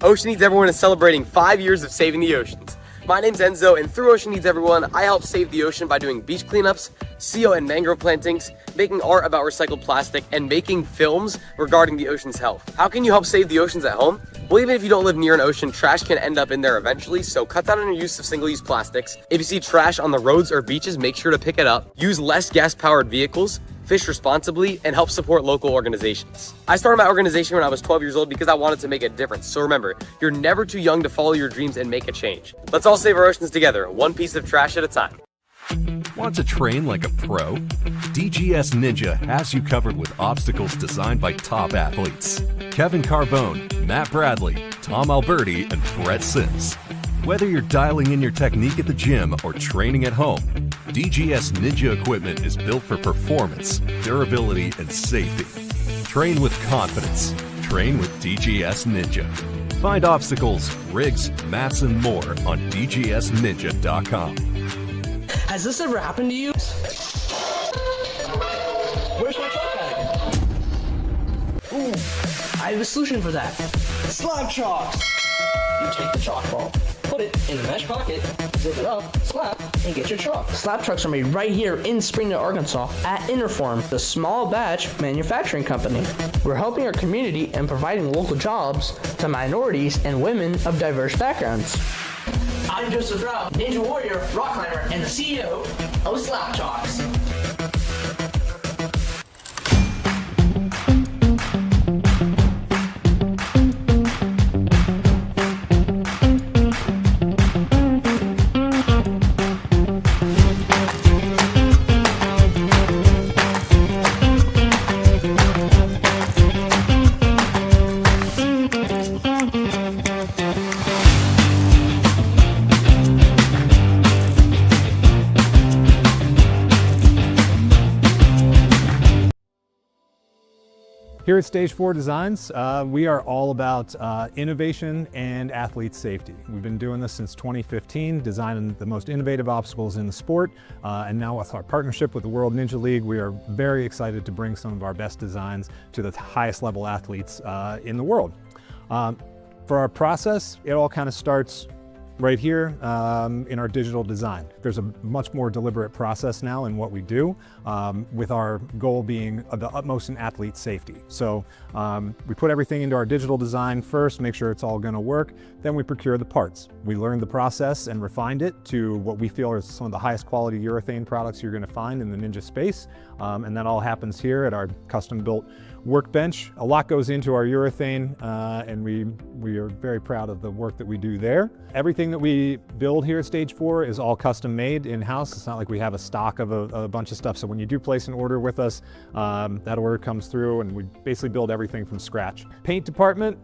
Ocean Needs Everyone is celebrating 5 years of saving the oceans. My name's Enzo, and through Ocean Needs Everyone, I help save the ocean by doing beach cleanups, seal and mangrove plantings, making art about recycled plastic, and making films regarding the ocean's health. How can you help save the oceans at home? Well, even if you don't live near an ocean, trash can end up in there eventually, so cut down on your use of single-use plastics. If you see trash on the roads or beaches, make sure to pick it up. Use less gas-powered vehicles, fish responsibly, and help support local organizations. I started my organization when I was 12 years old because I wanted to make a difference. So remember, you're never too young to follow your dreams and make a change. Let's all save our oceans together, one piece of trash at a time. Want to train like a pro? DGS Ninja has you covered with obstacles designed by top athletes. Kevin Carbone, Matt Bradley, Tom Alberti, and Brett Sims. Whether you're dialing in your technique at the gym or training at home, DGS Ninja equipment is built for performance, durability, and safety. Train with confidence. Train with DGS Ninja. Find obstacles, rigs, mats, and more on dgsninja.com. Has this ever happened to you? Where's my chalk bag? Ooh, I have a solution for that. Slab chalks! You take the chalk ball, put it in the mesh pocket, zip it up, slap, and get your chalk. Slab trucks are made right here in Springdale, Arkansas at Interform, the small batch manufacturing company. We're helping our community and providing local jobs to minorities and women of diverse backgrounds. I'm Joseph Rao, Ninja Warrior, rock climber, and the CEO of Slab Chalks. Here at Stage 4 Designs, we are all about innovation and athlete safety. We've been doing this since 2015, designing the most innovative obstacles in the sport, and now with our partnership with the World Ninja League, we are very excited to bring some of our best designs to the highest level athletes in the world. For our process, it all kind of starts right here in our digital design. There's a much more deliberate process now in what we do, with our goal being the utmost in athlete safety. So we put everything into our digital design first, make sure it's all going to work, then we procure the parts. We learned the process and refined it to what we feel are some of the highest quality urethane products you're going to find in the Ninja space, and that all happens here at our custom-built workbench. A lot goes into our urethane, and we are very proud of the work that we do there. Everything that we build here at Stage 4 is all custom made in-house. It's not like we have a stock of a bunch of stuff. So when you do place an order with us, that order comes through and we basically build everything from scratch. Paint department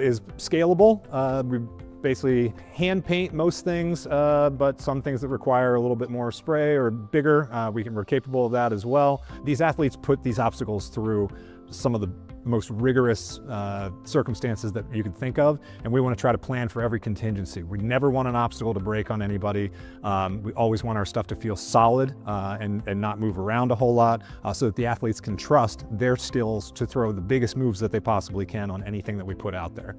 is scalable. We basically hand paint most things, but some things that require a little bit more spray or bigger, we're capable of that as well. These athletes put these obstacles through some of the most rigorous circumstances that you could think of, and we want to try to plan for every contingency. We never want an obstacle to break on anybody. We always want our stuff to feel solid and not move around a whole lot, so that the athletes can trust their skills to throw the biggest moves that they possibly can on anything that we put out there.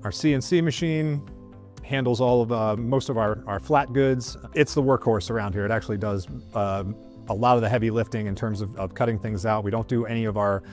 Our CNC machine handles all of most of our flat goods. It's the workhorse around here. It actually does a lot of the heavy lifting in terms of cutting things out. We don't do any of our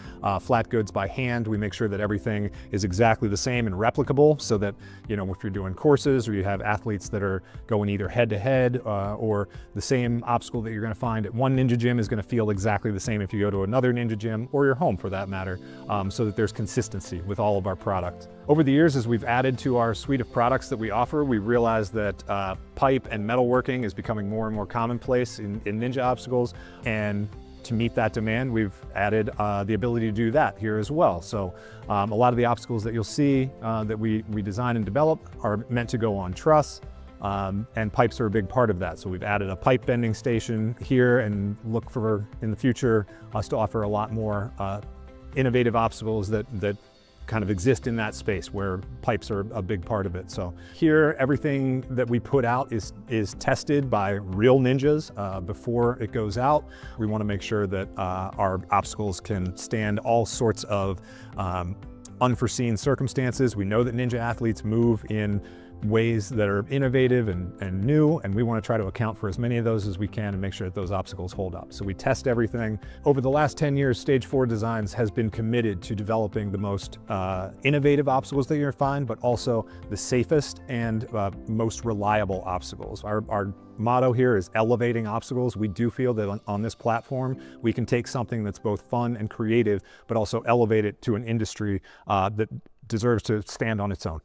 flat goods by hand. We make sure that everything is exactly the same and replicable, so that, you know, if you're doing courses or you have athletes that are going either head to head or the same obstacle that you're going to find at one Ninja gym is going to feel exactly the same if you go to another Ninja gym or your home for that matter, so that there's consistency with all of our product. Over the years, as we've added to our suite of products that we offer, we realized that pipe and metalworking is becoming more and more commonplace in Ninja obstacles, and to meet that demand, we've added the ability to do that here as well. So a lot of the obstacles that you'll see that we design and develop are meant to go on truss, and pipes are a big part of that. So we've added a pipe bending station here, and look for, in the future, us to offer a lot more innovative obstacles that kind of exist in that space where pipes are a big part of it. So here, everything that we put out is tested by real ninjas before it goes out. We want to make sure that our obstacles can stand all sorts of unforeseen circumstances. We know that Ninja athletes move in ways that are innovative and new, and we want to try to account for as many of those as we can and make sure that those obstacles hold up. So we test everything. Over the last 10 years, Stage 4 Designs has been committed to developing the most innovative obstacles that you're going to find, but also the safest and most reliable obstacles. Our motto here is elevating obstacles. We do feel that on this platform, we can take something that's both fun and creative, but also elevate it to an industry that deserves to stand on its own.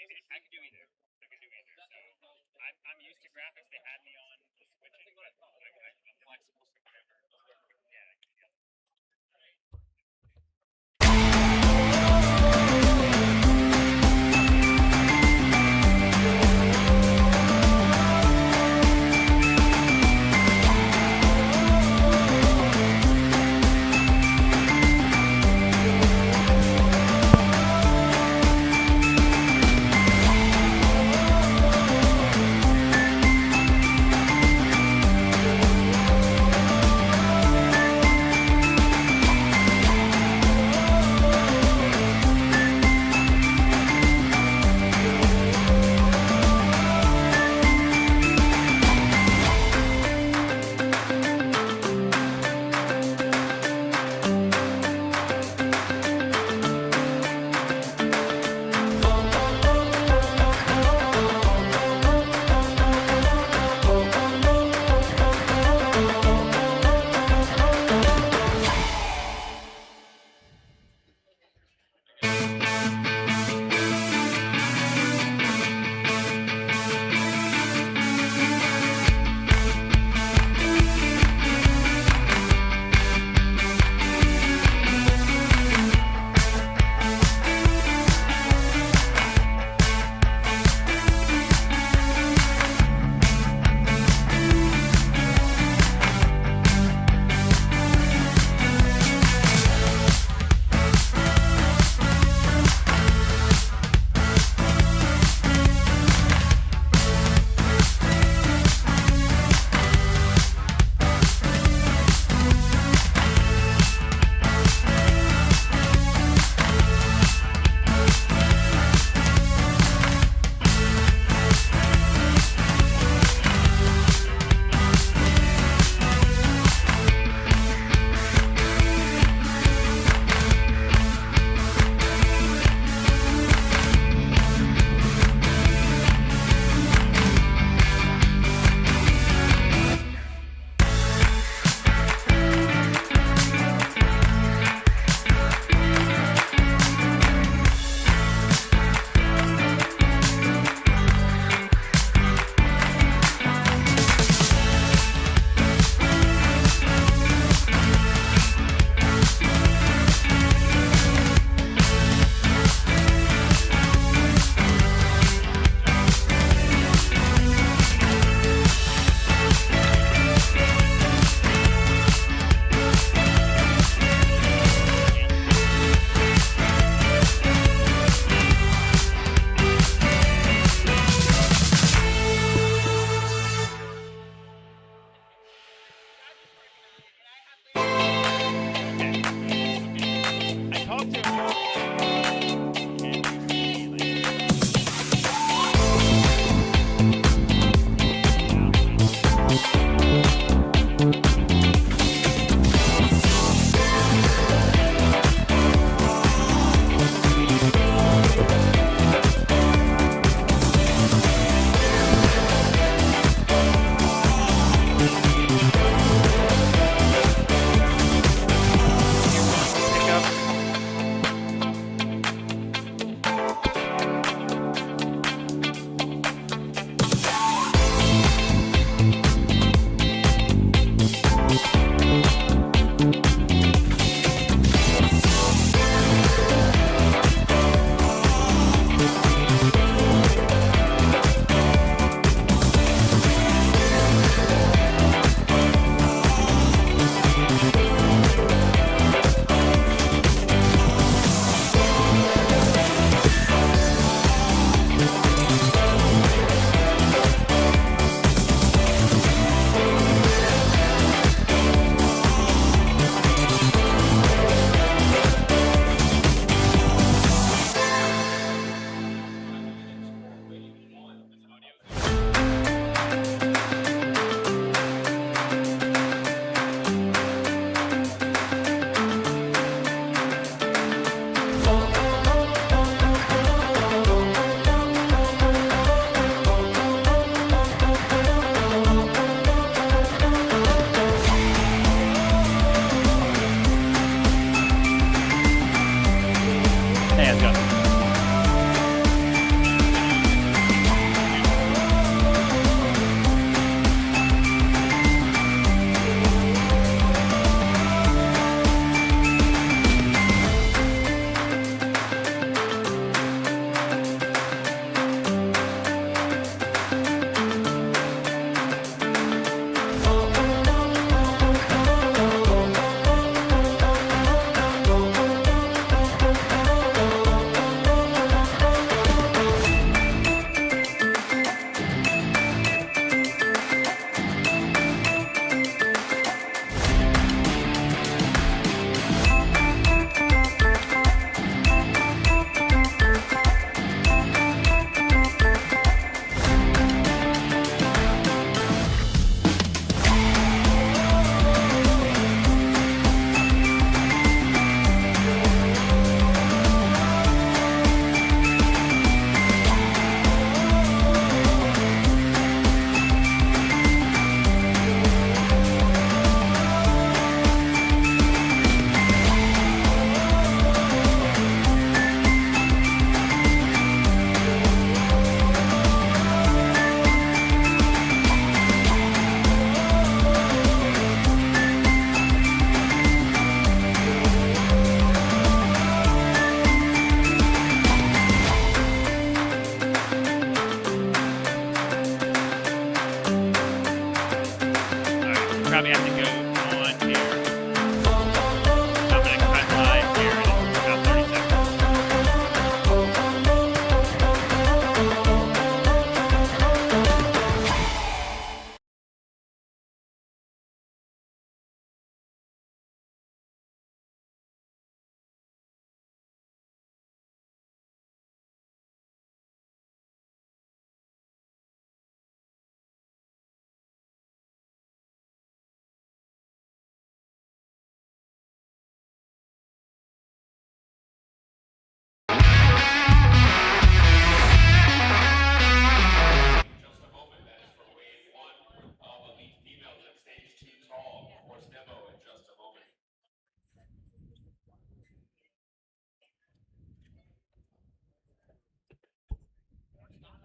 I could do either. So I'm used to graphics. They had me on switching, but I'm flexible. So whatever. Yeah.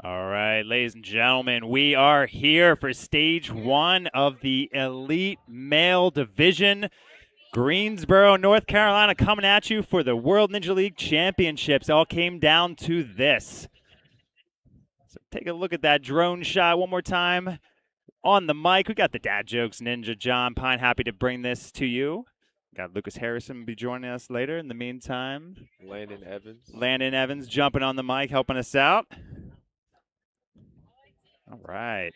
All right, ladies and gentlemen, we are here for stage 1 of the Elite Male Division. Greensboro, North Carolina coming at you for the World Ninja League Championships. All came down to this. So take a look at that drone shot one more time. On the mic, we got the Dad Jokes Ninja, John Pine. Happy to bring this to you. Got Lucas Harrison will be joining us later. In the meantime, Landon Evans jumping on the mic, helping us out. All right.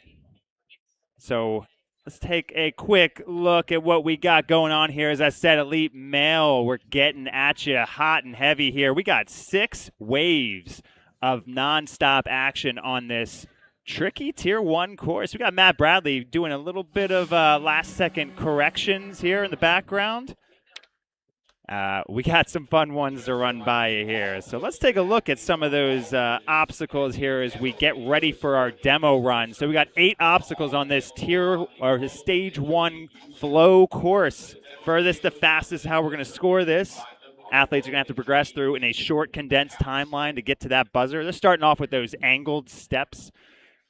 So let's take a quick look at what we got going on here. As I said, Elite Male, we're getting at you hot and heavy here. We got 6 waves of nonstop action on this tricky Tier 1 course. We got Matt Bradley doing a little bit of last-second corrections here in the background. We got some fun ones to run by you here. So let's take a look at some of those obstacles here as we get ready for our demo run. So we got 8 obstacles on this stage 1 flow course. Furthest to fastest, how we're going to score this. Athletes are going to have to progress through in a short, condensed timeline to get to that buzzer. They're starting off with those angled steps,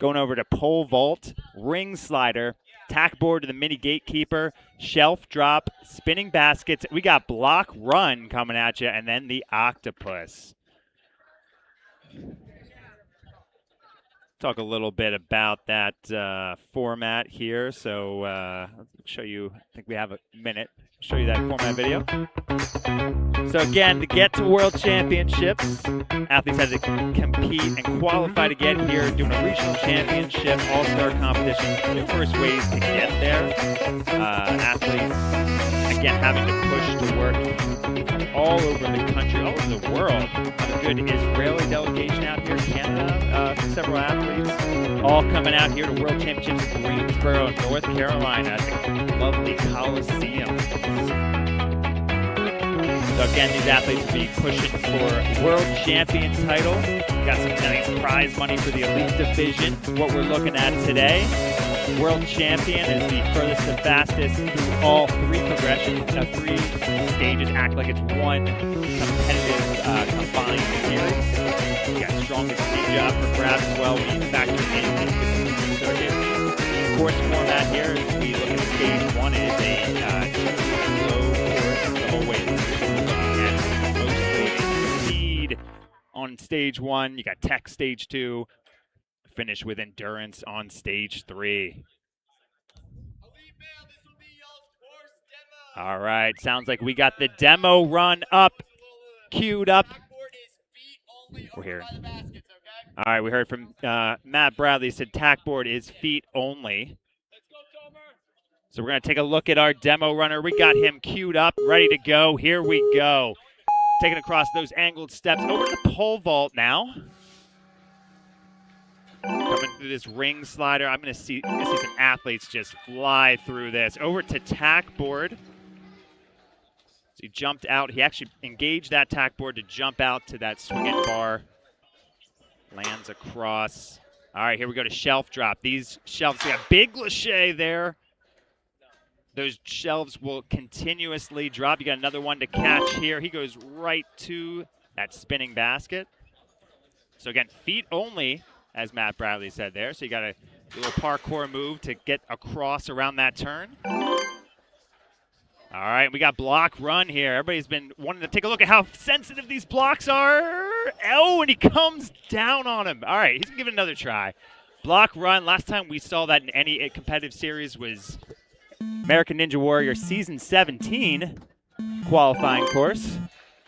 going over to pole vault, ring slider, tack board to the mini gatekeeper, shelf drop, spinning baskets. We got block run coming at you, and then the octopus. Talk a little bit about that format here. So I'll show you, I think we have a minute. Show you that format video. So again, to get to World Championships, athletes had to compete and qualify to get here, doing a regional championship, all-star competition, numerous ways to get there. Athletes, again, having to push to work all over the country, all over the world. A good Israeli delegation out here, Canada, several athletes, all coming out here to World Championships in Greensboro, North Carolina, at the lovely Coliseum. So again, these athletes will be pushing for World Champion title. We got some nice prize money for the Elite Division. What we're looking at today, World Champion is the furthest and fastest through all 3 progressions, 3 stages, act like it's one competitive combined series. We got Strongest Ninja up for grabs as well. We factor in the circuit. Course format here, as we look at stage 1, it is a low course the whole way through. On stage 1, you got tech stage 2, finish with endurance on stage 3. All right, sounds like we got the demo run up, queued up. We're here. All right, we heard from Matt Bradley, said tack board is feet only. So we're going to take a look at our demo runner. We got him queued up, ready to go. Here we go. Taking across those angled steps over to the pole vault now. Coming through this ring slider. I'm going to see some athletes just fly through this. Over to tack board. So he jumped out. He actually engaged that tack board to jump out to that swinging bar. Lands across. All right, here we go to shelf drop. These shelves, we got big lache there. Those shelves will continuously drop. You got another one to catch here. He goes right to that spinning basket. So again, feet only, as Matt Bradley said there. So you got a little parkour move to get across around that turn. All right, we got block run here. Everybody's been wanting to take a look at how sensitive these blocks are. Oh, and he comes down on him. All right, he's going to give it another try. Block run. Last time we saw that in any competitive series was American Ninja Warrior Season 17 qualifying course.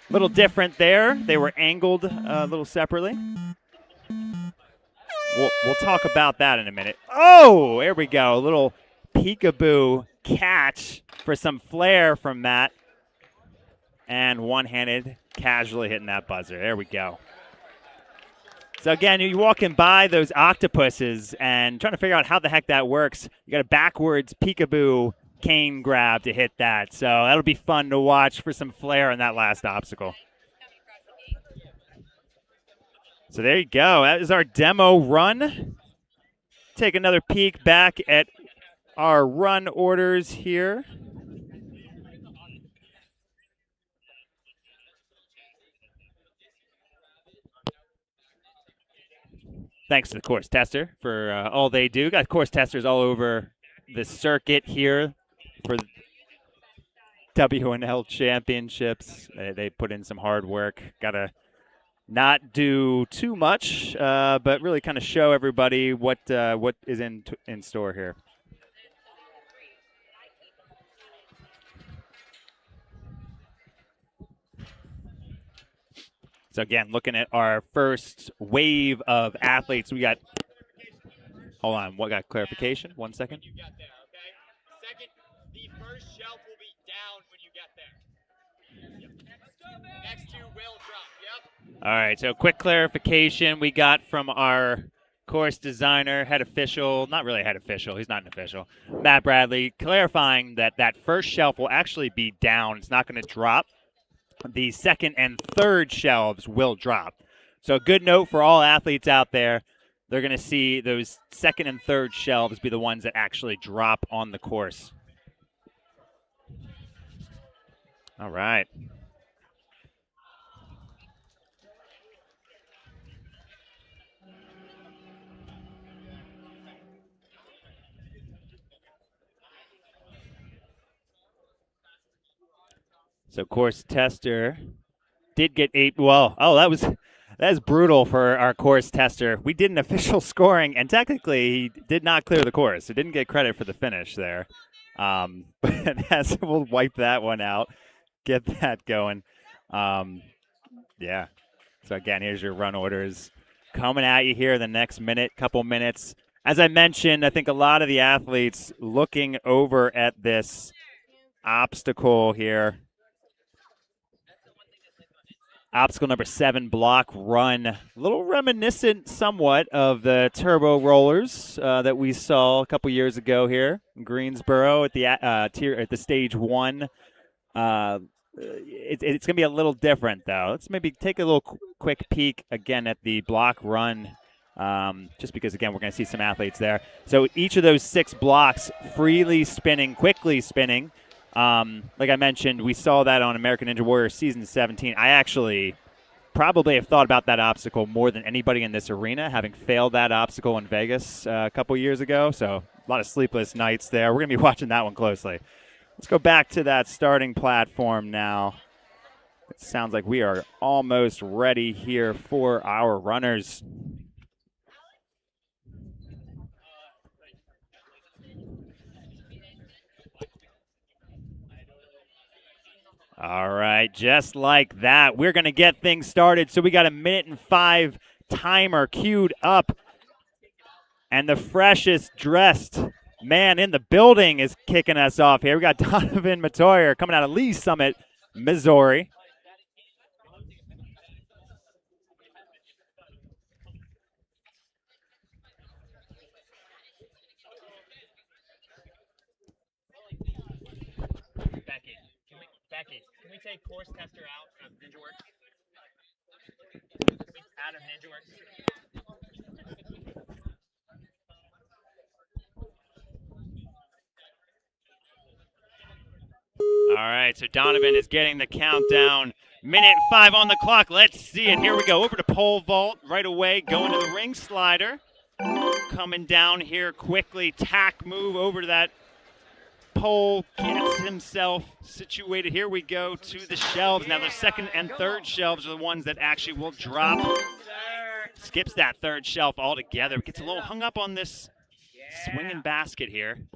A little different there. They were angled a little separately. We'll talk about that in a minute. Oh, there we go. A little peekaboo catch for some flair from Matt. And one-handed, casually hitting that buzzer. There we go. So again, you're walking by those octopuses and trying to figure out how the heck that works. You got a backwards peekaboo cane grab to hit that. So that'll be fun to watch for some flair in that last obstacle. So there you go. That is our demo run. Take another peek back at our run orders here. thanks to the course tester for all they do. Got course testers all over the circuit here for WNL championships. They put in some hard work. Got to not do too much, but really kind of show everybody what is in store here. So again, looking at our first wave of athletes, we got. Hold on, what got clarification? 1 second. You get there, okay? Second, the first shelf will be down when you get there. Yep. Next two will drop. Yep. All right, so quick clarification we got from our course designer, head official, not really head official, he's not an official, Matt Bradley, clarifying that that first shelf will actually be down. It's not going to drop. The second and third shelves will drop. So a good note for all athletes out there, they're going to see those second and third shelves be the ones that actually drop on the course. All right. So course tester did get 8. Well, that's brutal for our course tester. We did an official scoring, and technically he did not clear the course. He didn't get credit for the finish there. But we'll wipe that one out, get that going. Yeah. So again, here's your run orders coming at you here the next couple minutes. As I mentioned, I think a lot of the athletes looking over at this obstacle here. Obstacle number 7, block run. A little reminiscent somewhat of the turbo rollers that we saw a couple years ago here in Greensboro at the stage 1. It's going to be a little different, though. Let's maybe take a little quick peek again at the block run, just because, again, we're going to see some athletes there. So each of those 6 blocks freely spinning, quickly spinning. Like I mentioned, we saw that on American Ninja Warrior Season 17. I actually probably have thought about that obstacle more than anybody in this arena, having failed that obstacle in Vegas a couple years ago. So a lot of sleepless nights there. We're going to be watching that one closely. Let's go back to that starting platform now. It sounds like we are almost ready here for our runners. All right, just like that, we're going to get things started. So we got a 1:05 timer queued up. And the freshest dressed man in the building is kicking us off here. We got Donovan Matoyer coming out of Lee Summit, Missouri. Becky, can we take course tester out of Ninja Works? Out of Ninja Works. All right, so Donovan is getting the countdown. 1:05 on the clock. Let's see it. Here we go. Over to pole vault right away. Going to the ring slider. Coming down here quickly. Tack move over to that pole. Gets himself situated. Here we go to the shelves. Now the second and third shelves are the ones that actually will drop. Skips that third shelf altogether. Gets a little hung up on this swinging basket here.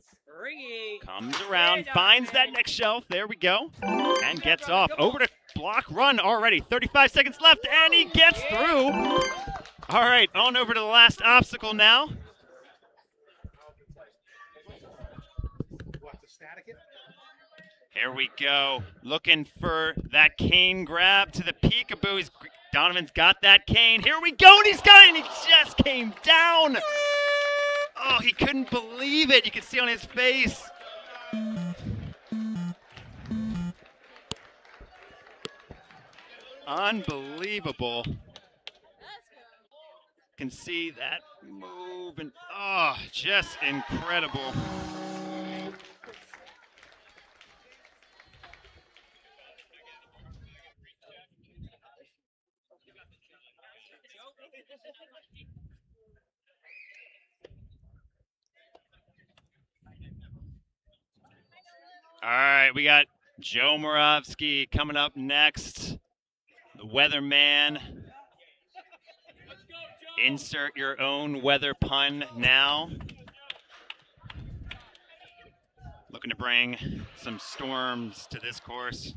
Comes around, finds that next shelf. There we go. And gets off. Over to block run already. 35 seconds left, and he gets through. All right, on over to the last obstacle now. Here we go. Looking for that cane grab to the peekaboo. Donovan's got that cane. Here we go, and he's got it, and he just came down. Oh, he couldn't believe it. You can see on his face. Unbelievable. Can see that move, and oh, just incredible. All right, we got Joe Moravsky coming up next. The weatherman. Insert your own weather pun now. Looking to bring some storms to this course.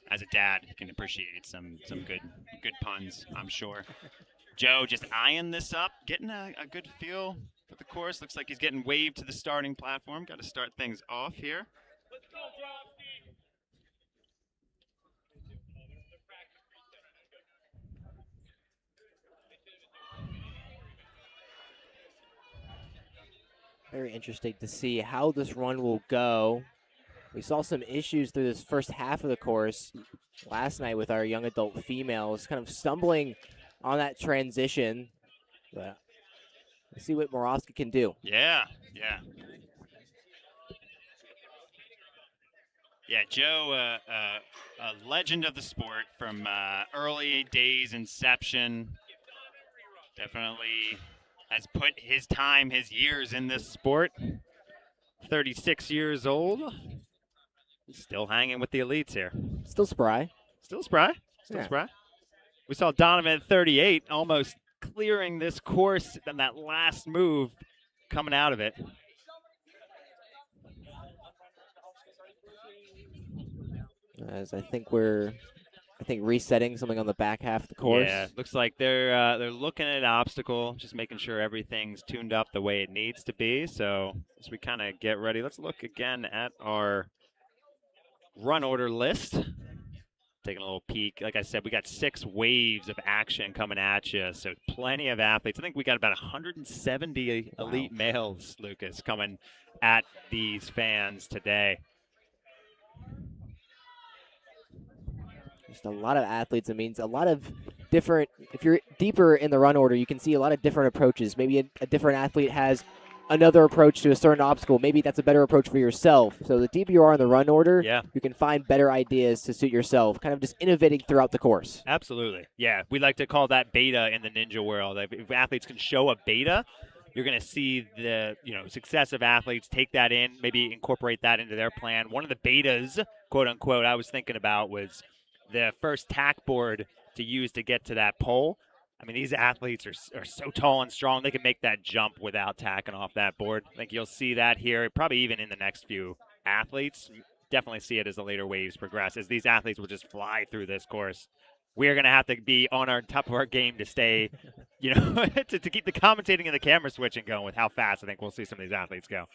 As a dad, you can appreciate some good puns, I'm sure. Joe just eyeing this up, getting a good feel for the course. Looks like he's getting waved to the starting platform. Got to start things off here. Very interesting to see how this run will go. We saw some issues through this first half of the course last night with our young adult females kind of stumbling on that transition. But let's see what Moravsky can do. Yeah. Yeah, Joe, a legend of the sport from early days, inception. Definitely has put his time, his years in this sport. 36 years old. Still hanging with the elites here. Still spry. Still spry. We saw Donovan at 38 almost clearing this course and that last move coming out of it. As I think resetting something on the back half of the course. Yeah, looks like they're looking at obstacle, just making sure everything's tuned up the way it needs to be. So as we kind of get ready, let's look again at our run order list. Taking a little peek. Like I said, we got 6 waves of action coming at you, so plenty of athletes. I think we got about 170 elite males, Lucas, coming at these fans today. Just a lot of athletes. It means a lot of different, if you're deeper in the run order, you can see a lot of different approaches. Maybe a different athlete has another approach to a certain obstacle. Maybe that's a better approach for yourself. So the deeper you are in the run order, you can find better ideas to suit yourself, kind of just innovating throughout the course. Absolutely. Yeah, we like to call that beta in the ninja world. If athletes can show a beta, you're going to see the successive athletes take that in, maybe incorporate that into their plan. One of the betas, quote unquote, I was thinking about was the first tack board to use to get to that pole. I mean, these athletes are so tall and strong, they can make that jump without tacking off that board. I think you'll see that here, probably even in the next few athletes. Definitely see it as the later waves progress, as these athletes will just fly through this course. We're going to have to be on our top of our game to stay, to keep the commentating and the camera switching going with how fast I think we'll see some of these athletes go.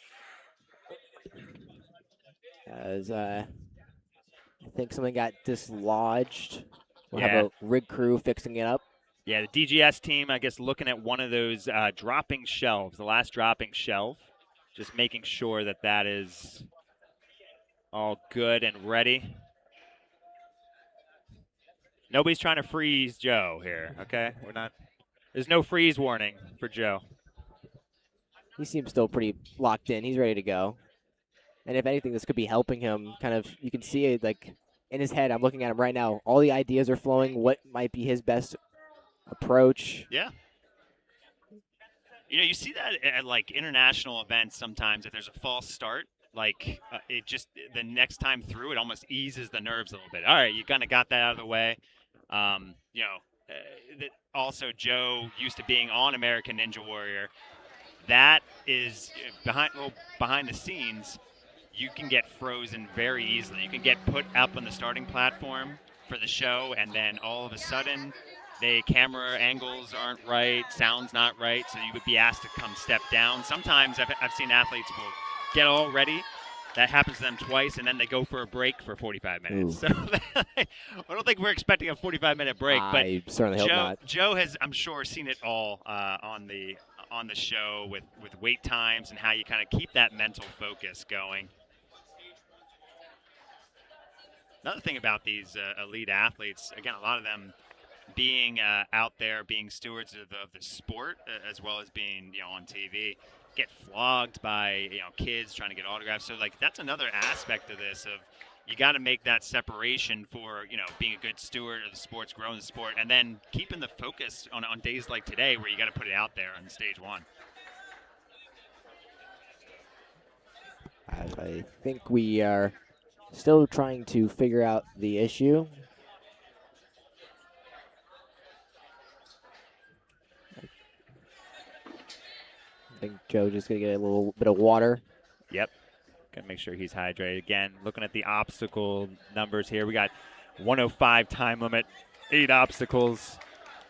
As I think something got dislodged. We'll have a rig crew fixing it up. Yeah, the DGS team, I guess, looking at one of those dropping shelves, the last dropping shelf, just making sure that that is all good and ready. Nobody's trying to freeze Joe here, okay? There's no freeze warning for Joe. He seems still pretty locked in. He's ready to go. And if anything, this could be helping him kind of, you can see it like in his head. I'm looking at him right now. All the ideas are flowing. What might be his best approach? Yeah. You see that at like international events sometimes. If there's a false start, like it just the next time through, it almost eases the nerves a little bit. All right, you kind of got that out of the way. Also, Joe used to being on American Ninja Warrior. That is behind the scenes. You can get frozen very easily. You can get put up on the starting platform for the show, and then all of a sudden, the camera angles aren't right, sound's not right, so you would be asked to come step down. Sometimes I've seen athletes will get all ready. That happens to them twice, and then they go for a break for 45 minutes. Ooh. So I don't think we're expecting a 45-minute break. I certainly hope not. Joe has, I'm sure, seen it all on the show with wait times and how you kind of keep that mental focus going. Another thing about these elite athletes, again, a lot of them being out there, being stewards of the sport, as well as being on TV, get flogged by kids trying to get autographs. So like that's another aspect of this. Of you got to make that separation for being a good steward of the sports, growing the sport, and then keeping the focus on days like today where you got to put it out there on stage one. I think we are still trying to figure out the issue. I think Joe just gonna get a little bit of water. Yep. Gotta make sure he's hydrated. Again, looking at the obstacle numbers here, we got 105 time limit, 8 obstacles.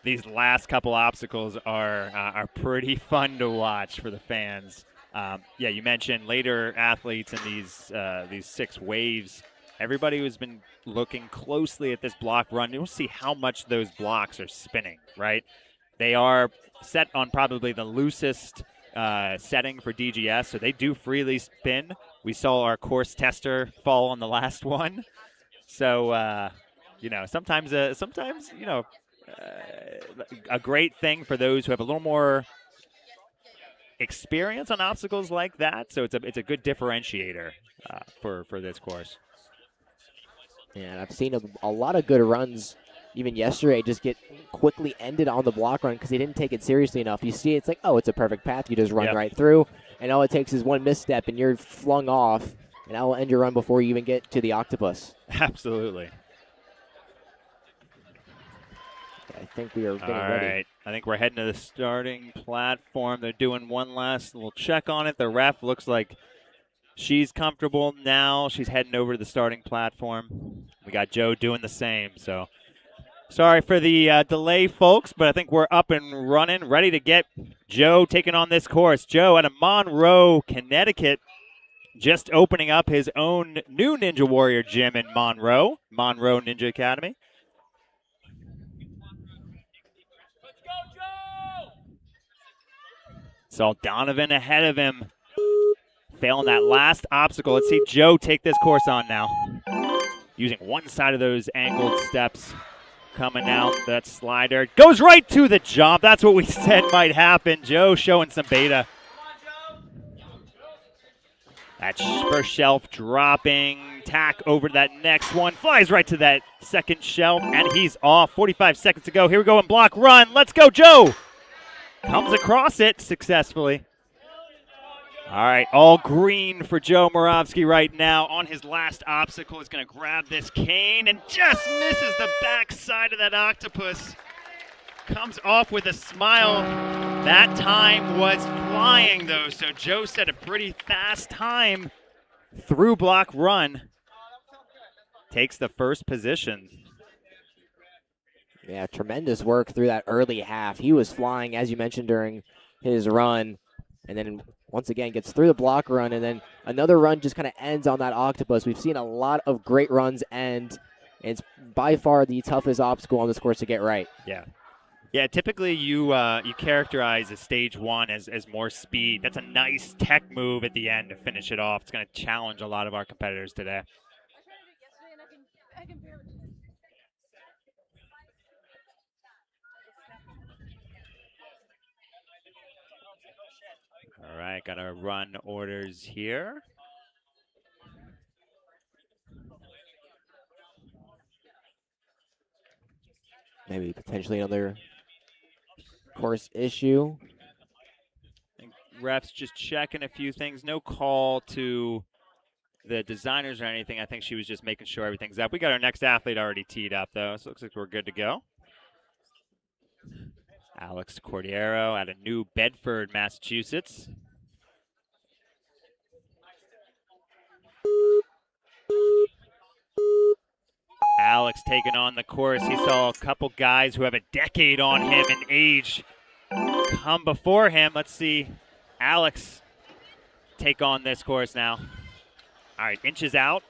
These last couple obstacles are pretty fun to watch for the fans. Yeah, you mentioned later athletes in these 6 waves. Everybody who's been looking closely at this block run, you'll see how much those blocks are spinning, right? They are set on probably the loosest setting for DGS, so they do freely spin. We saw our course tester fall on the last one. So, you know, sometimes you know, a great thing for those who have a little more experience on obstacles like that. So it's a good differentiator for this course. Yeah, and I've seen a lot of good runs even yesterday just get quickly ended on the block run because they didn't take it seriously enough. You see, it's like, oh, it's a perfect path. You just run right through, and all it takes is one misstep, and you're flung off, and that will end your run before you even get to the octopus. Absolutely. I think we are getting all ready. right. I think we're heading to the starting platform. They're doing one last little check on it. The ref looks like she's comfortable now. She's heading over to the starting platform. We got Joe doing the same, so sorry for the delay, folks, but I think we're up and running, ready to get Joe taking on this course. Joe out of Monroe, Connecticut, just opening up his own new Ninja Warrior gym in Monroe Ninja Academy. Saw Donovan ahead of him, failing that last obstacle. Let's see Joe take this course on now. Using one side of those angled steps. Coming out, that slider goes right to the jump. That's what we said might happen. Joe showing some beta. That first shelf dropping. Tack over to that next one. Flies right to that second shelf, and he's off. 45 seconds to go. Here we go in block run. Let's go, Joe. Comes across it successfully. All right, all green for Joe Moravsky right now. On his last obstacle, he's going to grab this cane and just misses the back side of that octopus. Comes off with a smile. That time was flying, though, so Joe set a pretty fast time through block run. Takes the first position. Yeah, tremendous work through that early half. He was flying, as you mentioned, during his run, and then once again gets through the block run, and then another run just kind of ends on that octopus. We've seen a lot of great runs end, and it's by far the toughest obstacle on this course to get right. Yeah, typically you characterize a stage 1 as more speed. That's a nice tech move at the end to finish it off. It's going to challenge a lot of our competitors today. All right, got our run orders here. Maybe potentially another course issue. I think refs just checking a few things. No call to the designers or anything. I think she was just making sure everything's up. We got our next athlete already teed up, though, so it looks like we're good to go. Alex Cordiero out of New Bedford, Massachusetts. Alex taking on the course. He saw a couple guys who have a decade on him in age come before him. Let's see Alex take on this course now. All right, inches out.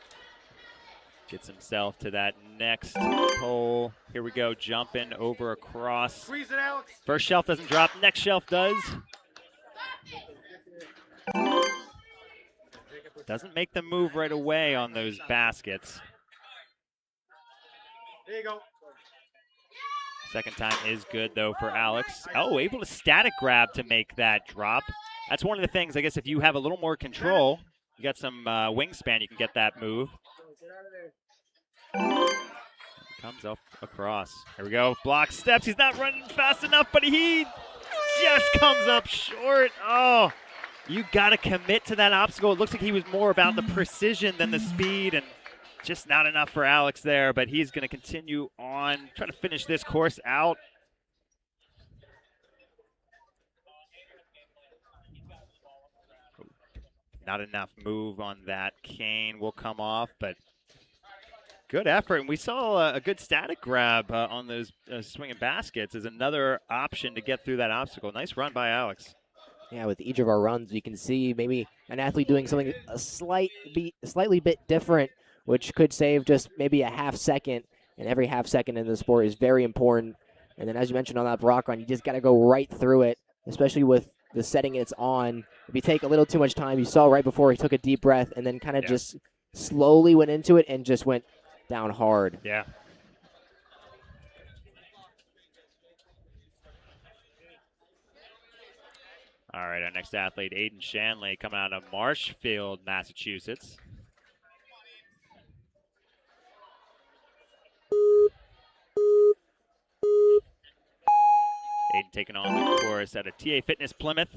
Gets himself to that next pole. Here we go, jumping over across. Squeeze it, Alex. First shelf doesn't drop, next shelf does. Doesn't make the move right away on those baskets. There you go. Second time is good, though, for Alex. Oh, able to static grab to make that drop. That's one of the things, I guess, if you have a little more control, you got some wingspan, you can get that move. Comes up across. Here we go. Block steps. He's not running fast enough, but he just comes up short. Oh, you got to commit to that obstacle. It looks like he was more about the precision than the speed, and just not enough for Alex there, but he's going to continue on, try to finish this course out. Not enough move on that. Cane will come off, but good effort. And we saw a good static grab on those swinging baskets as another option to get through that obstacle. Nice run by Alex. Yeah, with each of our runs, you can see maybe an athlete doing something slightly bit different, which could save just maybe a half second. And every half second in the sport is very important. And then, as you mentioned on that block run, you just got to go right through it, especially with the setting it's on. If you take a little too much time, you saw right before he took a deep breath and then kind of just slowly went into it and just went down hard. Yeah. All right, our next athlete, Aiden Shanley, coming out of Marshfield, Massachusetts. Aiden taking on the course at a TA Fitness Plymouth.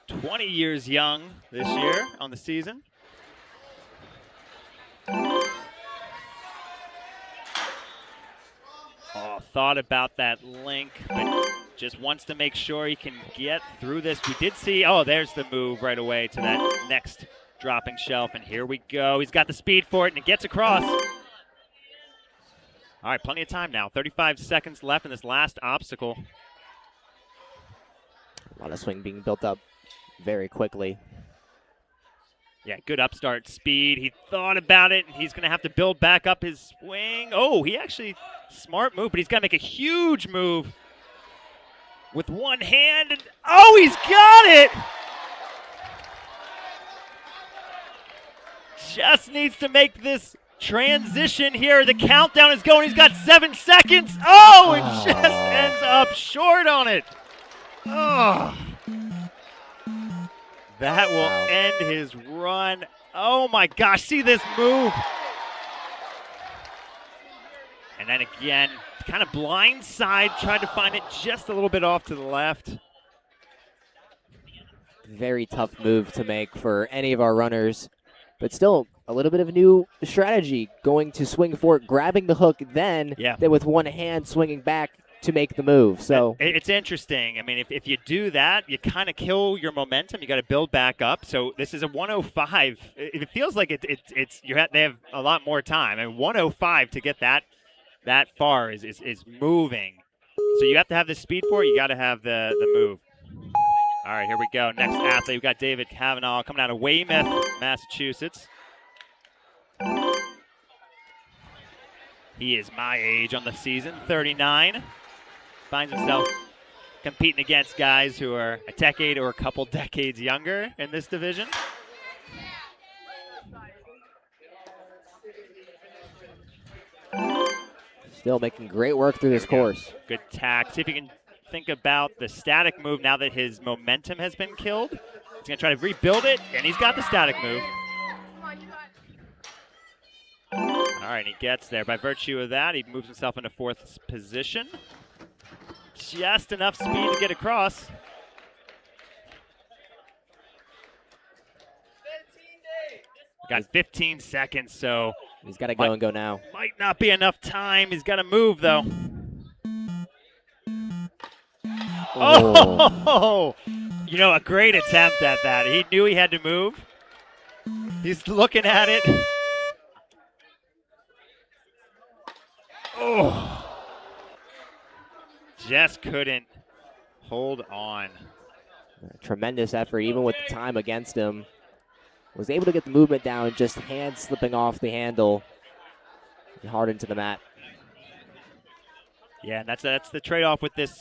20 years young this year on the season. Oh, thought about that link, but just wants to make sure he can get through this. We did see, oh, there's the move right away to that next dropping shelf, and here we go. He's got the speed for it, and it gets across. All right, plenty of time now. 35 seconds left in this last obstacle. A lot of swing being built up very quickly. Yeah, good upstart speed. He thought about it, and he's going to have to build back up his swing. Oh, he actually, smart move, but he's got to make a huge move with one hand. And oh, he's got it! Just needs to make this transition here. The countdown is going. He's got 7 seconds. Oh, it just ends up short on it. Oh. That will end his run. Oh my gosh, see this move. And then again, kind of blind side, tried to find it just a little bit off to the left. Very tough move to make for any of our runners, but still a little bit of a new strategy, going to swing for it, grabbing the hook, then with one hand swinging back to make the move. So it's interesting. I mean, if you do that, you kind of kill your momentum. You got to build back up. So this is a 105. It feels like they have a lot more time. I mean, 105 to get that far is moving. So you have to have the speed for it. You got to have the move. All right, here we go. Next athlete, we've got David Kavanaugh coming out of Weymouth, Massachusetts. He is my age on the season, 39. Finds himself competing against guys who are a decade or a couple decades younger in this division. Still making great work through this course. Good tack. See if you can think about the static move now that his momentum has been killed. He's going to try to rebuild it, and he's got the static move. All right, he gets there. By virtue of that, he moves himself into 4th position. Just enough speed to get across. Got 15 seconds, so he's got to go and go now. Might not be enough time. He's got to move, though. Oh! You know, a great attempt at that. He knew he had to move. He's looking at it. Oh! Just couldn't hold on. Tremendous effort, even with the time against him. Was able to get the movement down, just hand slipping off the handle hard into the mat. Yeah, and that's the trade-off with this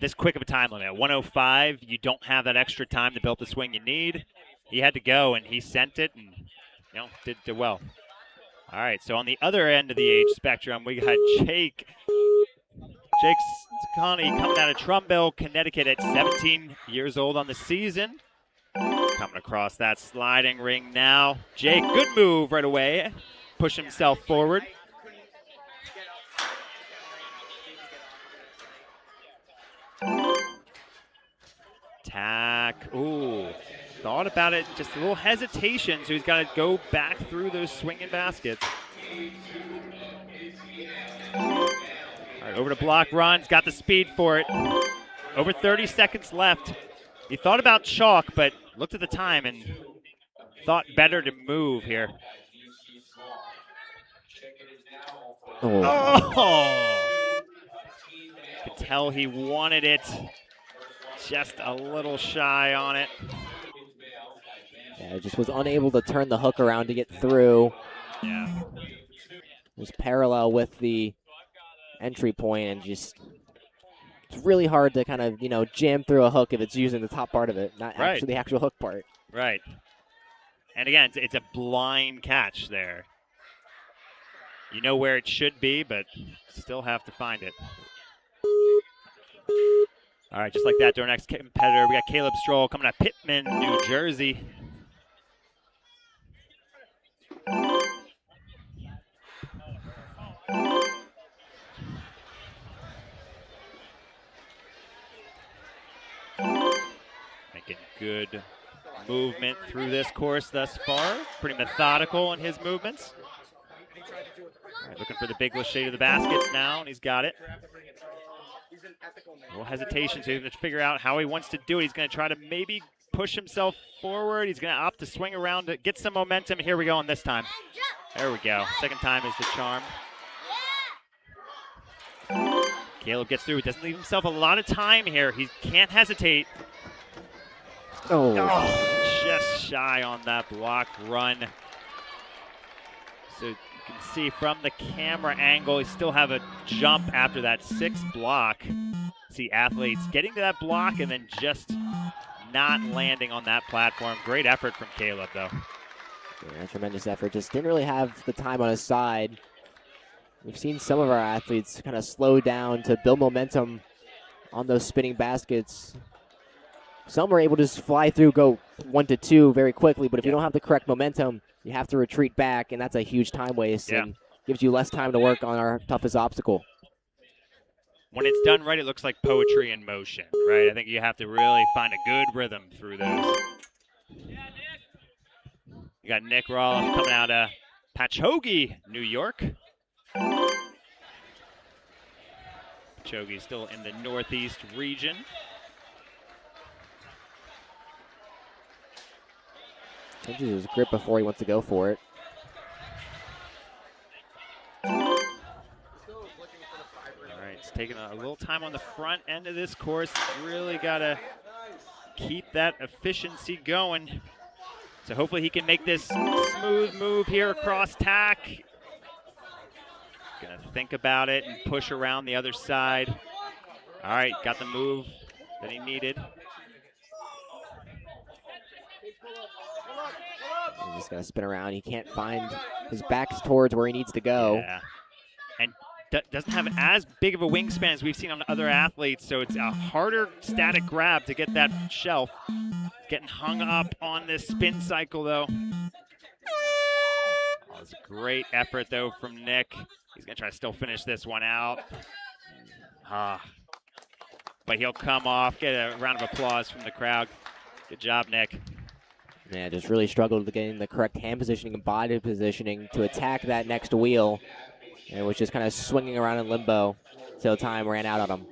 this quick of a time limit. At 105, you don't have that extra time to build the swing you need. He had to go, and he sent it, and did well. All right, so on the other end of the age spectrum, we got Jake Connie coming out of Trumbull, Connecticut at 17 years old on the season. Coming across that sliding ring now. Jake, good move right away. Push himself forward. Tag. back. Ooh, thought about it, just a little hesitation, so he's got to go back through those swinging baskets. All right, over to block runs, got the speed for it. Over 30 seconds left. He thought about chalk, but looked at the time and thought better to move here. Oh! Could tell he wanted it. Just a little shy on it. Yeah, just was unable to turn the hook around to get through. Yeah. It was parallel with the entry point, and just it's really hard to kind of, jam through a hook if it's using the top part of it, not Right. actually the actual hook part. Right. And again, it's a blind catch there. You know where it should be, but still have to find it. All right, just like that, to our next competitor, we got Caleb Stroll coming out of Pittman, New Jersey. Making good movement through this course thus far. Pretty methodical in his movements. All right, looking for the big shade of the baskets now, and he's got it. A little hesitation, so he's going to figure out how he wants to do it. He's going to try to maybe push himself forward. He's going to opt to swing around to get some momentum. Here we go on this time. There we go. Second time is the charm. Caleb gets through. He doesn't leave himself a lot of time here. He can't hesitate. Oh, Just shy on that block run. So you can see from the camera angle, he still have a jump after that sixth block. See athletes getting to that block and then just not landing on that platform. Great effort from Caleb, though. yeah, tremendous effort. Just didn't really have the time on his side. We've seen some of our athletes kind of slow down to build momentum on those spinning baskets. Some are able to just fly through, go 1 to 2 very quickly, but if you don't have the correct momentum, you have to retreat back, and that's a huge time waste and gives you less time to work on our toughest obstacle. When it's done right, it looks like poetry in motion, right? I think you have to really find a good rhythm through those. You got Nick Roloff coming out of Patchogue, New York. Patchogue still in the Northeast region. Changes his grip before he wants to go for it. All right, it's taking a little time on the front end of this course. Really got to keep that efficiency going. So hopefully he can make this smooth move here across tack. Gonna think about it and push around the other side. All right, got the move that he needed. He's just going to spin around. He can't find his back's towards where he needs to go. Yeah. And doesn't have as big of a wingspan as we've seen on other athletes, so it's a harder static grab to get that shelf. Getting hung up on this spin cycle, though. Oh, it's a great effort, though, from Nick. He's going to try to still finish this one out. But he'll come off, get a round of applause from the crowd. Good job, Nick. Yeah, just really struggled to get in the correct hand positioning and body positioning to attack that next wheel. And was just kind of swinging around in limbo until time ran out on him.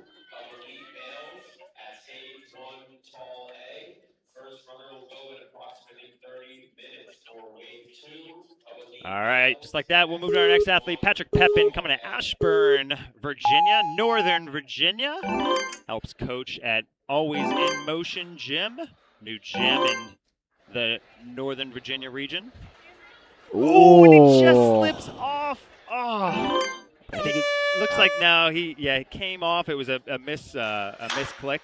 All right, just like that, we'll move to our next athlete, Patrick Pepin, coming to Ashburn, Virginia, Northern Virginia. Helps coach at Always in Motion Gym, new gym in the Northern Virginia region. Oh, and he just slips off. Oh, I think it looks like now he came off. It was a misclick,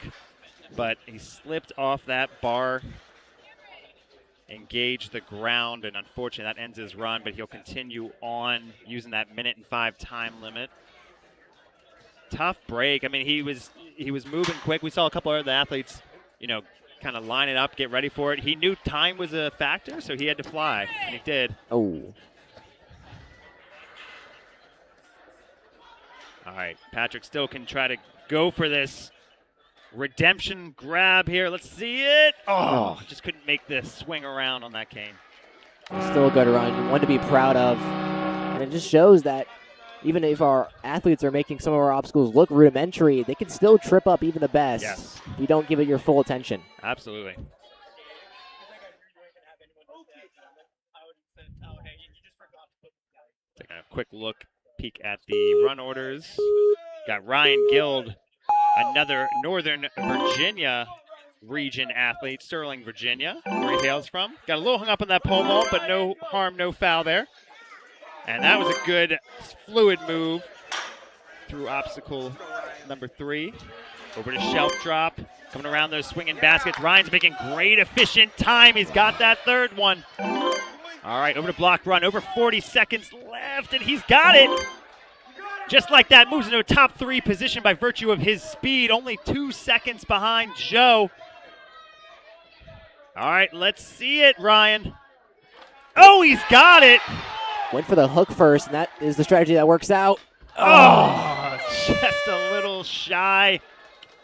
but he slipped off that bar, engaged the ground, and unfortunately that ends his run. But he'll continue on using that 1:05 time limit. Tough break. I mean, he was moving quick. We saw a couple of other athletes, kind of line it up, get ready for it. He knew time was a factor, so he had to fly, and he did. Oh. All right, Patrick still can try to go for this Redemption grab here. Let's see it. Oh, just couldn't make the swing around on that cane. Still a good run, one to be proud of. And it just shows that even if our athletes are making some of our obstacles look rudimentary, they can still trip up even the best if you don't give it your full attention. Absolutely. Taking a quick peek at the run orders. Got Ryan Guild, another Northern Virginia region athlete, Sterling, Virginia, where he hails from. Got a little hung up on that pole vault, but no harm, no foul there. And that was a good fluid move through obstacle number 3. Over to shelf drop, coming around those swinging baskets. Ryan's making great efficient time. He's got that third one. All right, over to block run, over 40 seconds left, and he's got it. Just like that, moves into a top 3 position by virtue of his speed, only 2 seconds behind Joe. All right, let's see it, Ryan. Oh, he's got it. Went for the hook first, and that is the strategy that works out. Oh, just a little shy.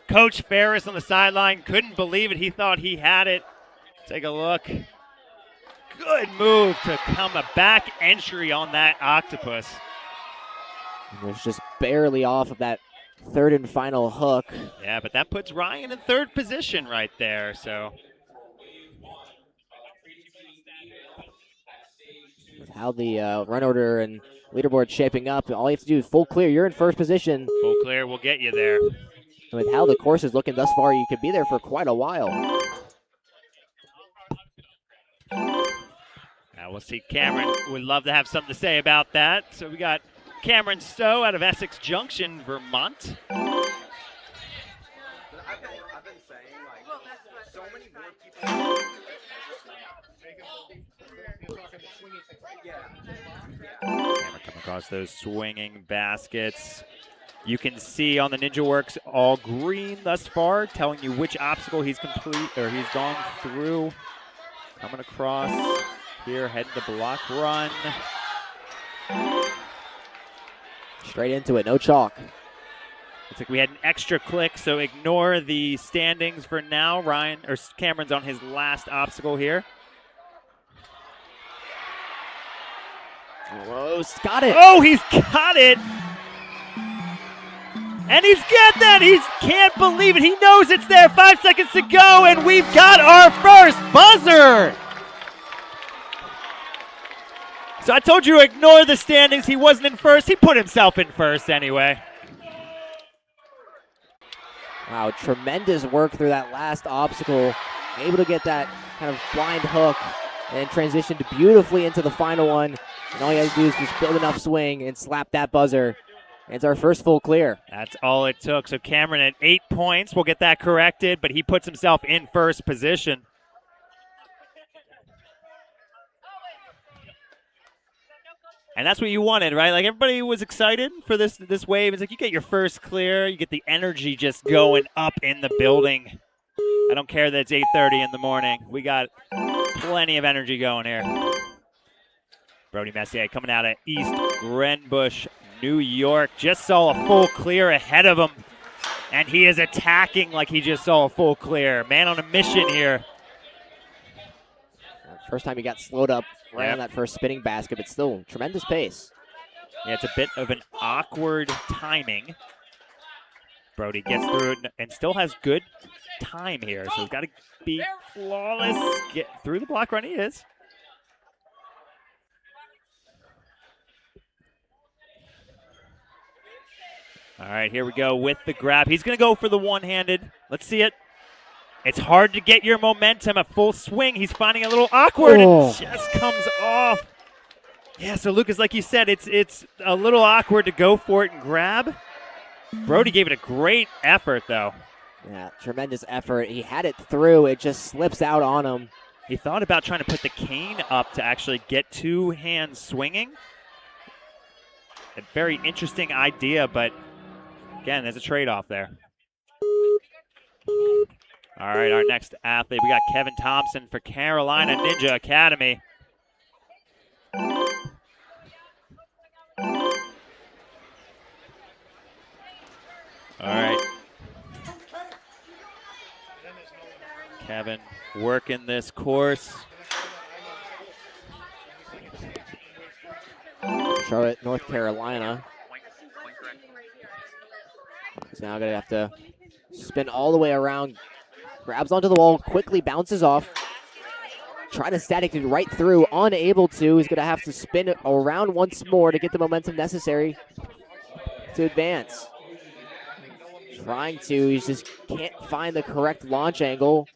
Coach Ferris on the sideline couldn't believe it. He thought he had it. Take a look. Good move to come a back entry on that octopus. It was just barely off of that third and final hook. Yeah, but that puts Ryan in 3rd position right there. So with how the run order and leaderboard shaping up, all you have to do is full clear. You're in 1st position. Full clear will get you there. And with how the course is looking thus far, you could be there for quite a while. Now we'll see. Cameron would love to have something to say about that. So we got Cameron Stowe out of Essex Junction, Vermont. I've been saying, like, so many more people. Cameron come across those swinging baskets. You can see on the NinjaWorks all green thus far, telling you which obstacle he's gone through. Coming across here, heading to block run. Straight into it, no chalk. Looks like we had an extra click, so ignore the standings for now. Cameron's on his last obstacle here. Oh, he's got it. Oh, he's got it. And he's got that. He can't believe it. He knows it's there. 5 seconds to go, and we've got our first buzzer. So I told you to ignore the standings. He wasn't in 1st. He put himself in 1st anyway. Wow, tremendous work through that last obstacle. Able to get that kind of blind hook and transitioned beautifully into the final one. And all you have to do is just build enough swing and slap that buzzer. And it's our first full clear. That's all it took. So Cameron at 8 points. We'll get that corrected, but he puts himself in 1st position. And that's what you wanted, right? Like, everybody was excited for this wave. It's like you get your first clear, you get the energy just going up in the building. I don't care that it's 8:30 in the morning. We got plenty of energy going here. Brody Messier coming out of East Greenbush, New York. Just saw a full clear ahead of him. And he is attacking like he just saw a full clear. Man on a mission here. First time he got slowed up right on that first spinning basket, but still tremendous pace. Yeah, it's a bit of an awkward timing. Brody gets through it and still has good time here, so he's got to be flawless. Get through the block run, he is. All right, here we go with the grab. He's going to go for the one-handed. Let's see it. It's hard to get your momentum at full swing. He's finding a little awkward and just comes off. Yeah, so Lucas, like you said, it's a little awkward to go for it and grab. Brody gave it a great effort, though. Yeah, tremendous effort. He had it through. It just slips out on him. He thought about trying to put the cane up to actually get 2 hands swinging. A very interesting idea, but again, there's a trade-off there. All right, our next athlete, we got Kevin Thompson for Carolina Ninja Academy. All right. Kevin working this course. Charlotte, North Carolina. He's now going to have to spin all the way around. Grabs onto the wall, quickly bounces off. Trying to static it right through, unable to. He's going to have to spin it around once more to get the momentum necessary to advance. Trying to, he just can't find the correct launch angle.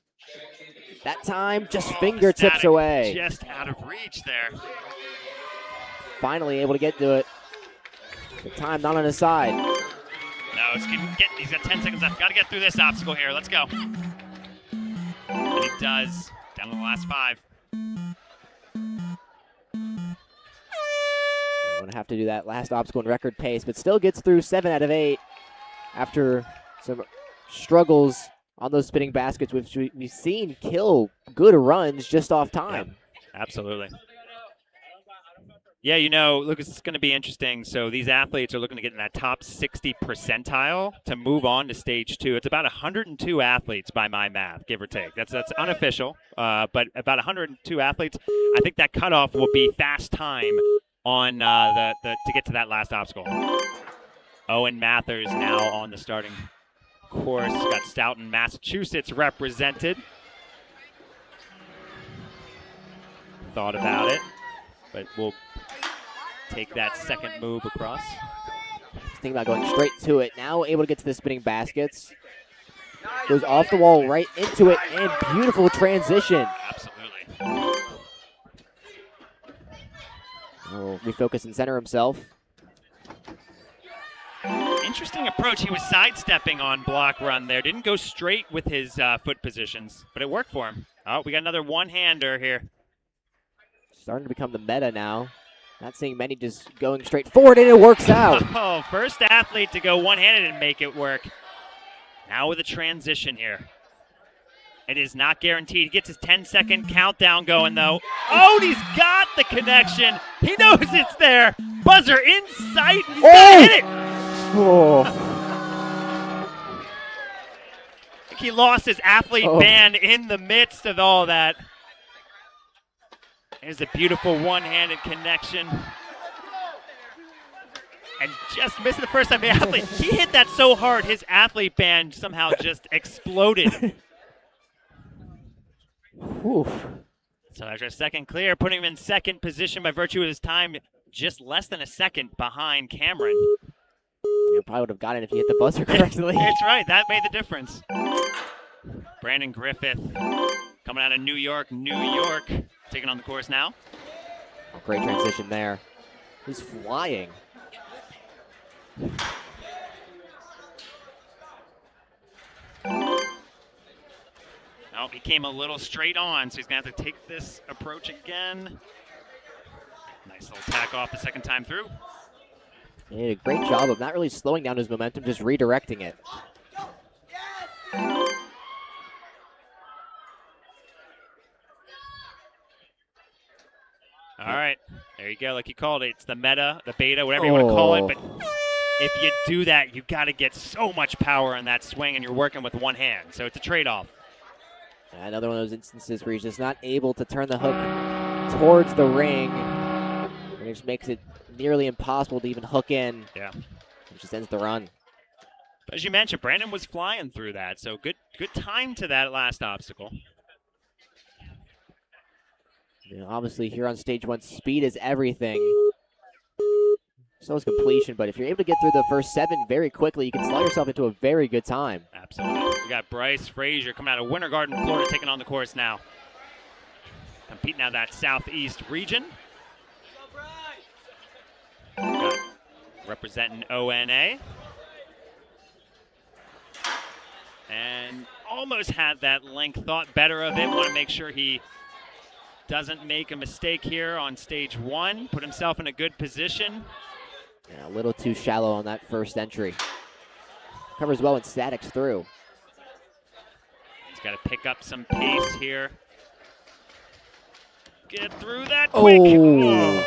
That time, just fingertips away. Just out of reach there. Finally able to get to it. The time not on his side. No, he's got 10 seconds left. Got to get through this obstacle here. Let's go. And he does. Down to the last 5. Going to have to do that last obstacle in record pace, but still gets through 7 out of 8 after some struggles on those spinning baskets, which we've seen kill good runs just off time. Yeah, absolutely. Yeah, you know, Lucas, it's going to be interesting. So these athletes are looking to get in that top 60 percentile to move on to stage 2. It's about 102 athletes by my math, give or take. That's unofficial, but about 102 athletes. I think that cutoff will be fast time on to get to that last obstacle. Owen Mathers now on the starting course. Got Stoughton, Massachusetts represented. Thought about it, but we'll take that second move across. Thinking about going straight to it. Now able to get to the spinning baskets. Goes off the wall right into it, and beautiful transition. Absolutely. Will refocus and center himself. Interesting approach. He was sidestepping on block run there. Didn't go straight with his foot positions, but it worked for him. Oh, we got another one-hander here. Starting to become the meta now. Not seeing many just going straight forward, and it works out. Oh, first athlete to go one-handed and make it work. Now with a transition here. It is not guaranteed. He gets his 10-second countdown going, though. Oh, and he's got the connection. He knows it's there. Buzzer in sight. He's gonna hit it. Oh. I think he lost his athlete band in the midst of all that. There's a beautiful one-handed connection. And just missed it the first time. The athlete, he hit that so hard, his athlete band somehow just exploded. Oof. So there's our second clear, putting him in second position by virtue of his time, just less than a second behind Cameron. You probably would have gotten it if you hit the buzzer correctly. That's right. That made the difference. Brandon Griffith coming out of New York, taking on the course now. Oh, great transition there. He's flying. Oh, he came a little straight on, so he's going to have to take this approach again. Nice little tack off the second time through. He did a great job of not really slowing down his momentum, just redirecting it. All right, there you go, like you called it. It's the meta, the beta, whatever you want to call it. But if you do that, you got to get so much power in that swing, and you're working with one hand. So it's a trade-off. Another one of those instances where he's just not able to turn the hook towards the ring. And it just makes it nearly impossible to even hook in. Yeah. It just ends the run. But as you mentioned, Brandon was flying through that, so good time to that last obstacle. You know, obviously, here on stage 1, speed is everything. So is completion, but if you're able to get through the first 7 very quickly, you can slot yourself into a very good time. Absolutely. We got Bryce Frazier coming out of Winter Garden, Florida, taking on the course now. Competing out of that southeast region. Got representing ONA. And almost had that length, thought better of it. Want to make sure he doesn't make a mistake here on stage 1. Put himself in a good position. Yeah, a little too shallow on that first entry. Covers well and statics through. He's got to pick up some pace here. Get through that quick. Oh.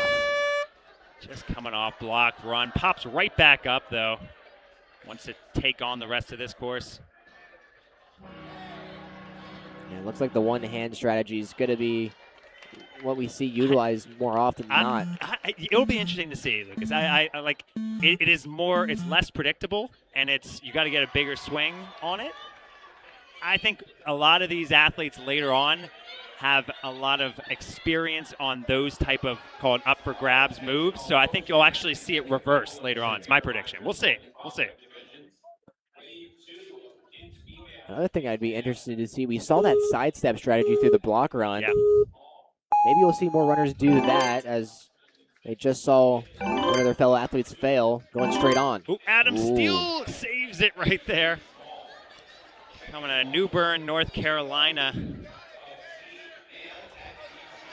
Just coming off block run. Pops right back up, though. Wants to take on the rest of this course. Yeah, it looks like the one-hand strategy is going to be what we see utilized more often than not. It'll be interesting to see, Lucas. I like it. It is more. It's less predictable, and you got to get a bigger swing on it. I think a lot of these athletes later on have a lot of experience on those type of called up for grabs moves. So I think you'll actually see it reverse later on. It's my prediction. We'll see. We'll see. Another thing I'd be interested to see, we saw that sidestep strategy through the block run. Yeah. Maybe we'll see more runners do that, as they just saw one of their fellow athletes fail, going straight on. Ooh, Adam Steele saves it right there. Coming out of New Bern, North Carolina.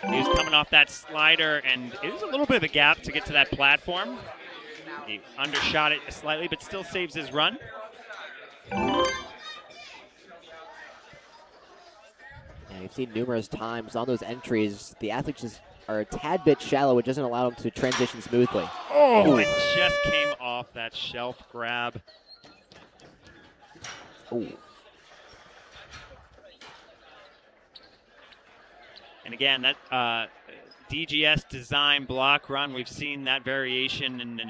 He was coming off that slider, and it was a little bit of a gap to get to that platform. He undershot it slightly, but still saves his run. Yeah, we've seen numerous times on those entries, the athletes just are a tad bit shallow. It doesn't allow them to transition smoothly. Oh, it just came off that shelf grab. Ooh. And again, that DGS design block run, we've seen that variation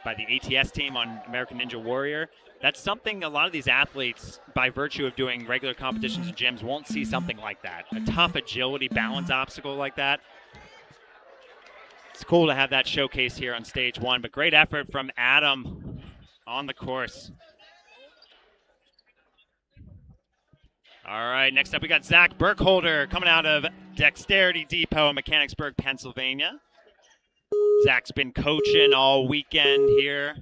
by the ATS team on American Ninja Warrior. That's something a lot of these athletes, by virtue of doing regular competitions in gyms, won't see something like that. A tough agility balance obstacle like that. It's cool to have that showcase here on stage one, but great effort from Adam on the course. All right, next up we got Zach Burkholder coming out of Dexterity Depot in Mechanicsburg, Pennsylvania. Zach's been coaching all weekend here,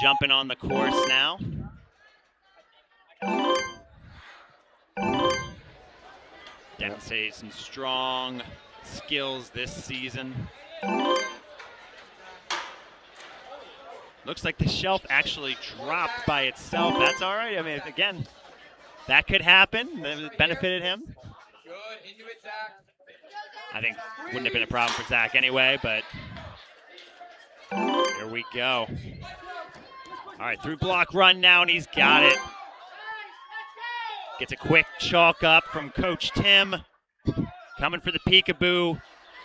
jumping on the course now. Demonstrated some strong skills this season. Looks like the shelf actually dropped by itself. That's all right. I mean, again, that could happen. It benefited him. I think wouldn't have been a problem for Zach anyway, but here we go. All right, through block run now, and he's got it. Gets a quick chalk up from Coach Tim. Coming for the peekaboo.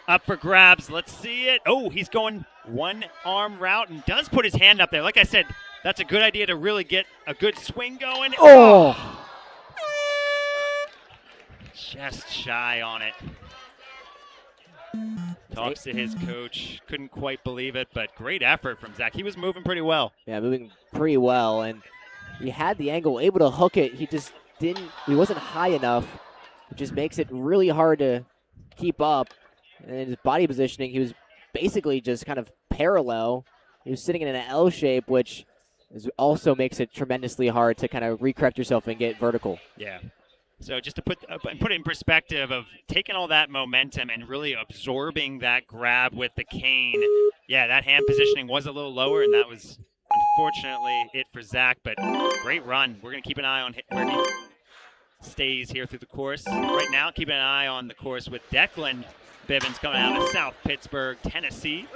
Up for grabs. Let's see it. Oh, he's going one arm route and does put his hand up there. Like I said, that's a good idea to really get a good swing going. Oh! Just shy on it. Talks to his coach. Couldn't quite believe it, but great effort from Zach. He was moving pretty well. Yeah, moving pretty well, and he had the angle, able to hook it. He just didn't, he wasn't high enough. It just makes it really hard to keep up. And in his body positioning, he was basically just kind of parallel. He was sitting in an L shape, which also makes it tremendously hard to kind of recorrect yourself and get vertical. Yeah. So just to put it in perspective of taking all that momentum and really absorbing that grab with the cane, yeah, that hand positioning was a little lower, and that was unfortunately it for Zach, but great run. We're going to keep an eye on where he stays here through the course. Right now, keeping an eye on the course with Declan Bivens coming out of South Pittsburgh, Tennessee.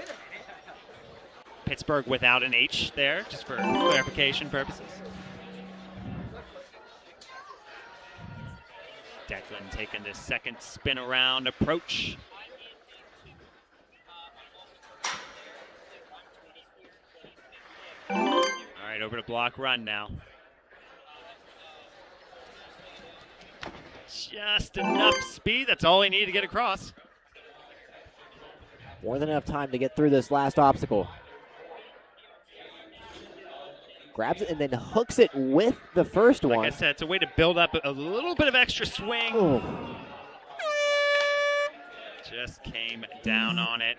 Pittsburgh without an H there, just for clarification purposes. Declan taking the second spin around approach. All right, over to block run now. Just enough speed, that's all he needed to get across. More than enough time to get through this last obstacle. Grabs it and then hooks it with the first one. Like I said, it's a way to build up a little bit of extra swing. Oh. Just came down on it.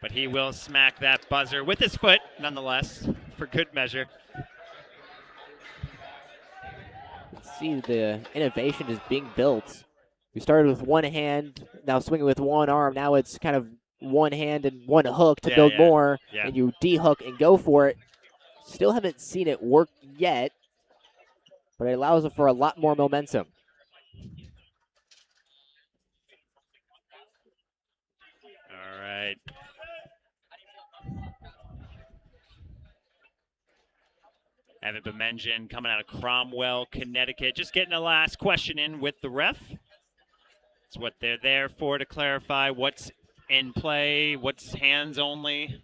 But he will smack that buzzer with his foot, nonetheless, for good measure. See the innovation is being built. We started with one hand, now swinging with one arm. Now it's kind of one hand and one hook to build more, and you de-hook and go for it. Still haven't seen it work yet, but it allows for a lot more momentum. All right. Evan Bemengin coming out of Cromwell, Connecticut, just getting the last question in with the ref. It's what they're there for, to clarify what's in play, what's hands only.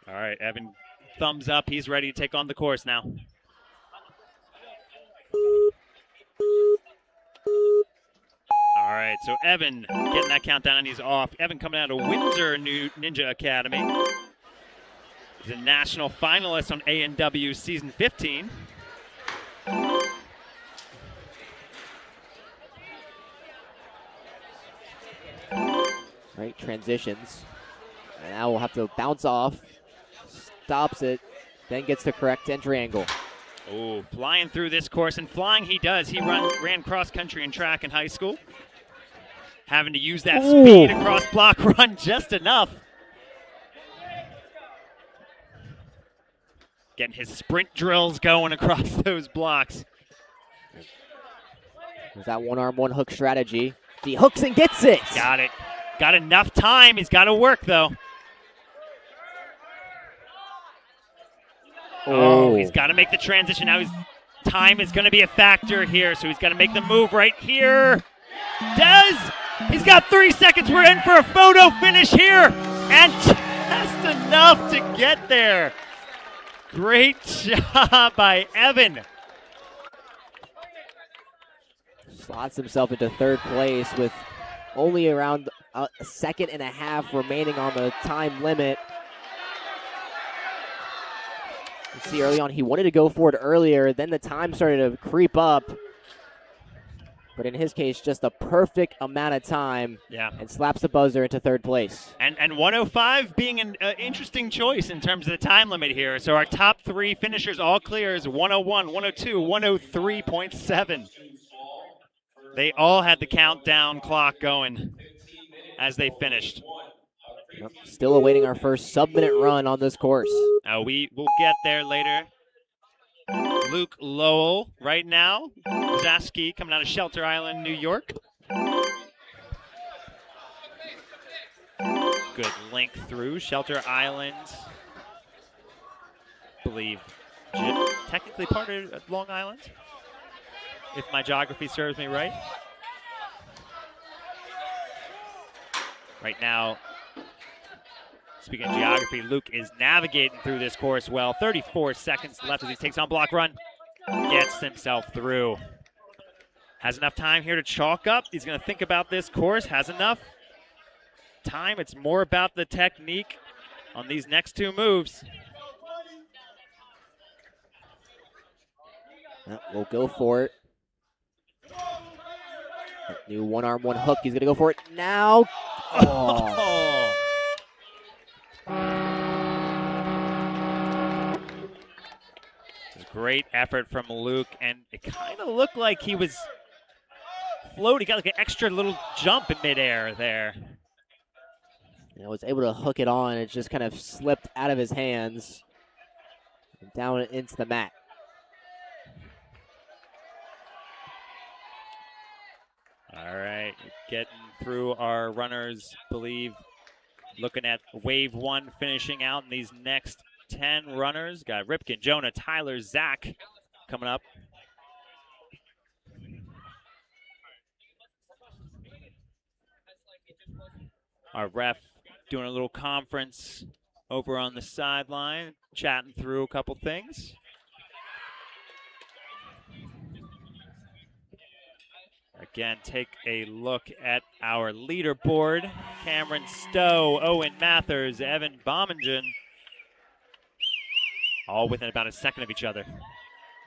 All right, Evan, thumbs up. He's ready to take on the course now. All right, so Evan getting that countdown, and he's off. Evan coming out of Windsor Ninja Academy. He's a national finalist on A&W Season 15. Right, transitions. And now we'll have to bounce off. Stops it, then gets the correct entry angle. Oh, flying through this course, and flying he does. He ran cross country and track in high school. Having to use that speed across block run just enough. Getting his sprint drills going across those blocks. There's that one arm, one hook strategy. He hooks and gets it. Got it. Got enough time. He's got to work, though. Oh, he's got to make the transition. Now his time is going to be a factor here, so he's got to make the move right here. Does. He's got 3 seconds. We're in for a photo finish here, and just enough to get there. Great job by Evan. Slots himself into third place with only around a second and a half remaining on the time limit. You see early on he wanted to go for it earlier, then the time started to creep up. But in his case, just a perfect amount of time. Yeah. And slaps the buzzer into third place. And 105 being an interesting choice in terms of the time limit here. So our top 3 finishers all clears 101, 102, 103.7. They all had the countdown clock going as they finished. Yep. Still awaiting our first sub-minute run on this course. We will get there later. Luke Lowell right now. Zaski coming out of Shelter Island, New York. Good link through Shelter Island. I believe technically part of Long Island, if my geography serves me right. Right now, speaking of geography, Luke is navigating through this course well. 34 seconds left as he takes on block run. Gets himself through. Has enough time here to chalk up. He's going to think about this course. Has enough time. It's more about the technique on these next 2 moves. We'll go for it. New one arm, one hook. He's going to go for it now. Oh. Great effort from Luke, and it kind of looked like he was floating. He got like an extra little jump in midair there. And was able to hook it on. It just kind of slipped out of his hands and down into the mat. All right, getting through our runners, believe, looking at wave 1 finishing out in these next 10 runners. Got Ripken, Jonah, Tyler, Zach coming up. Our ref doing a little conference over on the sideline, chatting through a couple things. Again, take a look at our leaderboard. Cameron Stowe, Owen Mathers, Evan Bemengin, all within about a second of each other.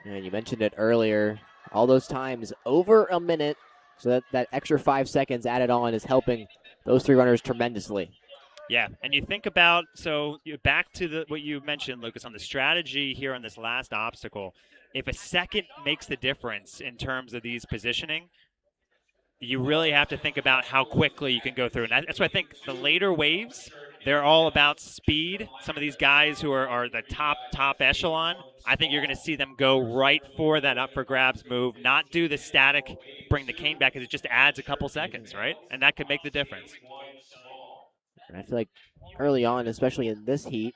And you mentioned it earlier, all those times over a minute, so that extra 5 seconds added on is helping those 3 runners tremendously. Yeah, and you think about, so back to what you mentioned, Lucas, on the strategy here on this last obstacle. If a second makes the difference in terms of these positioning, you really have to think about how quickly you can go through. And that's why I think the later waves, they're all about speed. Some of these guys who are the top echelon, I think you're going to see them go right for that up for grabs move, not do the static, bring the cane back, because it just adds a couple seconds, right? And that could make the difference. And I feel like early on, especially in this heat,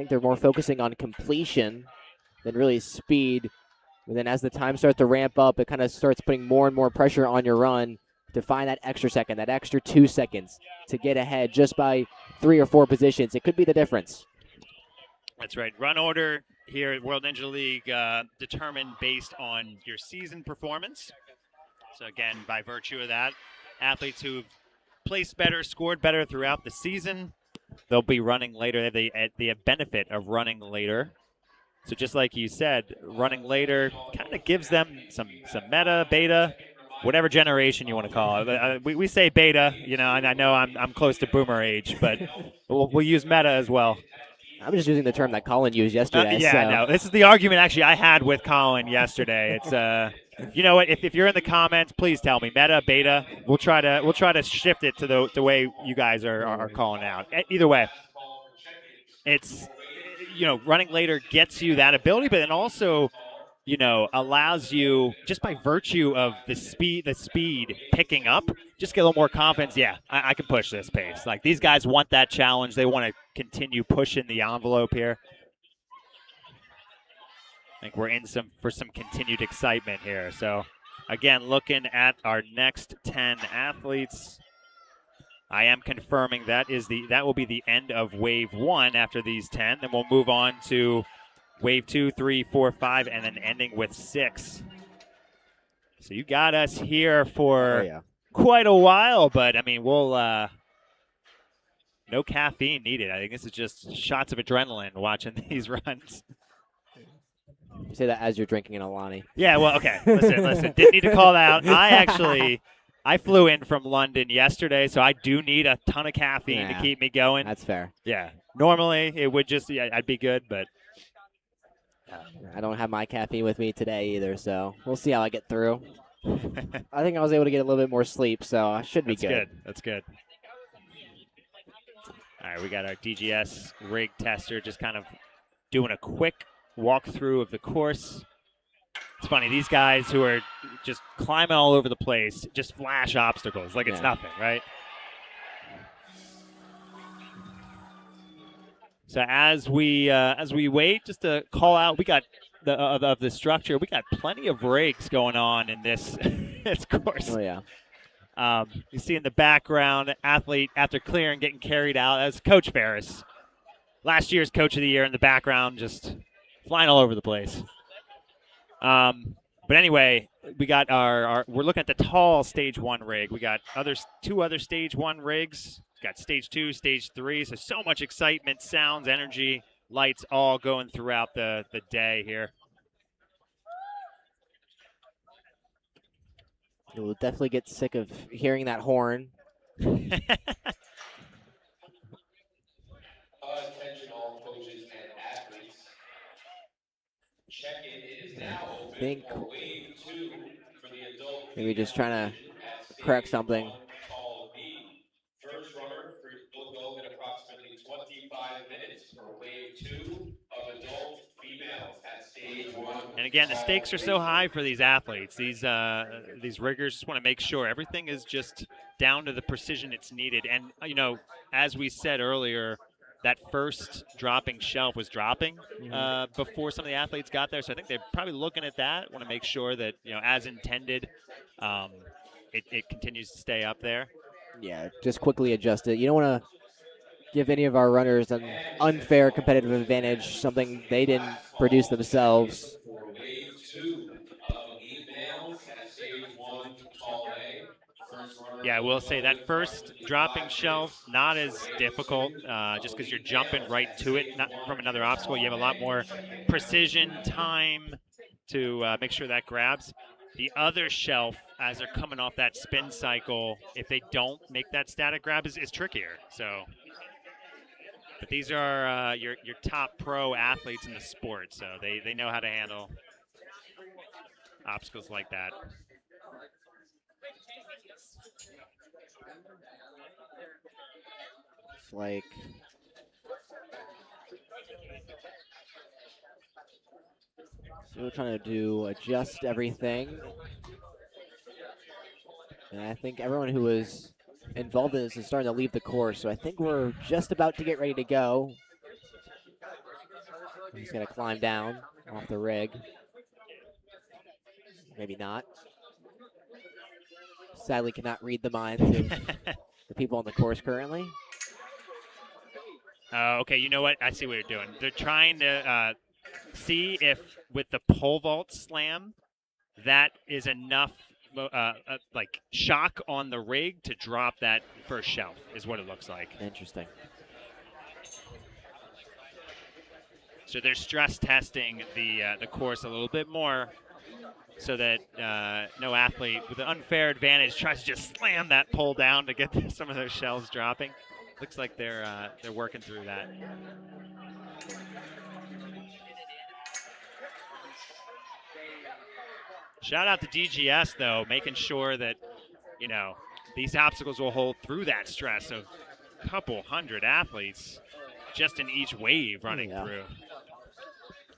think they're more focusing on completion than really speed. And then as the time starts to ramp up, it kind of starts putting more and more pressure on your run to find that extra second, that extra 2 seconds to get ahead just by 3 or 4 positions. It could be the difference. That's right. Run order here at World Ninja League determined based on your season performance. So again, by virtue of that, athletes who've placed better, scored better throughout the season, they'll be running later. They have the benefit of running later. So just like you said, running later kind of gives them some meta, beta, whatever generation you want to call it. We say beta, you know, and I know I'm close to boomer age, but we'll use meta as well. I'm just using the term that Colin used yesterday. Yeah, so. no, this is the argument actually I had with Colin yesterday. It's you know what? If you're in the comments, please tell me meta, beta. We'll try to shift it to the way you guys are calling out. Either way, it's, you know, running later gets you that ability, but then also, you know, allows you, just by virtue of the speed picking up, just get a little more confidence. Yeah, I can push this pace. Like, these guys want that challenge. They want to continue pushing the envelope here. I think we're in for some continued excitement here. So, again, looking at our next 10 athletes, I am confirming that will be the end of Wave 1 after these 10. Then we'll move on to Wave 2, 3, 4, 5, and then ending with 6. So you got us here for quite a while, but, I mean, we'll no caffeine needed. I think this is just shots of adrenaline watching these runs. You say that as you're drinking an Alani. Yeah, well, okay. Listen. Didn't need to call that out. I flew in from London yesterday, so I do need a ton of caffeine to keep me going. That's fair. Yeah. Normally, it would just, I'd be good, but. I don't have my caffeine with me today either, so we'll see how I get through. I think I was able to get a little bit more sleep, so I should be good. That's good. All right, we got our DGS rig tester just kind of doing a quick walkthrough of the course. It's funny, these guys who are just climbing all over the place just flash obstacles like it's nothing, right? So as we wait, just to call out, we got of the structure, we got plenty of rigs going on in this this course. Oh yeah. You see in the background, athlete after clearing, getting carried out. That's Coach Ferris, last year's Coach of the Year in the background, just flying all over the place. But anyway, we got we're looking at the tall Stage 1 rig. We got two other Stage 1 rigs. We got Stage 2, Stage 3. So much excitement, sounds, energy, lights all going throughout the day here. You'll definitely get sick of hearing that horn. Attention all coaches and athletes. Check-in is now open for Wave 2 for the adult. Maybe just trying to correct something. First runner will go in approximately 25 minutes for Wave 2 of adult females at Stage 1. And again, the stakes are so high for these athletes. These riggers just want to make sure everything is just down to the precision it's needed. And, you know, as we said earlier, that first dropping shelf was dropping before some of the athletes got there. So I think they're probably looking at that, want to make sure that, you know, as intended, it continues to stay up there. Yeah, just quickly adjust it. You don't want to give any of our runners an unfair competitive advantage, something they didn't produce themselves. For Wave 2 of females at Stage 1 Tall A. Yeah, I will say that first dropping shelf, not as difficult, just because you're jumping right to it, not from another obstacle. You have a lot more precision, time to make sure that grabs. The other shelf, as they're coming off that spin cycle, if they don't make that static grab, is trickier. So, but these are your top pro athletes in the sport, so they know how to handle obstacles like that. It's like so we're trying to adjust everything. And I think everyone who was involved in this is starting to leave the course, so I think we're just about to get ready to go. He's going to climb down off the rig. Maybe not. Sadly cannot read the minds of the people on the course currently. Okay, you know what? I see what you're doing. They're trying to see if with the pole vault slam, that is enough like shock on the rig to drop that first shelf, is what it looks like. Interesting. So they're stress testing the course a little bit more so that no athlete with an unfair advantage tries to just slam that pole down to get some of those shells dropping. Looks like they're working through that. Shout out to DGS though, making sure that these obstacles will hold through that stress of a couple hundred athletes just in each wave running through.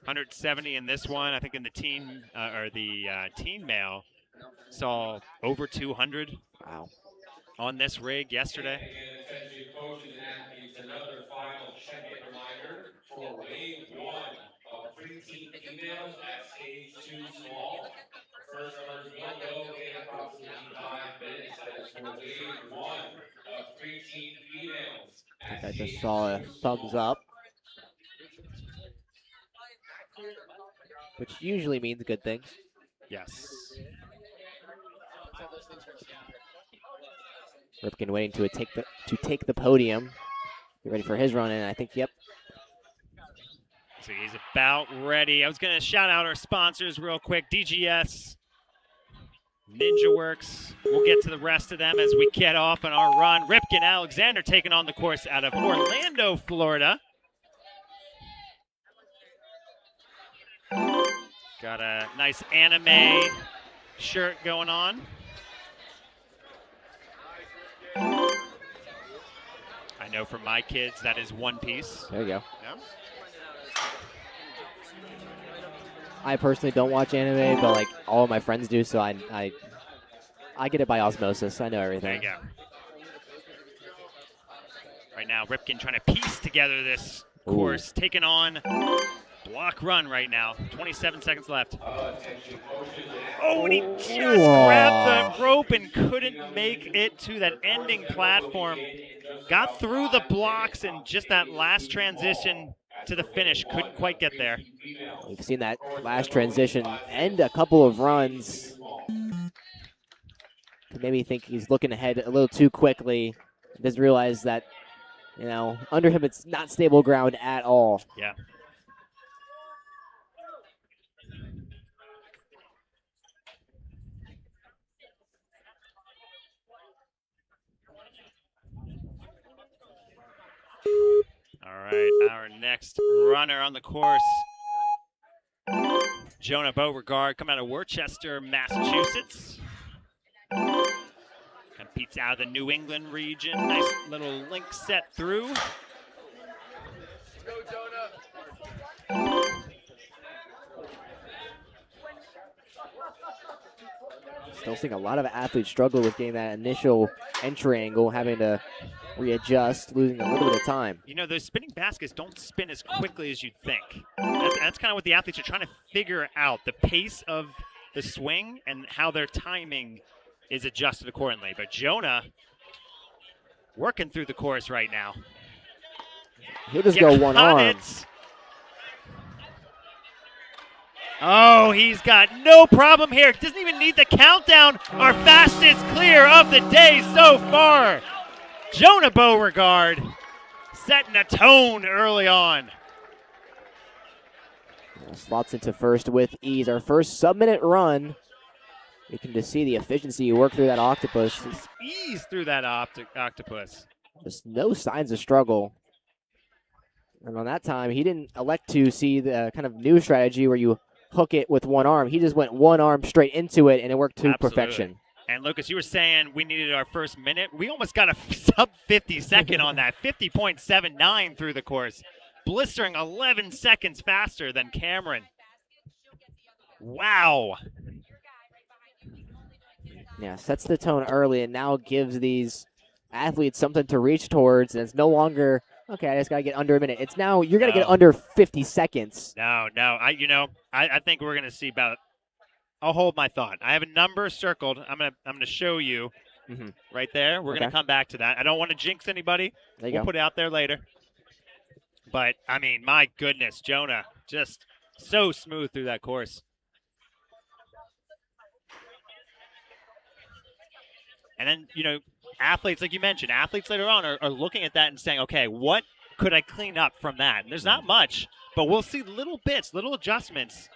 170 in this one. I think in the teen teen male saw over 200. Wow. On this rig yesterday. And attention coaches and athletes, another final check-in reminder for wave 1 of preteen females at stage 2 small. First runners will go in approximately 5 minutes. That is for wave 1 of preteen females. I think I just saw a thumbs up, which usually means good things. Yes. Ripken waiting to take the podium. Get ready for his run, and I think, yep. So he's about ready. I was going to shout out our sponsors real quick. DGS, Ninja Works. We'll get to the rest of them as we get off on our run. Ripken Alexander taking on the course out of Orlando, Florida. Got a nice anime shirt going on. I know for my kids that is One Piece. There you go. Yeah. I personally don't watch anime, but like all of my friends do, so I get it by osmosis. I know everything. There you go. Right now, Ripken trying to piece together this course, taking on block run right now. 27 seconds left. Oh, and he just grabbed the rope and couldn't make it to that ending platform. Got through the blocks and just that last transition to the finish. Couldn't quite get there. We've seen that last transition end a couple of runs. Maybe think he's looking ahead a little too quickly. Doesn't realize that, under him it's not stable ground at all. Yeah. All right, our next runner on the course, Jonah Beauregard, coming out of Worcester, Massachusetts. Competes out of the New England region. Nice little link set through. Let's go, Jonah. Still seeing a lot of athletes struggle with getting that initial entry angle, having to readjust, losing a little bit of time. Those spinning baskets don't spin as quickly as you'd think. That's kind of what the athletes are trying to figure out, the pace of the swing and how their timing is adjusted accordingly. But Jonah working through the course right now. He'll just go one arm. Oh, he's got no problem here. Doesn't even need the countdown. Our fastest clear of the day so far. Jonah Beauregard setting a tone early on. Slots into first with ease. Our first sub-minute run. You can just see the efficiency you work through that octopus. Just ease through that octopus. Just no signs of struggle. And on that time, he didn't elect to see the kind of new strategy where you hook it with one arm. He just went one arm straight into it, and it worked to perfection. And Lucas, you were saying we needed our first minute. We almost got a sub 50 second on that. 50.79 through the course. Blistering 11 seconds faster than Cameron. Wow. Yeah, sets the tone early and now gives these athletes something to reach towards, and it's no longer Okay, I just got to get under a minute. It's now, you're going to No. get under 50 seconds. No. I think we're gonna see about. I'll hold my thought. I have a number circled. I'm gonna show you right there. We're gonna Okay. come back to that. I don't want to jinx anybody. There you We'll go. put it out there later. But I mean, my goodness, Jonah, just so smooth through that course. And then, athletes, like you mentioned, athletes later on are looking at that and saying, okay, what could I clean up from that? And there's not much, but we'll see little bits, little adjustments.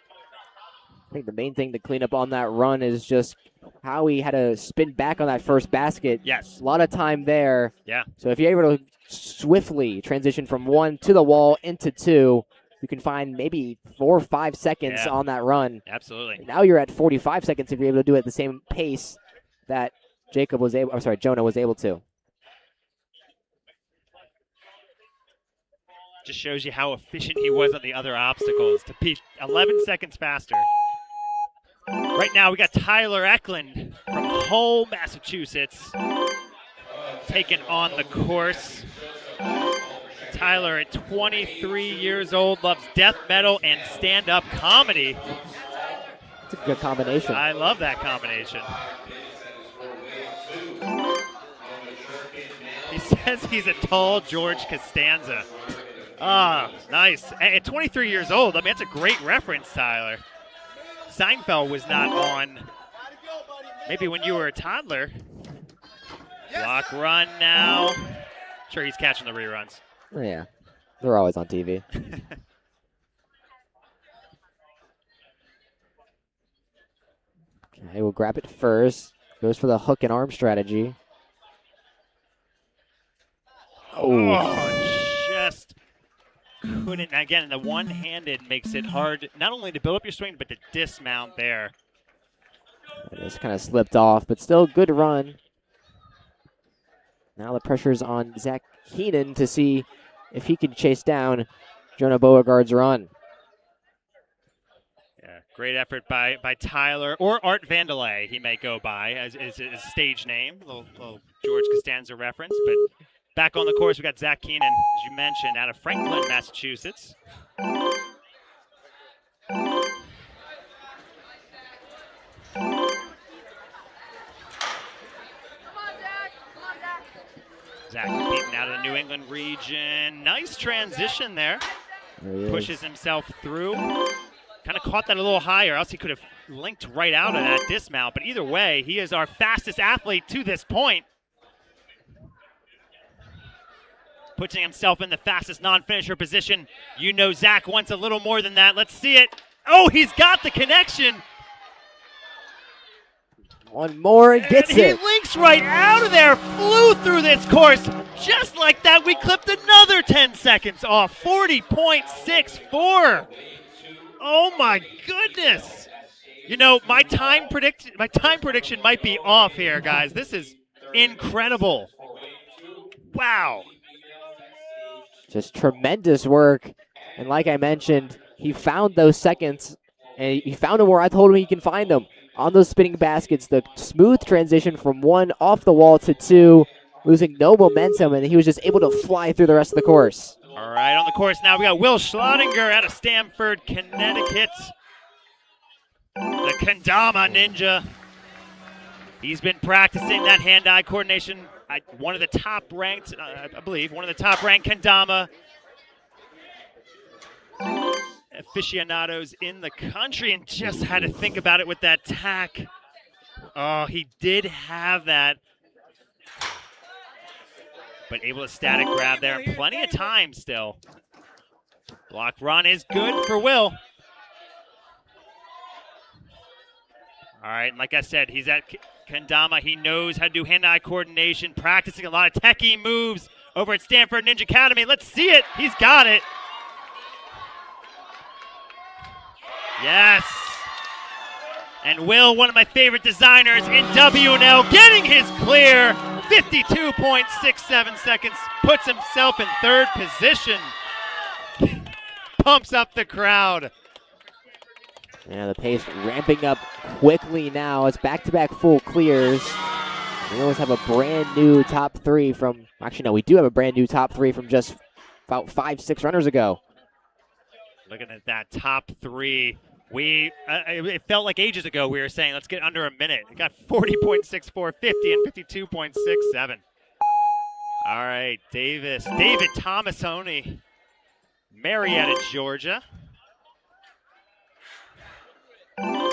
I think the main thing to clean up on that run is just how he had to spin back on that first basket. Yes. A lot of time there. Yeah. So if you're able to swiftly transition from 1 to the wall into 2, you can find maybe 4 or 5 seconds Yeah. on that run. Absolutely. Now you're at 45 seconds if you're able to do it at the same pace that Jonah was able to. Just shows you how efficient he was on the other obstacles to be 11 seconds faster. Right now, we got Tyler Eklund from Hull, Massachusetts, taking on the course. Tyler, at 23 years old, loves death metal and stand-up comedy. It's a good combination. I love that combination. He says he's a tall George Costanza. Ah, nice. At 23 years old, I mean, that's a great reference, Tyler. Seinfeld was not on maybe when you were a toddler. Block run now. Sure, he's catching the reruns. Oh, yeah. They're always on TV. Okay, we'll grab it first. Goes for the hook and arm strategy. Oh, just couldn't. Again, the one-handed makes it hard not only to build up your swing, but to dismount there. It just kind of slipped off, but still good run. Now the pressure's on Zach Keenan to see if he can chase down Jonah Beauregard's run. Yeah, great effort by Tyler, or Art Vandelay, he may go by as his stage name. Little George Costanza reference. But back on the course, we got Zach Keenan, as you mentioned, out of Franklin, Massachusetts. Zach competing out of the New England region. Nice transition there. Pushes himself through. Kind of caught that a little higher, else he could have linked right out of that dismount. But either way, he is our fastest athlete to this point. Putting himself in the fastest non-finisher position. You know Zach wants a little more than that. Let's see it. Oh, he's got the connection. One more and gets He it. links right out of there, flew through this course. Just like that, we clipped another 10 seconds off. 40.64. Oh my goodness. You know, my time prediction might be off here, guys. This is incredible. Wow. Just tremendous work. And like I mentioned, he found those seconds, and he found them where I told him he can find them. On those spinning baskets, the smooth transition from 1 off the wall to 2, losing no momentum, and he was just able to fly through the rest of the course. All right, on the course now, we got Will Schlottinger out of Stamford, Connecticut. The Kendama Ninja. He's been practicing that hand-eye coordination. One of the top-ranked, I believe, one of the top-ranked Kendama aficionados in the country, and just had to think about it with that tack. Oh, he did have that. But able to static grab there, and plenty of time still. Block run is good for Will. All right, and like I said, he's at Kendama. He knows how to do hand-eye coordination, practicing a lot of techie moves over at Stanford Ninja Academy. Let's see it. He's got it. Yes. And Will, one of my favorite designers in W&L, getting his clear. 52.67 seconds, puts himself in third position. Pumps up the crowd. Yeah, the pace ramping up quickly now. It's back-to-back full clears. We always have a brand new top 3 from, actually no, we do have a brand new top 3 from just about 5-6 runners ago. Looking at that top three, it felt like ages ago we were saying let's get under a minute. It got 40.64, 50, and 52.67. All right, David Tomasoni, Marietta, Georgia. I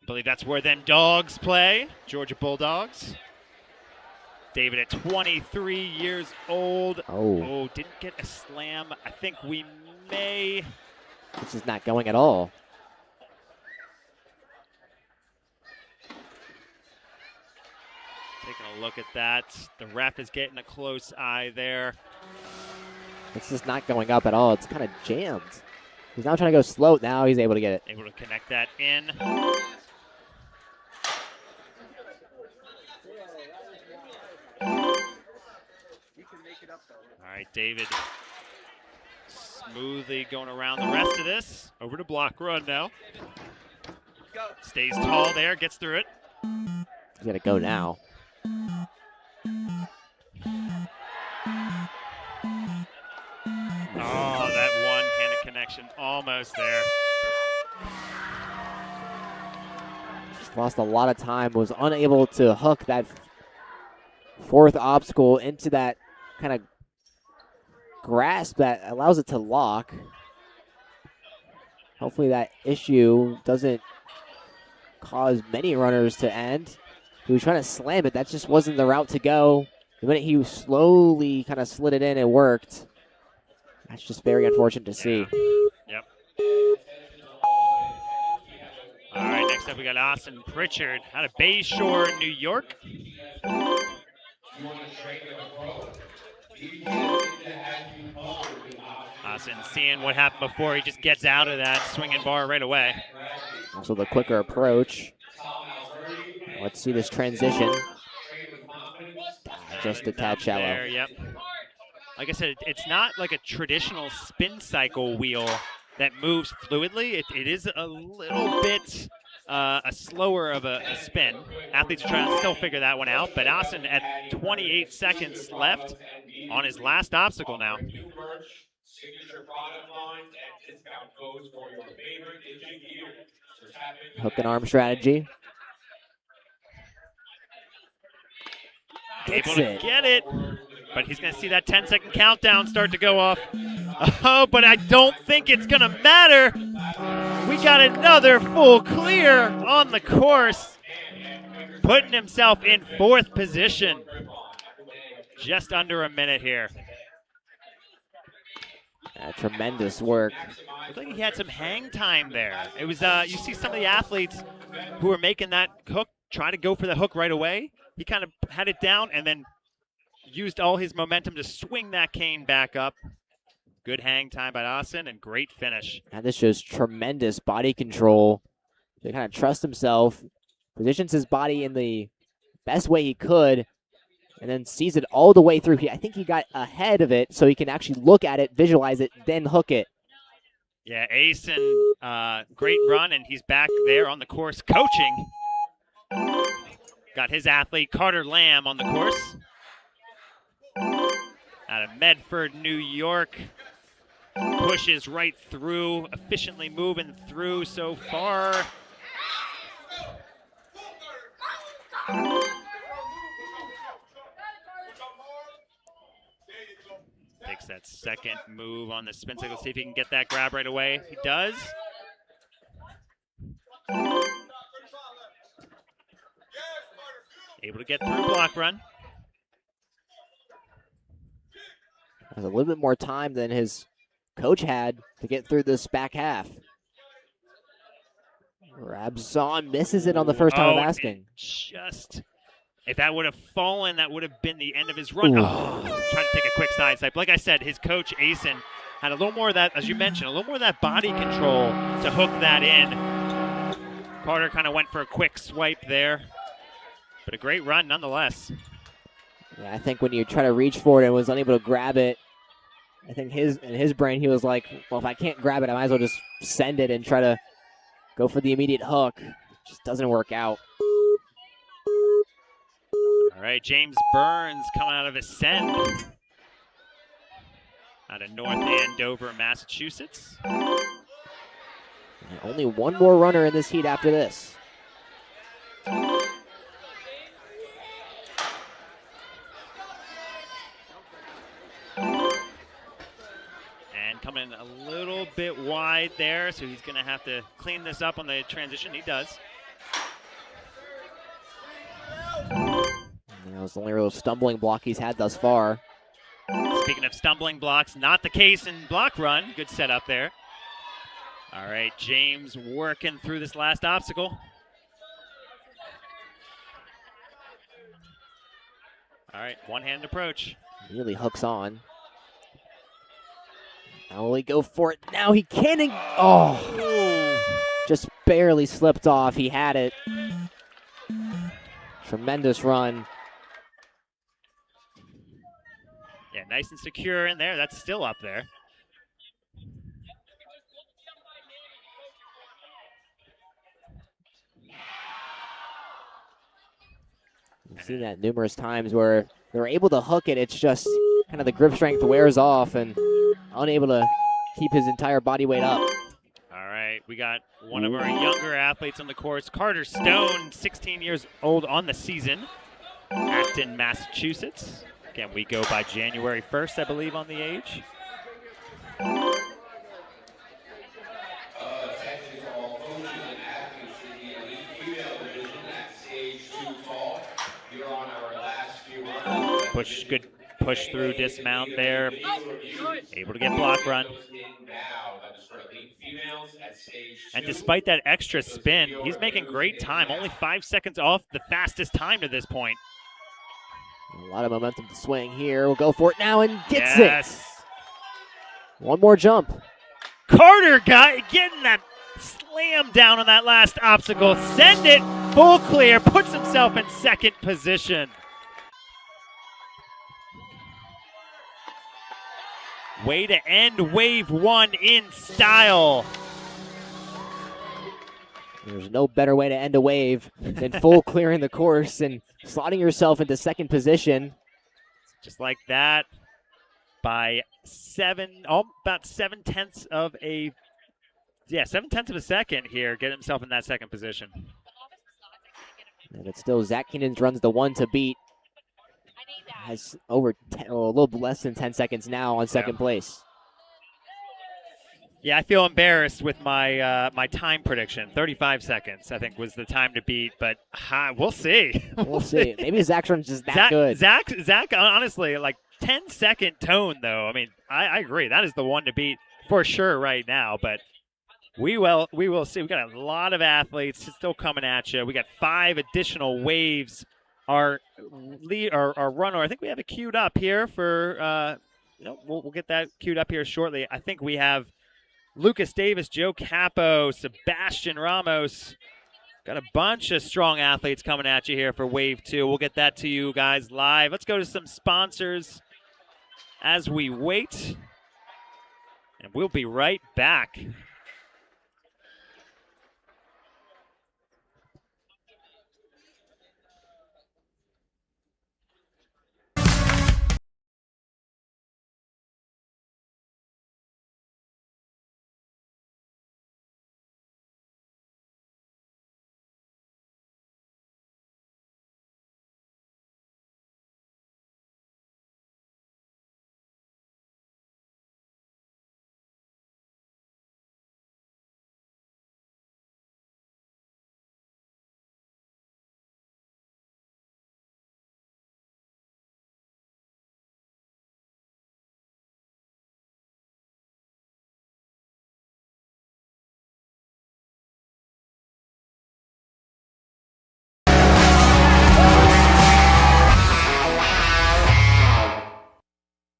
believe that's where them dogs play, Georgia Bulldogs. David at 23 years old. Oh, didn't get a slam. I think we may. This is not going at all. Taking a look at that. The ref is getting a close eye there. It's just not going up at all. It's kind of jammed. He's now trying to go slow. Now he's able to get it. Able to connect that in. All right, David smoothly going around the rest of this. Over to block run now. Stays tall there, gets through it. He's got to go now. Oh, that one-handed connection, almost there. Just lost a lot of time, was unable to hook that fourth obstacle into that kind of grasp that allows it to lock. Hopefully that issue doesn't cause many runners to end. He was trying to slam it. That just wasn't the route to go. The minute he slowly kind of slid it in, it worked. That's just very unfortunate to see. Yep. All right, next up we got Austin Pritchard out of Bayshore, New York. Austin seeing what happened before, he just gets out of that swinging bar right away. Also the quicker approach. Let's see this transition. Just a tad shallow. There, yep. Like I said, it's not like a traditional spin cycle wheel that moves fluidly. It is a little bit slower of a spin. Athletes are trying to still figure that one out, but Austin at 28 seconds left on his last obstacle now. Hook and arm strategy. Able to get it, but he's going to see that 10-second countdown start to go off. Oh, but I don't think it's going to matter. We got another full clear on the course, putting himself in fourth position. Just under a minute here. Tremendous work. Looked like he had some hang time there. It was you see some of the athletes who were making that hook try to go for the hook right away. He kind of had it down and then used all his momentum to swing that cane back up. Good hang time by Austin and great finish. And this shows tremendous body control. To kind of trust himself, positions his body in the best way he could, and then sees it all the way through. I think he got ahead of it so he can actually look at it, visualize it, then hook it. Yeah, Asen, great run, and he's back there on the course coaching. Got his athlete, Carter Lamb, on the course. Out of Medford, New York. Pushes right through, efficiently moving through so far. Takes that second move on the spin cycle, see if he can get that grab right away. He does. Able to get through block run. Has a little bit more time than his coach had to get through this back half. Rabzon misses it on the first time of asking. Just, if that would have fallen, that would have been the end of his run. Oh, trying to take a quick side step. Like I said, his coach, Asen, had a little more of that, as you mentioned, a little more of that body control to hook that in. Carter kind of went for a quick swipe there. But a great run nonetheless. Yeah, I think when you try to reach for it and was unable to grab it, I think in his brain he was like, well, if I can't grab it, I might as well just send it and try to go for the immediate hook. It just doesn't work out. All right, James Burns coming out of his send. out of North Andover, Massachusetts. And only one more runner in this heat after this. And coming in a little bit wide there, so he's going to have to clean this up on the transition. He does. That was the only real stumbling block he's had thus far. Speaking of stumbling blocks, not the case in block run. Good setup there. All right, James working through this last obstacle. All right, one-handed approach. Really hooks on. Now will he go for it? Now he can. Oh, just barely slipped off. He had it. Tremendous run. Yeah, nice and secure in there. That's still up there. We've seen that numerous times where they're able to hook it. It's just kind of the grip strength wears off and unable to keep his entire body weight up. All right, we got one of our younger athletes on the course, Carter Stone, 16 years old on the season, Acton, Massachusetts. Again, we go by January 1st, I believe, on the age. Attention to all coaches and athletes in the elite female division at stage 2 tall. You're on our last few runners. Good push through dismount there. Able to get block run. And despite that extra spin, he's making great time. Only 5 seconds off the fastest time to this point. A lot of momentum to swing here. We'll go for it now and gets it. One more jump. Carter getting that slam down on that last obstacle. Send it full clear. Puts himself in second position. Way to end wave 1 in style. There's no better way to end a wave than full clearing the course and slotting yourself into second position. Just like that, by about 7/10 of a, 7/10 of a second here, get himself in that second position. And it's still Zach Keenan's runs the one to beat. Has over a little bit less than 10 seconds now on second place. Yeah, I feel embarrassed with my my time prediction. 35 seconds, I think, was the time to beat, but we'll see. We'll see. Maybe Zach's run's just that good. Zach, honestly, like 10-second tone, though. I mean, I agree. That is the one to beat for sure right now, but we will see. We got a lot of athletes still coming at you. We got 5 additional waves. Our runner, I think we have it queued up here for, we'll get that queued up here shortly. I think we have Lucas Davis, Joe Capo, Sebastian Ramos. Got a bunch of strong athletes coming at you here for Wave 2. We'll get that to you guys live. Let's go to some sponsors as we wait, and we'll be right back.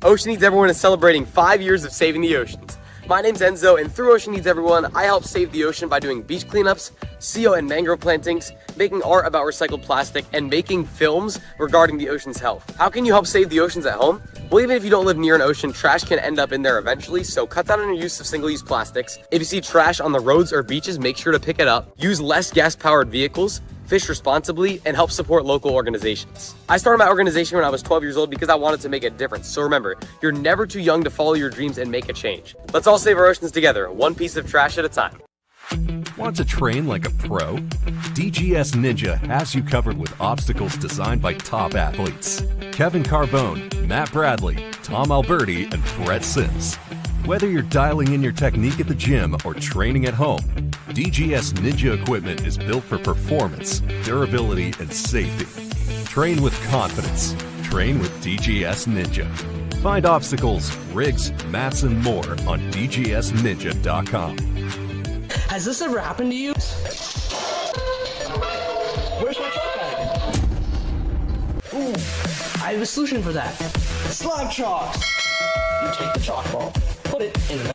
Ocean Needs Everyone is celebrating 5 years of saving the oceans. My name's Enzo, and through Ocean Needs Everyone, I help save the ocean by doing beach cleanups, CO and mangrove plantings, making art about recycled plastic, and making films regarding the ocean's health. How can you help save the oceans at home? Well, even if you don't live near an ocean, trash can end up in there eventually, so cut down on your use of single-use plastics. If you see trash on the roads or beaches, make sure to pick it up. Use less gas-powered vehicles. fish responsibly, and help support local organizations. I started my organization when I was 12 years old because I wanted to make a difference. So remember, you're never too young to follow your dreams and make a change. Let's all save our oceans together, one piece of trash at a time. Want to train like a pro? DGS Ninja has you covered with obstacles designed by top athletes. Kevin Carbone, Matt Bradley, Tom Alberti, and Brett Sims. Whether you're dialing in your technique at the gym or training at home, DGS Ninja equipment is built for performance, durability, and safety. Train with confidence. Train with DGS Ninja. Find obstacles, rigs, mats, and more on DGSNinja.com. Has this ever happened to you? Where's my truck bag? Ooh, I have a solution for that. Slime chalks! You take the chalk ball, put it in the...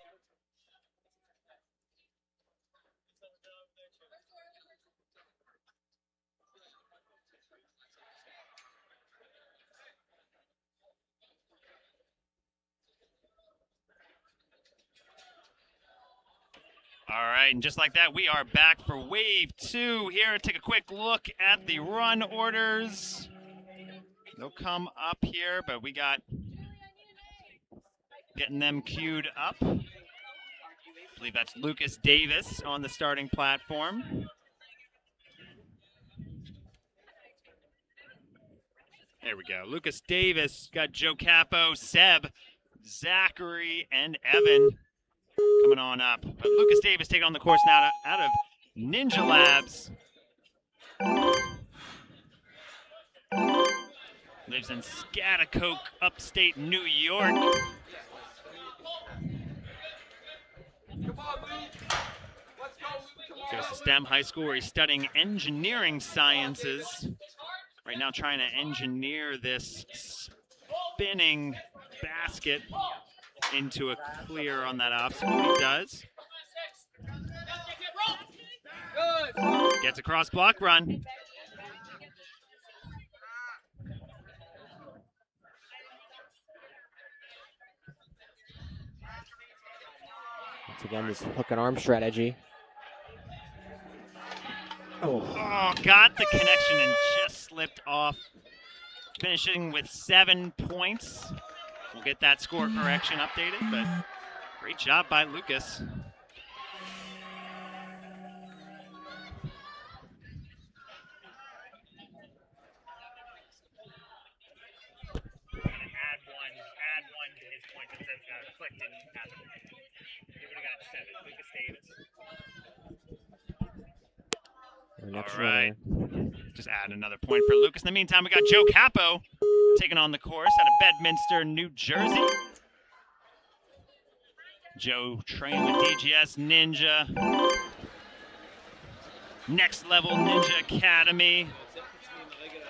All right, and just like that, we are back for Wave 2 here. Take a quick look at the run orders. They'll come up here, but we got getting them queued up. I believe that's Lucas Davis on the starting platform. There we go. Lucas Davis, got Joe Capo, Seb, Zachary, and Evan coming on up. But Lucas Davis taking on the course now out of Ninja Labs. Lives in Scotticoke, upstate New York. Goes to STEM High School where he's studying engineering sciences. Right now trying to engineer this spinning basket into a clear on that obstacle. He does. Gets a cross block run. Once again, this hook and arm strategy. Oh, got the connection and just slipped off. Finishing with 7 points. We'll get that score correction updated, but great job by Lucas. Add one to his point that says clicked and happened. He would have got 7. Lucas Davis. All right. Just add another point for Lucas. In the meantime, we got Joe Capo taking on the course out of Bedminster, New Jersey. Joe trained with DGS Ninja. Next Level Ninja Academy.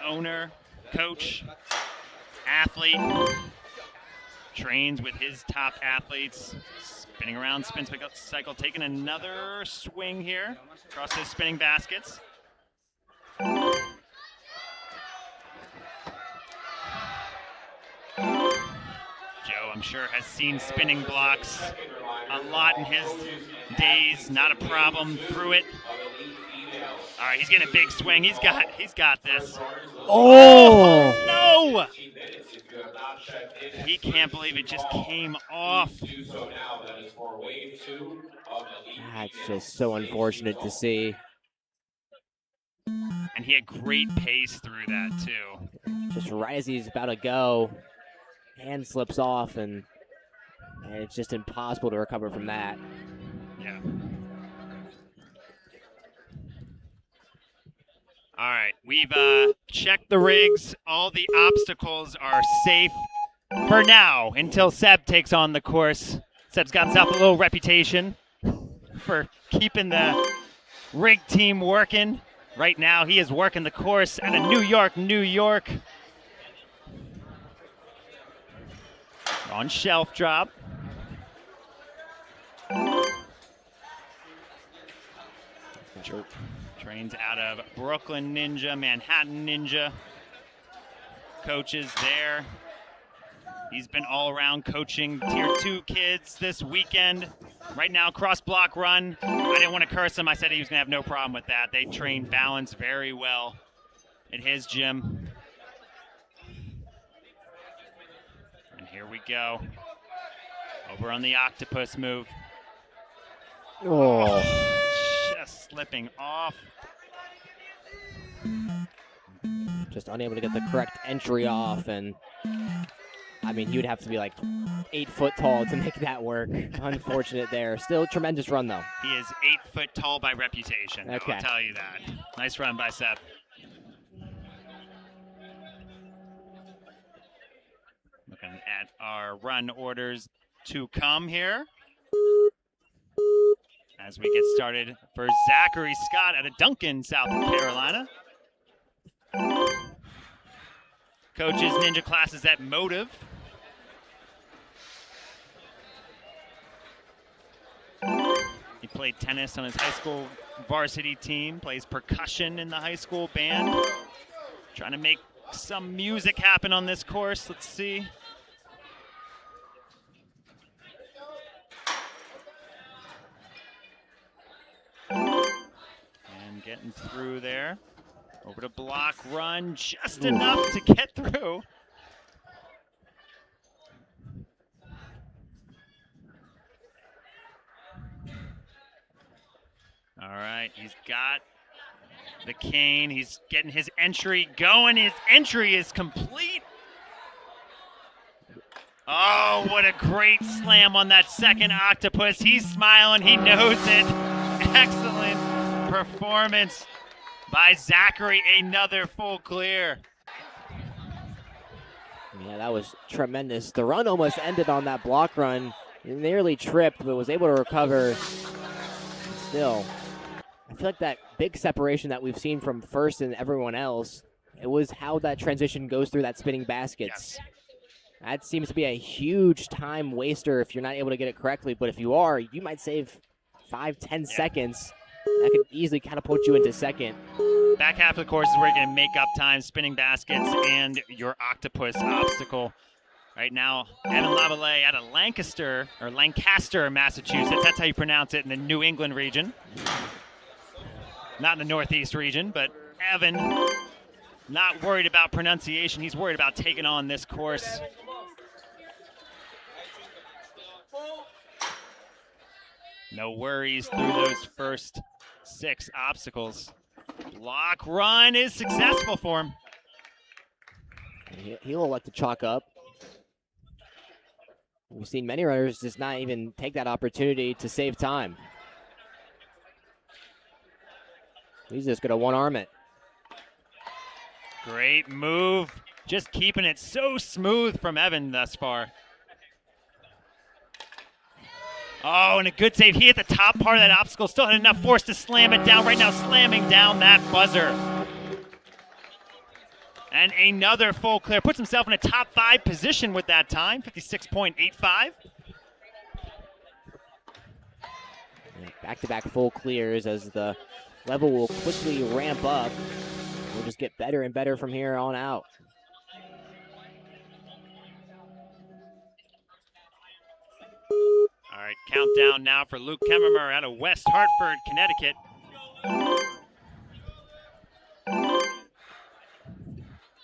Owner, coach, athlete. Trains with his top athletes. Spinning around, spin cycle, taking another swing here across his spinning baskets. Joe, I'm sure, has seen spinning blocks a lot in his days. Not a problem through it. All right, he's getting a big swing. He's got this. Oh no! He can't believe it just came off. That's just so unfortunate to see. And he had great pace through that, too. Just right as he's about to go, hand slips off, and it's just impossible to recover from that. Yeah. All right, we've checked the rigs. All the obstacles are safe for now until Seb takes on the course. Seb's got himself a little reputation for keeping the rig team working. Right now, he is working the course out of New York, New York. On shelf drop. Trains out of Brooklyn Ninja, Manhattan Ninja. Coaches there He's been all around coaching Tier 2 kids this weekend. Right now, cross block run. I didn't want to curse him. I said he was going to have no problem with that. They train balance very well at his gym. And here we go. Over on the octopus move. Oh. Just slipping off. Just unable to get the correct entry off, and I mean, he would have to be like 8 foot tall to make that work. Unfortunate there. Still tremendous run though. He is 8 foot tall by reputation. Okay. I'll tell you that. Nice run by Seth. Looking at our run orders to come here as we get started for Zachary Scott out of Duncan, South Carolina. Coaches ninja classes at Motive. He played tennis on his high school varsity team, plays percussion in the high school band. Trying to make some music happen on this course. Let's see. And getting through there. Over to block run, just enough to get through. All right, he's got the cane. He's getting his entry going. His entry is complete. Oh, what a great slam on that second octopus. He's smiling. He knows it. Excellent performance by Zachary. Another full clear. Yeah, that was tremendous. The run almost ended on that block run. He nearly tripped, but was able to recover. Still, I feel like that big separation that we've seen from first and everyone else, it was how that transition goes through that spinning baskets. Yes. That seems to be a huge time waster if you're not able to get it correctly, but if you are, you might save 5-10 seconds. That could easily catapult you into second. Back half of the course is where you're going to make up time, spinning baskets, and your octopus obstacle. Right now, Evan Lavallee out of Lancaster, Massachusetts. That's how you pronounce it in the New England region. Not in the Northeast region, but Evan, not worried about pronunciation. He's worried about taking on this course. No worries through those first 6 obstacles. Block run is successful for him. He'll elect to chalk up. We've seen many runners just not even take that opportunity to save time. He's just going to one-arm it. Great move. Just keeping it so smooth from Evan thus far. Oh, and a good save. He hit the top part of that obstacle. Still had enough force to slam it down. Right now, slamming down that buzzer. And another full clear. Puts himself in a top 5 position with that time, 56.85. Back-to-back full clears as the level will quickly ramp up. We'll just get better and better from here on out. All right, countdown now for Luke Kemmermer out of West Hartford, Connecticut.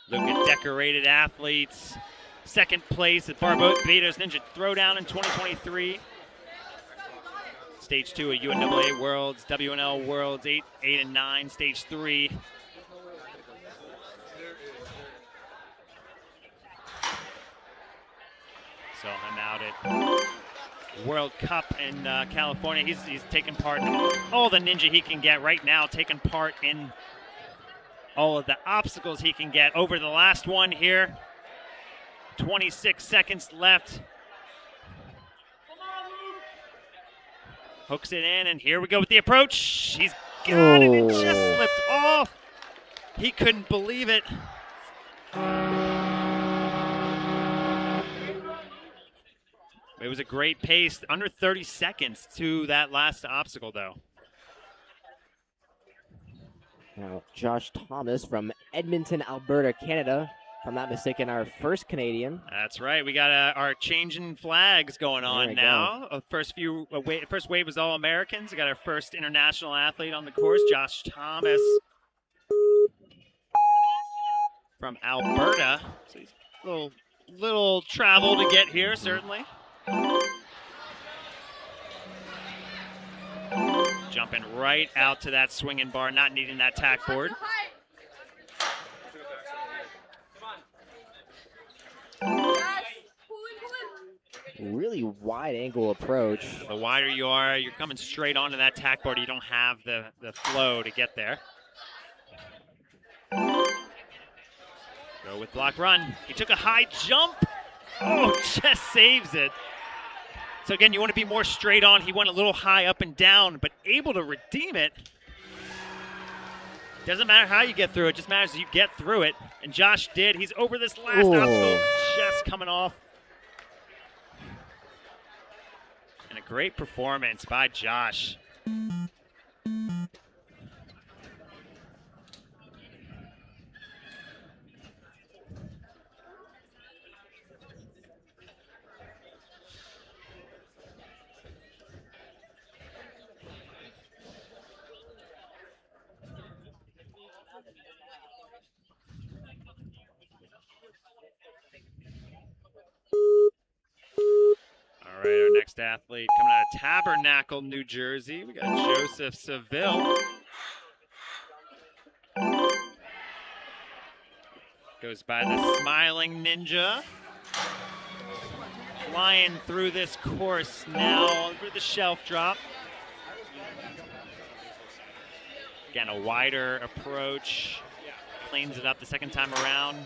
Look at decorated athletes. Second place at Barbados Ninja Throwdown in 2023. Stage 2 at UNAA Worlds, WNL Worlds 8 and 9. Stage 3. So I'm out at World Cup in California. He's taking part in all the ninja he can get right now, taking part in all of the obstacles he can get. Over the last one here, 26 seconds left. Hooks it in, and here we go with the approach. He's got it, it just slipped off. He couldn't believe it. It was a great pace, under 30 seconds to that last obstacle, though. Now, Josh Thomas from Edmonton, Alberta, Canada, if I'm not mistaken, our first Canadian. That's right. We got our changing flags going on now. First wave was all Americans. We got our first international athlete on the course, Josh Thomas from Alberta. So he's a little travel to get here, certainly. Jumping right out to that swinging bar, not needing that tack board. Really wide angle approach. The wider you are, you're coming straight onto that tack board. You don't have the flow to get there. Go with block run. He took a high jump. Oh, just saves it. So again, you want to be more straight on. He went a little high up and down, but able to redeem it. Doesn't matter how you get through it, just matters you get through it. And Josh did. He's over this last obstacle, just coming off. And a great performance by Josh. All right, our next athlete coming out of Tabernacle, New Jersey. We got Joseph Seville. Goes by the Smiling Ninja. Flying through this course now for the shelf drop. Again, a wider approach. Cleans it up the second time around.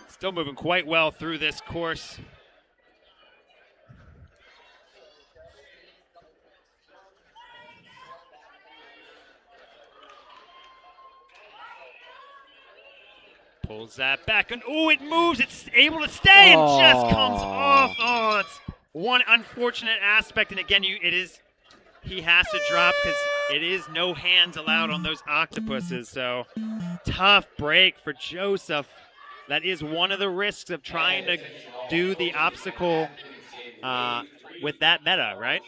Still moving quite well through this course. Pulls that back, and oh, it moves. It's able to stay and just comes off. Oh, that's one unfortunate aspect. And again, he has to drop because it is no hands allowed on those octopuses. So tough break for Joseph. That is one of the risks of trying to do the obstacle with that meta, right?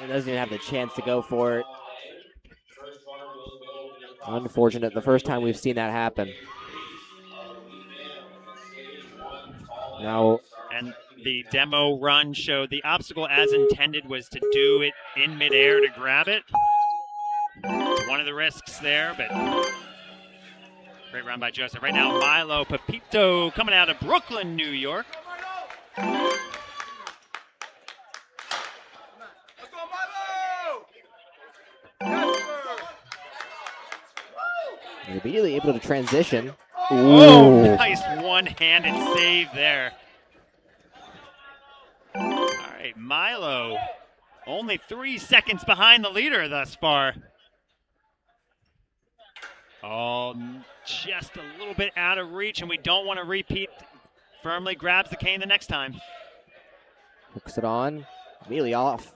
It doesn't even have the chance to go for it. Unfortunate. The first time we've seen that happen. Now, and the demo run showed the obstacle as intended was to do it in midair to grab it. It's one of the risks there, but great run by Joseph. Right now, Milo Pepito coming out of Brooklyn, New York. Immediately able to transition. Oh, nice one-handed save there. All right, Milo, only 3 seconds behind the leader thus far. Oh, just a little bit out of reach, and we don't want to repeat. Firmly grabs the cane the next time. Hooks it on, immediately off,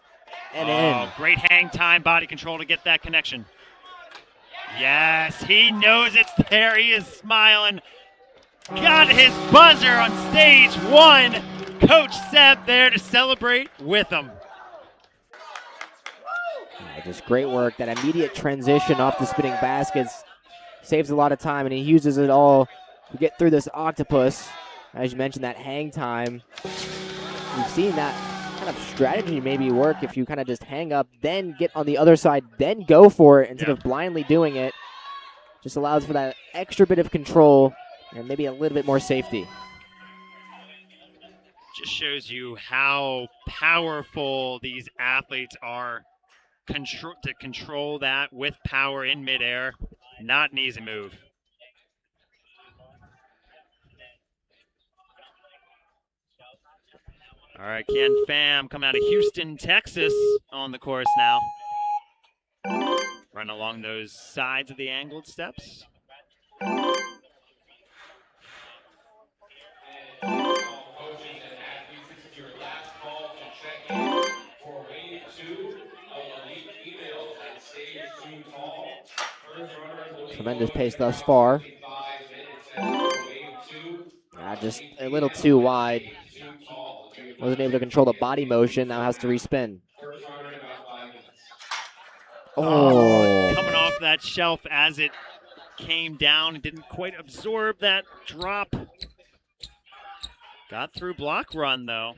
and in. Great hang time, body control to get that connection. Yes, he knows it's there. He is smiling. Got his buzzer on stage 1. Coach Seb there to celebrate with him. Yeah, just great work. That immediate transition off the spinning baskets saves a lot of time, and he uses it all to get through this octopus. As you mentioned, that hang time. We've seen that kind of strategy maybe work if you kind of just hang up, then get on the other side, then go for it instead of blindly doing it. Just allows for that extra bit of control and maybe a little bit more safety. Just shows you how powerful these athletes are to control that with power in midair. Not an easy move. All right, Ken Pham coming out of Houston, Texas on the course now. Run along those sides of the angled steps. small. First runners will be Tremendous going pace thus far. 5 minutes at wave 2. Just a little too wide. Too tall. Wasn't able to control the body motion. Now has to respin. First runner in about 5 minutes. Oh. Coming off that shelf as it came down and didn't quite absorb that drop. Got through block run, though.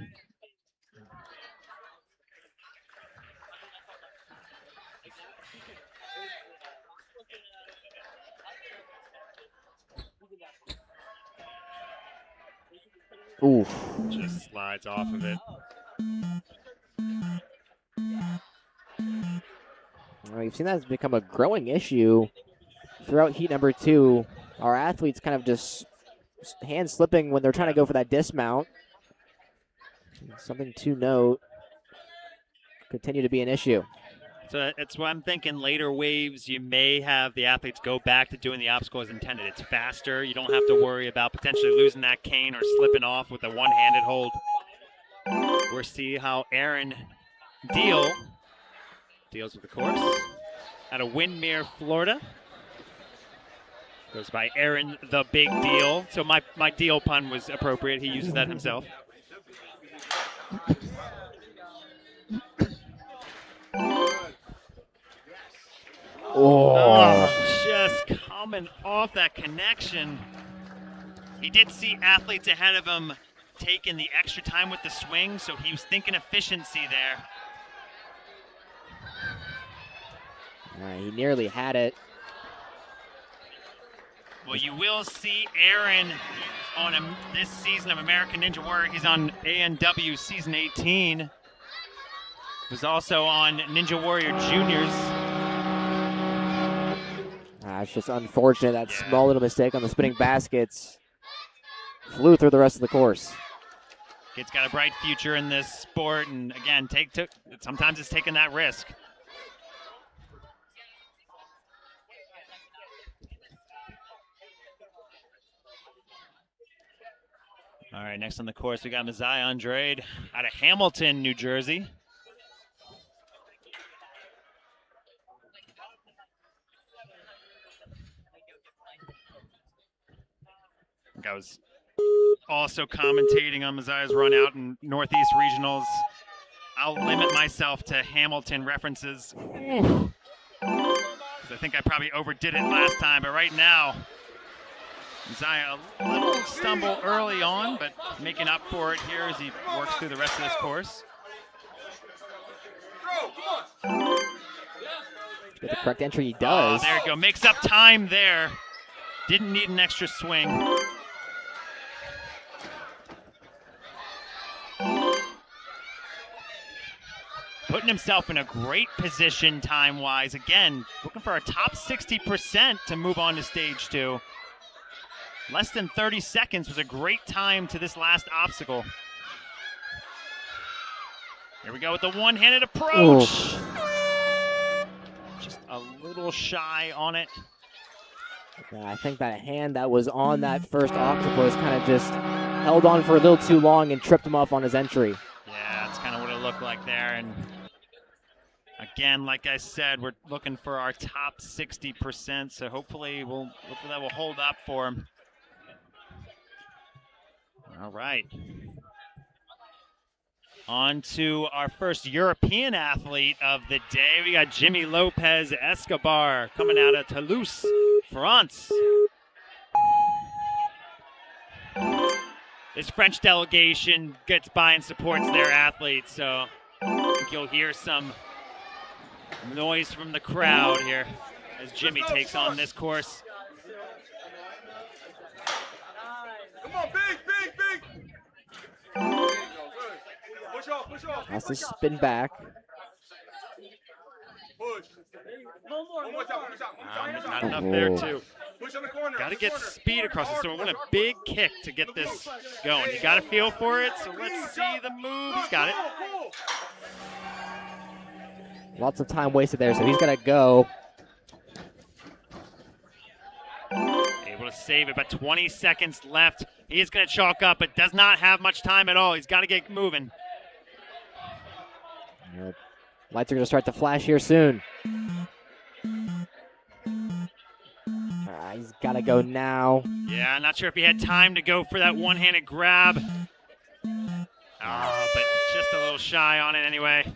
Oof. Just slides off of it. Well, you've seen that has become a growing issue throughout heat number 2. Our athletes kind of just hand slipping when they're trying to go for that dismount. Something to note. Continue to be an issue. So that's why I'm thinking later waves, you may have the athletes go back to doing the obstacle as intended. It's faster. You don't have to worry about potentially losing that cane or slipping off with a one-handed hold. We'll see how Aaron deals with the course. Out of Windmere, Florida. Goes by Aaron the Big Deal. So my deal pun was appropriate. He uses that himself. Oh, just coming off that connection. He did see athletes ahead of him taking the extra time with the swing, so he was thinking efficiency there. He nearly had it. Well, you will see Aaron on this season of American Ninja Warrior. He's on ANW Season 18. Was also on Ninja Warrior Juniors. It's just unfortunate that small little mistake on the spinning baskets flew through the rest of the course. Kid's got a bright future in this sport, and again, sometimes it's taking that risk. All right, next on the course, we got Mazai Andrade out of Hamilton, New Jersey. I was also commentating on Mazai's run out in Northeast Regionals. I'll limit myself to Hamilton references. Ooh. I think I probably overdid it last time, but right now, Mazai a little stumble early on, but making up for it here as he works through the rest of this course. Get the correct entry, he does. Oh, there you go. Makes up time there. Didn't need an extra swing. Putting himself in a great position time-wise. Again, looking for a top 60% to move on to stage 2. Less than 30 seconds was a great time to this last obstacle. Here we go with the one-handed approach. Oof. Just a little shy on it. Yeah, I think that hand that was on that first octopus kind of just held on for a little too long and tripped him off on his entry. Yeah, that's kind of what it looked like there. And again, like I said, we're looking for our top 60%, so hopefully that will hold up for him. All right. On to our first European athlete of the day. We got Jimmy Lopez Escobar coming out of Toulouse, France. This French delegation gets by and supports their athletes, so I think you'll hear some noise from the crowd here as Jimmy takes on this course. Come on, big. Push off. Has to spin back. Push. One more time. Not enough there, too. Push on the corner. Got to get speed across the store. Want a big kick to get this going. You got to feel for it, so let's see the move. He's got it. Lots of time wasted there, so he's got to go. Able to save it, but 20 seconds left. He is going to chalk up, but does not have much time at all. He's got to get moving. Lights are going to start to flash here soon. He's got to go now. Yeah, not sure if he had time to go for that one-handed grab. Oh, but just a little shy on it anyway.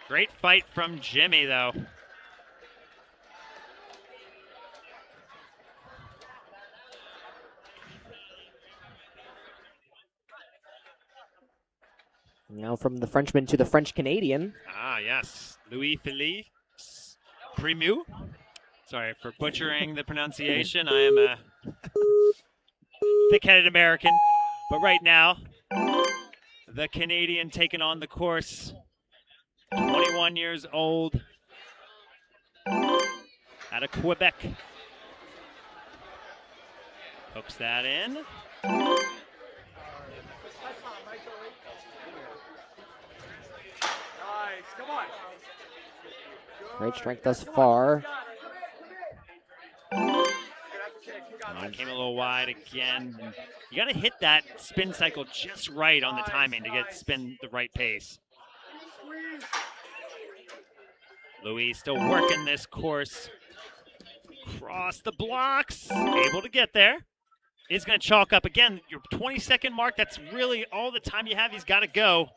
Great fight from Jimmy, though. Now from the Frenchman to the French-Canadian. Ah, yes. Louis-Philippe Primu. Sorry for butchering the pronunciation. I am a thick-headed American. But right now, the Canadian taking on the course. 21 years old. Out of Quebec. Hooks that in. Come on. Great strength thus far. Came a little wide again. You got to hit that spin cycle just right on the timing to get spin the right pace. Louis still working this course. Cross the blocks. Able to get there. Is going to chalk up again. Your 20-second mark, that's really all the time you have. He's got to go.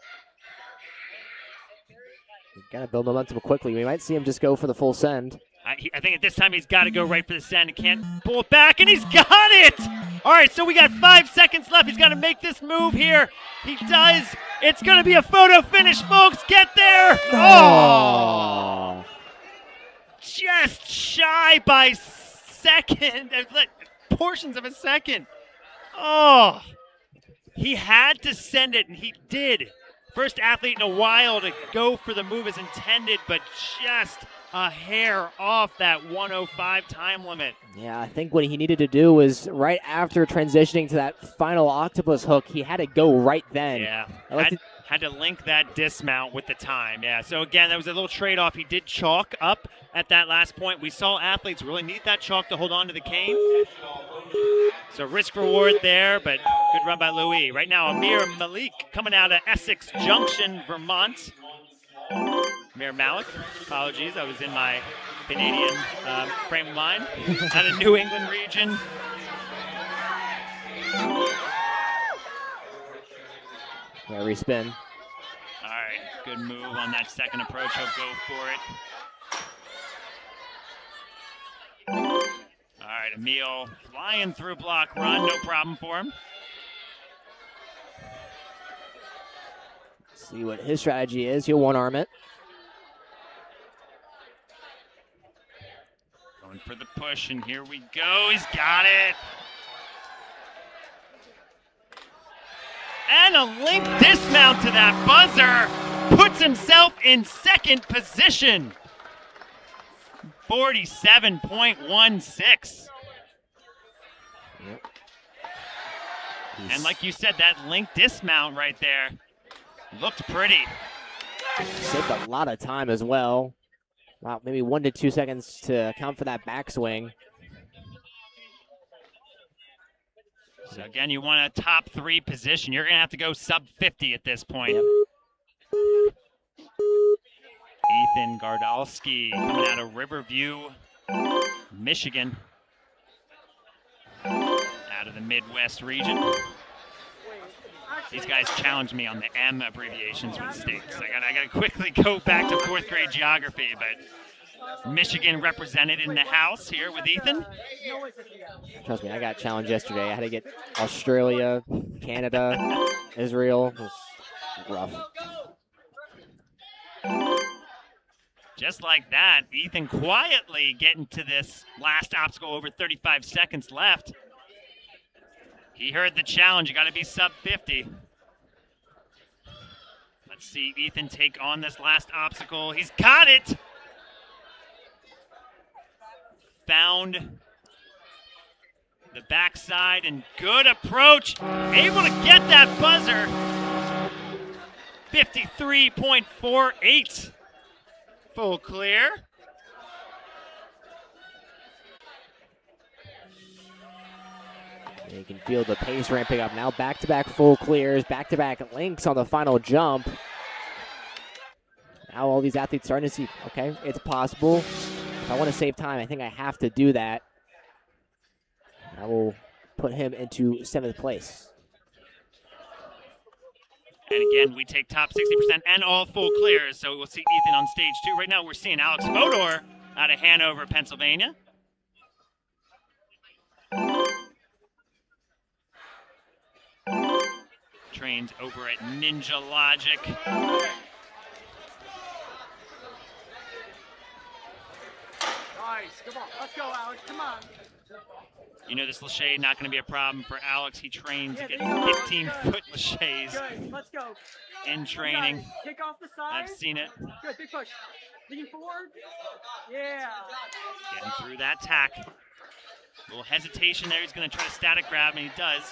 He's got to build momentum quickly. We might see him just go for the full send. I think at this time he's got to go right for the send. He can't pull it back, and he's got it! All right, so we got 5 seconds left. He's got to make this move here. He does. It's going to be a photo finish, folks. Get there! Oh! Just shy by portions of a second. Oh! He had to send it, and he did. First athlete in a while to go for the move as intended, but just a hair off that 1:05 time limit. Yeah, I think what he needed to do was right after transitioning to that final octopus hook, he had to go right then. Yeah, had to link that dismount with the time. Yeah, so again, that was a little trade-off. He did chalk up at that last point. We saw athletes really need that chalk to hold on to the cane. So risk-reward there, but good run by Louis. Right now, Amir Malik coming out of Essex Junction, Vermont. Amir Malik, apologies, I was in my Canadian frame of mind. Out of New England region. Respin. All right, good move on that second approach. He'll go for it. All right, Emil flying through block run, no problem for him. See what his strategy is. He'll one-arm it. Going for the push, and here we go. He's got it. And a link dismount to that buzzer. Puts himself in second position. 47.16. Yep. And like you said, that link dismount right there looked pretty. Saved a lot of time as well. Wow, maybe 1 to 2 seconds to account for that backswing. So again, you want a top 3 position. You're going to have to go sub 50 at this point. Yep. Ethan Gardalski coming out of Riverview, Michigan. Out of the Midwest region. These guys challenged me on the M abbreviations with states. I got to quickly go back to 4th grade geography, but Michigan represented in the house here with Ethan. Trust me, I got challenged yesterday. I had to get Australia, Canada, Israel. It was rough. Just like that, Ethan quietly getting to this last obstacle, over 35 seconds left. He heard the challenge. You got to be sub 50. Let's see Ethan take on this last obstacle. He's got it. Found the backside and good approach. Able to get that buzzer. 53.48. Full clear. You can feel the pace ramping up now. Back-to-back full clears, back-to-back links on the final jump. Now all these athletes starting to see, okay, it's possible. If I want to save time, I think I have to do that. I will put him into 7th place. And again, we take top 60% and all full clears, so we'll see Ethan on stage 2. Right now, we're seeing Alex Fodor out of Hanover, Pennsylvania. Trains over at Ninja Logic. Nice. Come on. Let's go, Alex. Come on. You know this Lachey not going to be a problem for Alex. He trains to get 15-foot Lacheys Good. Let's go. in training. Kick off the side. I've seen it. Good. Big push. Lean forward. Yeah. Getting through that tack. A little hesitation there. He's going to try to static grab, and he does.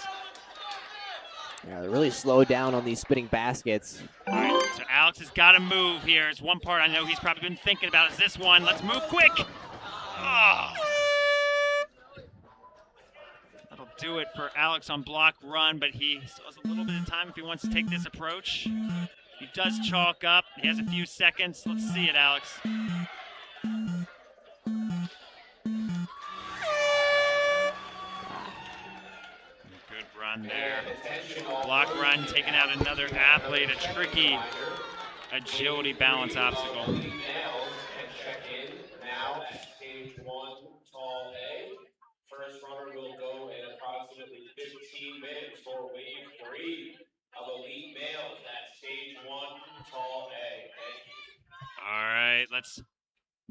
Yeah, they're really slowed down on these spinning baskets. All right, so Alex has got to move here. It's one part I know he's probably been thinking about is this one. Let's move quick. Oh. That'll do it for Alex on block run, but he still has a little bit of time if he wants to take this approach. He does chalk up. He has a few seconds. Let's see it, Alex. Good run there. Block run, taking out another athlete, a tricky agility balance obstacle. Males can check in now at stage 1, tall A. First runner will go in approximately 15 minutes for wave 3 of elite males at stage 1, tall A. Thank you. All right, let's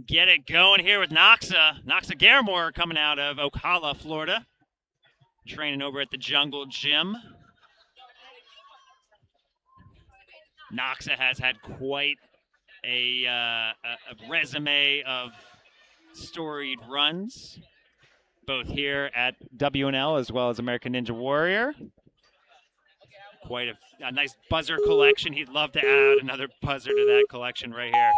get it going here with Noxa. Noxa Garamore coming out of Ocala, Florida. Training over at the Jungle Gym. Noxa has had quite a resume of storied runs, both here at WNL as well as American Ninja Warrior. Quite a nice buzzer collection. He'd love to add another buzzer to that collection right here.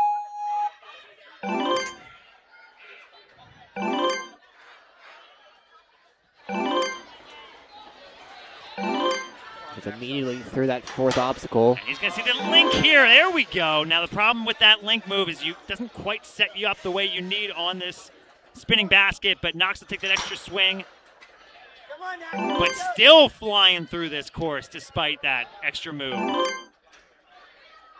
It's immediately through that 4th obstacle. And he's going to see the link here. There we go. Now, the problem with that link move is it doesn't quite set you up the way you need on this spinning basket, but Knox will take that extra swing. But still flying through this course despite that extra move. All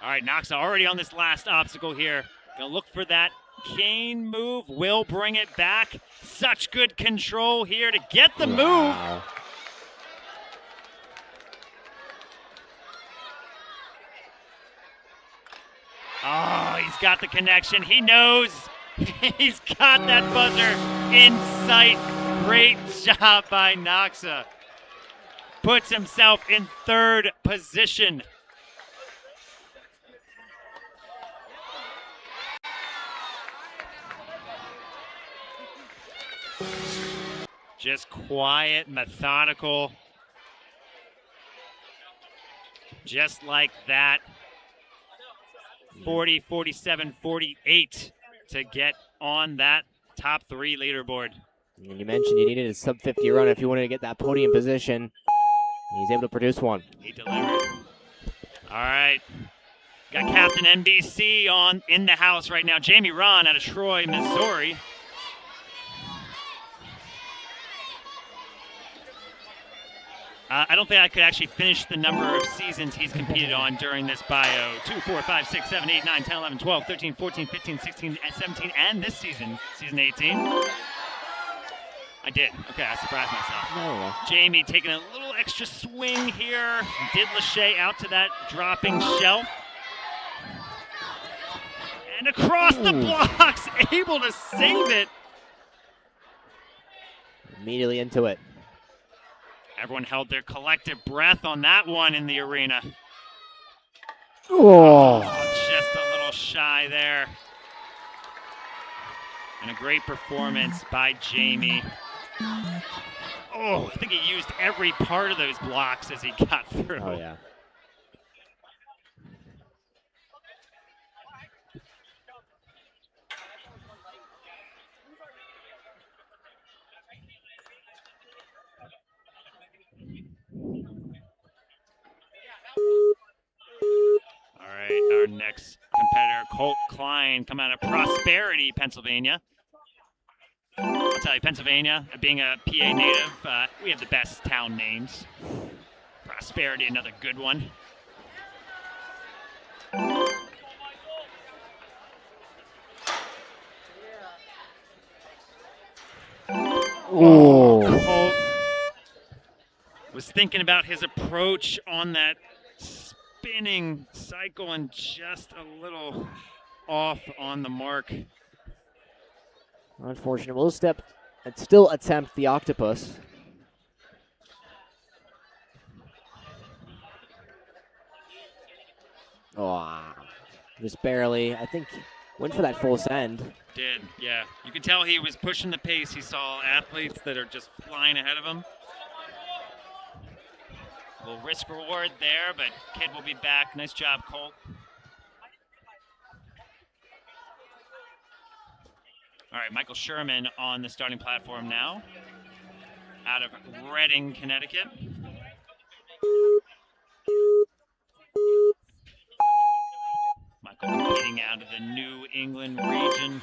right, Knox already on this last obstacle here. Going to look for that cane move. Will bring it back. Such good control here to get the move. Oh, he's got the connection. He knows he's got that buzzer in sight. Great job by Noxa. Puts himself in 3rd position. Just quiet, methodical. Just like that. 40, 47, 48 to get on that top 3 leaderboard. And you mentioned you needed a sub-50 run if you wanted to get that podium position. He's able to produce one. He delivered. All right. Got Captain NBC on in the house right now. Jamie Ron out of Troy, Missouri. I don't think I could actually finish the number of seasons he's competed on during this bio. 2, 4, 5, 6, 7, 8, 9, 10, 11, 12, 13, 14, 15, 16, 17, and this season, season 18. I did. Okay, I surprised myself. Oh. Jamie taking a little extra swing here. Did Lachey out to that dropping shelf. And across the blocks, able to save it. Immediately into it. Everyone held their collective breath on that one in the arena. Oh. Just a little shy there. And a great performance by Jamie. Oh, I think he used every part of those blocks as he got through. Oh, yeah. All right, our next competitor, Colt Klein, come out of Prosperity, Pennsylvania. I'll tell you, Pennsylvania, being a PA native, we have the best town names. Prosperity, another good one. Ooh. Colt was thinking about his approach on that spinning cycle and just a little off on the mark. Unfortunate. We'll step and still attempt the octopus. Oh, just barely. I think went for that full send. Did, yeah. You can tell he was pushing the pace. He saw athletes that are just flying ahead of him. A little risk reward there, but kid will be back. Nice job, Colt. All right, Michael Sherman on the starting platform now, out of Reading, Connecticut. Michael competing out of the New England region.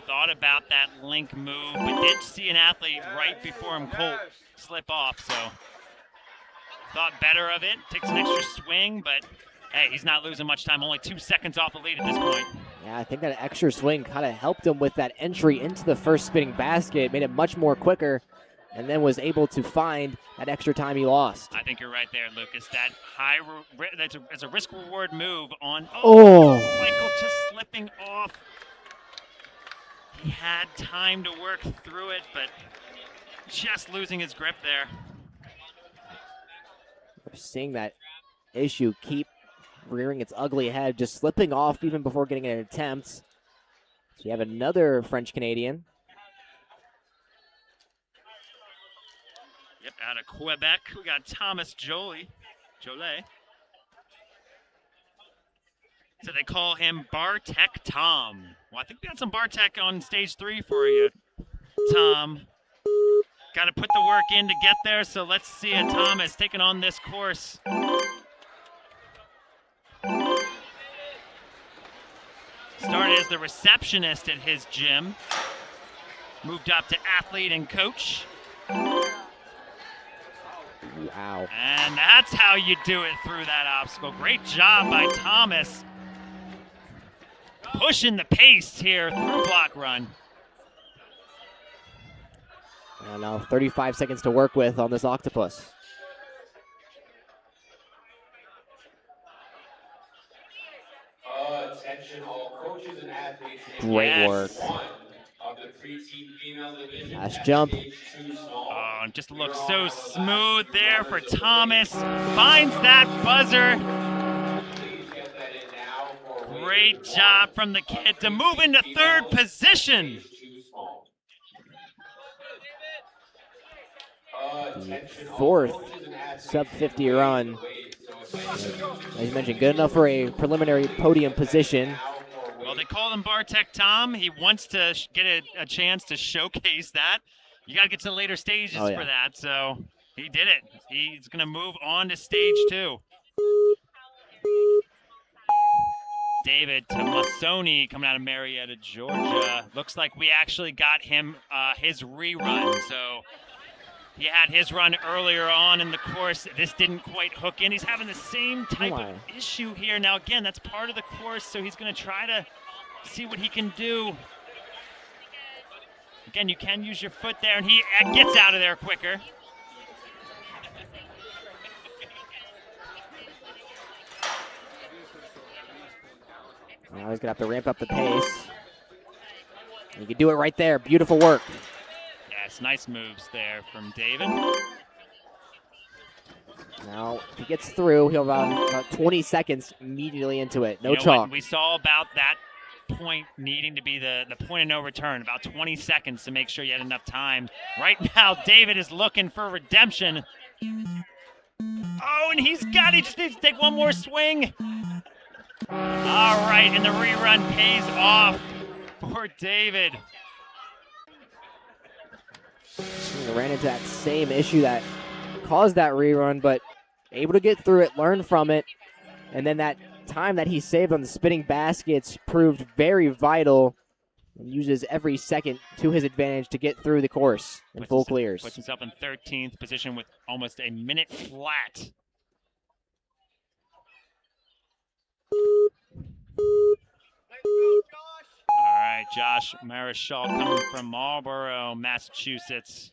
Thought about that link move, but did see an athlete right before him, Colt, slip off, so thought better of it. Takes an extra swing, but hey, he's not losing much time. Only 2 seconds off the lead at this point. Yeah, I think that extra swing kind of helped him with that entry into the first spinning basket, made it much more quicker, and then was able to find that extra time he lost. I think you're right there, Lucas. That that's a risk-reward move on. Oh. Michael just slipping off. He had time to work through it, but just losing his grip there. We're seeing that issue keep rearing its ugly head, just slipping off even before getting an attempt. So you have another French-Canadian. Yep, out of Quebec, we got Thomas Jolie. So they call him Bartek Tom. Well, I think we got some Bartek on stage 3 for you, Tom. Got to put the work in to get there, so let's see it. Thomas taking on this course. Started as the receptionist at his gym. Moved up to athlete and coach. Wow. And that's how you do it through that obstacle. Great job by Thomas. Pushing the pace here through block run. And now 35 seconds to work with on this octopus. Attention all coaches and athletes. Great work. One of the preteen female division. Last jump. Oh, just looks so smooth there for Thomas. Finds that buzzer. Great job from the kid to move into third position. The fourth sub-50 run. As you mentioned, good enough for a preliminary podium position. Well, they call him Bartek Tom. He wants to get a chance to showcase that. You got to get to the later stages for that, so he did it. He's going to move on to stage 2. David Tomasoni coming out of Marietta, Georgia. Looks like we actually got him his rerun, so he had his run earlier on in the course. This didn't quite hook in. He's having the same type of issue here. Now, again, that's part of the course, so he's going to try to see what he can do. Again, you can use your foot there, and he gets out of there quicker. Now he's going to have to ramp up the pace. He can do it right there. Beautiful work. Yes, nice moves there from David. Now, if he gets through, he'll have about 20 seconds immediately into it. No chalk. We saw about that point needing to be the point of no return, about 20 seconds to make sure you had enough time. Right now, David is looking for redemption. Oh, and he just needs to take one more swing. All right, and the rerun pays off for David. He ran into that same issue that caused that rerun, but able to get through it, learn from it, and then that time that he saved on the spinning baskets proved very vital and uses every second to his advantage to get through the course in full clears. Puts himself in 13th position with almost a minute flat. All right, Josh Marischal coming from Marlborough, Massachusetts.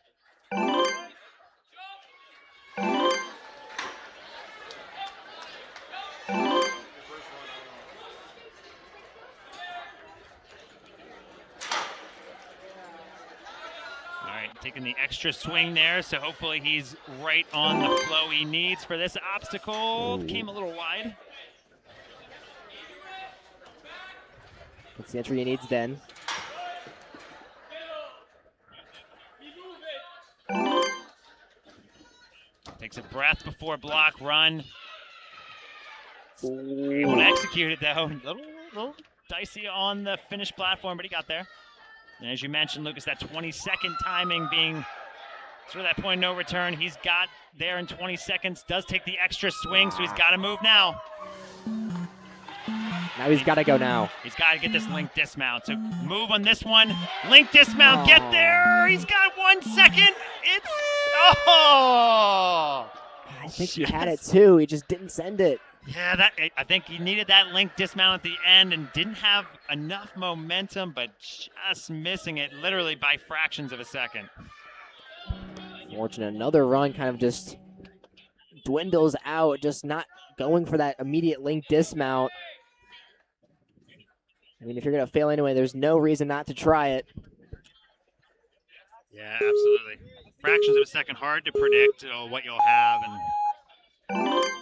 Taking the extra swing there, so hopefully he's right on the flow he needs for this obstacle. Came a little wide. That's the entry he needs then. Takes a breath before block run. Able to execute it though. Little dicey on the finish platform, but he got there. And as you mentioned, Lucas, that 20-second timing being sort of that point of no return. He's got there in 20 seconds, does take the extra swing, so he's got to move now. Now he's got to go now. He's got to get this link dismount. So move on this one. Link dismount, get there. He's got 1 second. It's, I think he had it too. He just didn't send it. Yeah, I think he needed that link dismount at the end and didn't have enough momentum, but just missing it literally by fractions of a second. Fortunate, another run kind of just dwindles out, just not going for that immediate link dismount. I mean, if you're going to fail anyway, there's no reason not to try it. Yeah, absolutely. Fractions of a second, hard to predict what you'll have, and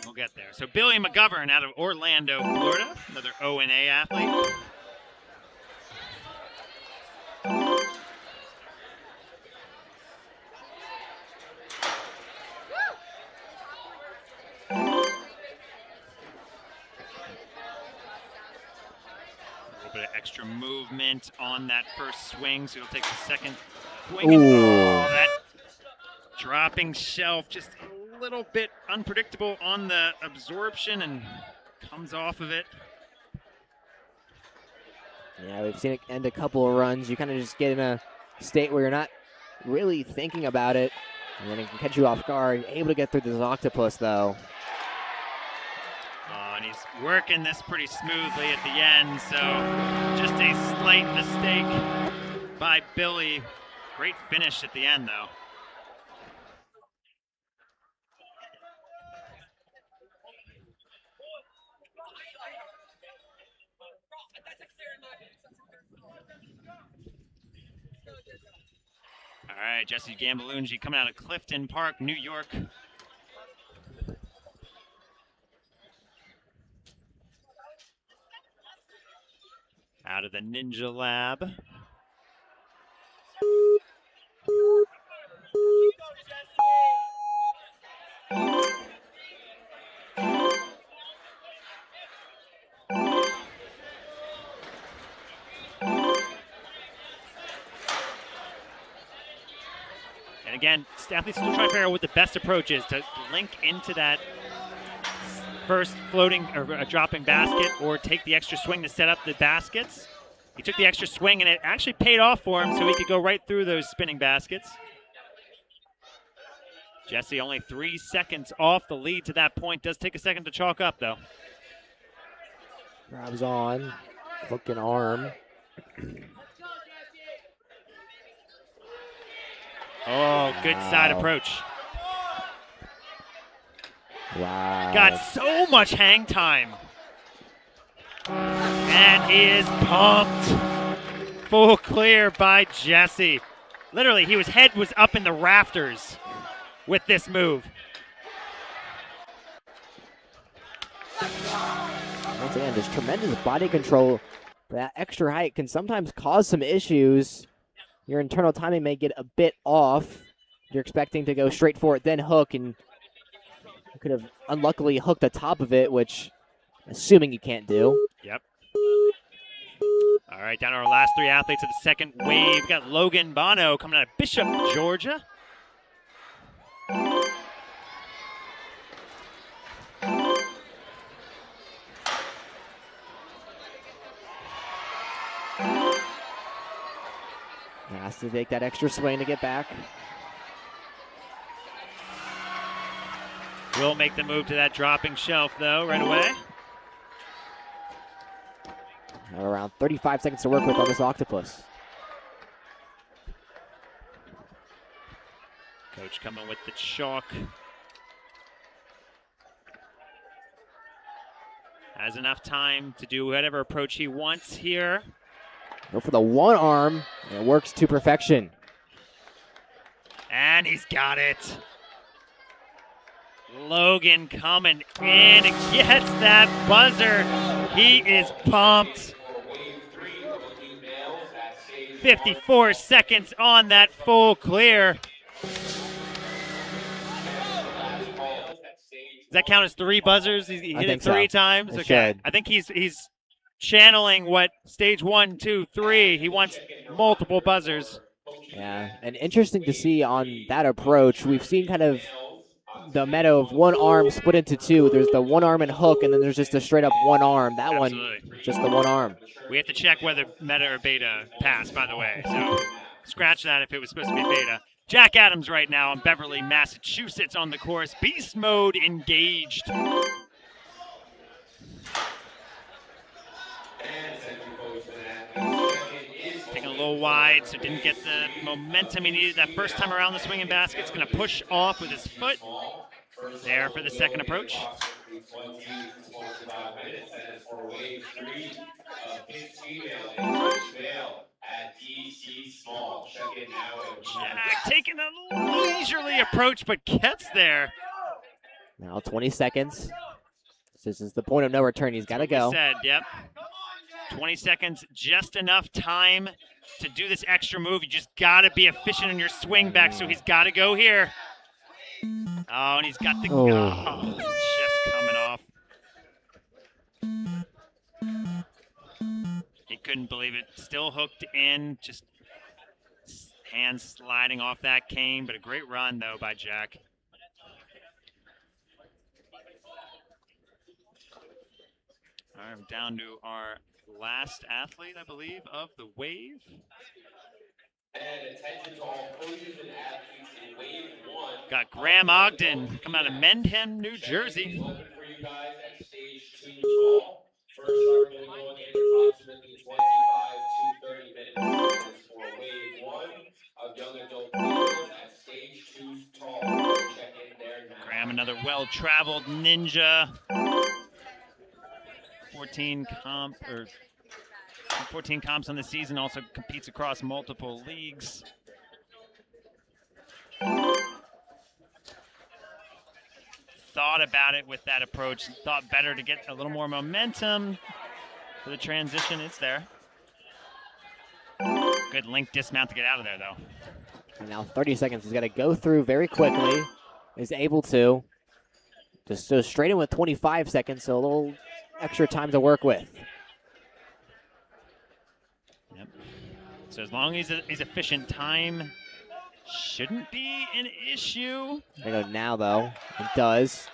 we'll get there. So Billy McGovern out of Orlando, Florida, another O&A athlete. Bit of extra movement on that first swing, so he'll take the second swing. That dropping shelf just a little bit unpredictable on the absorption and comes off of it. Yeah, we've seen it end a couple of runs. You kind of just get in a state where you're not really thinking about it, and then it can catch you off guard. Able to get through this octopus, though. And he's working this pretty smoothly at the end, so just a slight mistake by Billy. Great finish at the end, though. All right, Jesse Gambalungi coming out of Clifton Park, New York. Out of the Ninja Lab. And again, athletes still trying to figure out what the best approach is to link into that first floating or dropping basket or take the extra swing to set up the baskets. He took the extra swing and it actually paid off for him, so he could go right through those spinning baskets. Jesse only 3 seconds off the lead to that point. Does take a second to chalk up, though. Grabs on, hook and arm. Oh, good side approach. Wow. Got so much hang time. And he is pumped. Full clear by Jesse. Literally, his head was up in the rafters with this move. Once again, just tremendous body control. That extra height can sometimes cause some issues. Your internal timing may get a bit off. You're expecting to go straight for it, then hook, and you could have unluckily hooked the top of it, which assuming you can't do. Yep. All right, down to our last three athletes of the second wave. We've got Logan Bono coming out of Bishop, Georgia. Has to take that extra swing to get back. Will make the move to that dropping shelf, though, right away. Around 35 seconds to work with on this octopus. Coach coming with the chalk. Has enough time to do whatever approach he wants here. Go for the one arm, and it works to perfection. And he's got it. Logan coming in and gets that buzzer. He is pumped. 54 seconds on that full clear. Does that count as 3 buzzers? He hit it 3 times? It Okay. should. I think he's channeling what stage 1, 2, 3. He wants multiple buzzers. Yeah, and interesting to see on that approach. We've seen kind of the meta of one arm split into 2. There's the one arm and hook, and then there's just a straight up one arm. That Absolutely. one, just the one arm. We have to check whether meta or beta passed, by the way. So scratch that if it was supposed to be beta. Jack Adams right now in Beverly, Massachusetts on the course. Beast mode engaged. Taking a little wide, so didn't get the momentum he needed that first time around the swinging basket's going to push off with his foot. There for the second approach. Jack taking a leisurely approach, but gets there. Now 20 seconds. This is the point of no return. He's got to go. Said, yep. 20 seconds, just enough time to do this extra move. You just got to be efficient in your swing back, so he's got to go here. Oh, and he's got the just coming off. He couldn't believe it. Still hooked in, just hands sliding off that cane, but a great run, though, by Jack. All right, I'm down to our last athlete, I believe, of the wave. And attention to all coaches and athletes in wave 1. Got Graham Ogden coming out of Mendham, New Jersey. Open for you guys at stage 2 tall. First start will be going in approximately 25 to 30 minutes. This is for wave 1 of young adult players at stage 2 tall. Check in there now. Graham, another well-traveled ninja. 14 comps on the season, also competes across multiple leagues. Thought about it with that approach, thought better to get a little more momentum for the transition. It's there. Good link dismount to get out of there, though. And now 30 seconds. He's got to go through very quickly. Is able to. Just go straight in with 25 seconds, so a little extra time to work with. Yep. So as long as he's efficient, time shouldn't be an issue. There you go now, though. It does.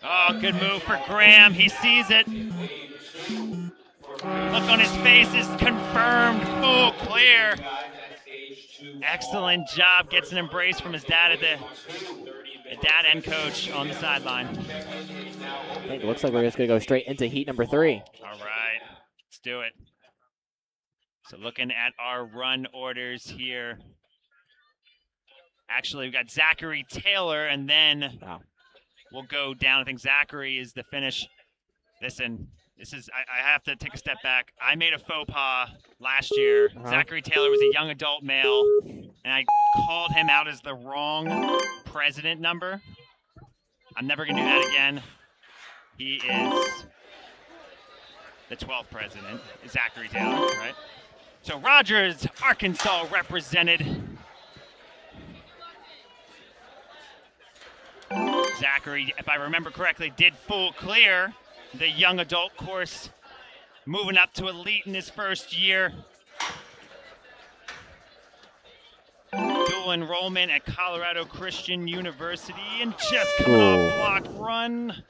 Oh, good move for Graham. He sees it. Look on his face is confirmed. Full clear. Excellent job. Gets an embrace from his dad dad and coach on the sideline. I think it looks like we're just going to go straight into heat number 3. All right, let's do it. So looking at our run orders here. Actually, we've got Zachary Taylor, and then we'll go down. I think Zachary is the finish. Listen, I have to take a step back. I made a faux pas last year. Zachary Taylor was a young adult male, and I called him out as the wrong president number. I'm never going to do that again. He is the 12th president, Zachary Taylor, right? So Rogers, Arkansas represented. Zachary, if I remember correctly, did full clear the young adult course, moving up to elite in his first year. Dual enrollment at Colorado Christian University, and just coming off block run.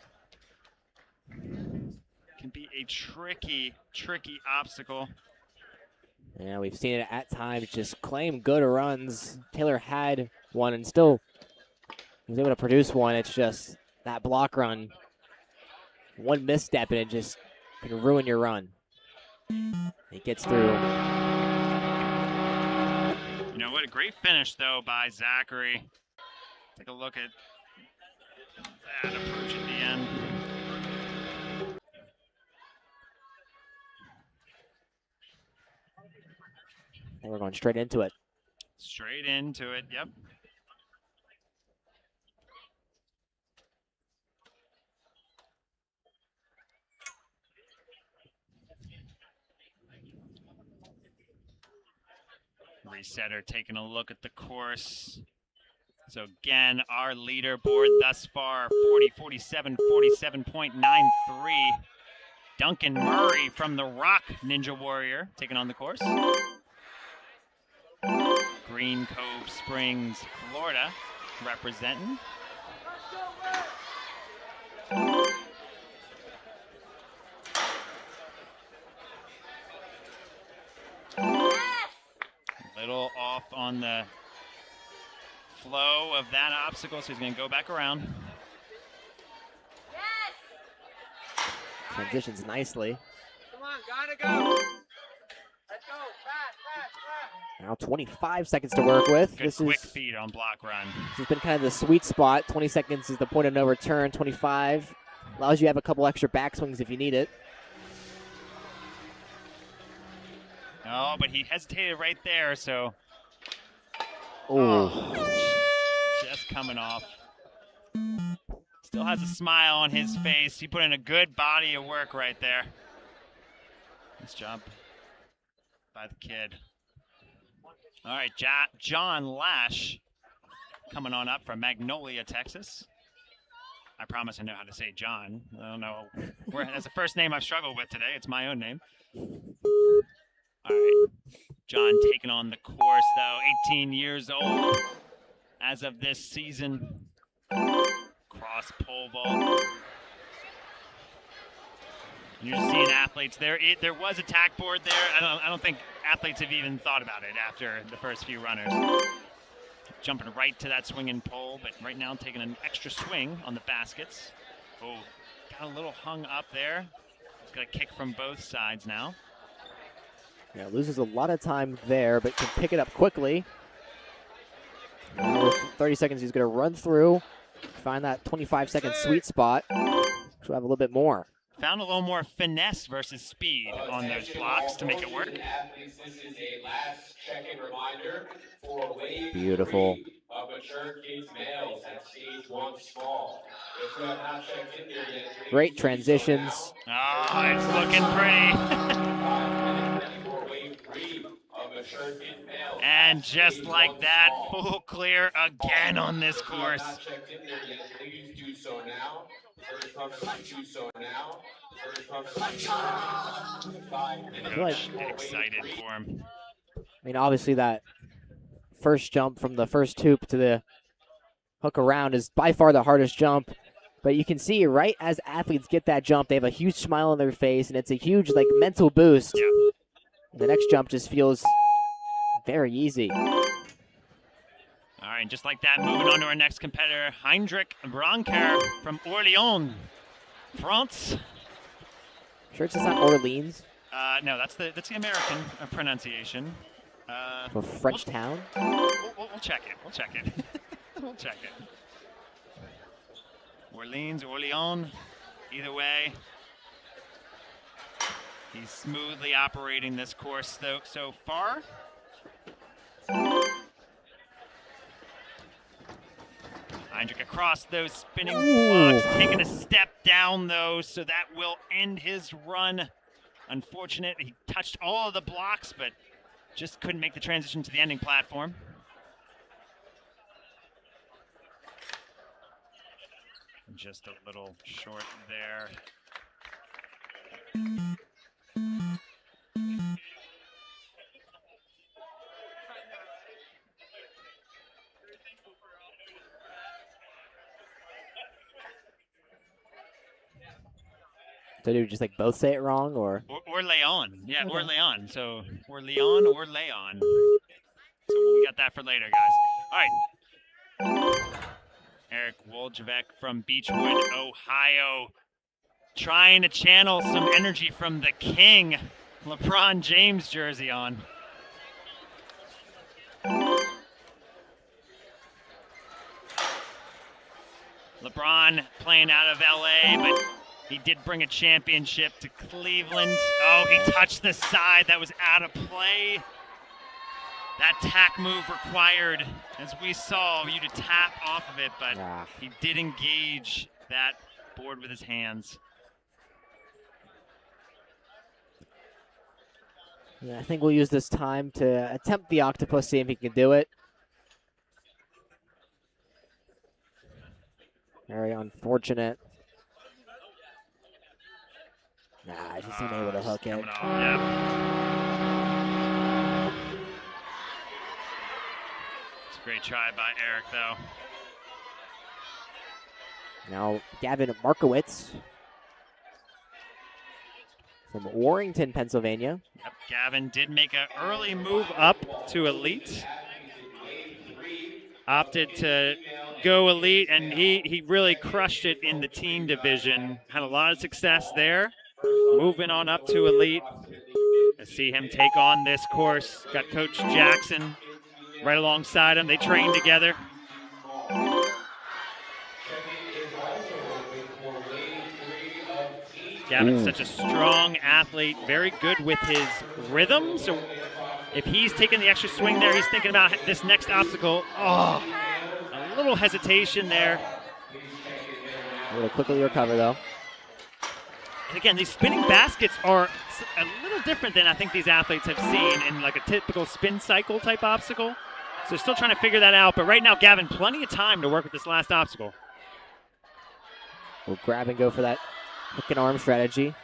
Can be a tricky obstacle. Yeah, we've seen it at times just claim good runs. Taylor had one and still was able to produce one. It's just that block run, one misstep, and it just can ruin your run. He gets through. You know what? A great finish, though, by Zachary. Take a look at that approach at the end. And we're going straight into it. Straight into it, yep. Resetter taking a look at the course. So again, our leaderboard thus far, 47, 47.93. Duncan Murray from the Rock Ninja Warrior taking on the course. Green Cove Springs, Florida, representing. Little off on the flow of that obstacle, so he's going to go back around. Transitions nicely. Come on, gotta go. Let's go. Fast, fast, fast. Now 25 seconds to work with. Good quick feed on block run. This has been kind of the sweet spot. 20 seconds is the point of no return. 25 allows you to have a couple extra backswings if you need it. Oh, but he hesitated right there, so. Oh. Just coming off. Still has a smile on his face. He put in a good body of work right there. Nice job by the kid. All right, John Lash coming on up from Magnolia, Texas. I promise I know how to say John. I don't know. That's the first name I've struggled with today. It's my own name. All right, John taking on the course, though. 18 years old as of this season. Cross pole vault. And you're just seeing athletes there. There was a tack board there. I don't think athletes have even thought about it after the first few runners. Jumping right to that swinging pole, but right now taking an extra swing on the baskets. Oh, got a little hung up there. He's got a kick from both sides now. Yeah, loses a lot of time there, but can pick it up quickly. Now with 30 seconds, he's going to run through, find that 25-second sweet spot. We'll have a little bit more. Found a little more finesse versus speed on those blocks to make it work. Athletes, this is a last check-in reminder for wave Beautiful. 3 of mature kids males at stage 1 small. If you have not checked in there yet, please Great do so transitions. Oh, it's looking pretty. now. For wave 3 of mature kid males And at just stage like 1 that, small. full clear again on this If you have course. not checked in there yet, please do so now. First runner, do so now. First runner, 5 minutes. Coach excited for him. I mean, obviously that first jump from the first hoop to the hook around is by far the hardest jump. But you can see right as athletes get that jump, they have a huge smile on their face, and it's a huge like mental boost. Yeah. The next jump just feels very easy. All right, just like that, moving on to our next competitor, Heinrich Branker from Orléans, France. Sure it's just not Orleans No, that's the American pronunciation. or French town. We'll check it. We'll check it. We'll check it. Orleans, either way. He's smoothly operating this course though so far. Heinrich across those spinning blocks, taking a step down though, so that will end his run. Unfortunate, he touched all of the blocks, but just couldn't make the transition to the ending platform. Just a little short there. So do we just like both say it wrong, or? Or or Leon. Yeah, or Leon. So, or Leon or Leon. So we got that for later, guys. All right. Eric Woljevec from Beechwood, Ohio, trying to channel some energy from the King, LeBron James jersey on. LeBron playing out of LA, but he did bring a championship to Cleveland. Oh, he touched the side. That was out of play. That tack move required, as we saw, you to tap off of it, but he did engage that board with his hands. Yeah, I think we'll use this time to attempt the octopus, see if he can do it. Very unfortunate. Nah, just unable to hook it. It's a great try by Eric, though. Now, Gavin Markowitz from Warrington, Pennsylvania. Yep, Gavin did make an early move up to Elite. Opted to go Elite, and he really crushed it in the teen division. Had a lot of success there. Moving on up to Elite. To see him take on this course. Got Coach Jackson right alongside him. They train together. Gavin's such a strong athlete, very good with his rhythm. So if he's taking the extra swing there, he's thinking about this next obstacle. Oh, a little hesitation there. Able to quickly recover, though. And again, these spinning baskets are a little different than I think these athletes have seen in like a typical spin cycle type obstacle. So they're still trying to figure that out. But right now, Gavin, plenty of time to work with this last obstacle. We'll grab and go for that hook and arm strategy.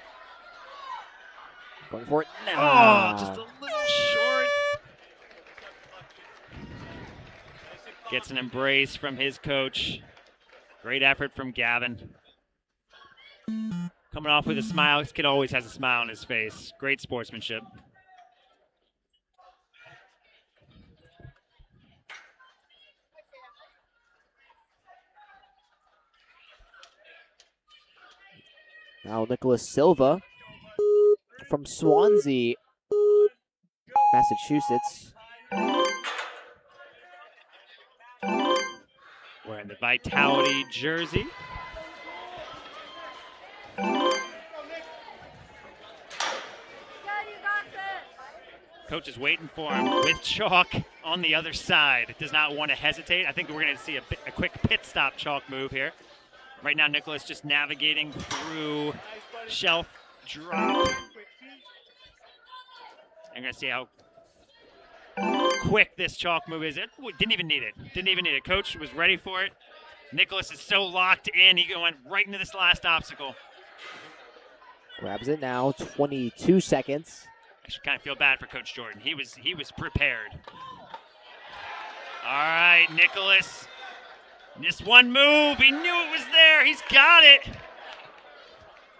Going for it. Oh, just a little short. Gets an embrace from his coach. Great effort from Gavin. Coming off with a smile. This kid always has a smile on his face. Great sportsmanship. Now Nicholas Silva from Swansea, Massachusetts. Wearing the Vitality jersey. Coach is waiting for him with chalk on the other side. Does not want to hesitate. I think we're going to see a quick pit stop chalk move here. Right now, Nicholas just navigating through shelf drop. I'm going to see how quick this chalk move is. It didn't even need it. Didn't even need it. Coach was ready for it. Nicholas is so locked in. He went right into this last obstacle. Grabs it now, 22 seconds. I should kind of feel bad for Coach Jordan. He was prepared. All right, Nicholas. This one move, he knew it was there. He's got it.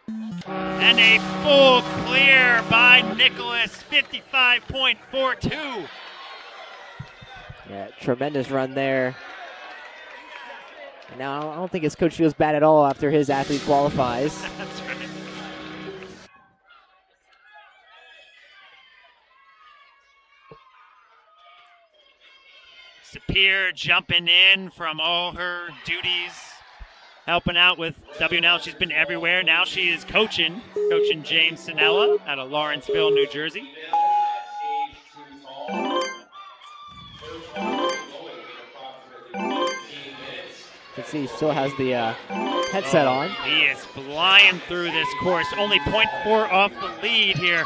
And a full clear by Nicholas, 55.42. Yeah, tremendous run there. And now I don't think his coach feels bad at all after his athlete qualifies. That's right. Sapir jumping in from all her duties, helping out with WNL. She's been everywhere. Now she is coaching James Sinella out of Lawrenceville, New Jersey. You can see he still has the headset on. He is flying through this course. Only 0.4 off the lead here.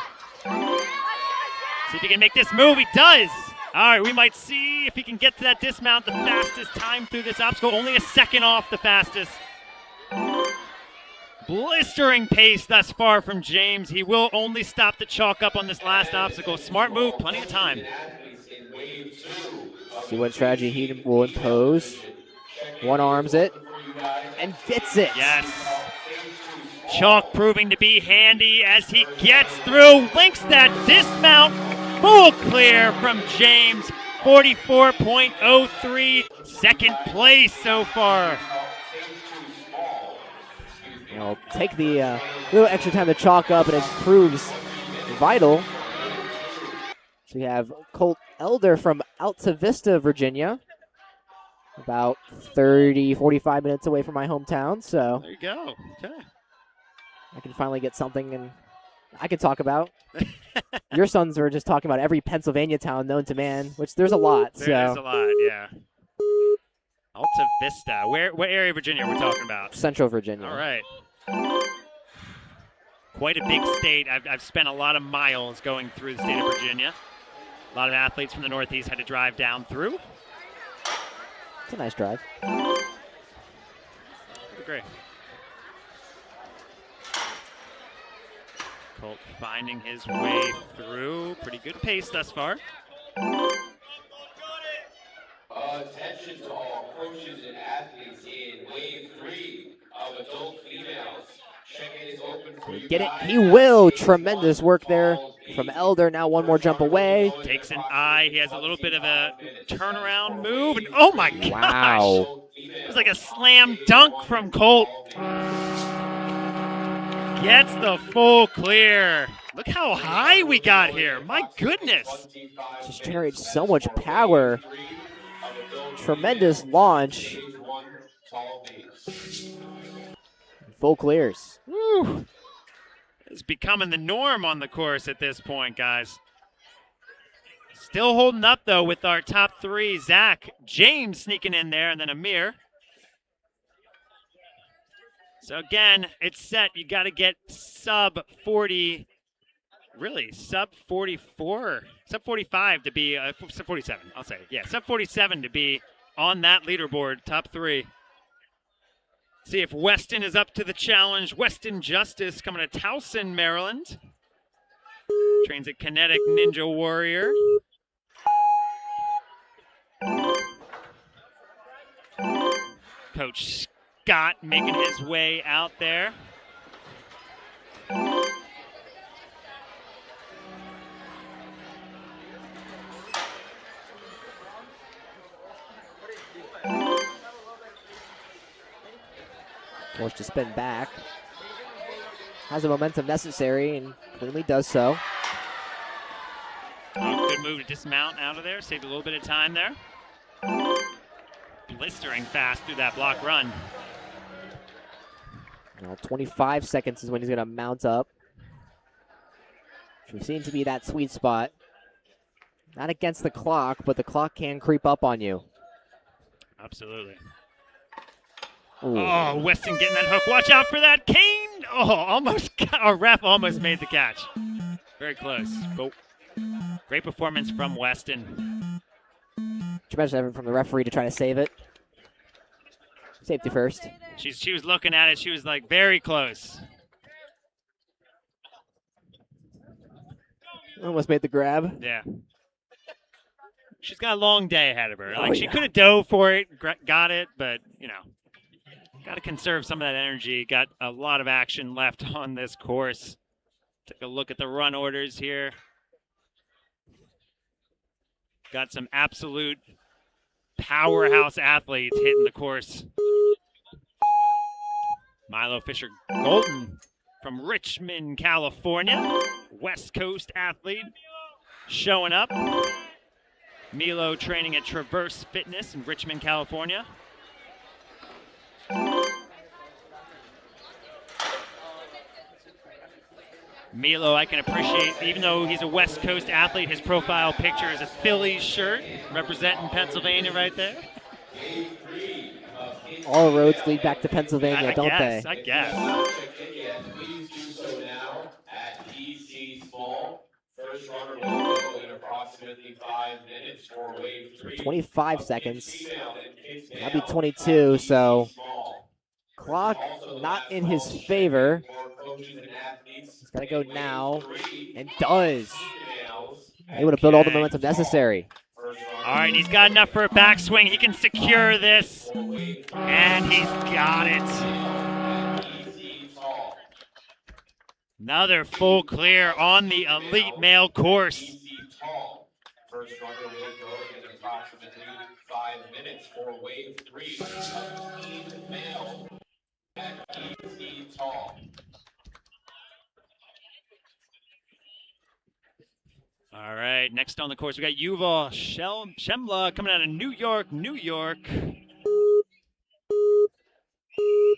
See if he can make this move. He does. All right, we might see if he can get to that dismount, the fastest time through this obstacle. Only a second off the fastest. Blistering pace thus far from James. He will only stop the chalk up on this last obstacle. Smart move, plenty of time. See what strategy he will impose. One arms it and gets it. Yes. Chalk proving to be handy as he gets through, links that dismount, full clear from James, 44.03, second place so far. I'll take the little extra time to chalk up, and it proves vital. So we have Colt Elder from Alta Vista, Virginia, about 30, 45 minutes away from my hometown. So There you go. Okay. I can finally get something and I can talk about. Your sons were just talking about every Pennsylvania town known to man, which there's a lot. There is a lot, yeah. Alta Vista. What area of Virginia are we talking about? Central Virginia. All right. Quite a big state. I've spent a lot of miles going through the state of Virginia. A lot of athletes from the Northeast had to drive down through. It's a nice drive. Great. Colt finding his way through. Pretty good pace thus far. Attention to all coaches and athletes in wave 3 of adult females. Check-in is open for you Get it? guys. He will. Tremendous work there from Elder. Now one more jump away. Takes an eye. He has a little bit of a turnaround move. And oh my gosh! Wow. It was like a slam dunk from Colt. Gets the full clear. Look how high we got here. My goodness. Just generates so much power. Tremendous launch. Full clears. Woo. It's becoming the norm on the course at this point, guys. Still holding up, though, with our top three. Zach, James sneaking in there, and then Amir. So, again, it's set. You got to get sub 40, really, sub 44, sub 45 to be, sub 47, I'll say. Yeah, sub 47 to be on that leaderboard, top three. See if Weston is up to the challenge. Weston Justice coming to Towson, Maryland. Trains at Kinetic Ninja Warrior. Coach Scott making his way out there. Forced to spin back. Has the momentum necessary and cleanly does so. Oh, good move to dismount out of there. Saved a little bit of time there. Blistering fast through that block run. Now 25 seconds is when he's going to mount up. Which seems to be that sweet spot. Not against the clock, but the clock can creep up on you. Absolutely. Ooh. Oh, Weston getting that hook. Watch out for that cane. Oh, almost. Our ref almost made the catch. Very close. But great performance from Weston. Tremendous effort from the referee to try to save it. Safety first. She was looking at it. She was like very close. Almost made the grab. Yeah. She's got a long day ahead of her. Like, Oh, she yeah. could have dove for it, got it, but, you know, got to conserve some of that energy. Got a lot of action left on this course. Take a look at the run orders here. Got some absolute powerhouse athletes hitting the course. Milo Fisher Golden from Richmond, California. West Coast athlete showing up. Milo training at Traverse Fitness in Richmond, California. Milo, I can appreciate, even though he's a West Coast athlete, his profile picture is a Phillies shirt, representing Pennsylvania right there. All roads lead back to Pennsylvania, I don't guess, they? I guess. Please do so now at DC Small. First runner will go in approximately 5 minutes for wave 3. 25 seconds. That'd be 22, so clock not in his favor. He's got to go now, and does. Able to build all the momentum necessary. All right, he's got enough for a backswing. He can secure this, and he's got it. Another full clear on the elite male course. First runner will go in approximately 5 minutes for wave 3. Team male at easy tall. All right, next on the course, we got Yuval Shemla coming out of New York, New York.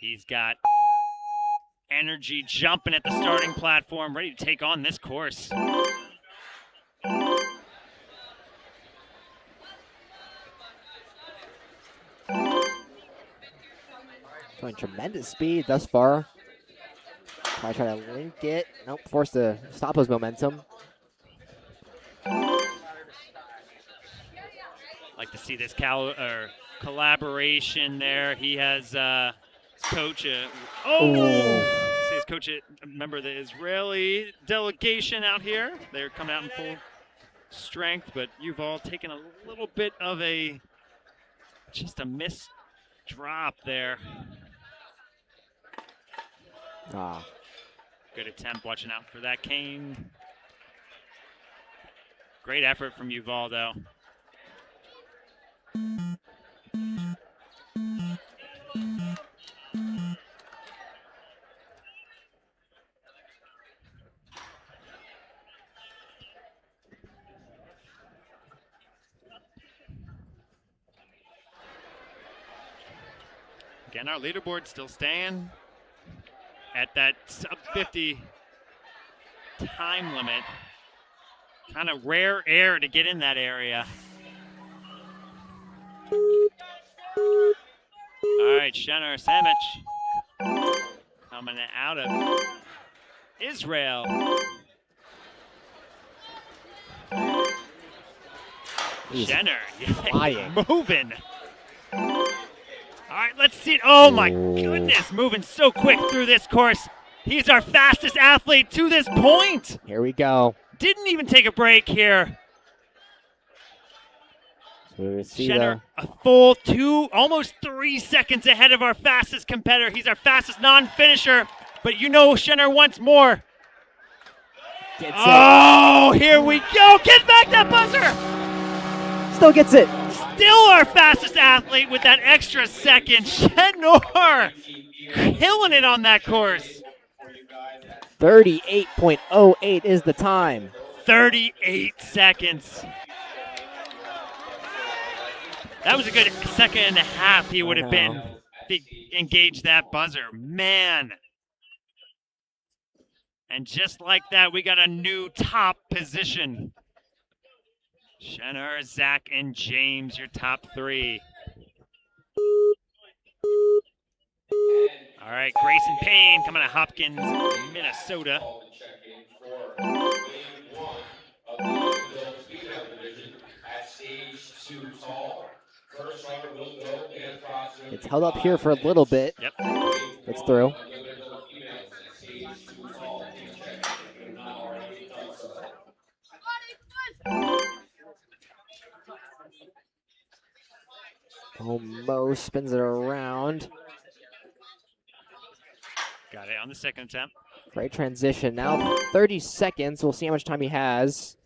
He's got energy jumping at the starting platform, ready to take on this course. Showing tremendous speed thus far. Try to link it. Nope, forced to stop his momentum. Like to see this collaboration there. He has his coach. See his coach, a member of the Israeli delegation out here. They're coming out in full strength, but Yuval taking a little bit of just a missed drop there. Good attempt, watching out for that cane. Great effort from Yuval, though. Again, our leaderboard still staying at that sub-50 time limit. Kind of rare air to get in that area. All right, Shener Samic coming out of Israel. Shener, moving. All right, let's see it. Oh, my goodness, moving so quick through this course. He's our fastest athlete to this point. Here we go. Didn't even take a break here. Shener, a full almost 3 seconds ahead of our fastest competitor. He's our fastest non-finisher, but you know Shener wants more. Here we go. Get back that buzzer. Still gets it. Still our fastest athlete with that extra second. Shener killing it on that course. 38.08 is the time. 38 seconds. That was a good second and a half he would have been if he engaged that buzzer. Man. And just like that, we got a new top position. Shener, Zach, and James, your top three. All right, Grayson Payne coming to Hopkins, Minnesota. It's held up here for a little bit. Yep. It's through. Mo spins it around. Got it on the second attempt. Great transition. Now 30 seconds. We'll see how much time he has.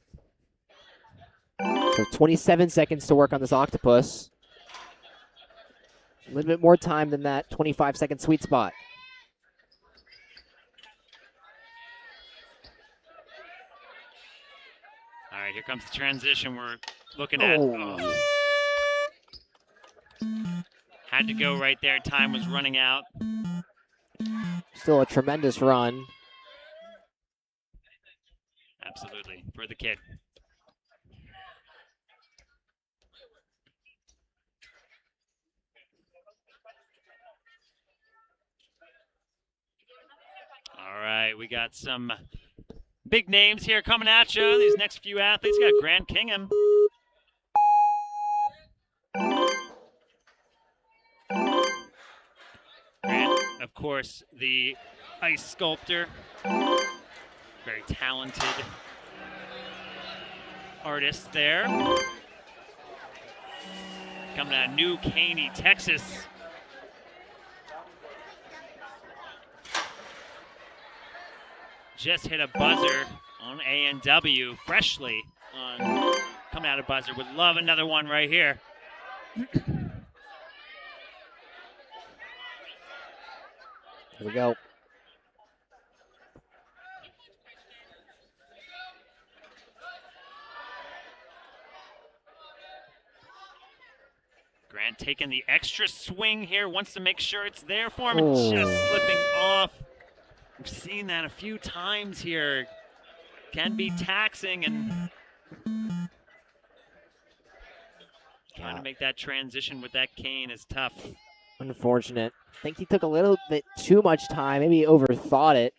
So 27 seconds to work on this octopus. A little bit more time than that 25-second sweet spot. All right, here comes the transition we're looking at. Had to go right there. Time was running out. Still a tremendous run. Absolutely, for the kid. All right, we got some big names here coming at you. These next few athletes. We got Grant Kingham. Grant, of course, the ice sculptor. Very talented artist there. Coming out of New Caney, Texas. just hit a buzzer on A&W freshly on coming out of buzzer. Would love another one right here. Here we go. Grant taking the extra swing here, wants to make sure it's there for him, and just slipping off. We've seen that a few times here. Can be taxing, and trying to make that transition with that cane is tough. Unfortunate. I think he took a little bit too much time, maybe overthought it.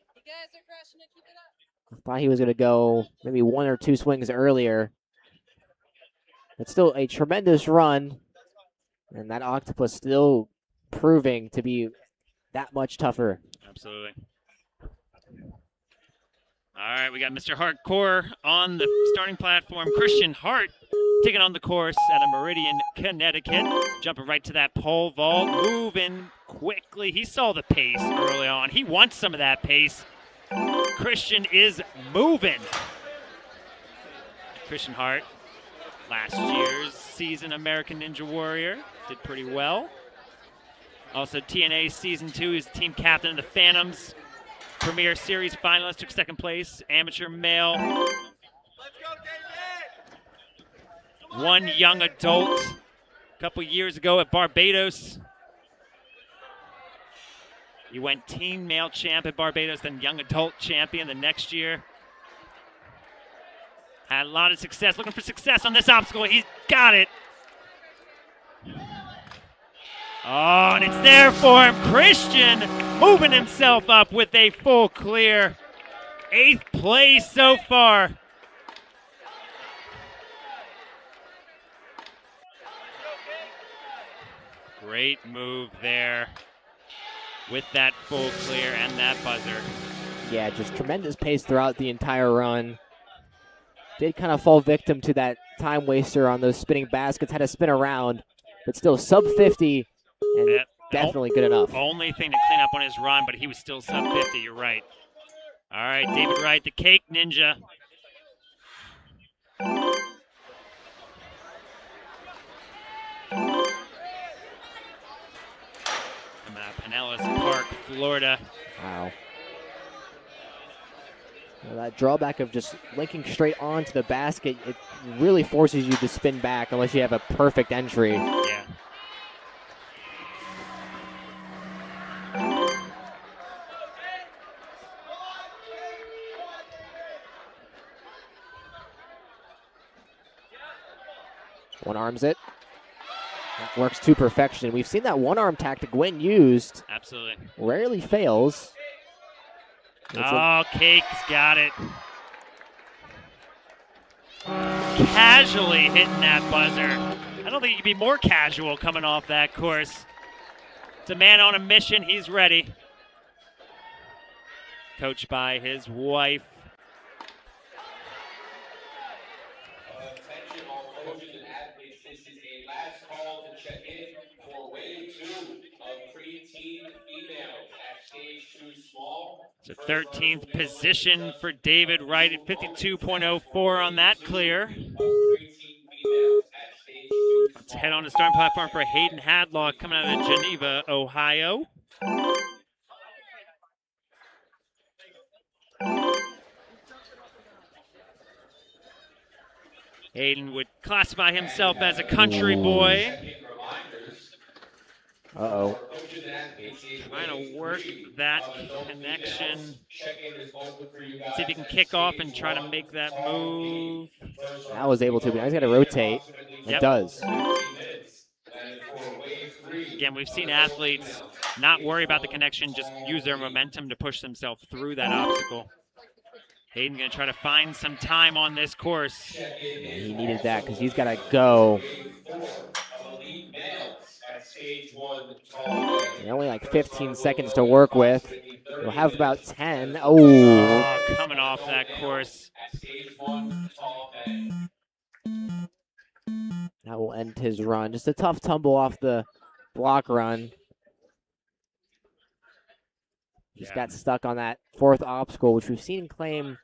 Thought he was going to go maybe 1 or 2 swings earlier. But still a tremendous run. And that octopus still proving to be that much tougher. Absolutely. All right, we got Mr. Hardcore on the starting platform. Christian Hart taking on the course out of Meridian, Connecticut. Jumping right to that pole vault, moving quickly. He saw the pace early on. He wants some of that pace. Christian is moving. Christian Hart, last year's season American Ninja Warrior, did pretty well. Also TNA Season 2, he's the team captain of the Phantoms. Premier Series finalist, took 2nd place. Amateur male. One young adult a couple years ago at Barbados. He went teen male champ at Barbados, then young adult champion the next year. Had a lot of success, looking for success on this obstacle. He's got it. Oh, and it's there for him. Christian moving himself up with a full clear. 8th place so far. Great move there with that full clear and that buzzer. Yeah, just tremendous pace throughout the entire run. Did kind of fall victim to that time waster on those spinning baskets. Had to spin around, but still sub 50 and definitely good enough. Only thing to clean up on his run, but he was still sub 50, you're right. All right, David Wright, the Cake Ninja. Coming out of Pinellas Park, Florida. Wow. Well, that drawback of just linking straight onto the basket, it really forces you to spin back unless you have a perfect entry. Yeah. One arms it. That works to perfection. We've seen that one arm tactic when used. Absolutely. Rarely fails. Oh, Cake's got it. Casually hitting that buzzer. I don't think you can be more casual coming off that course. It's a man on a mission. He's ready. Coached by his wife. Attention all coaches and athletes, this is a last call to check in for wave 2 of preteen females at stage 2 small. It's a 13th position for David Wright at 52.04 on that clear. Let's head on to starting platform for Hayden Hadlock coming out of Geneva, Ohio. Hayden would classify himself as a country boy. Uh-oh. Trying to work that connection. See if he can kick off and try to make that move. I was able to, but now he's got to rotate. It Yep. does. Again, we've seen athletes not worry about the connection, just use their momentum to push themselves through that obstacle. Hayden going to try to find some time on this course. Yeah, he needed that because he's got to go. And only like 15 seconds to work with. We'll have about 10. Oh, coming off that course. That will end his run. Just a tough tumble off the block run. Just got stuck on that fourth obstacle, which we've seen claim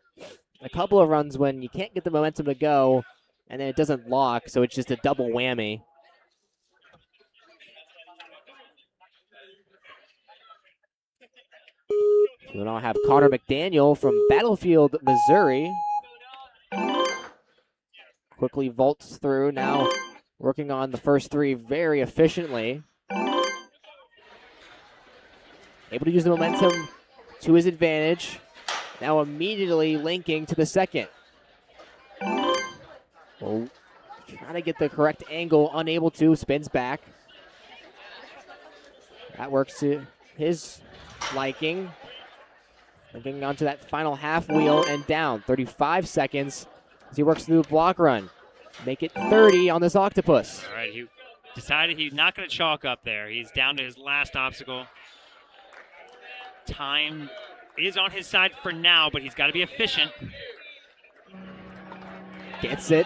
a couple of runs when you can't get the momentum to go, and then it doesn't lock, so it's just a double whammy. So we now have Connor McDaniel from Battlefield, Missouri. Quickly vaults through, now working on the first three very efficiently. Able to use the momentum to his advantage. Now immediately linking to the second. Oh, trying to get the correct angle, unable to, spins back. That works to his liking. Linking onto that final half wheel and down. 35 seconds as he works through the block run. Make it 30 on this octopus. All right, he decided he's not going to chalk up there. He's down to his last obstacle. Time is on his side for now, but he's got to be efficient. Gets it.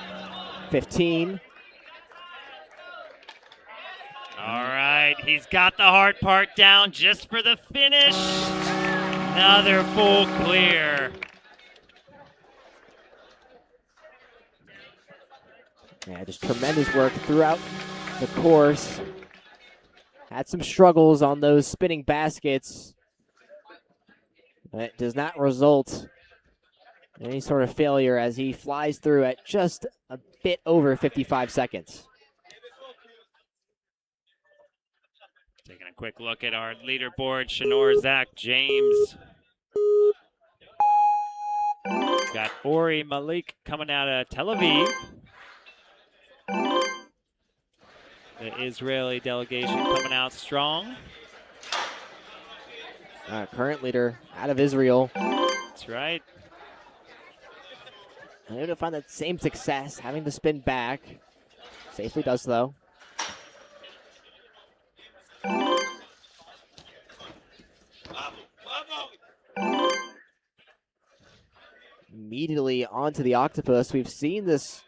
15. All right, he's got the hard part down just for the finish. Another full clear. Yeah, just tremendous work throughout the course. Had some struggles on those spinning baskets. But it does not result in any sort of failure as he flies through at just a bit over 55 seconds. Taking a quick look at our leaderboard, Shanor, Zach, James. Got Ori Malik coming out of Tel Aviv. The Israeli delegation coming out strong. Current leader out of Israel. That's right. Unable to find that same success, having to spin back. Safely does, though. Immediately onto the octopus. We've seen this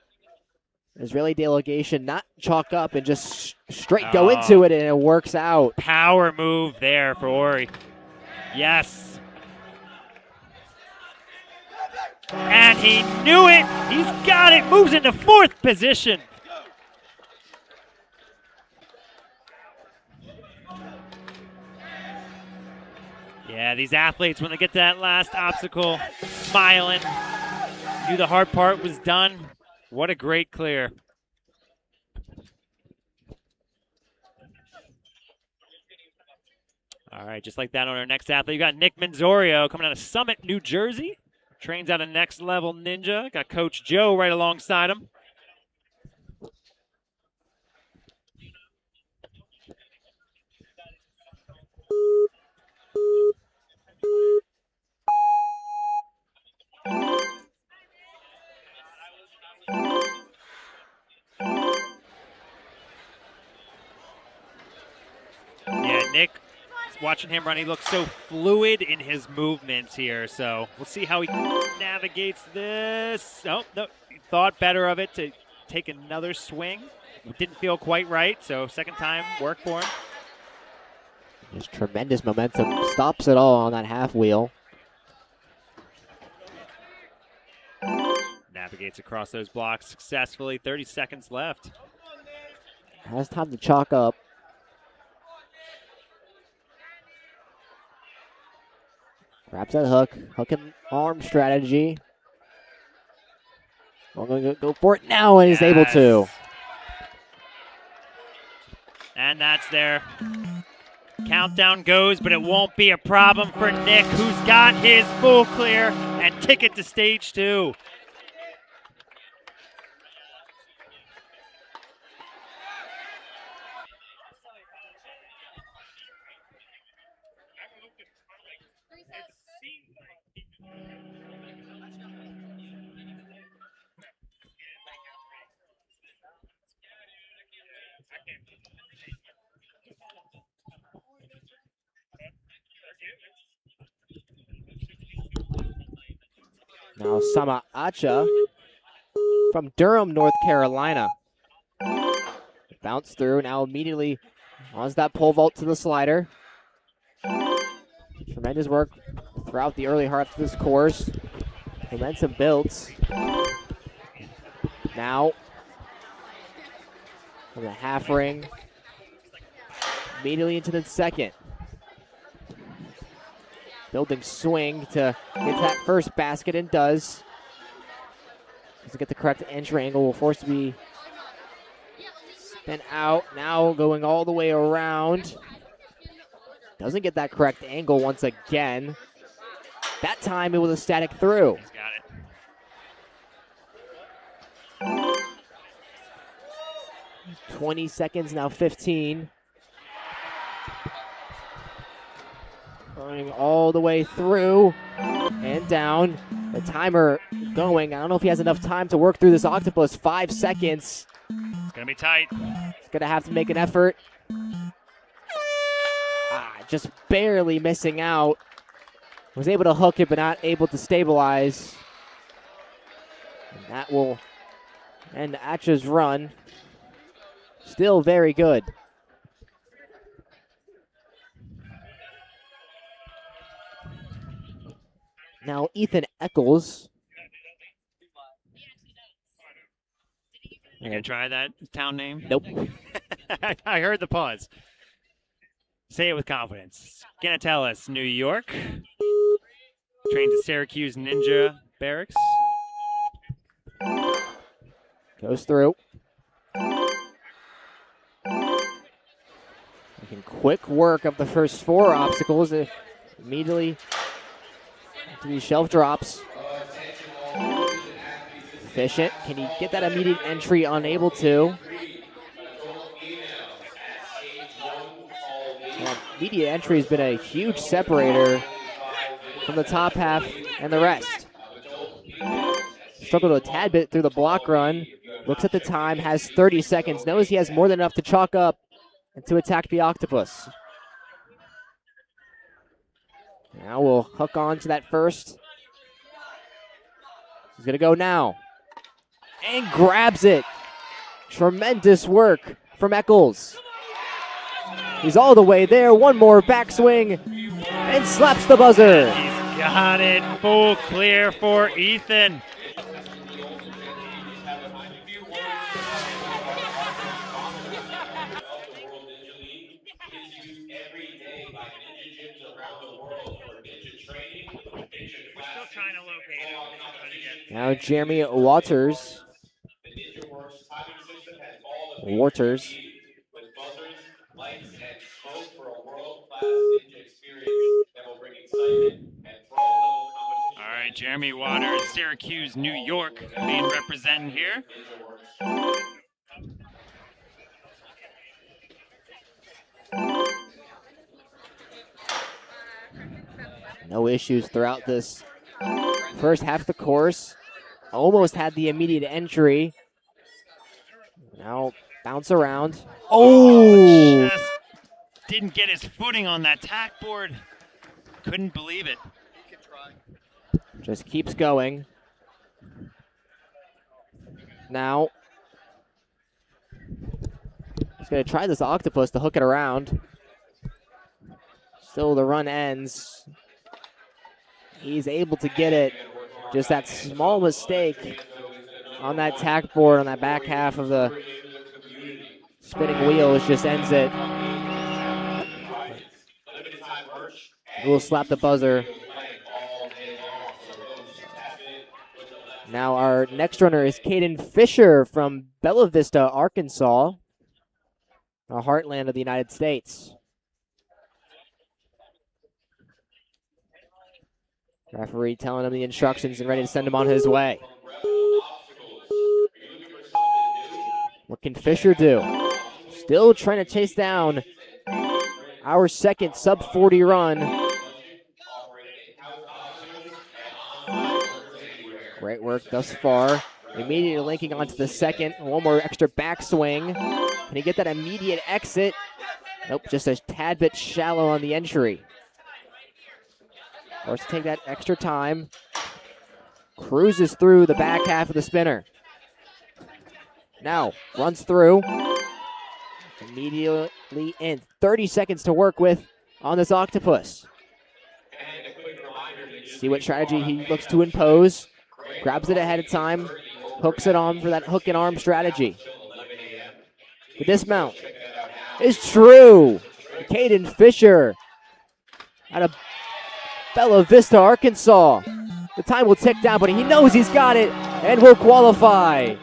Israeli delegation not chalk up and just straight go into it, and it works out. Power move there for Ori. Yes. And he knew it. He's got it. Moves into fourth position. Yeah, these athletes, when they get to that last obstacle, smiling. Knew the hard part was done. What a great clear. All right, just like that on our next athlete, you got Nick Menzorio coming out of Summit, New Jersey. Trains out of Next Level Ninja. Got Coach Joe right alongside him. Yeah, Nick, watching him run, he looks so fluid in his movements here. So we'll see how he navigates this. Oh, no, he thought better of it to take another swing. It didn't feel quite right, so second time work for him. Just tremendous momentum. Stops it all on that half wheel. Navigates across those blocks successfully. 30 seconds left. Has time to chalk up. Grabs that hook. Hook and arm strategy. I'm going to go for it now, and he's able to. And that's there. Countdown goes, but it won't be a problem for Nick, who's got his full clear and ticket to stage 2. Now Sama Acha from Durham, North Carolina. Bounce through, now immediately on that pole vault to the slider. Tremendous work throughout the early parts of this course. Momentum built. Now, from the half ring, immediately into the second. Building swing to get that first basket and does. Doesn't get the correct entry angle, will force to be spin out. Now going all the way around. Doesn't get that correct angle once again. That time it was a static through. He's got it. 20 seconds, now 15. Going all the way through and down. The timer going. I don't know if he has enough time to work through this octopus. 5 seconds. It's going to be tight. He's going to have to make an effort. Just barely missing out. Was able to hook it, but not able to stabilize. And that will end Atcha's run. Still very good. Now Ethan Eccles. You going to try that town name? Nope. I heard the pause. Say it with confidence. Gonna tell us New York. Trains at Syracuse Ninja Barracks. Goes through. Making quick work of the first 4 obstacles. Immediately to these shelf drops. Efficient. Can he get that immediate entry? Unable to. Immediate entry has been a huge separator from the top half and the rest. Struggled a tad bit through the block run. Looks at the time, has 30 seconds. Knows he has more than enough to chalk up and to attack the octopus. Now we'll hook on to that first. He's going to go now. And grabs it. Tremendous work from Eccles. He's all the way there. One more backswing and slaps the buzzer. He's got it. Full clear for Ethan. Now Jeremy Waters. All right, Jeremy Waters, Syracuse, New York, being represented here. No issues throughout this first half of the course. Almost had the immediate entry. Now bounce around. Oh! Just didn't get his footing on that tack board. Couldn't believe it. Just keeps going. Now he's going to try this octopus to hook it around. Still the run ends. He's able to get it. Just that small mistake on that tack board on that back half of the spinning wheels just ends it. We'll slap the buzzer. Now our next runner is Caden Fisher from Bella Vista, Arkansas, the heartland of the United States. Referee telling him the instructions and ready to send him on his way. What can Fisher do? Still trying to chase down our second sub-40 run. Great work thus far. Immediately linking onto the second. One more extra backswing. Can he get that immediate exit? Nope, just a tad bit shallow on the entry. Forced to take that extra time. Cruises through the back half of the spinner. Now, runs through. Immediately in. 30 seconds to work with on this octopus. See what strategy he looks to impose. Grabs it ahead of time. Hooks it on for that hook and arm strategy. The dismount is true. Caden Fisher out of Bella Vista, Arkansas. The time will tick down, but he knows he's got it and will qualify.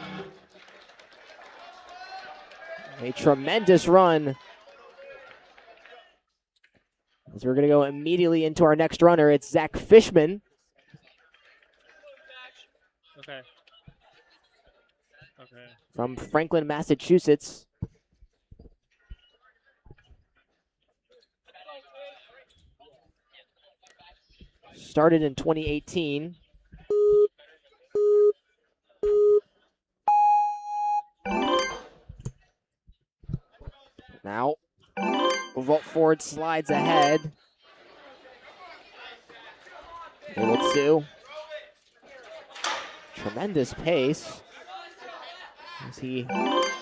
A tremendous run. As we're going to go immediately into our next runner, it's Zach Fishman. Okay. Okay. From Franklin, Massachusetts. Started in 2018. Now, vault forward slides ahead. Able to. Tremendous pace as he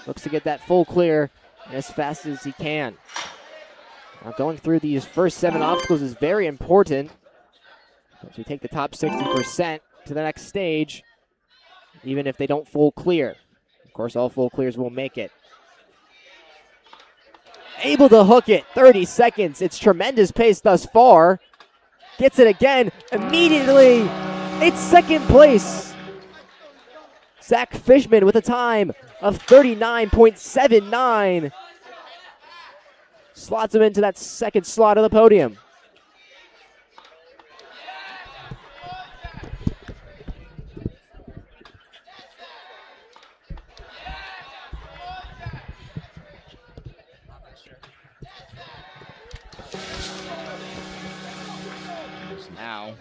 looks to get that full clear as fast as he can. Now going through these first 7 obstacles is very important as we take the top 60% to the next stage, even if they don't full clear. Of course, all full clears will make it. Able to hook it, 30 seconds. It's tremendous pace thus far. Gets it again, immediately. It's second place. Zach Fishman with a time of 39.79. Slots him into that second slot of the podium. Now,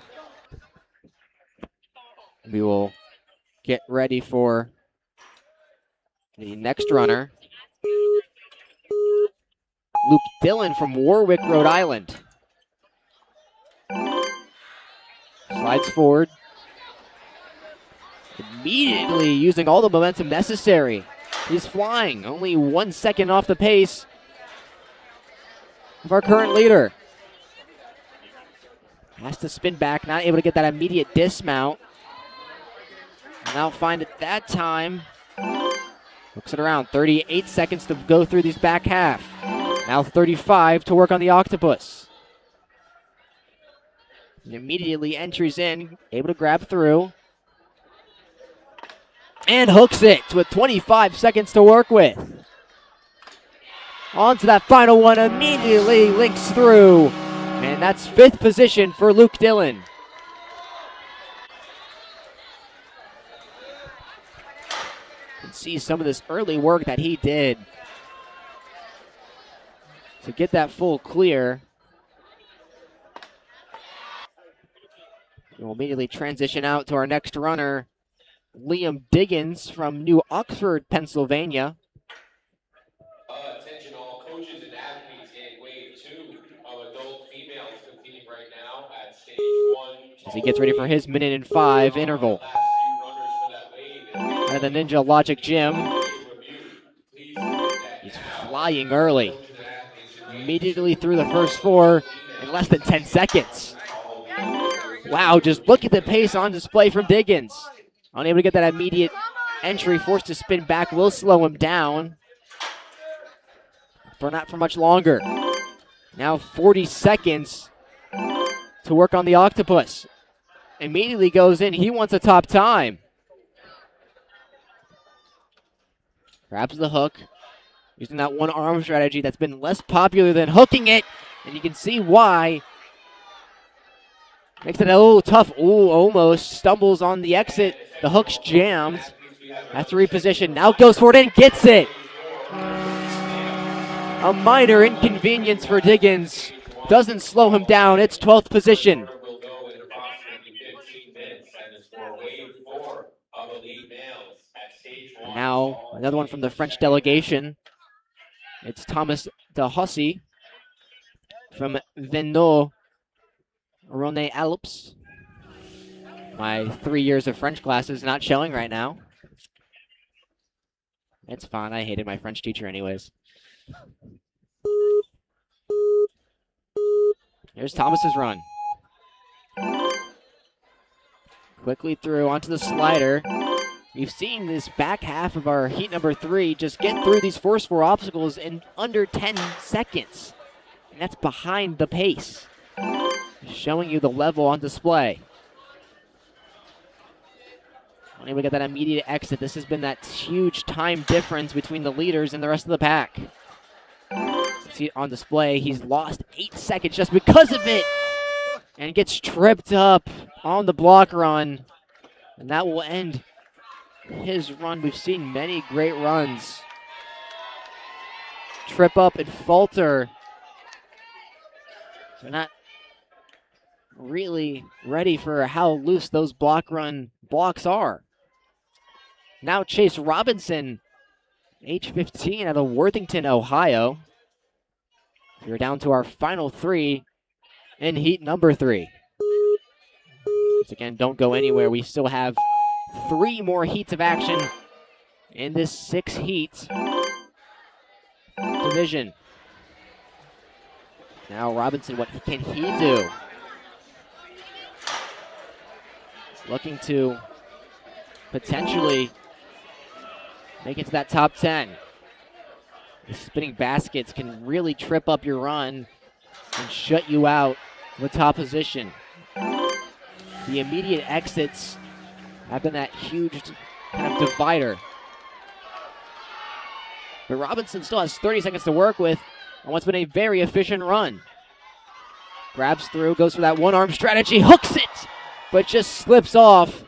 we will get ready for the next runner, Luke Dillon from Warwick, Rhode Island. Slides forward, immediately using all the momentum necessary. He's flying, only 1 second off the pace of our current leader. Has to spin back, not able to get that immediate dismount. Now find it that time. Looks it around, 38 seconds to go through these back half. Now 35 to work on the octopus. And immediately entries in, able to grab through. And hooks it with 25 seconds to work with. On to that final one, immediately links through. And that's 5th position for Luke Dillon. You can see some of this early work that he did to get that full clear. We'll immediately transition out to our next runner, Liam Diggins from New Oxford, Pennsylvania. Attention all coaches and athletes in wave 2 of adult females competing right now at stage 1. As he gets ready for his 1:05 interval. Out of the Ninja Logic Gym. He's flying early. Immediately through the first 4 in less than 10 seconds. Wow, just look at the pace on display from Diggins. Unable to get that immediate entry, forced to spin back, will slow him down. But not for much longer. Now 40 seconds to work on the octopus. Immediately goes in, he wants a top time. Grabs the hook, using that one arm strategy that's been less popular than hooking it, and you can see why. Makes it a little tough. Ooh, almost stumbles on the exit. The hook's jammed. Has to reposition. Now goes for it and gets it. A minor inconvenience for Diggins. Doesn't slow him down. It's 12th position. Now, another one from the French delegation. It's Thomas Dehussy from Venot, Rhône-Alpes. My 3 years of French class is not showing right now. It's fine. I hated my French teacher anyways. Here's Thomas's run. Quickly through onto the slider. We've seen this back half of our heat number 3 just get through these first 4 obstacles in under 10 seconds. And that's behind the pace. Showing you the level on display. And we got that immediate exit. This has been that huge time difference between the leaders and the rest of the pack. See it on display. He's lost 8 seconds just because of it. And gets tripped up on the block run. And that will end his run. We've seen many great runs trip up and falter. So not really ready for how loose those block run blocks are. Now Chase Robinson, age 15, out of Worthington, Ohio. We're down to our final 3 in heat number 3. Once again, don't go anywhere. We still have 3 more heats of action in this 6 heat division. Now Robinson, what can he do? Looking to potentially make it to that top 10. The spinning baskets can really trip up your run and shut you out of the top position. The immediate exits have been that huge kind of divider. But Robinson still has 30 seconds to work with on what's been a very efficient run. Grabs through, goes for that one-arm strategy, hooks it, but just slips off.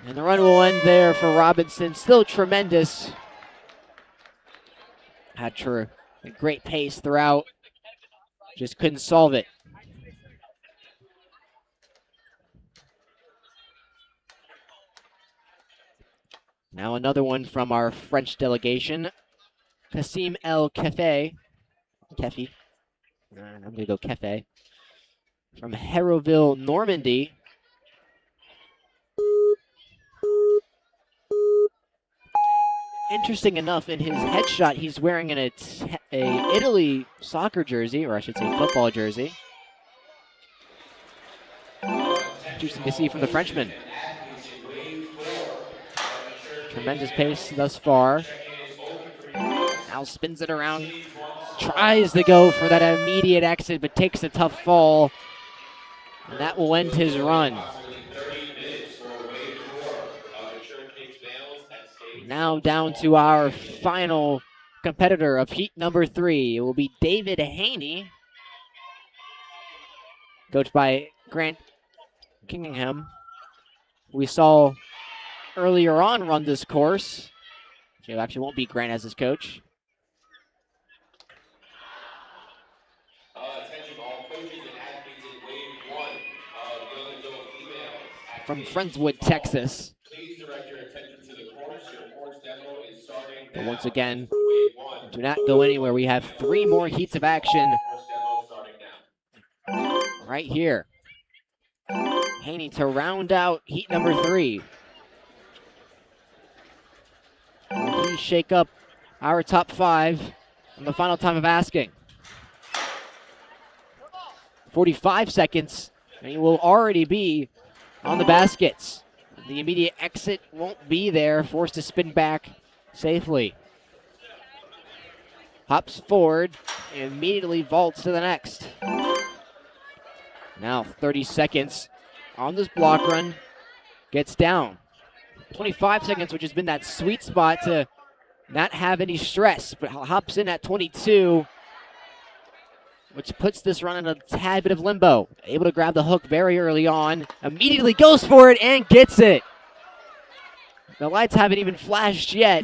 And the run will end there for Robinson. Still tremendous. Had a great pace throughout. Just couldn't solve it. Now another one from our French delegation. Kassim El Kefe. Kefi. I'm going to go Kefe. From Hérouville, Normandy. Interesting enough, in his headshot, he's wearing a Italy soccer jersey, or I should say football jersey. Interesting to see from the Frenchman. Tremendous pace thus far. Now spins it around, tries to go for that immediate exit, but takes a tough fall. And that will end his run. Now down to our final competitor of heat number 3. It will be David Haney, coached by Grant Kingingham. We saw earlier on run this course. He actually won't be Grant as his coach. Attention all coaches and athletes in wave 1 of young adult females. From Friendswood, Texas. Please direct your attention to the course. Your course demo is starting But now. once again, Wave 1. do not go anywhere. We have 3 more heats of action Course demo starting now. right here. Haney to round out heat number 3. Will he shake up our top 5 in the final time of asking? 45 seconds, and he will already be on the baskets. The immediate exit won't be there, forced to spin back safely. Hops forward, immediately vaults to the next. Now 30 seconds on this block run, gets down. 25 seconds, which has been that sweet spot to not have any stress, but hops in at 22, which puts this run in a tad bit of limbo. Able to grab the hook very early on, immediately goes for it and gets it. The lights haven't even flashed yet.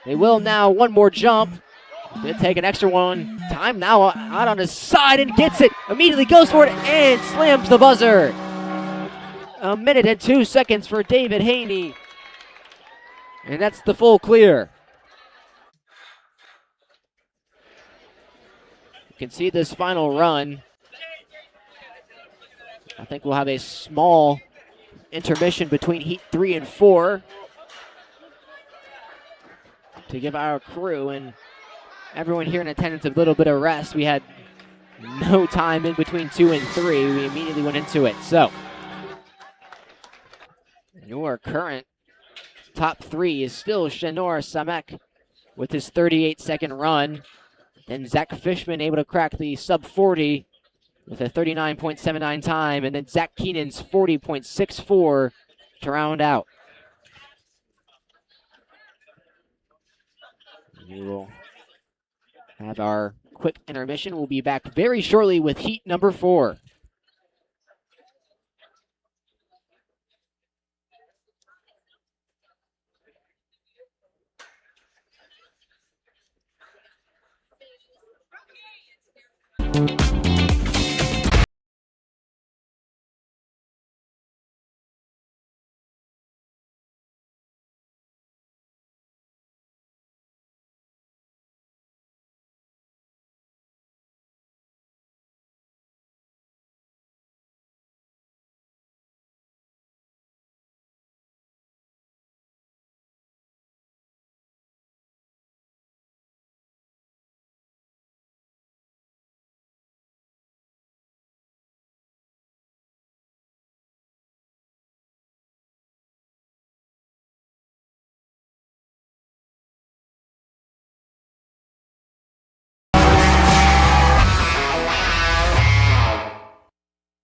They will now. One more jump. Gonna take an extra one. Time now out on his side and gets it. Immediately goes for it and slams the buzzer. 1 minute and 2 seconds for David Haney. And that's the full clear. You can see this final run. I think we'll have a small intermission between heat 3 and 4 to give our crew and everyone here in attendance a little bit of rest. We had no time in between 2 and 3. We immediately went into it. So Your current top three is still Shanor Samek with his 38-second run. Then Zach Fishman able to crack the sub 40 with a 39.79 time, and then Zach Keenan's 40.64 to round out. We will have our quick intermission. We'll be back very shortly with heat number 4.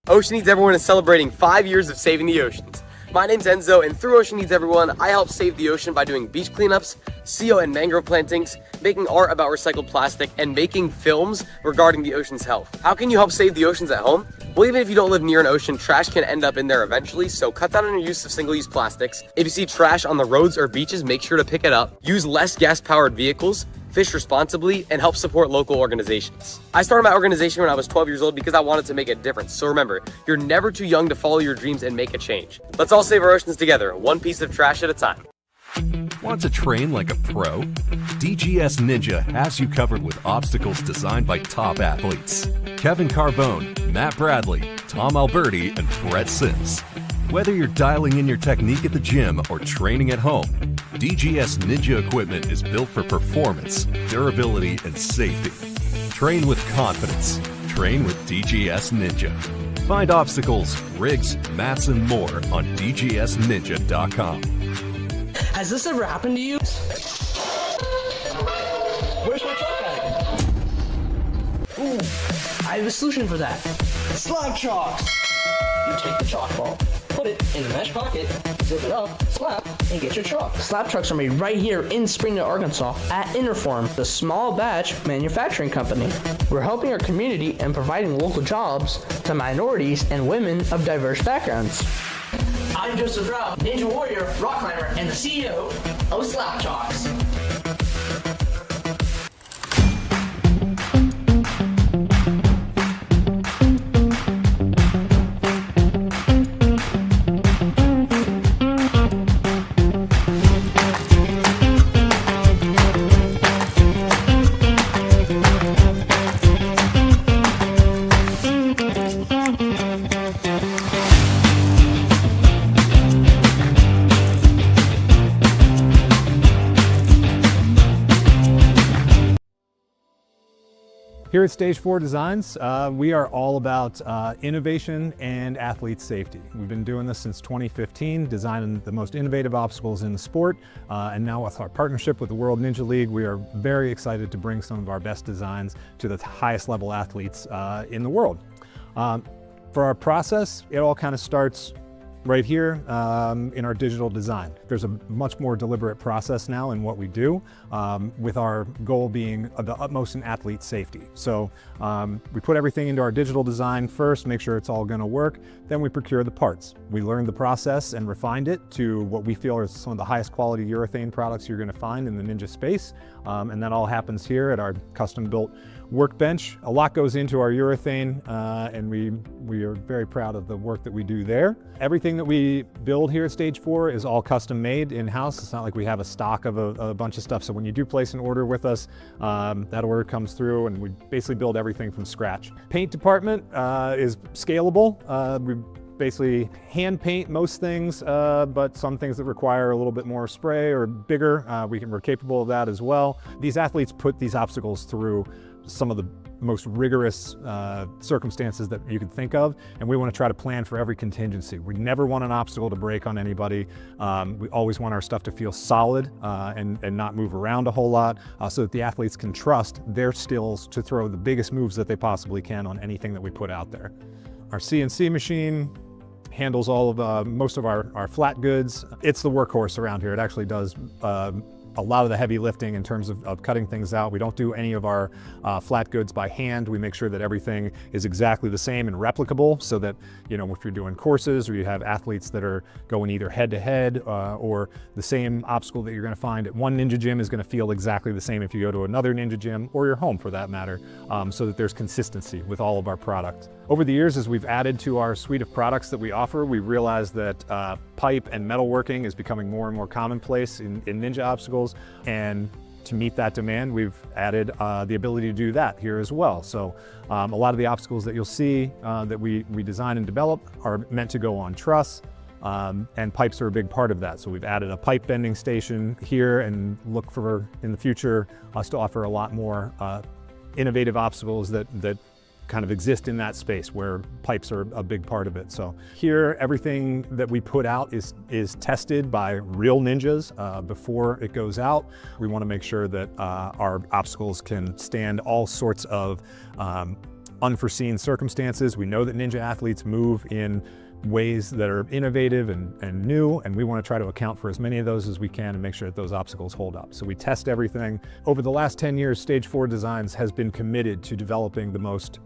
Ocean Needs Everyone is celebrating 5 years of saving the oceans. My name's Enzo, and through Ocean Needs Everyone, I help save the ocean by doing beach cleanups, CO and mangrove plantings, making art about recycled plastic, and making films regarding the ocean's health. How can you help save the oceans at home? Well, even if you don't live near an ocean, trash can end up in there eventually, so cut down on your use of single-use plastics. If you see trash on the roads or beaches, make sure to pick it up. Use less gas-powered vehicles, fish responsibly, and help support local organizations. I started my organization when I was 12 years old because I wanted to make a difference. So remember, you're never too young to follow your dreams and make a change. Let's all save our oceans together, one piece of trash at a time. Want to train like a pro? DGS Ninja has you covered with obstacles designed by top athletes. Kevin Carbone, Matt Bradley, Tom Alberti, and Brett Sims. Whether you're dialing in your technique at the gym or training at home, DGS Ninja equipment is built for performance, durability, and safety. Train with confidence. Train with DGS Ninja. Find obstacles, rigs, mats, and more on dgsninja.com. Has this ever happened to you? Where's my truck at? Ooh, I have a solution for that. Slab chalks! You take the chalk ball, put it in the mesh pocket, zip it up, slap, and get your chalk. Slab trucks are made right here in Springdale, Arkansas at Interform, the small batch manufacturing company. We're helping our community and providing local jobs to minorities and women of diverse backgrounds. I'm Joseph Rao, Ninja Warrior, rock climber, and the CEO of Slap Chalks. Here at Stage 4 Designs, we are all about innovation and athlete safety. We've been doing this since 2015, designing the most innovative obstacles in the sport, and now with our partnership with the World Ninja League, we are very excited to bring some of our best designs to the highest level athletes in the world. For our process, it all kind of starts right here in our digital design. There's a much more deliberate process now in what we do, with our goal being the utmost in athlete safety. So we put everything into our digital design first, make sure it's all gonna work, then we procure the parts. We learned the process and refined it to what we feel are some of the highest quality urethane products you're gonna find in the Ninja space, and that all happens here at our custom-built workbench. A lot goes into our urethane, and we are very proud of the work that we do there. Everything that we build here at Stage 4 is all custom made in-house. It's not like we have a stock of a bunch of stuff. So when you do place an order with us, that order comes through and we basically build everything from scratch. Paint department is scalable. We basically hand paint most things, but some things that require a little bit more spray or bigger, we're capable of that as well. These athletes put these obstacles through some of the most rigorous circumstances that you could think of, and we want to try to plan for every contingency. We never want an obstacle to break on anybody. We always want our stuff to feel solid and not move around a whole lot, so that the athletes can trust their skills to throw the biggest moves that they possibly can on anything that we put out there. Our CNC machine handles all of most of our flat goods. It's the workhorse around here. It actually does a lot of the heavy lifting in terms of cutting things out. We don't do any of our flat goods by hand. We make sure that everything is exactly the same and replicable, so that, you know, if you're doing courses or you have athletes that are going either head to head or the same obstacle that you're going to find at one Ninja gym is going to feel exactly the same if you go to another Ninja gym or your home for that matter, so that there's consistency with all of our product. Over the years, as we've added to our suite of products that we offer, we realized that pipe and metalworking is becoming more and more commonplace in Ninja obstacles. And to meet that demand, we've added the ability to do that here as well. So a lot of the obstacles that you'll see that we design and develop are meant to go on truss, and pipes are a big part of that. So we've added a pipe bending station here, and look for, in the future, us to offer a lot more innovative obstacles that kind of exist in that space where pipes are a big part of it. So here, everything that we put out is tested by real ninjas before it goes out. We want to make sure that our obstacles can stand all sorts of unforeseen circumstances. We know that Ninja athletes move in ways that are innovative and new, and we want to try to account for as many of those as we can and make sure that those obstacles hold up. So we test everything. Over the last 10 years, Stage 4 Designs has been committed to developing the most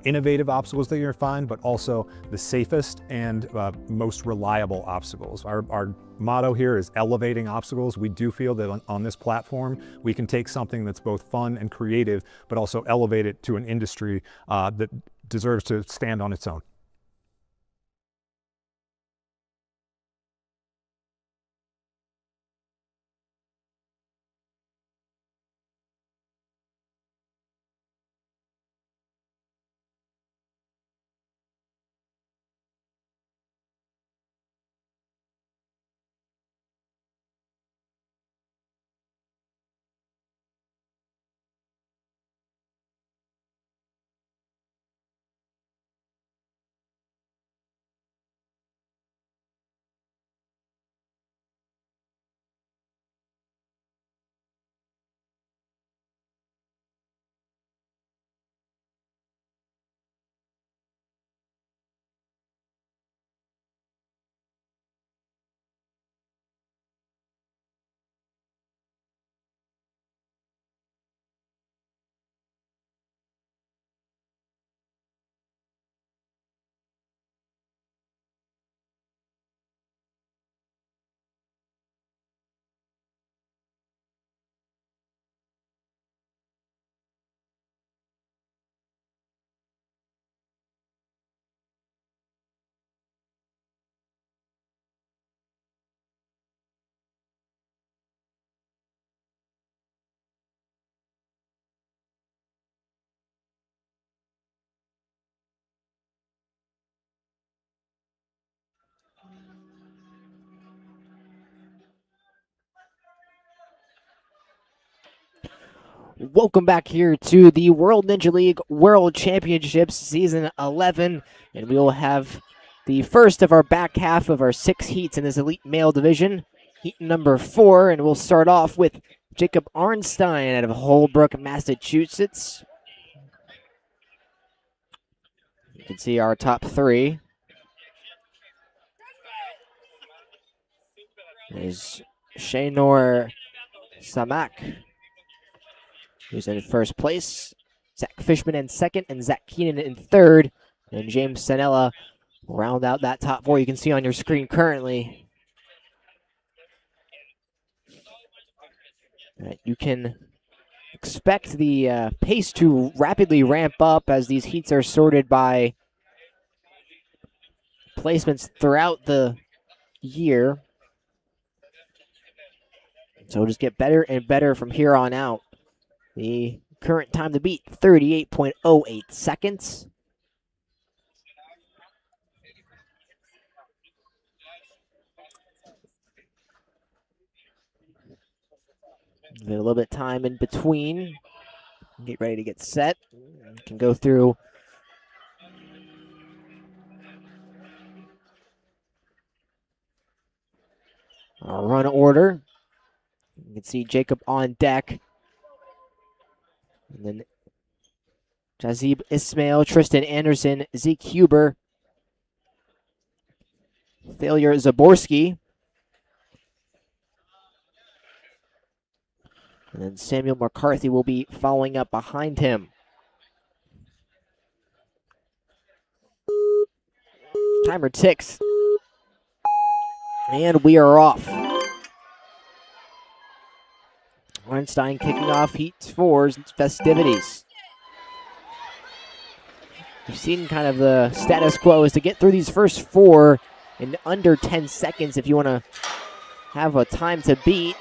innovative obstacles that you're going to find, but also the safest and most reliable obstacles. Our motto here is elevating obstacles. We do feel that on this platform, we can take something that's both fun and creative, but also elevate it to an industry that deserves to stand on its own. Welcome back here to the World Ninja League World Championships Season 11, and we will have the first of our back half of our 6 heats in this elite male division, heat number 4, and we'll start off with Jacob Arnstein out of Holbrook, Massachusetts. You can see our top 3. There's Shaynor Samak, who's in first place. Zach Fishman in second, and Zach Keenan in third. And James Sanella round out that top 4 you can see on your screen currently. All right, you can expect the pace to rapidly ramp up as these heats are sorted by placements throughout the year. So we'll just get better and better from here on out. The current time to beat, 38.08 seconds. Get a little bit of time in between. Get ready to get set. Can go through a run order. You can see Jacob on deck. And then Jazib Ismail, Tristan Anderson, Zeke Huber, Failure Zaborski. And then Samuel McCarthy will be following up behind him. Timer ticks. And we are off. Weinstein kicking off Heat 4's festivities. We've seen kind of the status quo is to get through these first 4 in under 10 seconds if you want to have a time to beat.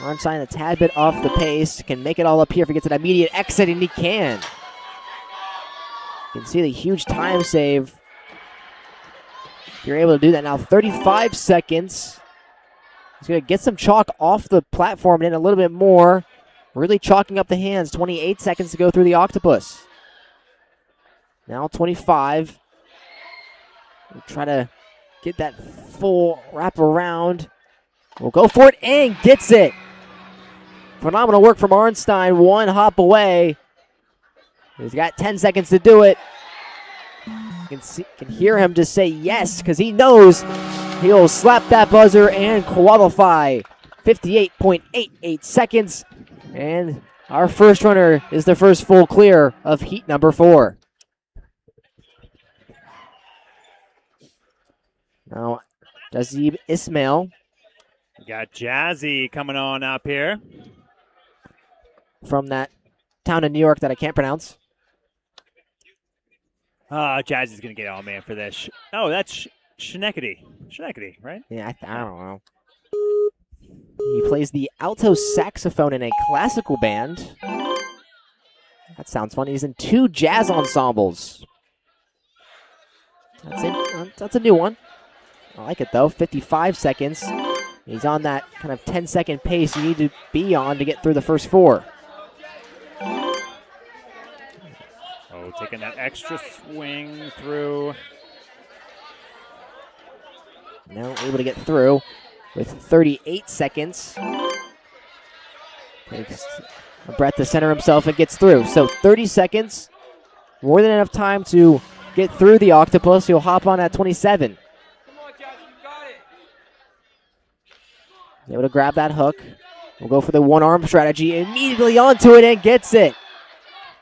Weinstein a tad bit off the pace. Can make it all up here if he gets an immediate exit, and he can. You can see the huge time save. If you're able to do that now, 35 seconds. He's going to get some chalk off the platform and in a little bit more. Really chalking up the hands. 28 seconds to go through the octopus. Now 25. We'll try to get that full wrap around. We'll go for it and gets it. Phenomenal work from Arnstein. 1 hop away. He's got 10 seconds to do it. You can hear him just say yes because he knows he'll slap that buzzer and qualify. 58.88 seconds. And our first runner is the first full clear of heat number 4. Now, Jazib Ismail. Got Jazzy coming on up here. From that town in New York that I can't pronounce. Jazzy's going to get all man for this. Oh, that's Schenectady. Schenectady, right? Yeah, I don't know. He plays the alto saxophone in a classical band. That sounds fun. He's in 2 jazz ensembles. That's a new one. I like it, though. 55 seconds. He's on that kind of 10-second pace you need to be on to get through the first 4. Oh, taking that extra swing through. Now able to get through with 38 seconds. Takes a breath to center himself and gets through. So 30 seconds, more than enough time to get through the octopus. He'll hop on at 27. He's able to grab that hook. We'll go for the one-arm strategy. Immediately onto it and gets it.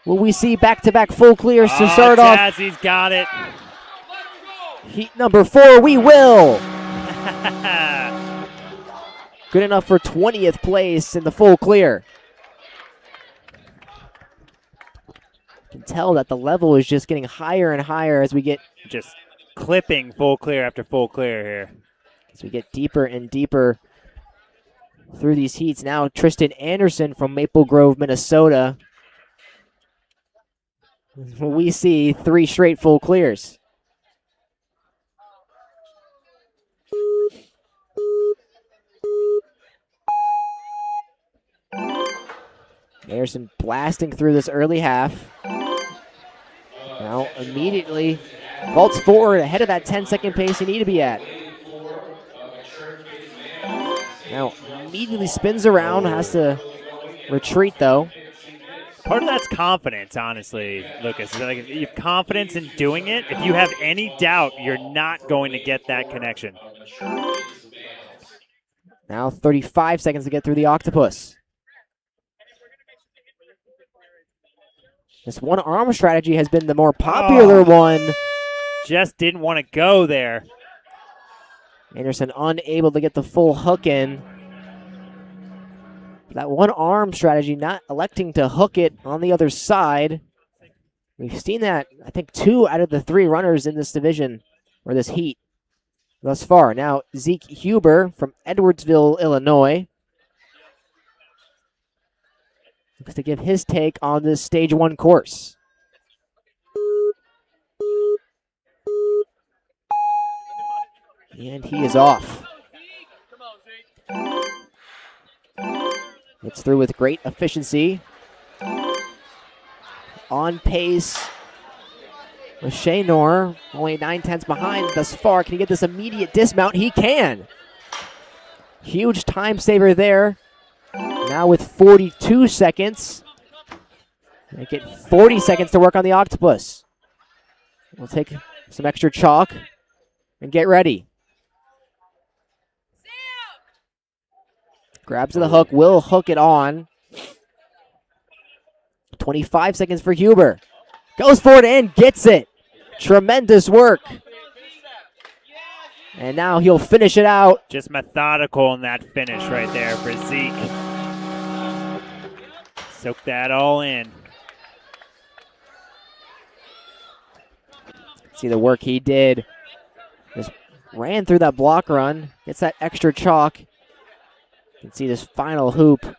Will we see back-to-back full clears to start off? Jazzy's got it. Heat number 4, we will. Good enough for 20th place in the full clear. You can tell that the level is just getting higher and higher as we get... Just clipping full clear after full clear here. As we get deeper and deeper through these heats. Now Tristan Anderson from Maple Grove, Minnesota. We see 3 straight full clears. Anderson blasting through this early half. Now immediately vaults forward ahead of that 10-second pace you need to be at. Now immediately spins around, has to retreat though. Part of that's confidence, honestly, Lucas. Like if you have confidence in doing it, if you have any doubt, you're not going to get that connection. Now 35 seconds to get through the octopus. This one-arm strategy has been the more popular one. Just didn't want to go there. Anderson unable to get the full hook in. That one-arm strategy, not electing to hook it on the other side. We've seen that, I think, 2 out of the 3 runners in this division, or this heat, thus far. Now, Zeke Huber from Edwardsville, Illinois. Looks to give his take on this Stage 1 course. And he is off. Gets through with great efficiency. on pace with Shaynor, only 9/10 behind thus far. Can he get this immediate dismount? He can. Huge time saver there. Now with 42 seconds. Make it 40 seconds to work on the octopus. We'll take some extra chalk and get ready. Grabs the hook, will hook it on. 25 seconds for Huber. Goes for it and gets it. Tremendous work. And now he'll finish it out. Just methodical in that finish right there for Zeke. Soak that all in. See the work he did. Just ran through that block run. Gets that extra chalk. You can see this final hoop.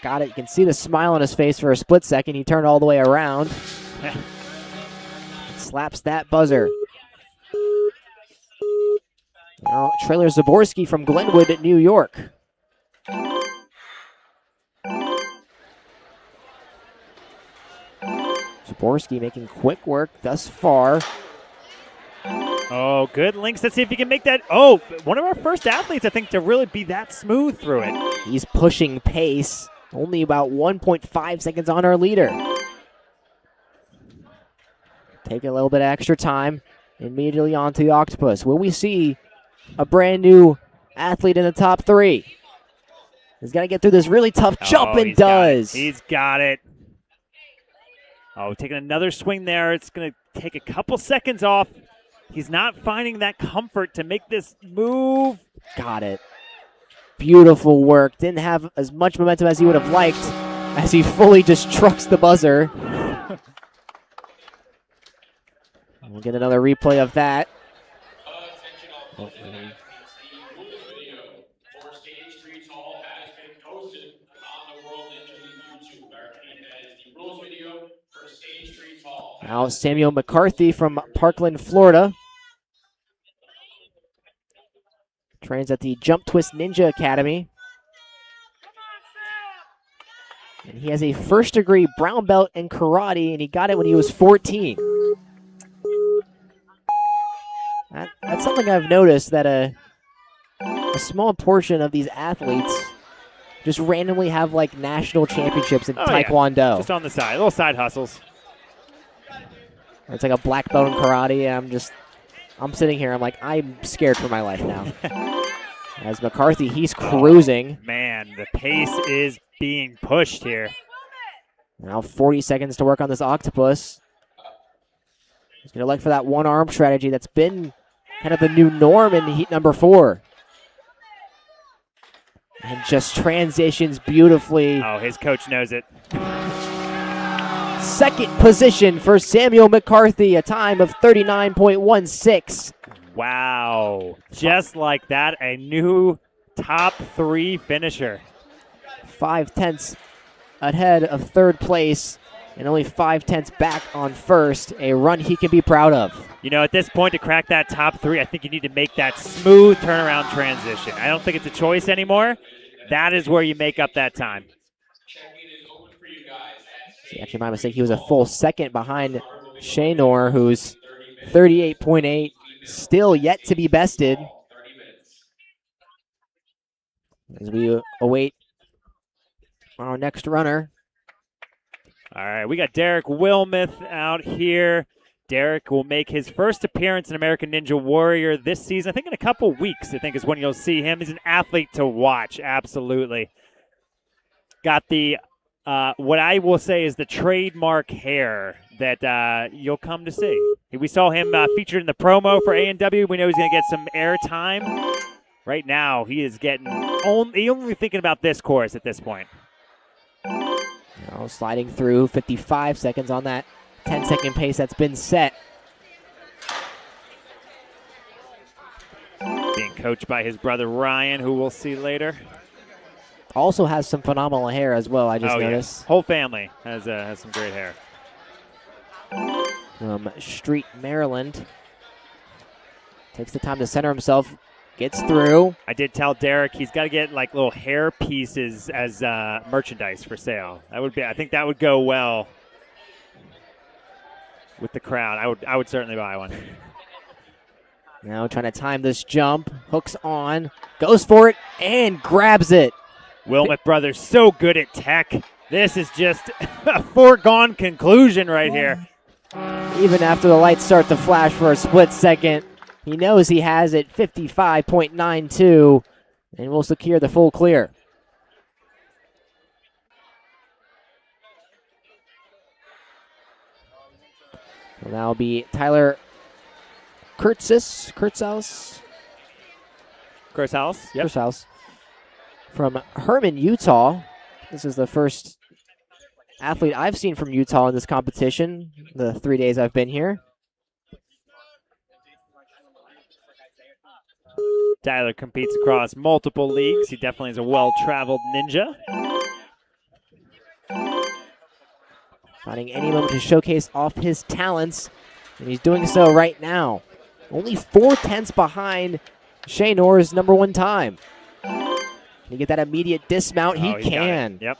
Got it. You can see the smile on his face for a split second. He turned all the way around. Slaps that buzzer. Now, Trailer Zaborski from Glenwood, New York. Zaborski making quick work thus far. Oh, good links. Let's see if he can make that. Oh, one of our first athletes, I think, to really be that smooth through it. He's pushing pace. Only about 1.5 seconds on our leader. Take a little bit of extra time. Immediately onto the octopus. Will we see a brand new athlete in the top three? He's got to get through this really tough jump and does. He's got it. Oh, taking another swing there. It's going to take a couple seconds off. He's not finding that comfort to make this move. Got it. Beautiful work. Didn't have as much momentum as he would have liked as he fully just trucks the buzzer. We'll get another replay of that. Now Samuel McCarthy from Parkland, Florida. Trains at the Jump Twist Ninja Academy. And he has a first-degree brown belt in karate, and he got it when he was 14. That's something I've noticed, that a small portion of these athletes just randomly have like national championships in Taekwondo. Yeah. Just on the side, little side hustles. Or it's like a black belt in karate, and I'm sitting here, I'm like, I'm scared for my life now. As McCarthy, he's cruising. Oh, man, the pace is being pushed here. Now 40 seconds to work on this octopus. He's going to look for that one-arm strategy that's been kind of the new norm in heat number 4. And just transitions beautifully. Oh, his coach knows it. Second position for Samuel McCarthy, a time of 39.16. Wow. Just like that, a new top 3 finisher. 5/10 ahead of third place and only 5/10 back on first. A run he can be proud of. You know, at this point, to crack that top 3, I think you need to make that smooth turnaround transition. I don't think it's a choice anymore. That is where you make up that time. Actually, my mistake. He was a full second behind Shaynor, who's 38.8, still yet to be bested. As we await our next runner. All right, we got Derek Wilmoth out here. Derek will make his first appearance in American Ninja Warrior this season. I think in a couple weeks, I think, is when you'll see him. He's an athlete to watch, absolutely. Got the, what I will say is the trademark hair that you'll come to see. We saw him featured in the promo for A&W. We know he's going to get some airtime. Right now, he is getting only thinking about this course at this point. Now sliding through 55 seconds on that 10-second pace that's been set. Being coached by his brother Ryan, who we'll see later. Also has some phenomenal hair as well, I just noticed. Yeah. Whole family has some great hair. From Street, Maryland. Takes the time to center himself. Gets through. I did tell Derek he's got to get like little hair pieces as merchandise for sale. I think that would go well with the crowd. I would certainly buy one. Now trying to time this jump. Hooks on. Goes for it and grabs it. Wilmot Brothers so good at tech. This is just a foregone conclusion right here. Even after the lights start to flash for a split second, he knows he has it 55.92 and will secure the full clear. So that'll be Tyler Kurtzhaus. Kurzhaus, yep. Kurzhaus from Herman, Utah. This is the first athlete I've seen from Utah in this competition, the 3 days I've been here. Tyler competes across multiple leagues. He definitely is a well-traveled ninja. Finding any moment to showcase off his talents, and he's doing so right now. Only 4/10 behind Shane Orr's #1 time. Can he get that immediate dismount? He can. Yep.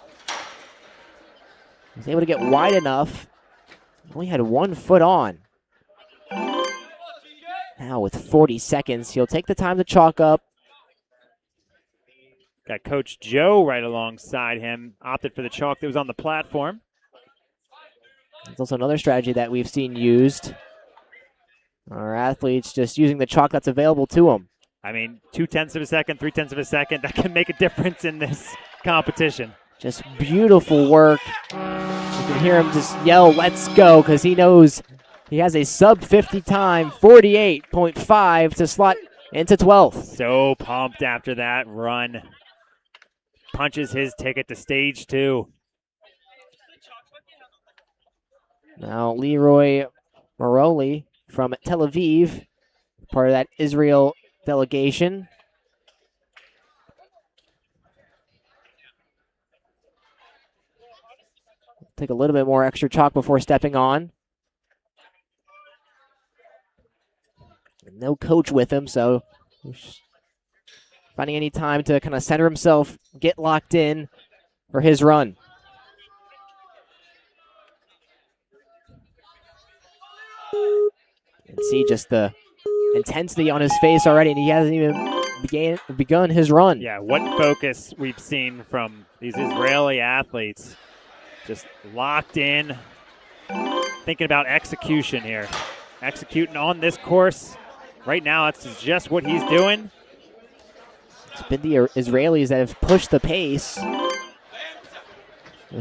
He's able to get wide enough. Only had 1 foot on. Now with 40 seconds, he'll take the time to chalk up. Got Coach Joe right alongside him. Opted for the chalk that was on the platform. It's also another strategy that we've seen used. Our athletes just using the chalk that's available to them. I mean, 0.2 of a second, 0.3 of a second, that can make a difference in this competition. Just beautiful work. You can hear him just yell, "Let's go," because he knows he has a sub-50 time, 48.5 to slot into 12th. So pumped after that run. Punches his ticket to stage 2. Now Leroy Maroli from Tel Aviv, part of that Israel delegation. Take a little bit more extra chalk before stepping on. No coach with him, so finding any time to kind of center himself, get locked in for his run. And see just the intensity on his face already, and he hasn't even begun his run. Yeah, what focus we've seen from these Israeli athletes. Just locked in, thinking about execution here. Executing on this course. Right now, that's just what he's doing. It's been the Israelis that have pushed the pace.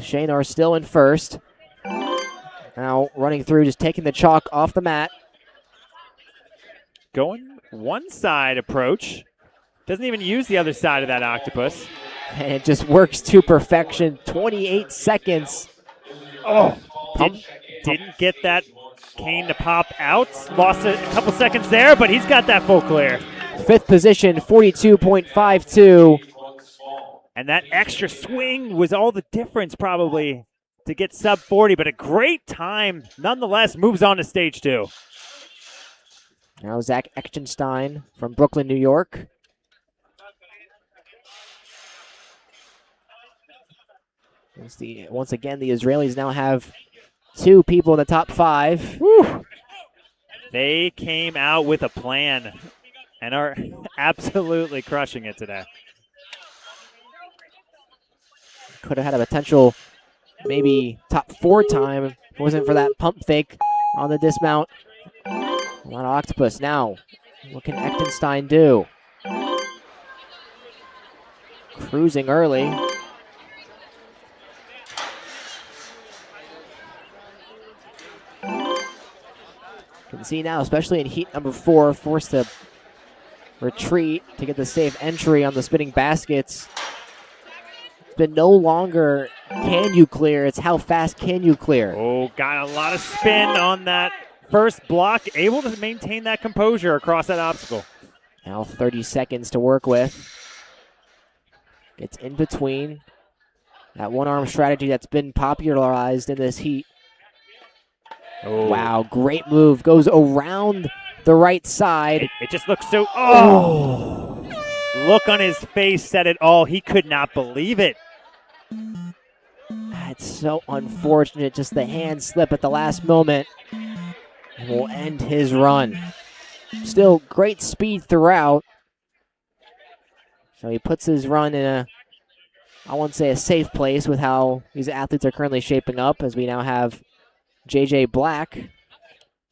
Shane are still in first. Now running through, just taking the chalk off the mat. Going one side approach. Doesn't even use the other side of that octopus. And it just works to perfection. 28 seconds. Oh, didn't get that cane to pop out. Lost a couple seconds there, but he's got that full clear. 5th position, 42.52. And that extra swing was all the difference probably to get sub 40, but a great time nonetheless. Moves on to stage 2. Now Zach Echtenstein from Brooklyn, New York. Once again, the Israelis now have 2 people in the top 5. Woo. They came out with a plan and are absolutely crushing it today. Could have had a potential maybe top 4 time if it wasn't for that pump fake on the dismount. A lot of octopus. Now, what can Echtenstein do? Cruising early. Can see now, especially in heat number 4, forced to retreat to get the safe entry on the spinning baskets. It's been no longer can you clear, it's how fast can you clear. Oh, got a lot of spin on that first block, able to maintain that composure across that obstacle. Now 30 seconds to work with. Gets in between. That one-arm strategy that's been popularized in this heat. Oh. Wow, great move. Goes around the right side. It just looks so... Oh! Look on his face said it all. He could not believe it. It's so unfortunate. Just the hand slip at the last moment. And will end his run. Still great speed throughout. So he puts his run in a, I won't say a safe place with how these athletes are currently shaping up, as we now have JJ Black.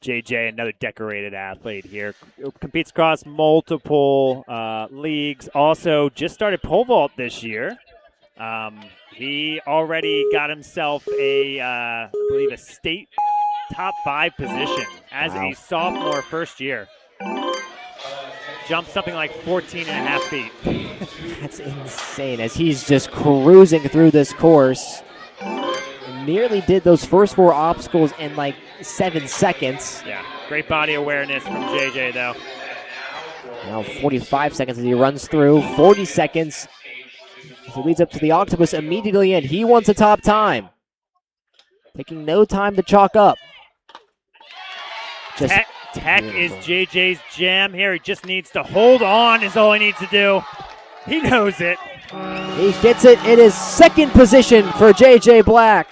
JJ, another decorated athlete here, competes across multiple leagues. Also, just started pole vault this year. He already got himself I believe, a state top 5 position as a sophomore first year. Jumped something like 14 and a half feet. That's insane, as he's just cruising through this course. Nearly did those first 4 obstacles in like 7 seconds. Yeah, great body awareness from JJ though. Now 45 seconds as he runs through, 40 seconds. As he leads up to the octopus immediately in. He wants a top time. Taking no time to chalk up. Just Tech is JJ's jam here. He just needs to hold on is all he needs to do. He knows it. He gets it. It is second position for JJ Black.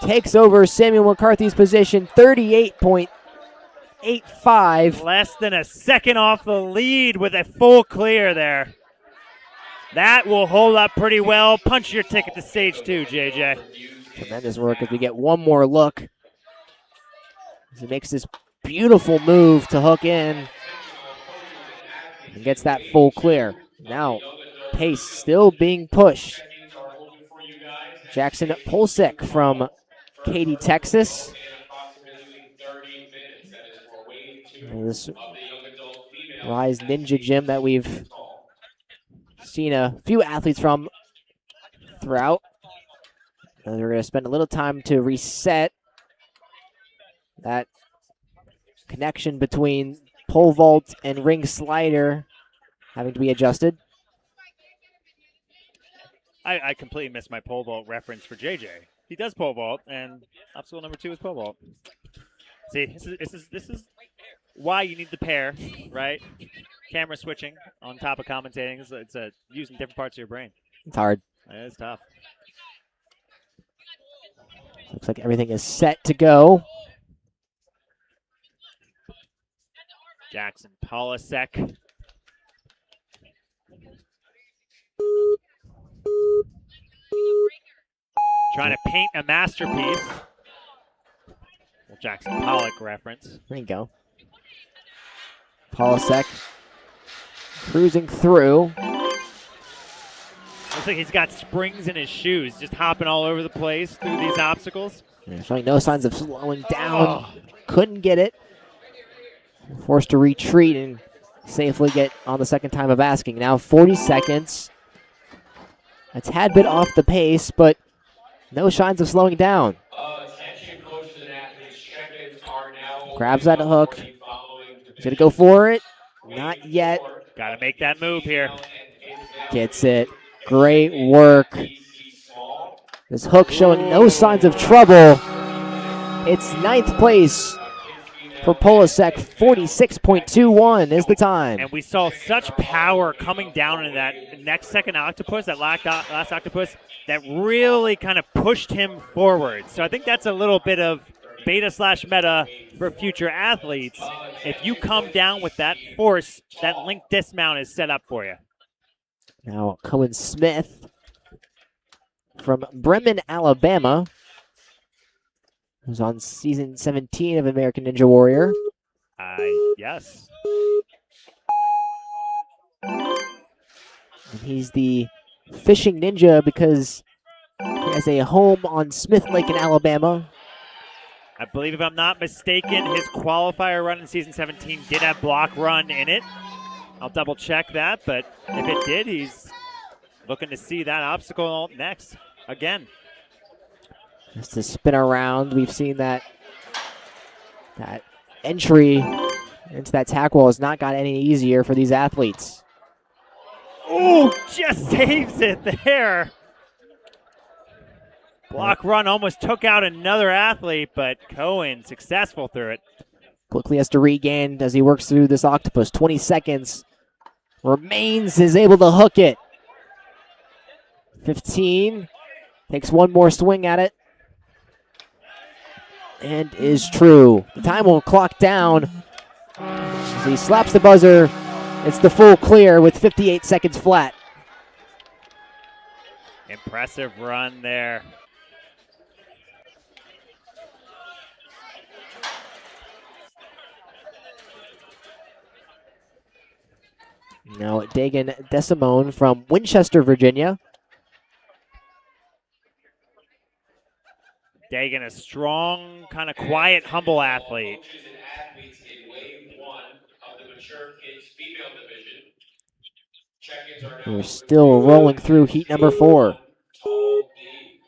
Takes over Samuel McCarthy's position, 38.85. Less than a second off the lead with a full clear there. That will hold up pretty well. Punch your ticket to stage 2, JJ. Tremendous work as we get one more look. As he makes this beautiful move to hook in and gets that full clear. Now, pace still being pushed. Jackson Polsek from Katy, Texas. This Rise Ninja gym that we've seen a few athletes from throughout. And we're going to spend a little time to reset that connection between pole vault and ring slider having to be adjusted. I completely missed my pole vault reference for JJ. He does pole vault, and obstacle number 2 is pole vault. See, this is why you need the pair, right? Camera switching on top of commentating. It's using different parts of your brain. It's hard. It's tough. Looks like everything is set to go. Jackson Polisek. Trying to paint a masterpiece. Well, Jackson Pollock reference. There you go. Polisek cruising through. Looks like he's got springs in his shoes, just hopping all over the place through these obstacles. Yeah, showing no signs of slowing down. Couldn't get it. Forced to retreat and safely get on the second time of asking. Now 40 seconds. A tad bit off the pace, but no signs of slowing down. Grabs that hook. He's going to go for it. Not yet. Got to make that move here. Gets it. Great work. This hook showing no signs of trouble. It's 9th place for Polisek. 46.21 is the time. And we saw such power coming down in that next second octopus, that last octopus, that really kind of pushed him forward. So I think that's a little bit of beta/meta for future athletes. If you come down with that force, that link dismount is set up for you. Now Cohen Smith from Bremen, Alabama, who's on season 17 of American Ninja Warrior. Yes. And he's the fishing ninja because he has a home on Smith Lake in Alabama. I believe, if I'm not mistaken, his qualifier run in season 17 did have block run in it. I'll double check that, but if it did, he's looking to see that obstacle next again. Just to spin around, we've seen that entry into that tack wall has not got any easier for these athletes. Oh, just saves it there. Block run almost took out another athlete, but Cohen successful through it. Quickly has to regain as he works through this octopus. 20 seconds remains, is able to hook it. 15, takes one more swing at it. and is true. The time will clock down as he slaps the buzzer. It's the full clear with 58 seconds flat. Impressive run there. Now Dagan Desimone from Winchester, Virginia. Dagan, a strong, kind of quiet, humble athlete. Coaches and athletes in wave 1 of the mature kids female division. Check-ins are now We're still rolling through heat number 4. tall D.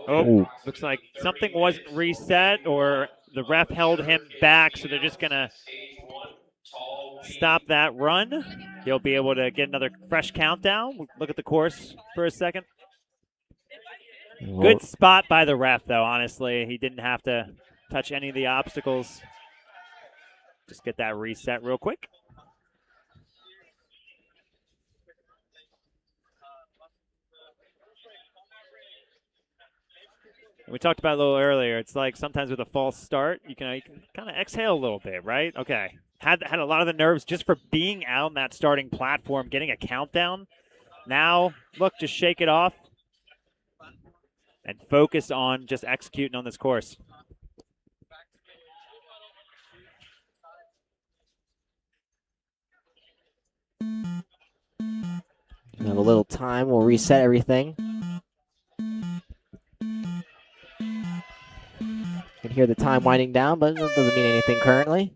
First Oh, Ooh. looks like something wasn't reset or the ref held him back, so they're just going to stop that run. He'll be able to get another fresh countdown. We'll look at the course for a second. Good spot by the ref, though, honestly. He didn't have to touch any of the obstacles. Just get that reset real quick. We talked about it a little earlier. It's like sometimes with a false start, you can kind of exhale a little bit, right? Okay. Had a lot of the nerves just for being out on that starting platform, getting a countdown. Now, look, just shake it off and focus on just executing on this course. We have a little time. We'll reset everything. You can hear the time winding down, but it doesn't mean anything currently.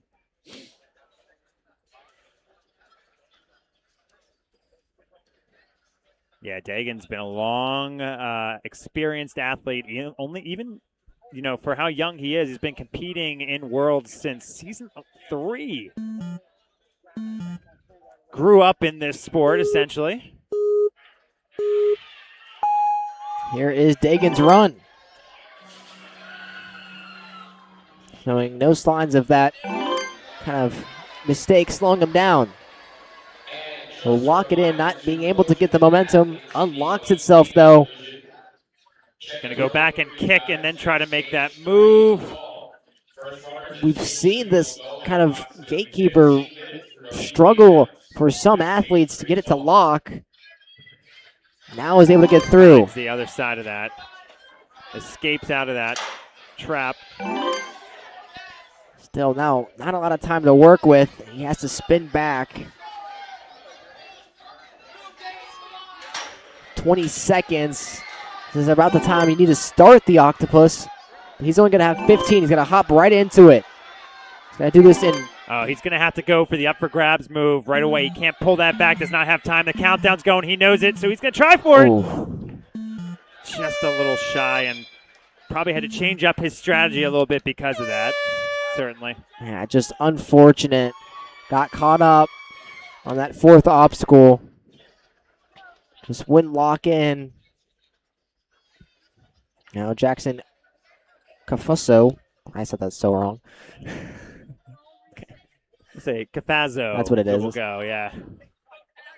Yeah, Dagan's been a long, experienced athlete. Even for how young he is, he's been competing in Worlds since season 3. Grew up in this sport, essentially. Here is Dagan's run. Showing no signs of that kind of mistake slowing him down. He'll lock it in, not being able to get the momentum. Unlocks itself, though. Going to go back and kick and then try to make that move. We've seen this kind of gatekeeper struggle for some athletes to get it to lock. Now is able to get through. Finds the other side of that. Escapes out of that trap. Still now, not a lot of time to work with. He has to spin back. 20 seconds. This is about the time you need to start the octopus. He's only going to have 15. He's going to hop right into it. He's going to do this in. Oh, he's going to have to go for the up for grabs move right away. He can't pull that back. Does not have time. The countdown's going. He knows it, so he's going to try for it. Ooh. Just a little shy and probably had to change up his strategy a little bit because of that. Certainly. Yeah, just unfortunate. Got caught up on that fourth obstacle. Just wouldn't lock in. Now Jackson Cafuso. I said that so wrong. Say Cafazo. That's what it is. We'll go, yeah.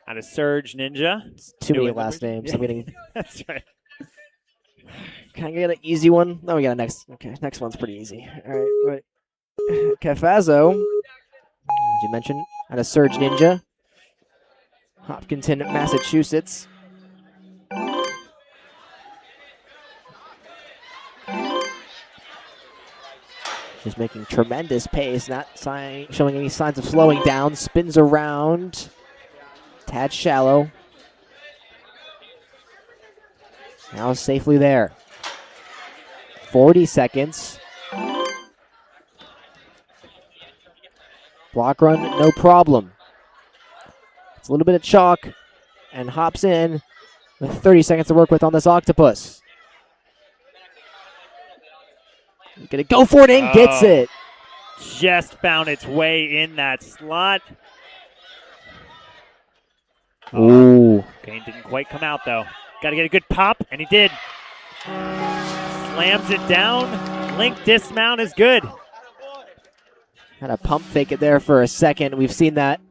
On a Surge Ninja. It's too many New last names. I'm getting. That's right. Can I get an easy one? No, we got a next. Okay, next one's pretty easy. All right, right. Cafazo, as you mentioned, at a Surge Ninja. Hopkinton, Massachusetts. Just making tremendous pace, not showing any signs of slowing down. Spins around. Tad shallow. Now safely there. 40 seconds. Block run, no problem. It's a little bit of chalk and hops in with 30 seconds to work with on this octopus. Gonna go for it and gets it. Just found its way in that slot. Ooh. Kane didn't quite come out though. Got to get a good pop, and he did. Slams it down. Link dismount is good. Had a pump fake it there for a second. We've seen that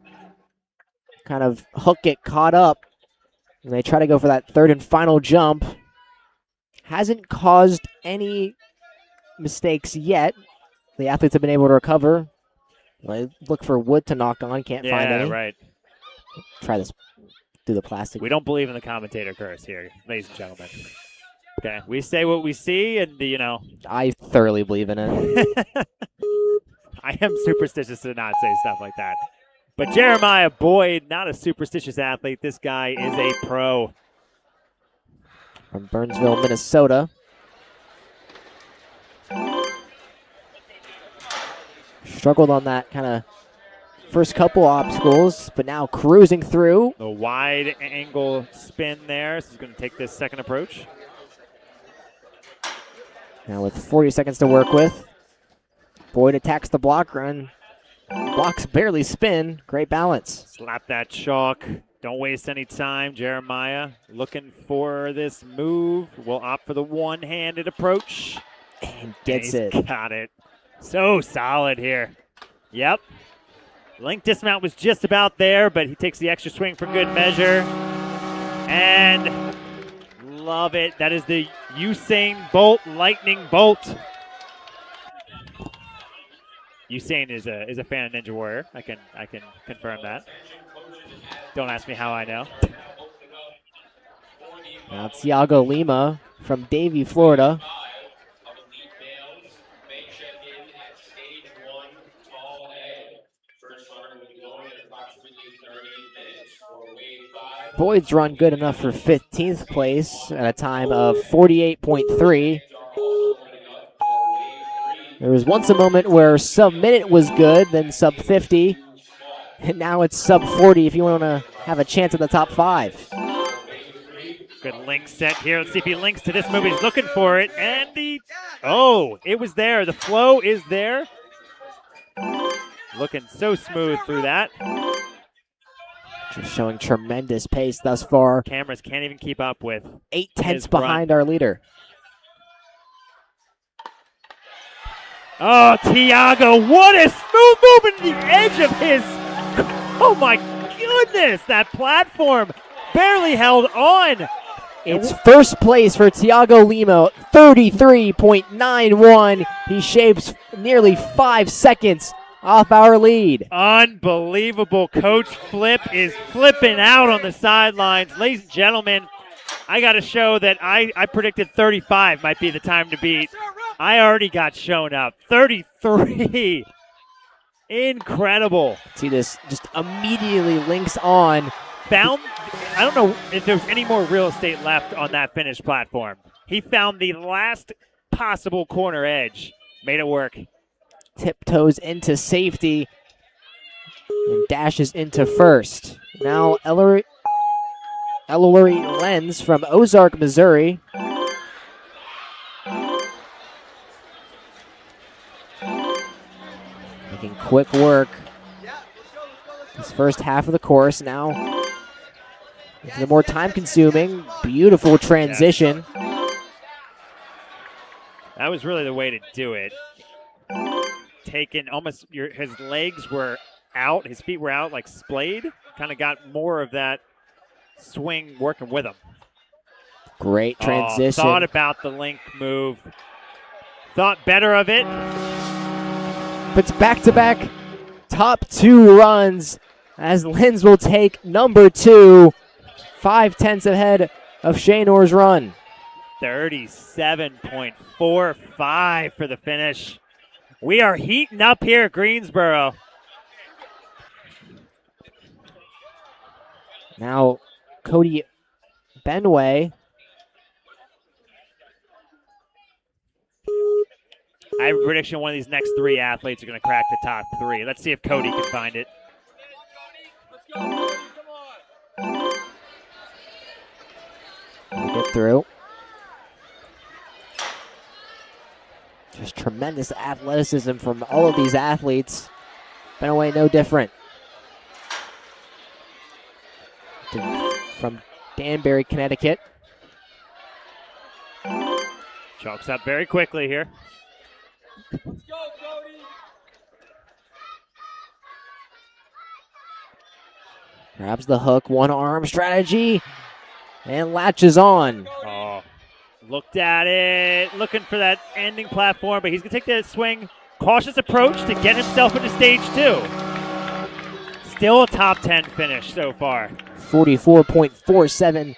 kind of hook get caught up. And they try to go for that third and final jump. Hasn't caused any mistakes yet. The athletes have been able to recover. Look for wood to knock on. Can't find any. Yeah, right. Try this through the plastic. We don't believe in the commentator curse here, ladies and gentlemen. Okay, we say what we see, and I thoroughly believe in it. I am superstitious to not say stuff like that. But Jeremiah Boyd, not a superstitious athlete. This guy is a pro. From Burnsville, Minnesota. Struggled on that kind of first couple obstacles, but now cruising through. The wide angle spin there. So he's going to take this second approach. Now with 40 seconds to work with. Boyd attacks the block run. Blocks barely spin. Great balance. Slap that chalk. Don't waste any time. Jeremiah looking for this move. Will opt for the one-handed approach. And gets He's it. Got it. So solid here. Yep. Link dismount was just about there, but he takes the extra swing for good measure. And love it. That is the Usain Bolt lightning bolt. Usain is a fan of Ninja Warrior. I can confirm that. Don't ask me how I know. Now Thiago Lima from Davie, Florida. Boyd's run good enough for 15th place at a time of 48.3. There was once a moment where sub-minute was good, then sub-50, and now it's sub-40 if you want to have a chance at the top 5. Good link set here. Let's see if he links to this move. He's looking for it, and it was there. The flow is there. Looking so smooth through that. Just showing tremendous pace thus far. Cameras can't even keep up with 8 tenths behind our leader. Oh, Thiago, what a smooth move in the edge of his. Oh my goodness, that platform barely held on. It's first place for Thiago Lima, 33.91. He shaves nearly 5 seconds off our lead. Unbelievable. Coach Flip is flipping out on the sidelines. Ladies and gentlemen, I got to show that I predicted 35 might be the time to beat. I already got shown up. 33. Incredible. See this just immediately links on. I don't know if there's any more real estate left on that finished platform. He found the last possible corner edge. Made it work. Tiptoes into safety and dashes into first. Now Ellery Lenz from Ozark, Missouri. Making quick work. This first half of the course now. The more time-consuming, beautiful transition. That was really the way to do it. Taken almost, his legs were out, his feet were out like splayed. Kind of got more of that swing working with him. Great transition. Thought about the link move. Thought better of it. Puts back-to-back top 2 runs as Lenz will take number 2. 5 tenths ahead of Shaynor's run. 37.45 for the finish. We are heating up here at Greensboro. Now, Cody Benway. I have a prediction one of these next 3 athletes are going to crack the top 3. Let's see if Cody can find it. Get through. Just tremendous athleticism from all of these athletes. Benway no different. From Danbury, Connecticut. Chalks up very quickly here. Let's go, Cody. Grabs the hook, one arm strategy, and latches on. Oh, Looked at it, looking for that ending platform, but he's going to take the swing. Cautious approach to get himself into stage 2. Still a top 10 finish so far. 44.47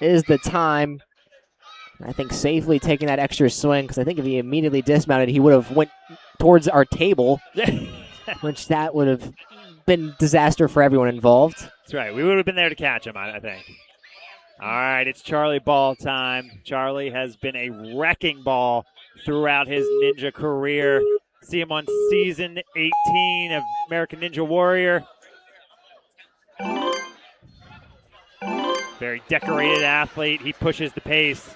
is the time. I think safely taking that extra swing, because I think if he immediately dismounted, he would have went towards our table, which that would have been disaster for everyone involved. That's right. We would have been there to catch him, I think. All right, it's Charlie Ball time. Charlie has been a wrecking ball throughout his ninja career. See him on season 18 of American Ninja Warrior. Very decorated athlete. He pushes the pace.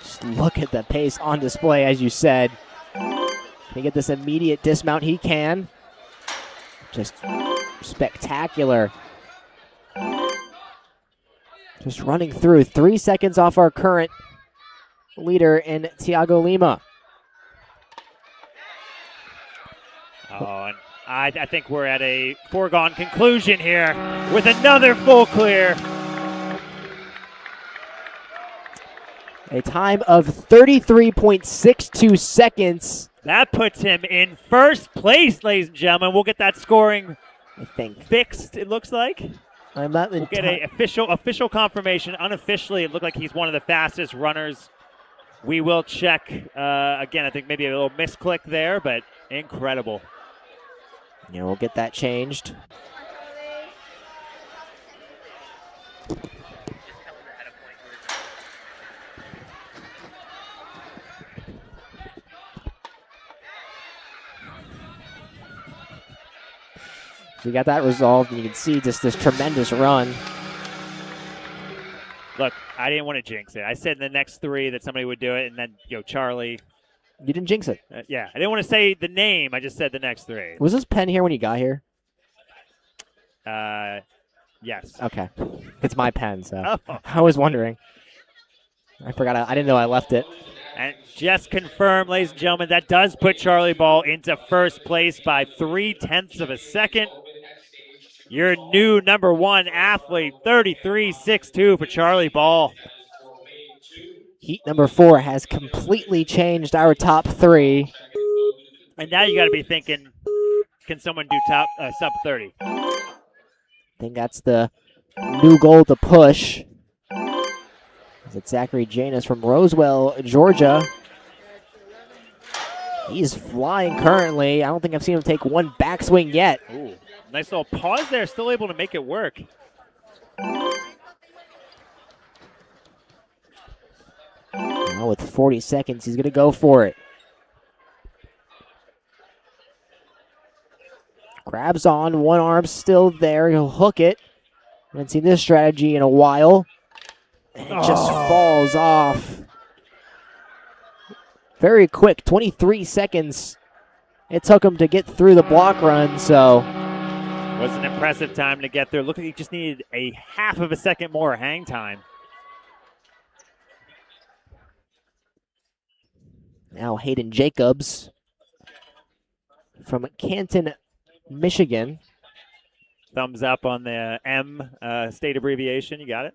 Just look at the pace on display, as you said. Can he get this immediate dismount? He can. Just spectacular. Just running through 3 seconds off our current leader in Thiago Lima. Oh, and I think we're at a foregone conclusion here with another full clear. A time of 33.62 seconds. That puts him in first place, ladies and gentlemen. We'll get that scoring, I think, fixed, it looks like. I'm not We'll get a official confirmation. Unofficially, it looked like he's one of the fastest runners. We will check. Again, I think maybe a little misclick there, but incredible. Yeah, we'll get that changed. So we got that resolved, and you can see just this tremendous run. Look, I didn't want to jinx it. I said in the next 3 that somebody would do it, and then, Charlie. You didn't jinx it. Yeah, I didn't want to say the name. I just said the next 3. Was this pen here when you got here? Yes. Okay. It's my pen, so Oh. I was wondering. I forgot. I didn't know I left it. And just confirm, ladies and gentlemen, that does put Charlie Ball into first place by 0.3 of a second. Your new number 1 athlete, 33.62 for Charlie Ball. Heat number 4 has completely changed our top 3. And now you got to be thinking, can someone do sub 30? I think that's the new goal to push. It's Zachary Janus from Roswell, Georgia. He's flying currently. I don't think I've seen him take one backswing yet. Ooh, nice little pause there. Still able to make it work. Now with 40 seconds, he's going to go for it. Grabs on, one arm still there. He'll hook it. I haven't seen this strategy in a while. And it just falls off. Very quick, 23 seconds it took him to get through the block run, so. Was an impressive time to get there. Look, he just needed a 1/2 of a second more hang time. Now Hayden Jacobs from Canton, Michigan. Thumbs up on the M state abbreviation. You got it?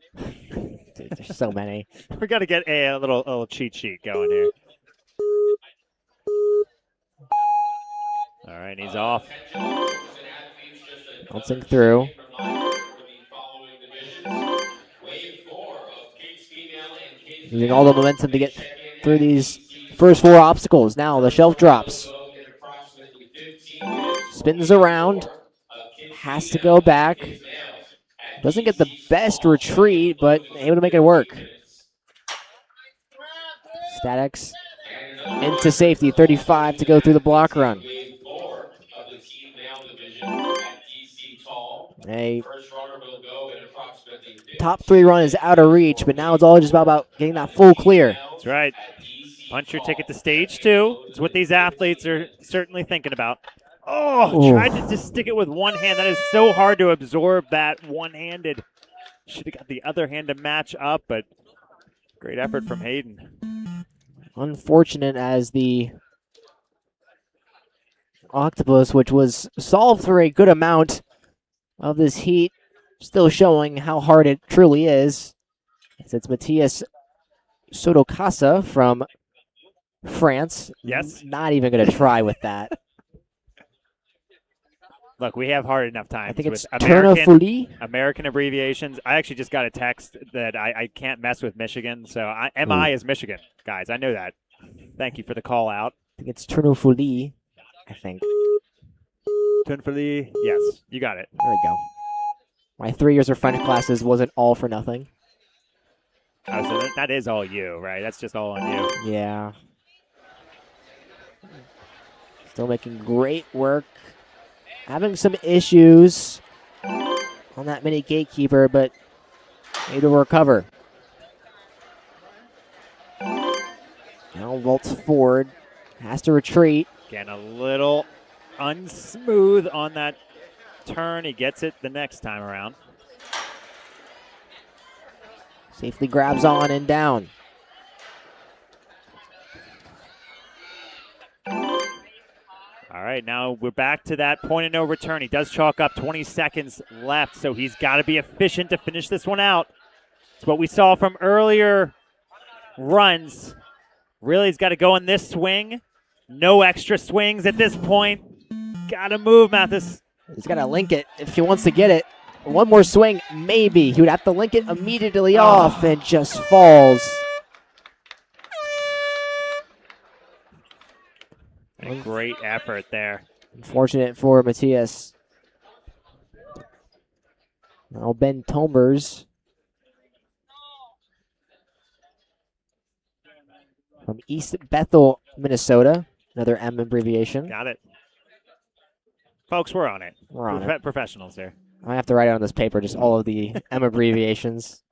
Dude, there's so many. We got to get a little cheat sheet going here. All right, he's off. Bouncing through. Using all the momentum to get through these first 4 obstacles. Now the shelf drops. Spins around. Has to go back. Doesn't get the best retreat, but able to make it work. Statics into safety. 35 to go through the block run. A top 3 run is out of reach, but now it's all just about getting that full clear. That's right. Punch your ticket to stage 2. It's what these athletes are certainly thinking about. Oh, Ooh. tried to just stick it with one hand. That is so hard to absorb that one-handed. Should have got the other hand to match up, but great effort from Hayden. Unfortunate as the octopus, which was solved for a good amount of this heat, still showing how hard it truly is. As it's Matthias Sotocasa from France. Yes. Not even going to try with that. Look, we have hard enough times I think it's with American Tournefolie. abbreviations. I actually just got a text that I can't mess with Michigan, so MI is Michigan, guys. I know that. Thank you for the call out. I think it's Tournefolie, I think. Tournefolie, yes, you got it. There we go. My 3 years of French classes wasn't all for nothing. Oh, so that is all you, right? That's just all on you. Yeah. Still making great work. Having some issues on that mini gatekeeper, but able to recover. Now vaults forward. Has to retreat. Again, a little unsmooth on that turn. He gets it the next time around. Safely grabs on and down. All right, now we're back to that point of no return. He does chalk up 20 seconds left, so he's got to be efficient to finish this one out. It's what we saw from earlier runs. Really, he's got to go in this swing. No extra swings at this point. Got to move, Mathis. He's got to link it if he wants to get it. One more swing, maybe. He would have to link it immediately off and just falls. A great effort there. Unfortunate for Matthias. Now Ben Tomers from East Bethel, Minnesota. Another M abbreviation. Got it. Folks, we're on it. We're on it. Professionals here. I have to write it on this paper, just all of the M abbreviations.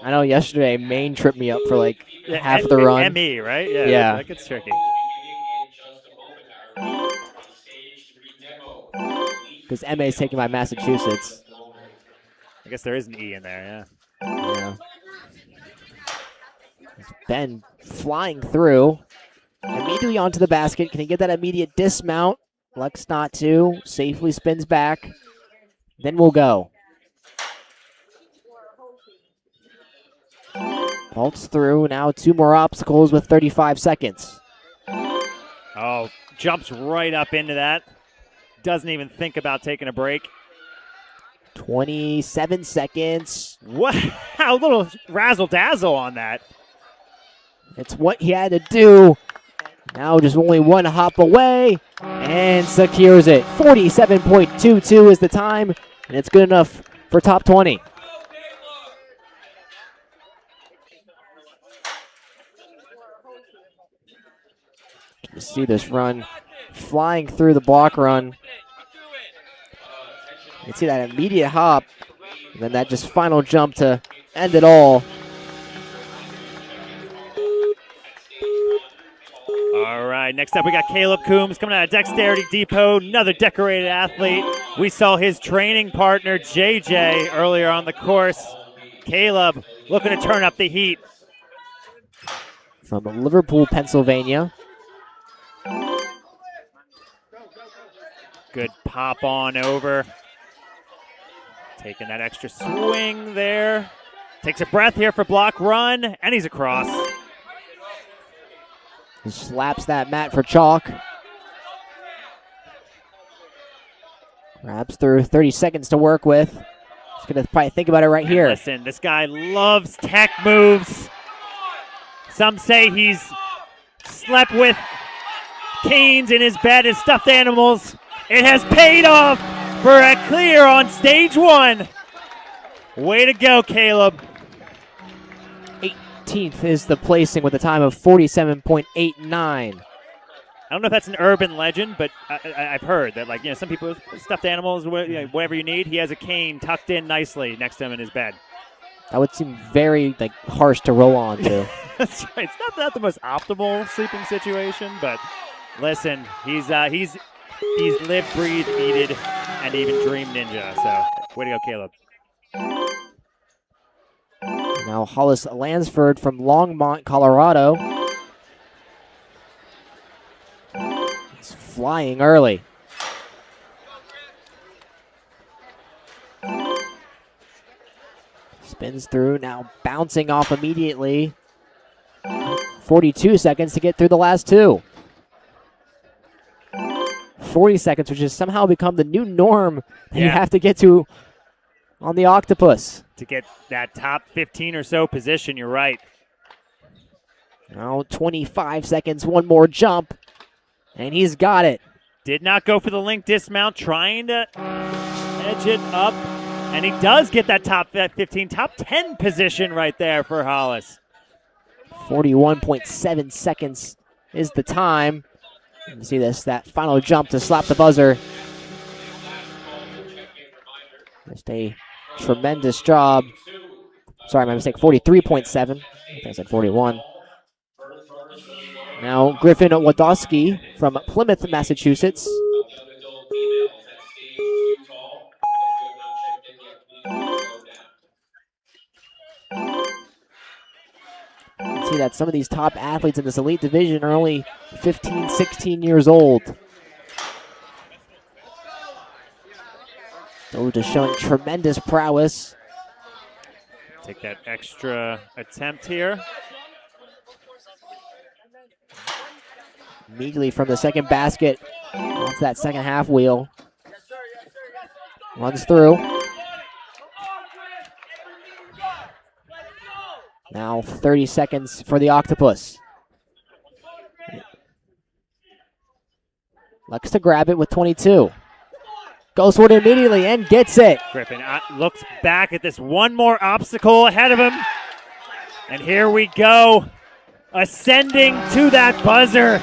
I know yesterday Maine tripped me up for like half the run. ME, right? Yeah. That gets tricky. Because MA is taken by Massachusetts. I guess there is an E in there, Yeah. Ben flying through. Immediately onto the basket. Can he get that immediate dismount? Lux not to. Safely spins back. Then we'll go. Vaults through. Now 2 more obstacles with 35 seconds. Oh, jumps right up into that. Doesn't even think about taking a break. 27 seconds. What? A little razzle-dazzle on that. It's what he had to do. Now just only 1 hop away and secures it. 47.22 is the time, and it's good enough for top 20. You see this run flying through the block run. You can see that immediate hop, and then that just final jump to end it all. All right, next up we got Caleb Coombs coming out of Dexterity Depot, another decorated athlete. We saw his training partner, JJ, earlier on the course. Caleb looking to turn up the heat. From Liverpool, Pennsylvania. Good pop on over. Taking that extra swing there. Takes a breath here for block run, and he's across. He slaps that mat for chalk. Grabs through 30 seconds to work with. He's going to probably think about it right here. Listen, this guy loves tech moves. Some say he's slept with canes in his bed and stuffed animals. It has paid off for a clear on stage 1. Way to go, Caleb. 18th is the placing with a time of 47.89. I don't know if that's an urban legend, but I've heard that, like, some people with stuffed animals, whatever you need, he has a cane tucked in nicely next to him in his bed. That would seem very harsh to roll on to. That's right. It's not the most optimal sleeping situation, but listen, he's lived, breathed, eated, and even dreamed ninja. So way to go, Caleb. Now Hollis Lansford from Longmont, Colorado. He's flying early. Spins through, now bouncing off immediately. 42 seconds to get through the last two. 40 seconds, which has somehow become the new norm that you have to get to on the octopus. To get that top 15 or so position, you're right. Now 25 seconds, one more jump, and he's got it. Did not go for the link dismount, trying to edge it up, and he does get that top 15, top 10 position right there for Hollis. 41.7 seconds is the time. You see this, that final jump to slap the buzzer. Just a tremendous job. Sorry, my mistake, 43.7. I think I said 41. Now Griffin Wadowski from Plymouth, Massachusetts. See that some of these top athletes in this elite division are only 15, 16 years old. Still just showing tremendous prowess. Take that extra attempt here. Immediately from the second basket, onto that second half wheel. Runs through. Now 30 seconds for the octopus. Looks to grab it with 22. Goes for it immediately and gets it. Griffin looks back at this one more obstacle ahead of him. And here we go. Ascending to that buzzer.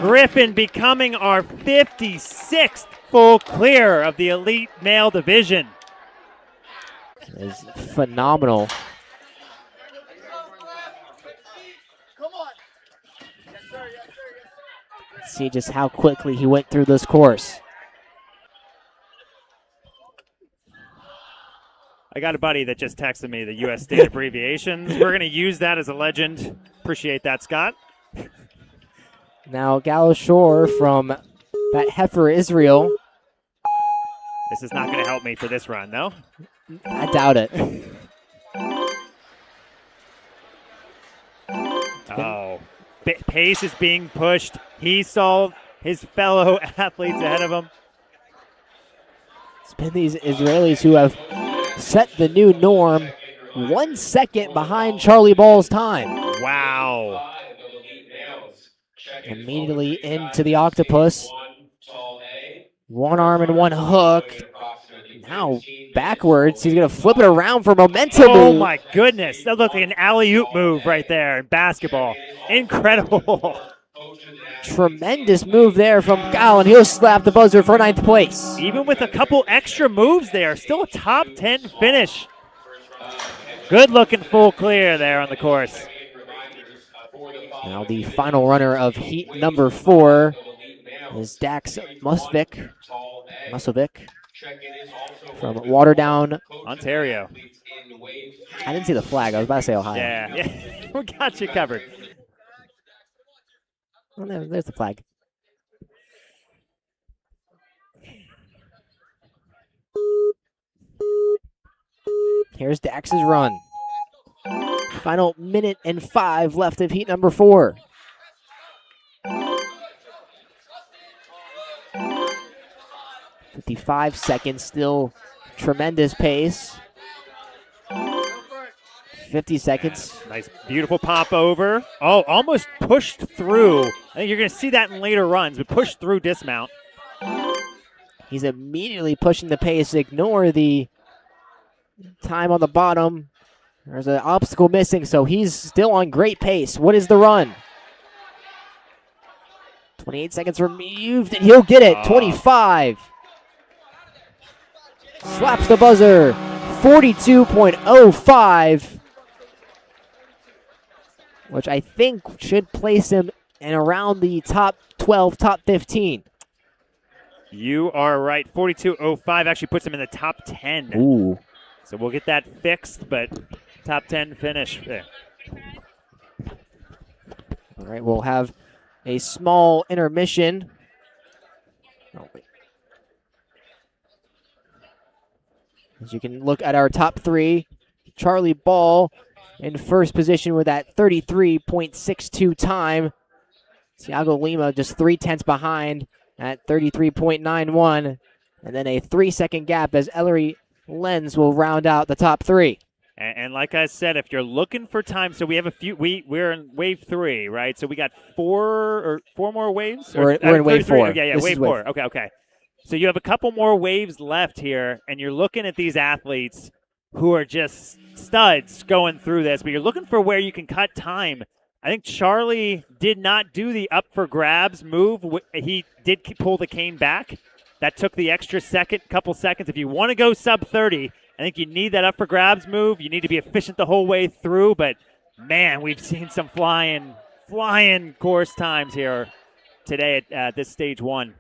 Griffin becoming our 56th full clear of the elite male division. It is phenomenal. Let's see just how quickly he went through this course. I got a buddy that just texted me the U.S. state abbreviations. We're going to use that as a legend. Appreciate that, Scott. Now Gallo Shore from that heifer Israel. This is not going to help me for this run, though. I doubt it. Oh, pace is being pushed. He saw his fellow athletes ahead of him. It's been these Israelis who have set the new norm, 1 second behind Charlie Ball's time. Wow. Immediately into the octopus. One arm and one hook. Now backwards. He's going to flip it around for momentum. Oh, my goodness. That looked like an alley-oop move right there in basketball. Incredible. Tremendous move there from Gal, and he'll slap the buzzer for 9th place. Even with a couple extra moves there, still a top 10 finish. Good looking full clear there on the course. Now the final runner of heat number 4 is Dax Musovic from Waterdown, Ontario. I didn't see the flag. I was about to say Ohio. Yeah. We got you covered. Oh, there's the flag. Here's Dax's run. Final minute and 5 left of heat number 4. "55 seconds, still tremendous pace. 50 seconds. Nice, beautiful pop over. Oh, almost pushed through. I think you're going to see that in later runs, but pushed through dismount. He's immediately pushing the pace. Ignore the time on the bottom. There's an obstacle missing, so he's still on great pace. What is the run? 28 seconds removed, and he'll get it. 25. Slaps the buzzer. 42.05. Which I think should place him in around the top 12, top 15. You are right. 42.05 actually puts him in the top 10. Ooh. So we'll get that fixed, but top 10 finish there. All right, we'll have a small intermission. Oh, wait. As you can look at our top 3, Charlie Ball in first position with that 33.62 time. Thiago Lima just 0.3 behind at 33.91. And then a 3-second gap as Ellery Lenz will round out the top 3. And like I said, if you're looking for time, so we have a few. We're in wave 3, right? So we got four more waves. We're in wave 4. Yeah, This wave is 4. Okay. So you have a couple more waves left here, and you're looking at these athletes who are just studs going through this. But you're looking for where you can cut time. I think Charlie did not do the up for grabs move. He did pull the cane back. That took the extra couple seconds. If you want to go sub 30. I think you need that up for grabs move. You need to be efficient the whole way through, but man, we've seen some flying course times here today at this stage 1.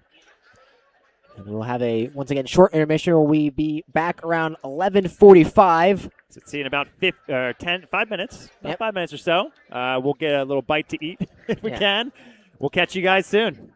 And we'll have a, once again, short intermission. We'll be back around 11:45. So see in about 5 minutes, Yep. 5 minutes or so. We'll get a little bite to eat if we can. We'll catch you guys soon.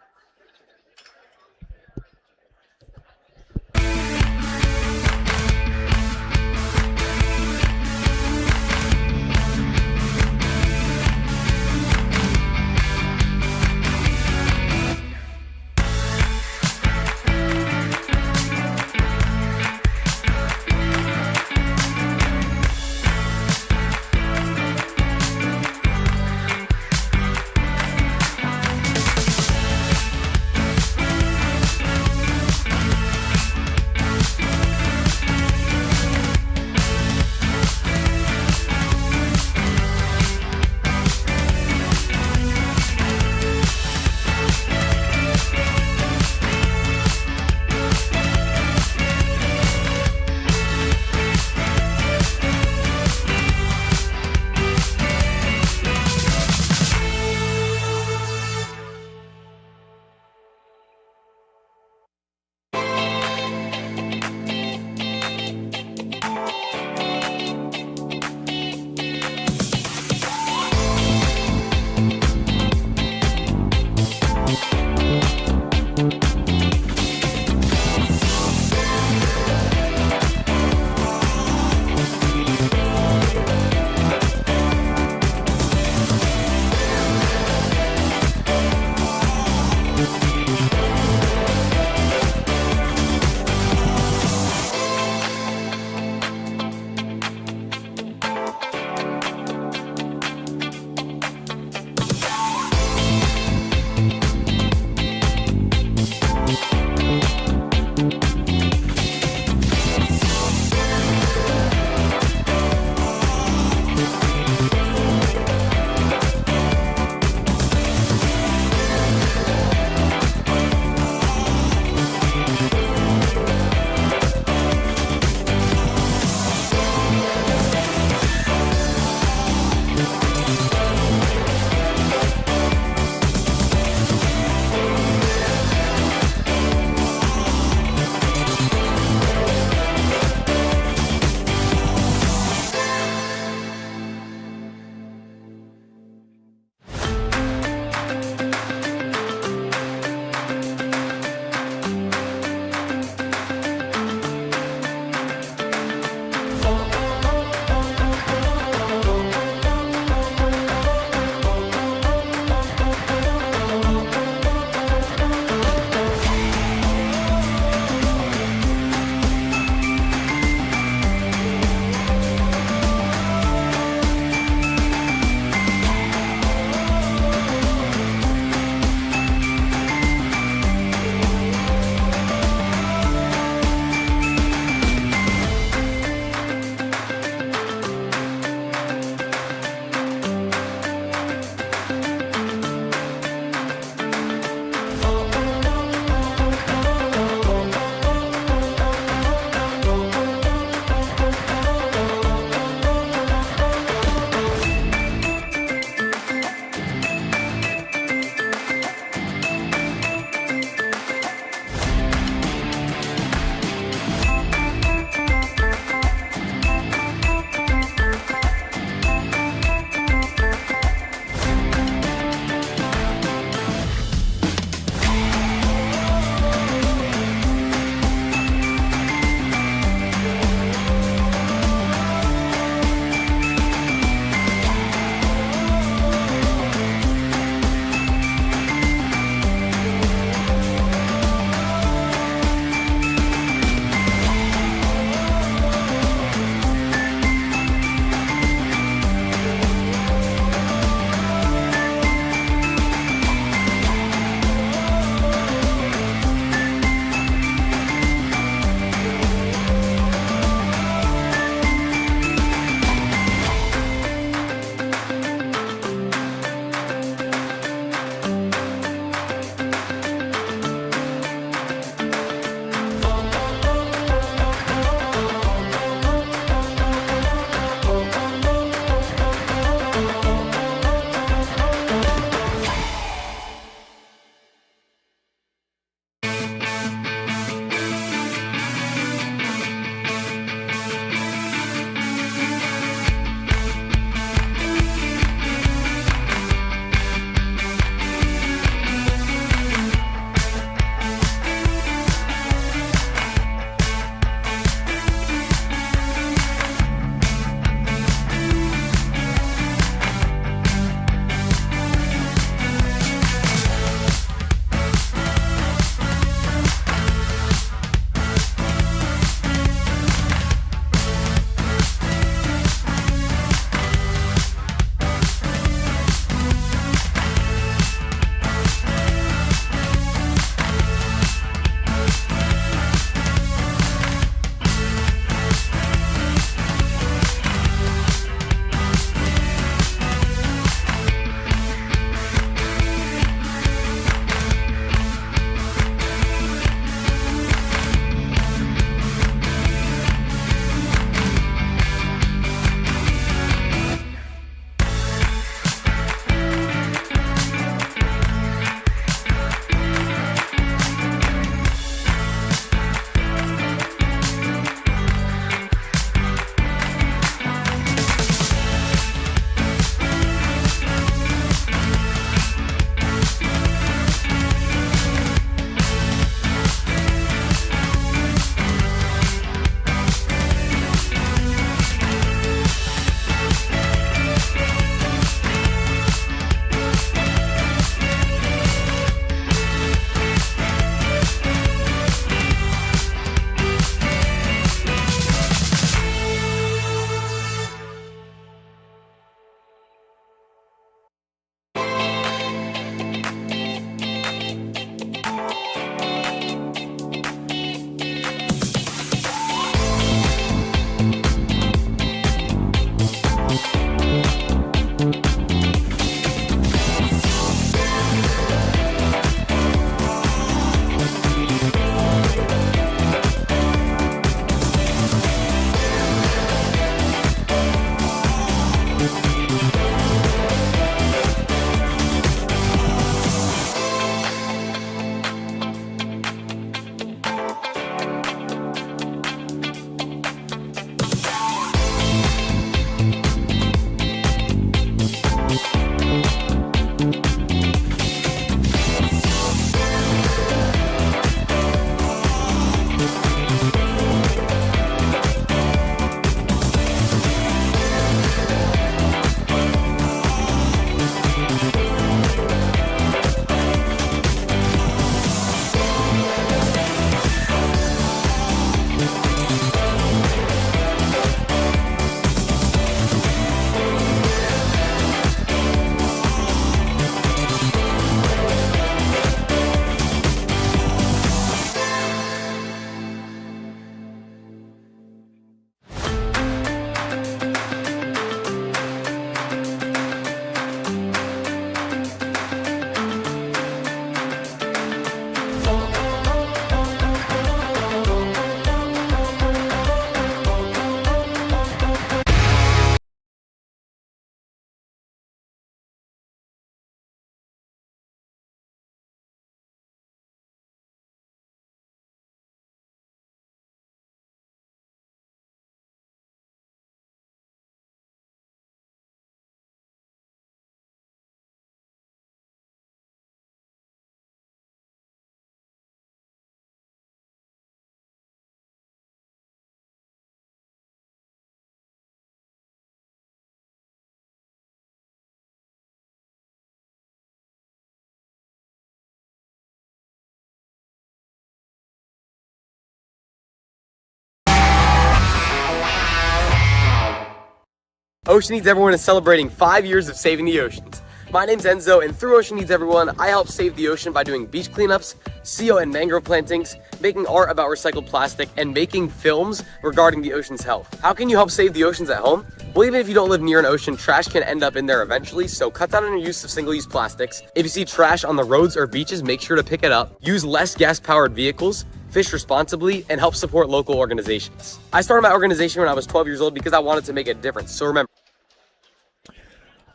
Ocean Needs Everyone is celebrating 5 years of saving the oceans. My name's Enzo, and through Ocean Needs Everyone, I help save the ocean by doing beach cleanups, CO and mangrove plantings, making art about recycled plastic, and making films regarding the ocean's health. How can you help save the oceans at home? Well, even if you don't live near an ocean, trash can end up in there eventually, so cut down on your use of single-use plastics. If you see trash on the roads or beaches, make sure to pick it up. Use less gas-powered vehicles, fish responsibly, and help support local organizations. I started my organization when I was 12 years old because I wanted to make a difference, so remember.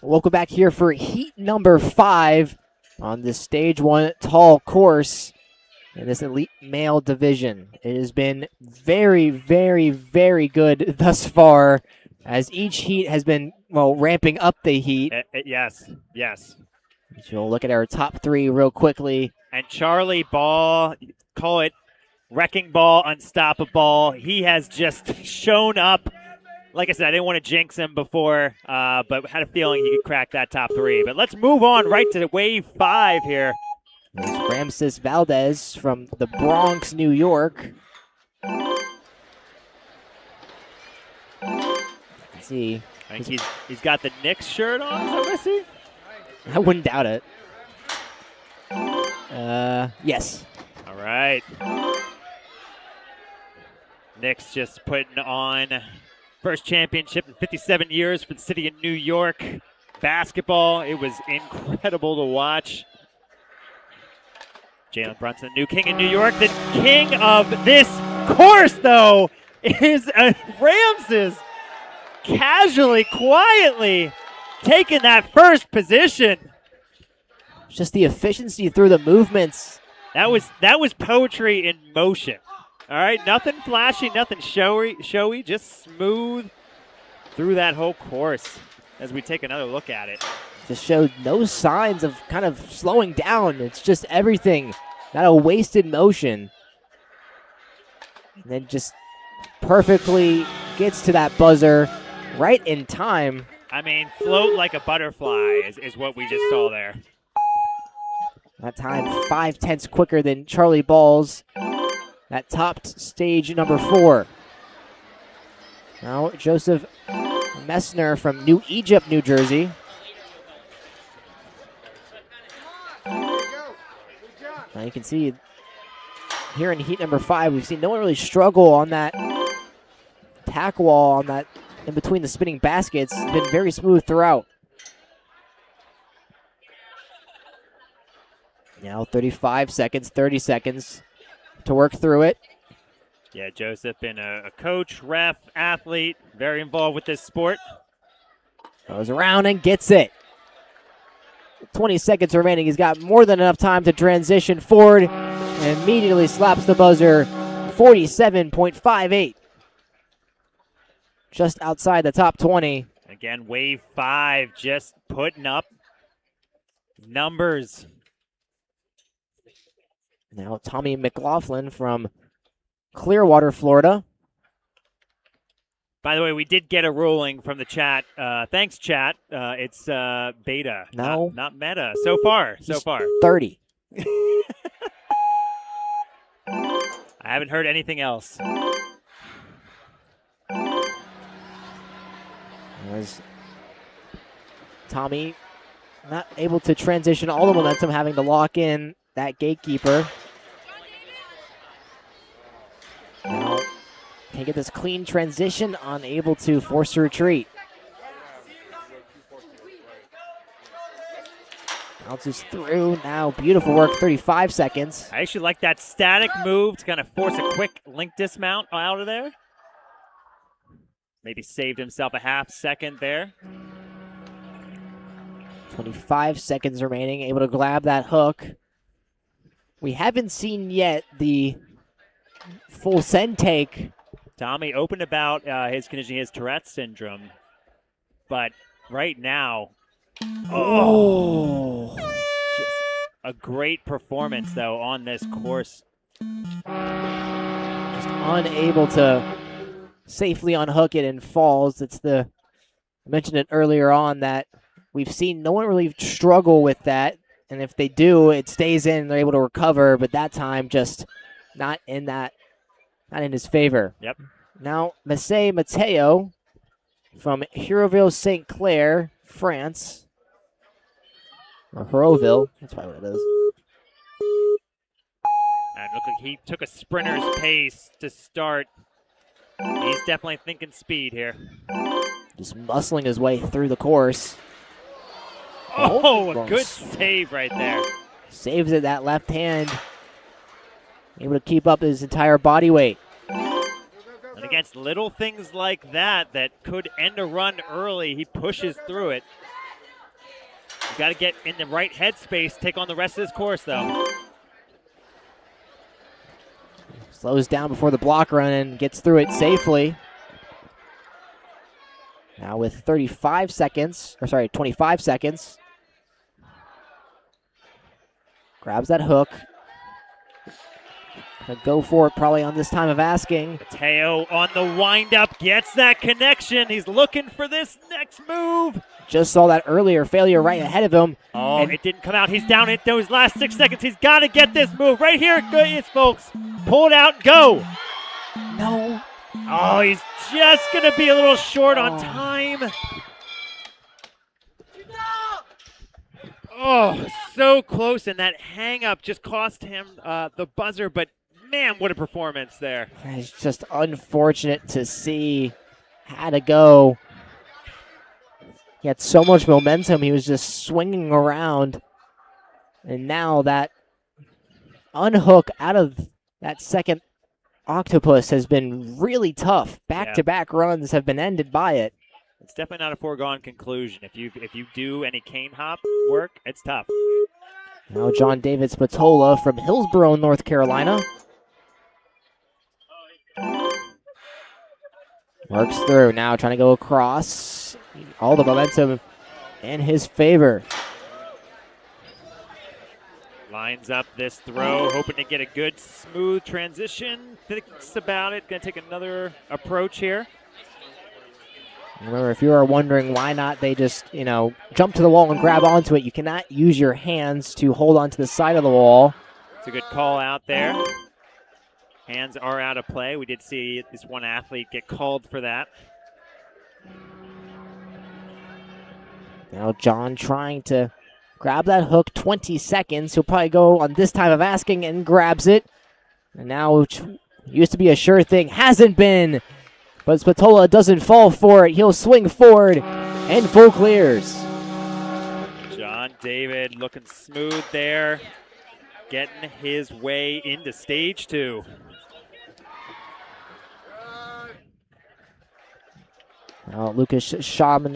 Welcome back here for heat number 5 on the stage 1 tall course in this elite male division. It has been very, very, very good thus far as each heat has been, well, ramping up the heat. Yes, yes. So we'll look at our top 3 real quickly. And Charlie Ball, call it wrecking ball, unstoppable. He has just shown up. Like I said, I didn't want to jinx him before, but had a feeling he could crack that top 3. But let's move on right to wave 5 here. There's Ramses Valdez from the Bronx, New York. Let's see. I think he's got the Knicks shirt on. Is that what I see? I wouldn't doubt it. Yes. All right. Knicks just putting on first championship in 57 years for the city of New York. Basketball, it was incredible to watch. Jalen Brunson, the new king in New York. The king of this course, though, is Ramses. Casually, quietly taking that first position. Just the efficiency through the movements. That was poetry in motion. All right, nothing flashy, nothing showy, just smooth through that whole course as we take another look at it. Just showed no signs of kind of slowing down. It's just everything, not a wasted motion. And then just perfectly gets to that buzzer right in time. I mean, float like a butterfly is what we just saw there. That time 5/10 quicker than Charlie Ball's. That topped stage number 4. Now Joseph Messner from New Egypt, New Jersey. Now you can see here in heat number 5, we've seen no one really struggle on that tack wall, on that in between the spinning baskets. It's been very smooth throughout. Now 35 seconds, 30 seconds to work through it. Yeah, Joseph been a coach, ref, athlete, very involved with this sport. Goes around and gets it. 20 seconds remaining. He's got more than enough time to transition forward and immediately slaps the buzzer. 47.58. Just outside the top 20. Again, wave 5 just putting up numbers. Now Tommy McLaughlin from Clearwater, Florida. By the way, we did get a ruling from the chat. Thanks, chat. It's beta, No. not meta. So far. 30. I haven't heard anything else. As Tommy not able to transition all the momentum, having to lock in that gatekeeper. Now, can't get this clean transition, unable to force a retreat. Bounces through, now beautiful work, 35 seconds. I actually like that static move to kind of force a quick link dismount out of there. Maybe saved himself a half second there. 25 seconds remaining, able to grab that hook. We haven't seen yet the full send take. Tommy opened about his condition, his Tourette's syndrome. But right now, just a great performance, though, on this course. Just unable to safely unhook it and falls. It's I mentioned it earlier on that we've seen no one really struggle with that. And if they do, it stays in, they're able to recover, but that time just not in his favor. Yep. Now, Mateo from Hérouville St. Clair, France. Or Hérouville, that's probably what it is. And look like he took a sprinter's pace to start. He's definitely thinking speed here. Just muscling his way through the course. Oh, a good save right there. Saves it, that left hand. Able to keep up his entire body weight. And against little things like that that could end a run early, he pushes through it. You got to get in the right headspace, take on the rest of this course, though. Slows down before the block run and gets through it safely. Now with 25 seconds. Grabs that hook. Gonna go for it probably on this time of asking. Mateo on the windup gets that connection. He's looking for this next move. Just saw that earlier failure right ahead of him. Oh, and it didn't come out. He's down at those last 6 seconds. He's got to get this move. Right here it is, folks. Pull it out, go. no. Oh, he's just going to be a little short on time. Oh, so close, and that hang-up just cost him the buzzer, but man, what a performance there. It's just unfortunate to see. Had to go. He had so much momentum. He was just swinging around. And now that unhook out of that second octopus has been really tough. Back-to-back runs have been ended by it. It's definitely not a foregone conclusion. If you do any cane hop work, it's tough. Now John David Spatola from Hillsborough, North Carolina. Works through now, trying to go across. All the momentum in his favor. Lines up this throw, hoping to get a good, smooth transition. Thinks about it. Going to take another approach here. Remember, if you are wondering why not they just, jump to the wall and grab onto it, you cannot use your hands to hold onto the side of the wall. It's a good call out there. Hands are out of play. We did see this one athlete get called for that. Now John trying to grab that hook, 20 seconds. He'll probably go on this time of asking and grabs it. And now, which used to be a sure thing, hasn't been. But Spatola doesn't fall for it. He'll swing forward and full clears. John David looking smooth there, getting his way into stage 2. Now Lucas Shamanian.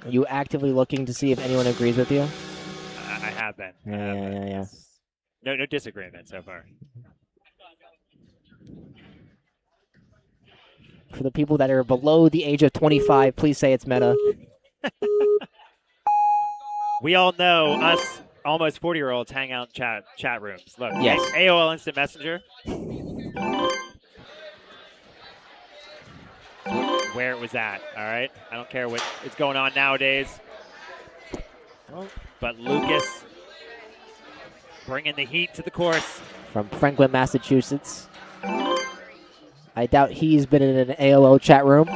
Are you actively looking to see if anyone agrees with you? I have been. Yeah. No disagreement so far. For the people that are below the age of 25, please say it's meta. We all know us almost 40-year-olds hang out in chat rooms. Look, yes. AOL Instant Messenger. Where it was at, all right? I don't care what is going on nowadays. But Lucas bringing the heat to the course. From Franklin, Massachusetts. I doubt he's been in an AOL chat room.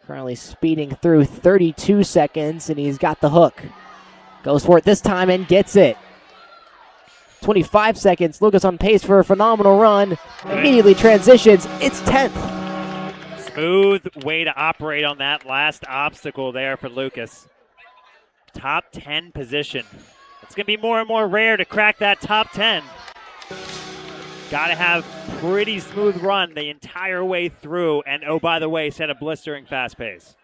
Currently speeding through 32 seconds, and he's got the hook. Goes for it this time and gets it. 25 seconds. Lucas on pace for a phenomenal run. Immediately transitions. It's 10th. Smooth way to operate on that last obstacle there for Lucas. Top 10 position. It's going to be more and more rare to crack that top 10. Got to have pretty smooth run the entire way through. And oh, by the way, set a blistering fast pace.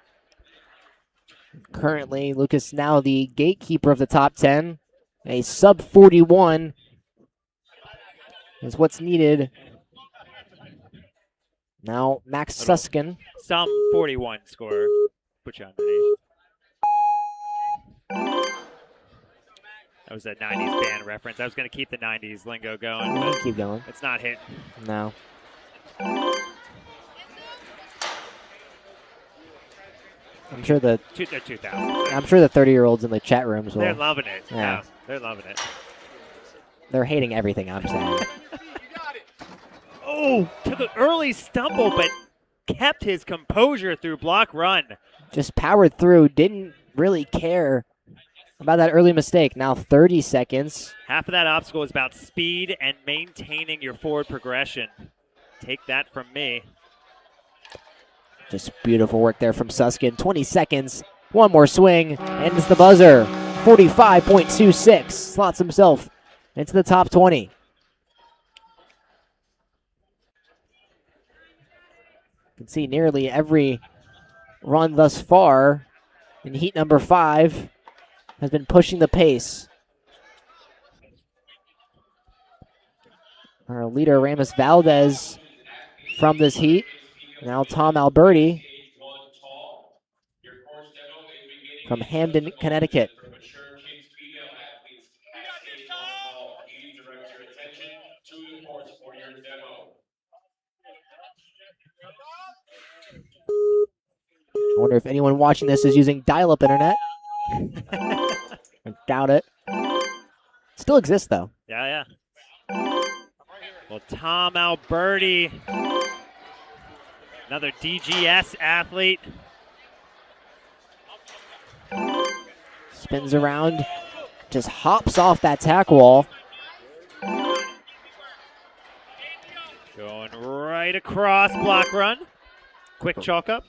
Currently, Lucas now the gatekeeper of the top 10. A sub 41 is what's needed. Now, Max Suskin. Some 41 score. Put you underneath. That was a 90s band reference. I was going to keep the 90s lingo going, but keep going. It's not hit. No. I'm sure the They're 2000. I'm sure the 30-year-olds in the chat rooms will. They're loving it. Yeah. Yeah, they're loving it. They're hating everything I'm saying. Oh, took an early stumble, but kept his composure through block run. Just powered through. Didn't really care about that early mistake. Now 30 seconds. Half of that obstacle is about speed and maintaining your forward progression. Take that from me. Just beautiful work there from Suskin. 20 seconds. One more swing. Ends the buzzer. 45.26. Slots himself into the top 20. You can see nearly every run thus far in heat number 5 has been pushing the pace. Our leader, Ramos Valdez, from this heat. Now Tom Alberti from Hamden, Connecticut. I wonder if anyone watching this is using dial-up internet. I doubt it. Still exists, though. Yeah. Well, Tom Alberti, another DGS athlete. Spins around, just hops off that tack wall. Going right across block run. Quick chalk up.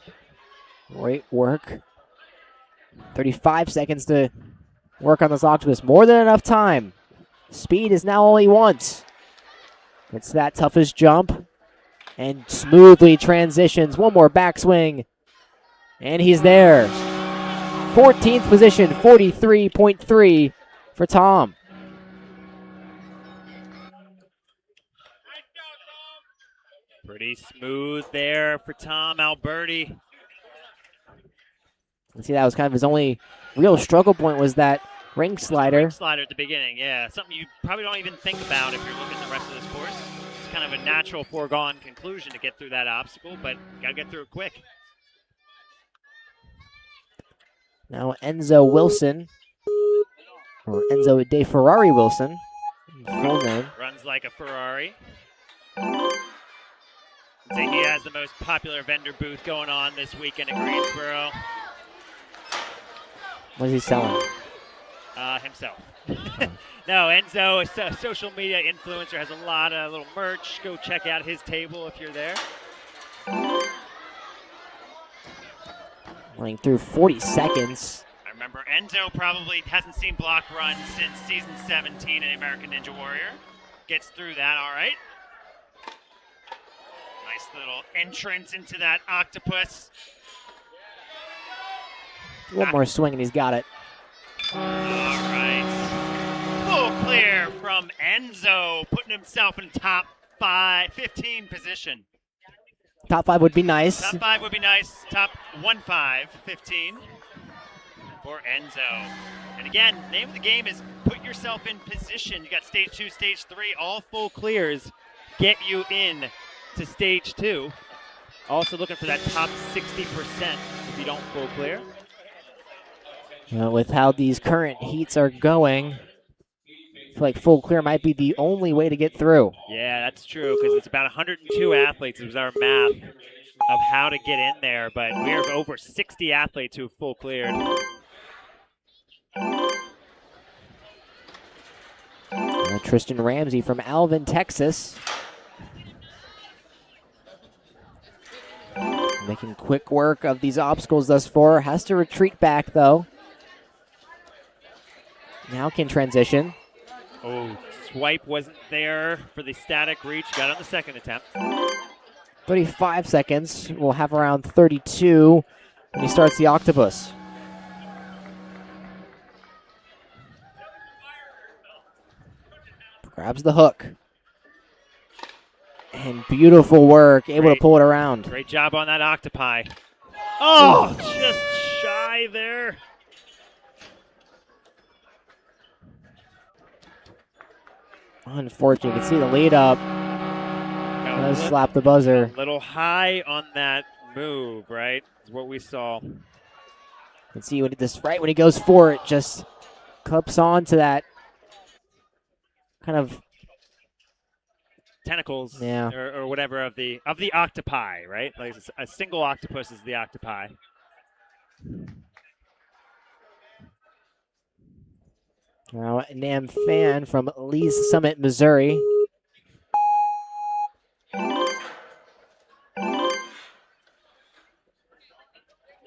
Great work. 35 seconds to work on this octopus. More than enough time. Speed is now all he wants. It's that toughest jump. And smoothly transitions. One more backswing. And he's there. 14th position, 43.3 for Tom. Pretty smooth there for Tom Alberti. See, that was kind of his only real struggle point, was that ring slider. Ring slider at the beginning, yeah. Something you probably don't even think about if you're looking at the rest of this course. It's kind of a natural foregone conclusion to get through that obstacle, but you got to get through it quick. Now Enzo Wilson, or Enzo De Ferrari Wilson, full name. Runs like a Ferrari. I'd say he has the most popular vendor booth going on this weekend in Greensboro. What is he selling? Himself. No, Enzo, a social media influencer, has a lot of little merch. Go check out his table if you're there. Running through 40 seconds. I remember Enzo probably hasn't seen block run since season 17 in American Ninja Warrior. Gets through that all right. Nice little entrance into that octopus. One more swing and he's got it. All right. Full clear from Enzo, putting himself in top 15 position. Top 5 would be nice. Top 5 would be nice. Top 15 for Enzo. And again, name of the game is put yourself in position. You got stage 2, stage 3, all full clears get you in to stage 2. Also looking for that top 60% if you don't full clear. With how these current heats are going, I feel like full clear might be the only way to get through. Yeah, that's true, because it's about 102 athletes. It was our math of how to get in there, but we have over 60 athletes who have full cleared. Tristan Ramsey from Alvin, Texas. Making quick work of these obstacles thus far. Has to retreat back, though. Now can transition. Oh, swipe wasn't there for the static reach. Got it on the second attempt. 35 seconds. We'll have around 32 when he starts the octopus. Grabs the hook. And beautiful work. Able to pull it around. Great job on that octopi. Oh, just shy there. Unfortunate. You can see the lead up. Does slap the buzzer. A little high on that move, right? Is what we saw. And see when this right when he goes for it, just clips on to that kind of tentacles, Yeah. or whatever of the octopi, right? Like a single octopus is the octopi. Now Nam Fan from Lee's Summit, Missouri.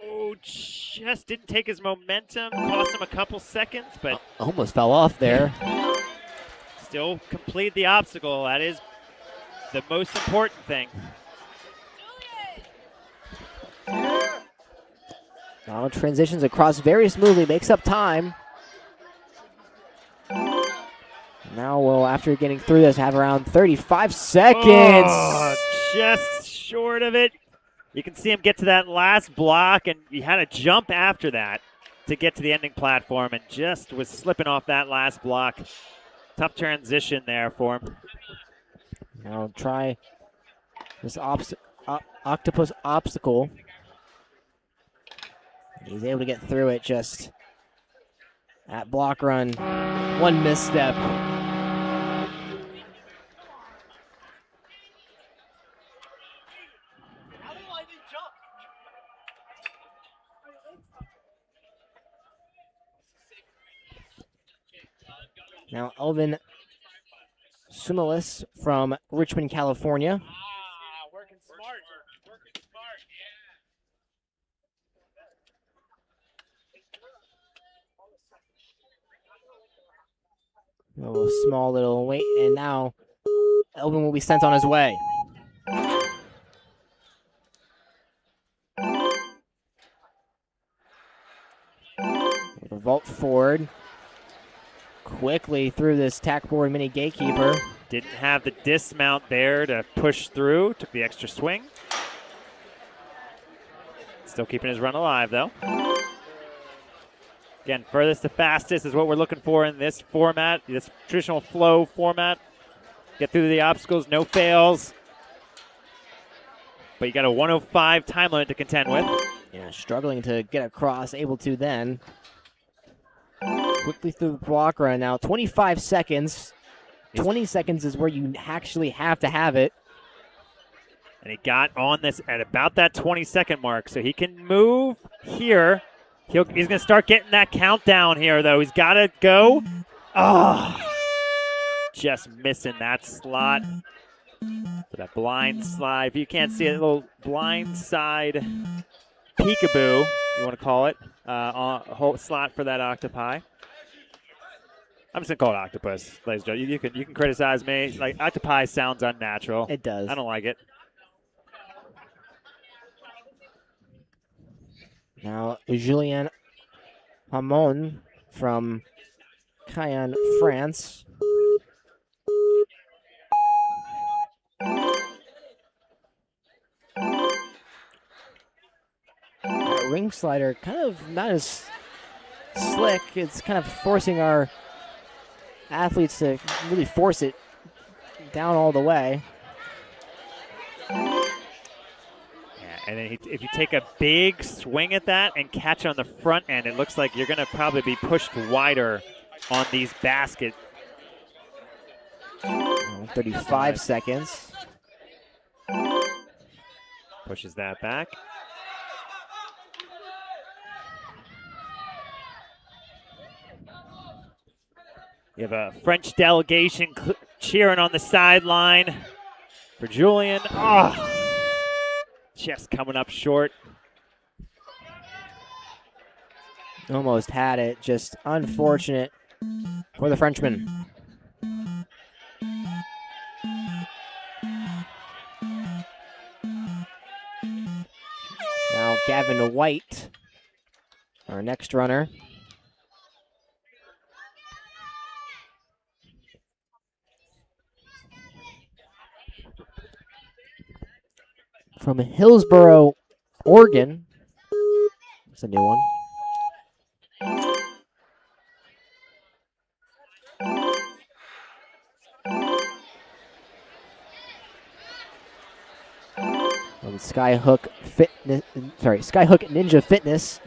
Oh, just didn't take his momentum, cost him a couple seconds, but Almost fell off there. still complete the obstacle. That is the most important thing. Now transitions across very smoothly, makes up time. Now we'll, after getting through this, have around 35 seconds. Oh, just short of it. You can see him get to that last block, and he had to jump after that to get to the ending platform, and just was slipping off that last block. Tough transition there for him. Now try this octopus obstacle. He's able to get through it, just that block run. One misstep. Now Elvin Sumalis from Richmond, California. Working smart. Working smart, yeah. A small little wait, and now Elvin will be sent on his way. The vault forward. Quickly through this tackboard mini gatekeeper. Didn't have the dismount there to push through. Took the extra swing. Still keeping his run alive, though. Again, furthest to fastest is what we're looking for in this format, this traditional flow format. Get through the obstacles, no fails. But you got a 1:05 time limit to contend with. Yeah, struggling to get across, able to then. Quickly through the block run now, 25 seconds. 20 seconds is where you actually have to have it. And he got on this at about that 20-second mark, so he can move here. He's going to start getting that countdown here, though. He's got to go. Oh, just missing that slot for that blind slide. If you can't see it, a little blind side peekaboo, you want to call it, whole slot for that octopi. I'm just going to call it octopus, ladies and gentlemen. You can criticize me. Like, octopi sounds unnatural. It does. I don't like it. Now, Julien Hamon from Caen, France. That ring slider kind of not as slick. It's kind of forcing our athletes to really force it down all the way. And then if you take a big swing at that and catch on the front end, it looks like you're going to probably be pushed wider on these baskets. 35 seconds. Pushes that back. You have a French delegation cheering on the sideline for Julien. Oh. Just coming up short. Almost had it. Just unfortunate for the Frenchman. Now Gavin White, our next runner. From Hillsboro, Oregon. That's a new one. From Skyhook Ninja Fitness.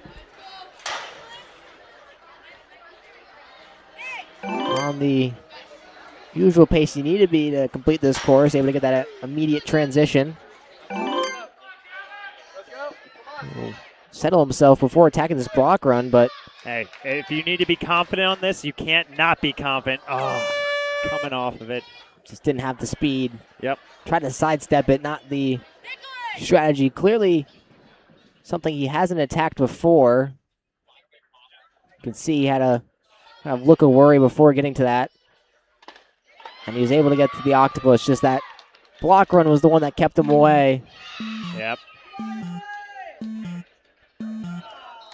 the usual pace you need to be to complete this course, able to get that immediate transition. He'll settle himself before attacking this block run, but Hey, if you need to be confident on this, you can't not be confident. Oh, coming off of it. just didn't have the speed. Yep. Tried to sidestep it, not the strategy. Clearly something he hasn't attacked before. You can see he had a kind of look of worry before getting to that. And he was able to get to the octopus. Just that block run was the one that kept him away. Yep.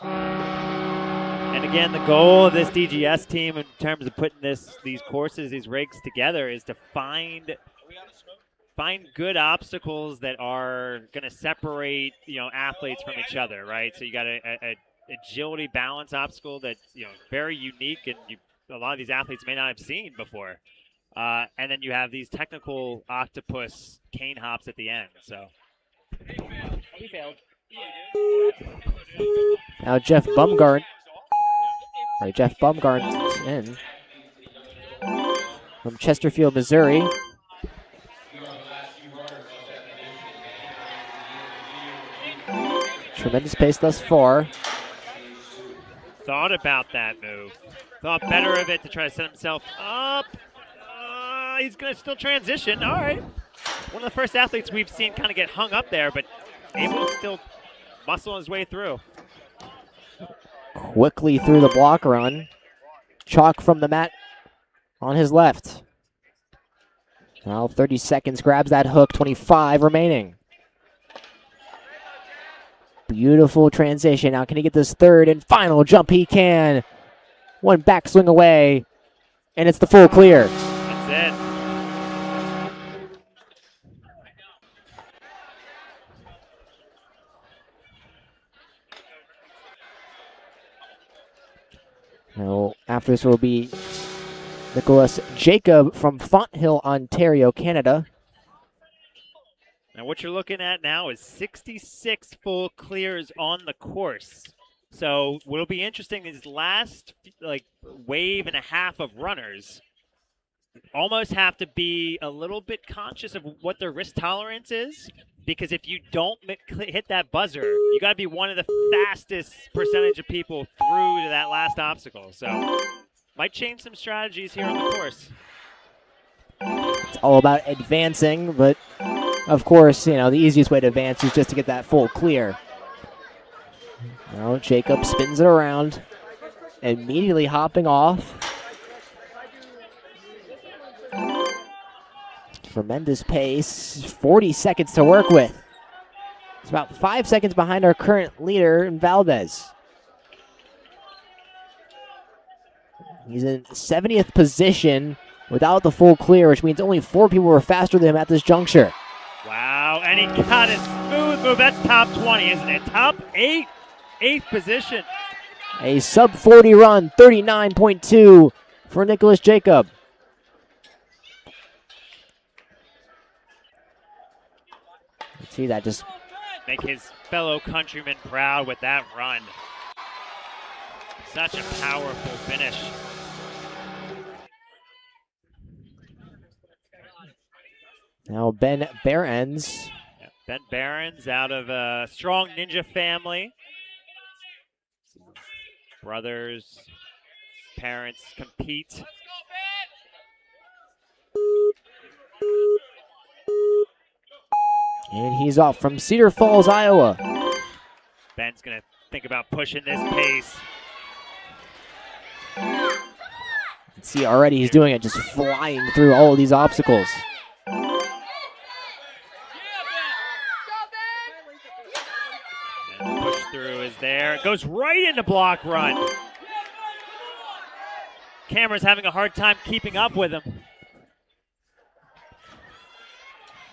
And again, the goal of this DGS team in terms of putting these courses, these rigs together is to find good obstacles that are going to separate, athletes from each other, right? So you got a agility balance obstacle that's, very unique and a lot of these athletes may not have seen before. And then you have these technical octopus cane hops at the end. So he failed. Now Jeff Bumgarn's in from Chesterfield, Missouri. Tremendous pace thus far. Thought about that move. Thought better of it to try to set himself up. He's going to still transition. All right. One of the first athletes we've seen kind of get hung up there, but able to still muscle his way through. Quickly through the block run. Chalk from the mat on his left. Now 30 seconds, grabs that hook, 25 remaining. Beautiful transition. Now can he get this third and final jump? He can. One backswing away, and it's the full clear. That's it. Now, after this will be Nicholas Jacob from Fonthill, Ontario, Canada. Now what you're looking at now is 66 full clears on the course. So what'll be interesting is last wave and a half of runners almost have to be a little bit conscious of what their risk tolerance is, because if you don't hit that buzzer, you got to be one of the fastest percentage of people through to that last obstacle. So might change some strategies here on the course. It's all about advancing, but of course, the easiest way to advance is just to get that full clear. Now Jacob spins it around, immediately hopping off. Tremendous pace, 40 seconds to work with. It's about 5 seconds behind our current leader in Valdez. He's in 70th position without the full clear, which means only 4 people were faster than him at this juncture. Wow, and he got a smooth move. That's top 20, isn't it? Top 8, 8th position. A sub 40 run, 39.2 for Nicholas Jacob. See that just make his fellow countrymen proud with that run. Such a powerful finish. Now Ben Behrens. Yeah, Ben Behrens out of a strong ninja family. Brothers, parents compete. And he's off from Cedar Falls, Iowa. Ben's going to think about pushing this pace. Let's see, already he's doing it, just flying through all of these obstacles. And the push through is there. It goes right into block run. Camera's having a hard time keeping up with him.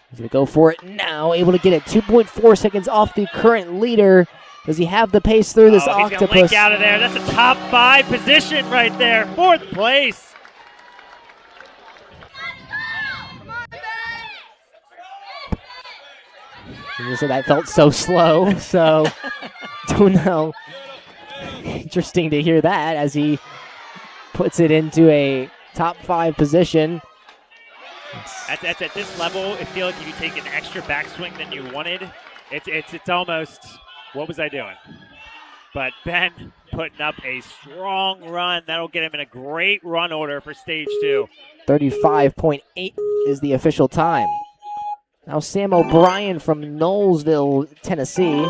He's going to go for it now, able to get it 2.4 seconds off the current leader. Does he have the pace through this octopus? He's going to link out of there. That's a top 5 position right there. 4th place. You said that felt so slow, so don't know. Interesting to hear that as he puts it into a top 5 position. That's at this level. I feel like if you take an extra backswing than you wanted, it's almost, what was I doing? But Ben putting up a strong run. That'll get him in a great run order for stage 2. 35.8 is the official time. Now Sam O'Brien from Knowlesville, Tennessee.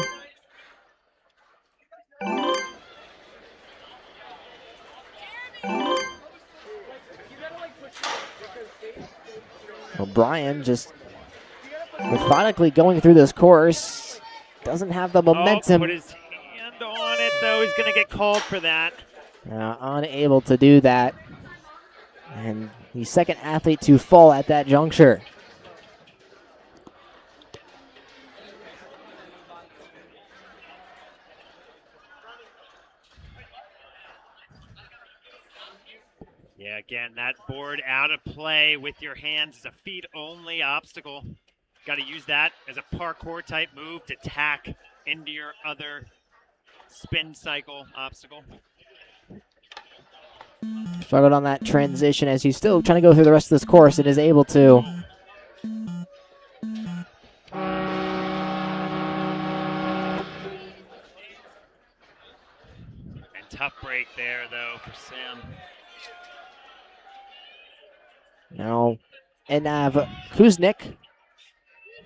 O'Brien just methodically going through this course. Doesn't have the momentum. Put his hand on it, though. He's going to get called for that. Unable to do that. And the second athlete to fall at that juncture. Yeah, again, that board out of play with your hands is a feet-only obstacle. Got to use that as a parkour type move to tack into your other spin cycle obstacle. Struggled on that transition as he's still trying to go through the rest of this course and is able to. And tough break there, though, for Sam. Now, Enav Kuznik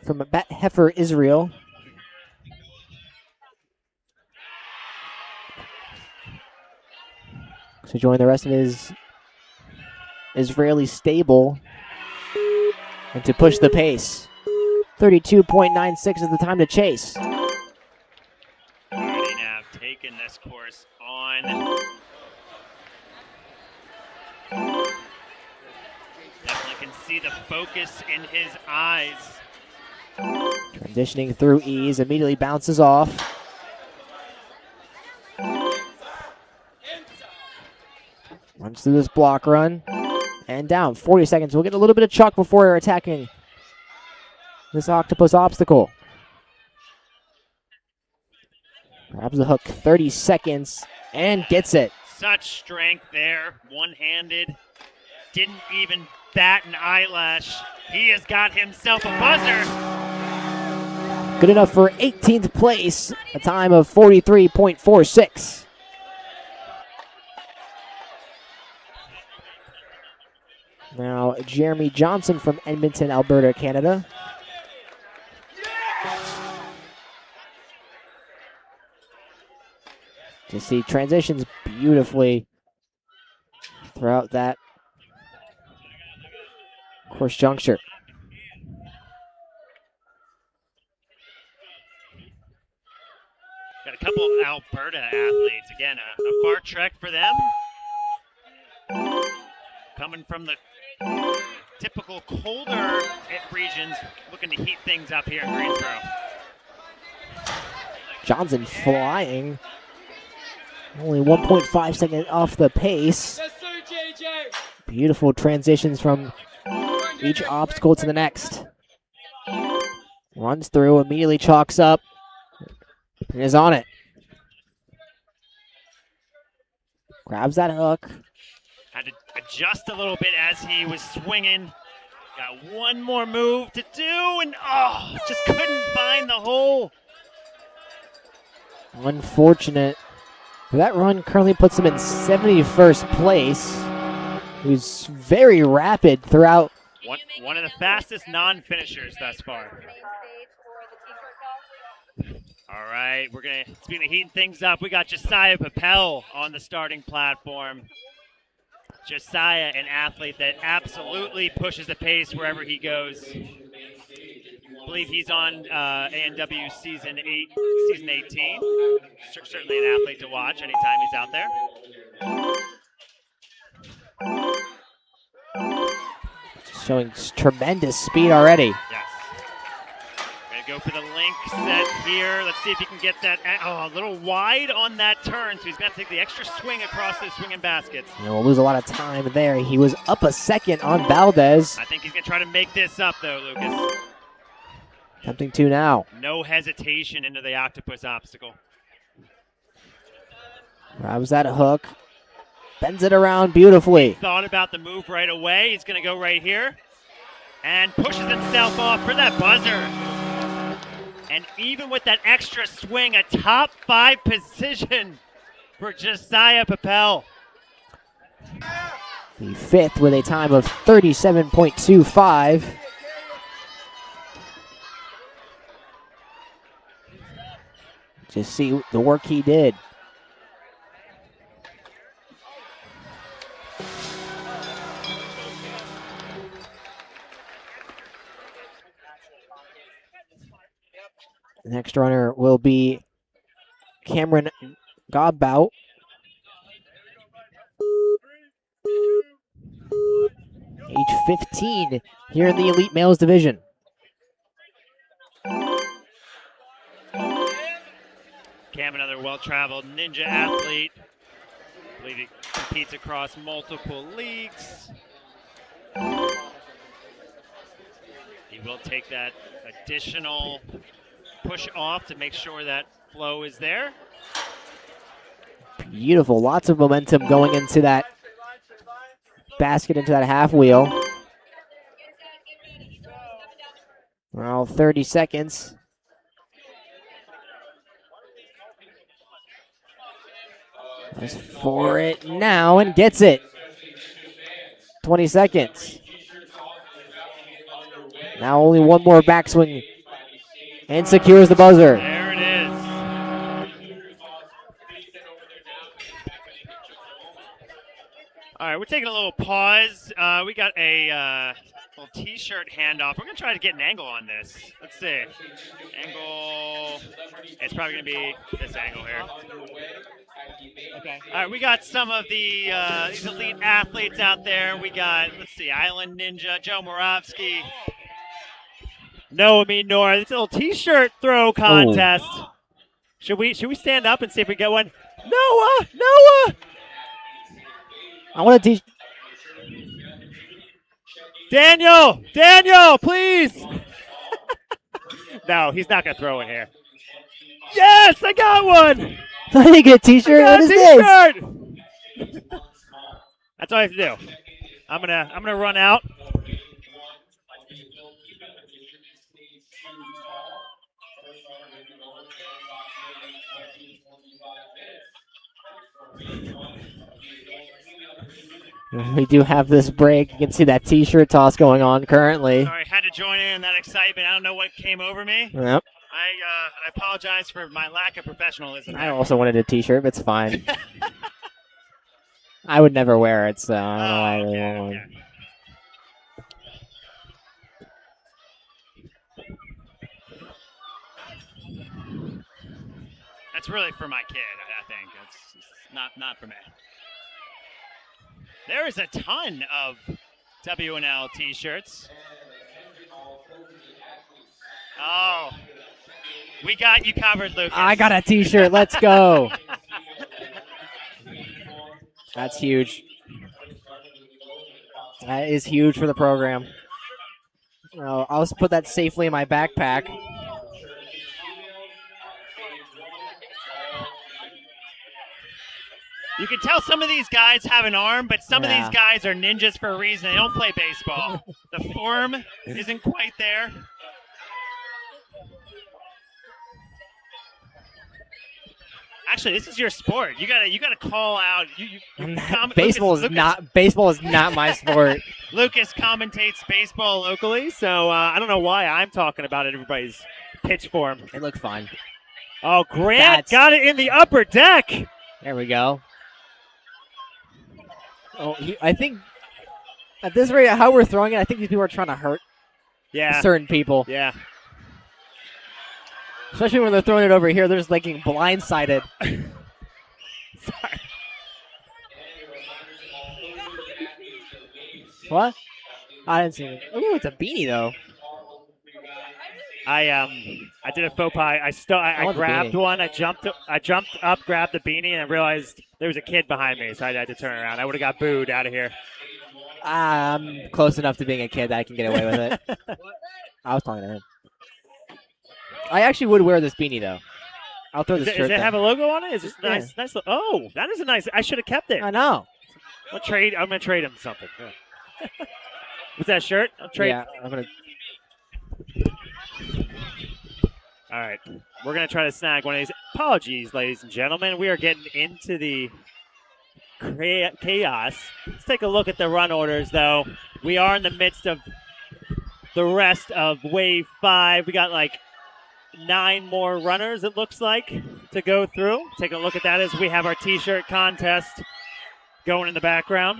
from Bet Heifer, Israel. To join the rest of his Israeli stable and to push the pace. 32.96 is the time to chase. Already now taking this course on. Definitely can see the focus in his eyes. Transitioning through ease, immediately bounces off. Runs through this block run and down. 40 seconds. We'll get a little bit of chalk before attacking this octopus obstacle. Grabs the hook. 30 seconds and gets it. Such strength there. One-handed. Didn't even bat an eyelash. He has got himself a buzzer. Good enough for 18th place. A time of 43.46. Now, Jeremy Johnson from Edmonton, Alberta, Canada. Just see transitions beautifully throughout that course juncture. Got a couple of Alberta athletes. Again, a far trek for them. Coming from the typical colder regions, looking to heat things up here in Greensboro. Johnson flying. Only 1.5 seconds off the pace. Beautiful transitions from each obstacle to the next. Runs through, immediately chalks up, and is on it. Grabs that hook. Had to adjust a little bit as he was swinging. Got one more move to do, and just couldn't find the hole. Unfortunate. That run currently puts him in 71st place. He was very rapid throughout. One of the fastest non-finishers thus far. All right, we're gonna speaking of heating things up, we got Josiah Papel on the starting platform. Josiah, an athlete that absolutely pushes the pace wherever he goes. I believe he's on A&W season 18. Certainly an athlete to watch anytime he's out there. Showing tremendous speed already. Yes. Gonna go for the link set here. Let's see if he can get that. A little wide on that turn, so he's gonna take the extra swing across those swinging baskets. And we'll lose a lot of time there. He was up a second on Valdez. I think he's gonna try to make this up though, Lucas. Attempting to now. No hesitation into the octopus obstacle. Grabs that hook. Bends it around beautifully. Thought about the move right away. He's going to go right here and pushes himself off for that buzzer. And even with that extra swing, a top 5 position for Josiah Papel. The 5th with a time of 37.25. Just see the work he did. The next runner will be Cameron Godbout. Age 15 here in the Elite Males Division. Cam, another well-traveled Ninja athlete. I believe he competes across multiple leagues. He will take that additional push off to make sure that flow is there. Beautiful, lots of momentum going into that basket, into that half wheel. Well, 30 seconds. Goes for it now and gets it. 20 seconds. Now only one more backswing and secures the buzzer. There it is. All right, we're taking a little pause. We got a little t-shirt handoff. We're going to try to get an angle on this. Let's see. Angle. It's probably going to be this angle here. Okay. All right, we got some of the these elite athletes out there. We got, let's see, Island Ninja, Joe Moravsky, Noah Nor. It's a little t-shirt throw contest. Oh. Should we stand up and see if we get one? Noah! I want to teach. Daniel, please. No, he's not going to throw it here. Yes, I got one. I didn't get a t-shirt. What is this? That's all I have to do. I'm gonna run out. We do have this break. You can see that t-shirt toss going on currently. Sorry, had to join in that excitement. I don't know what came over me. Yep. I apologize for my lack of professionalism. I also wanted a t-shirt, but it's fine. I would never wear it, so I don't know why I really want one. That's really for my kid, I think. It's not for me. There is a ton of WNL t-shirts. Oh, we got you covered, Lucas. I got a t-shirt. Let's go. That's huge. That is huge for the program. I'll just put that safely in my backpack. You can tell some of these guys have an arm, but some of these guys are ninjas for a reason. They don't play baseball. The form isn't quite there. Actually, this is your sport. You gotta call out. Baseball is not my sport. Lucas commentates baseball locally, so I don't know why I'm talking about it. Everybody's pitch form. It looked fun. Oh, Grant got it in the upper deck. There we go. Oh, I think at this rate, how we're throwing it, I think these people are trying to hurt certain people. Yeah. Especially when they're throwing it over here, they're just like getting blindsided. Sorry. What? I didn't see it. Ooh, it's a beanie though. I did a faux pas. I grabbed one. I jumped up, grabbed the beanie, and I realized there was a kid behind me, so I had to turn around. I would have got booed out of here. I'm close enough to being a kid that I can get away with it. I was talking to him. I actually would wear this beanie though. I'll throw this shirt. Does it have a logo on it? Is this nice? Oh, that is a nice. I should have kept it. I know. I'm gonna trade him something. Yeah. What's that shirt? I'll trade. Yeah, I'm gonna. All right, we're gonna try to snag one of these. Apologies, ladies and gentlemen. We are getting into the chaos. Let's take a look at the run orders, though. We are in the midst of the rest of Wave 5. We got like 9 more runners, it looks like, to go through. Take a look at that as we have our T-shirt contest going in the background.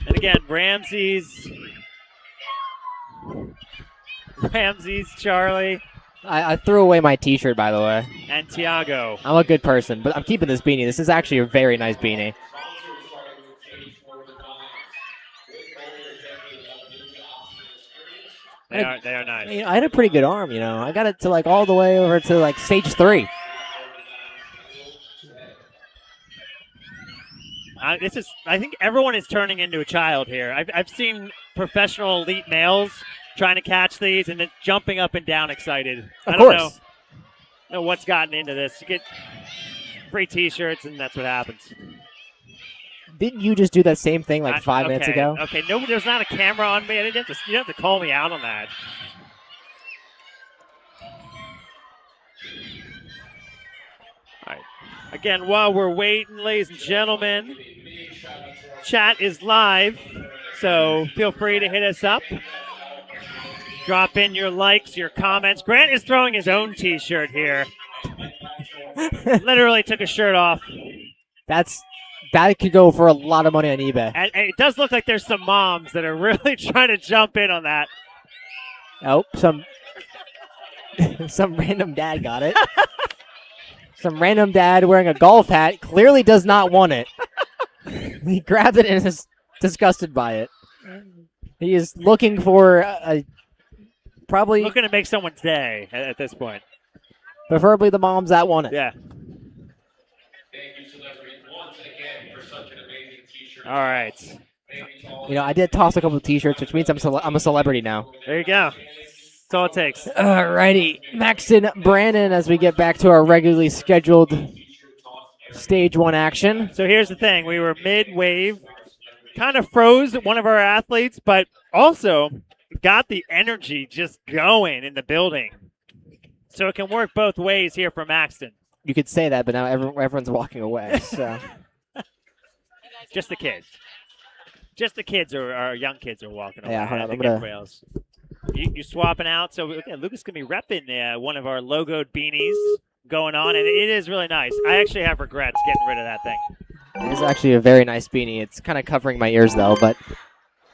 And again, Ramses, Charlie, I threw away my T-shirt, by the way. and Tiago. I'm a good person, but I'm keeping this beanie. This is actually a very nice beanie. They are nice. You know, I had a pretty good arm, you know. I got it to like all the way over to like stage 3. I think everyone is turning into a child here. I've seen professional elite males trying to catch these and then jumping up and down excited. I don't know what's gotten into this. You get free T-shirts and that's what happens. Didn't you just do that same thing like 5 minutes ago? Okay, no, there's not a camera on me. You don't have to call me out on that. All right. Again, while we're waiting, ladies and gentlemen, chat is live, so feel free to hit us up. Drop in your likes, your comments. Grant is throwing his own T-shirt here. Literally took a shirt off. That could go for a lot of money on eBay. And it does look like there's some moms that are really trying to jump in on that. Oh, some random dad got it. Some random dad wearing a golf hat clearly does not want it. He grabbed it and is disgusted by it. He is looking for probably looking to make someone's day at this point. Preferably the moms that want it. Yeah. Thank you, celebrities, once again for such an amazing T-shirt. All right. You know, I did toss a couple of T-shirts, which means I'm a celebrity now. There you go. That's all it takes. Alrighty, Maxton, Brandon, as we get back to our regularly scheduled Stage 1 action. So here's the thing. We were mid-wave, kind of froze one of our athletes, but also got the energy just going in the building. So it can work both ways here for Maxton. You could say that, but now everyone's walking away. So just the kids. Just the kids or our young kids are walking away. Yeah, hold on, I think everybody else. You swapping out. So Lucas going to be repping one of our logoed beanies going on, and it is really nice. I actually have regrets getting rid of that thing. it is actually a very nice beanie. It's kind of covering my ears, though, but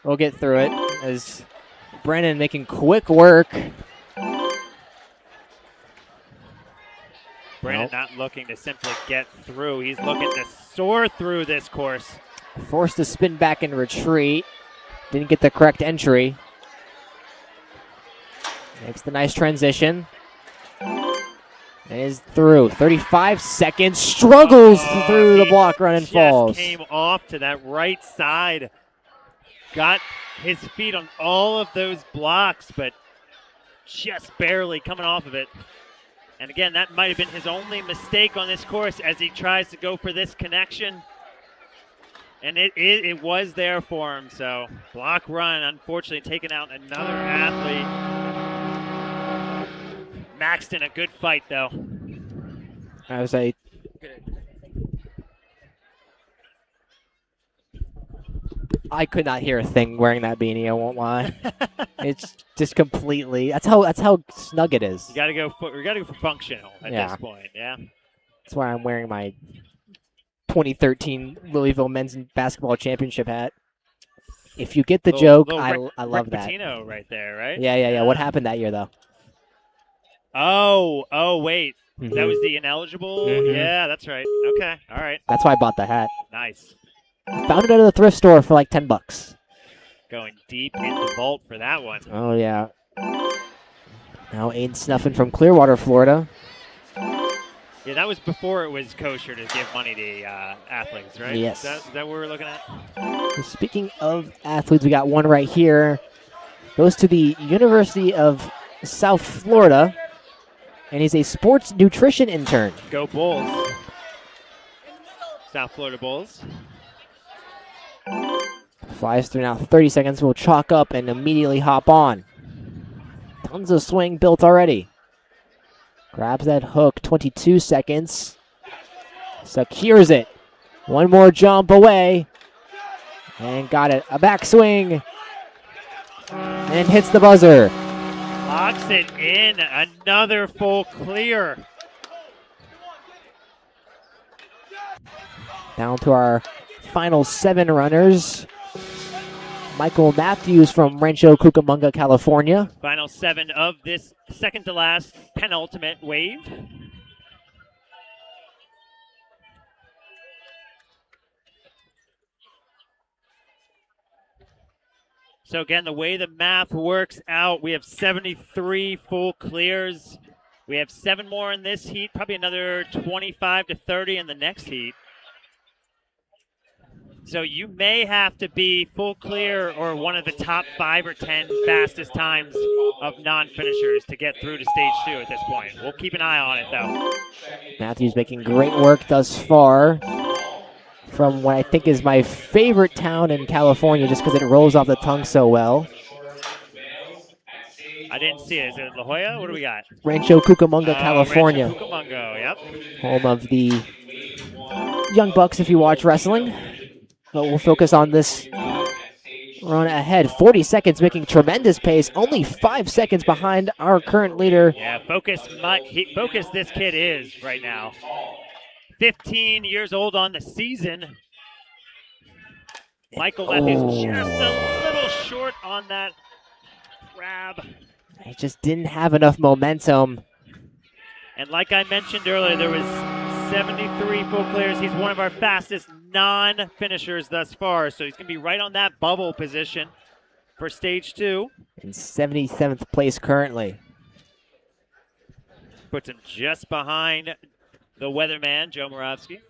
we'll get through it as Brandon making quick work. Brandon not looking to simply get through. He's looking to soar through this course. Forced to spin back and retreat. Didn't get the correct entry. Makes the nice transition. Is through. 35 seconds. Struggles through the block run and falls. Came off to that right side. Got his feet on all of those blocks, but just barely coming off of it. And again, that might have been his only mistake on this course as he tries to go for this connection. And it was there for him. So block run, unfortunately, taking out another athlete. Maxton, a good fight, though. I could not hear a thing wearing that beanie, I won't lie. It's just completely, that's how snug it is. We gotta go for functional at this point, yeah. That's why I'm wearing my 2013 Louisville Men's Basketball Championship hat. If you get the joke, I love that. Patino right there, right? Yeah. What happened that year, though? Oh, wait. That was the ineligible? Yeah, that's right. Okay, all right. That's why I bought the hat. Nice. Found it at a thrift store for like $10. Going deep in the vault for that one. Oh, yeah. Now Aiden Snuffin from Clearwater, Florida. Yeah, that was before it was kosher to give money to athletes, right? Yes. Is that what we're looking at? Speaking of athletes, we got one right here. Goes to the University of South Florida. and he's a sports nutrition intern. Go Bulls. South Florida Bulls. Flies through now 30 seconds, will chalk up and immediately hop on. Tons of swing built already. Grabs that hook, 22 seconds. Secures it. One more jump away. And got it. A backswing. And hits the buzzer. Locks it in. Another full clear. Down to our final 7 runners. Michael Matthews from Rancho Cucamonga, California. Final 7 of this second to last penultimate wave. So again, the way the math works out, we have 73 full clears. We have 7 more in this heat, probably another 25 to 30 in the next heat. So you may have to be full clear or one of the top 5 or 10 fastest times of non-finishers to get through to stage 2 at this point. We'll keep an eye on it, though. Matthews making great work thus far from what I think is my favorite town in California, just because it rolls off the tongue so well. I didn't see it. Is it La Jolla? What do we got? Rancho Cucamonga, California. Rancho Cucamonga, yep. Home of the Young Bucks if you watch wrestling. But we'll focus on this run ahead. 40 seconds, making tremendous pace. Only 5 seconds behind our current leader. Yeah, focus this kid is right now. 15 years old on the season. Michael Matthews just a little short on that grab. He just didn't have enough momentum. And like I mentioned earlier, there was 73 full clears. He's one of our fastest non-finishers thus far, so he's going to be right on that bubble position for stage 2. In 77th place currently. Puts him just behind the weatherman, Joe Moravsky.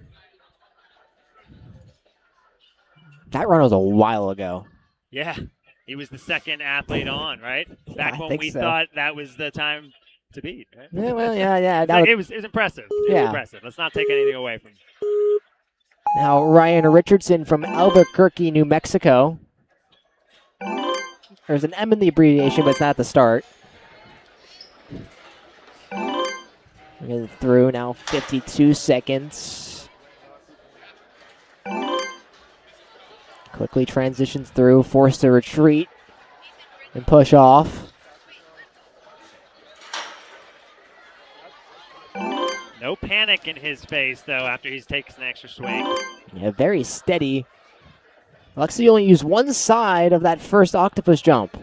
That run was a while ago. Yeah, he was the second athlete on, right? Back when we so. thought that was the time to beat, right? Yeah, well, yeah. So it was impressive. It was impressive. Let's not take anything away from him. Now Ryan Richardson from Albuquerque, New Mexico. There's an M in the abbreviation, but it's not at the start. We're getting through now, 52 seconds. Quickly transitions through, forced to retreat and push off. No panic in his face, though, after he takes an extra swing. Yeah, very steady. Lexi only used one side of that first octopus jump.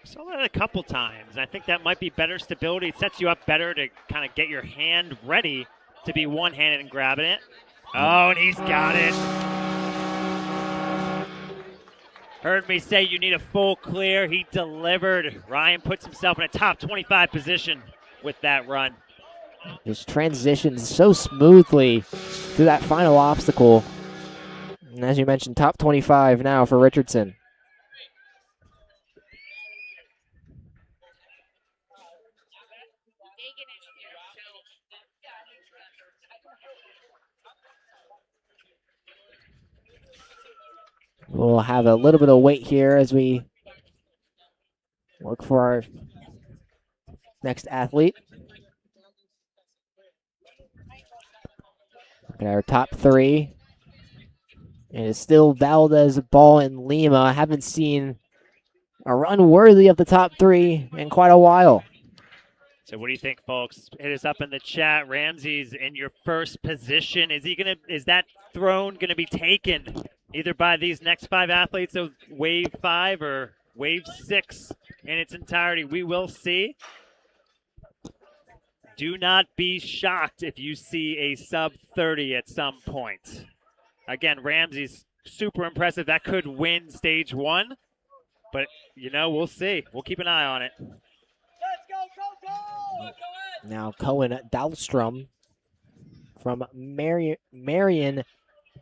Saw that a couple times. I think that might be better stability. It sets you up better to kind of get your hand ready to be one-handed and grabbing it. Oh, and he's got it. Heard me say you need a full clear. He delivered. Ryan puts himself in a top 25 position with that run. Just transitions so smoothly through that final obstacle. And as you mentioned, top 25 now for Richardson. We'll have a little bit of wait here as we look for our next athlete. Look at our top 3. And it's still Valdez, Ball, and Lima. I haven't seen a run worthy of the top 3 in quite a while. So what do you think, folks? Hit us up in the chat. Ramsey's in your first position. Is that throne gonna be taken either by these next 5 athletes of Wave 5 or Wave 6 in its entirety? We will see. Do not be shocked if you see a sub 30 at some point. Again, Ramsey's super impressive. That could win stage 1, but we'll see. We'll keep an eye on it. Now Cohen Dahlstrom from Marion,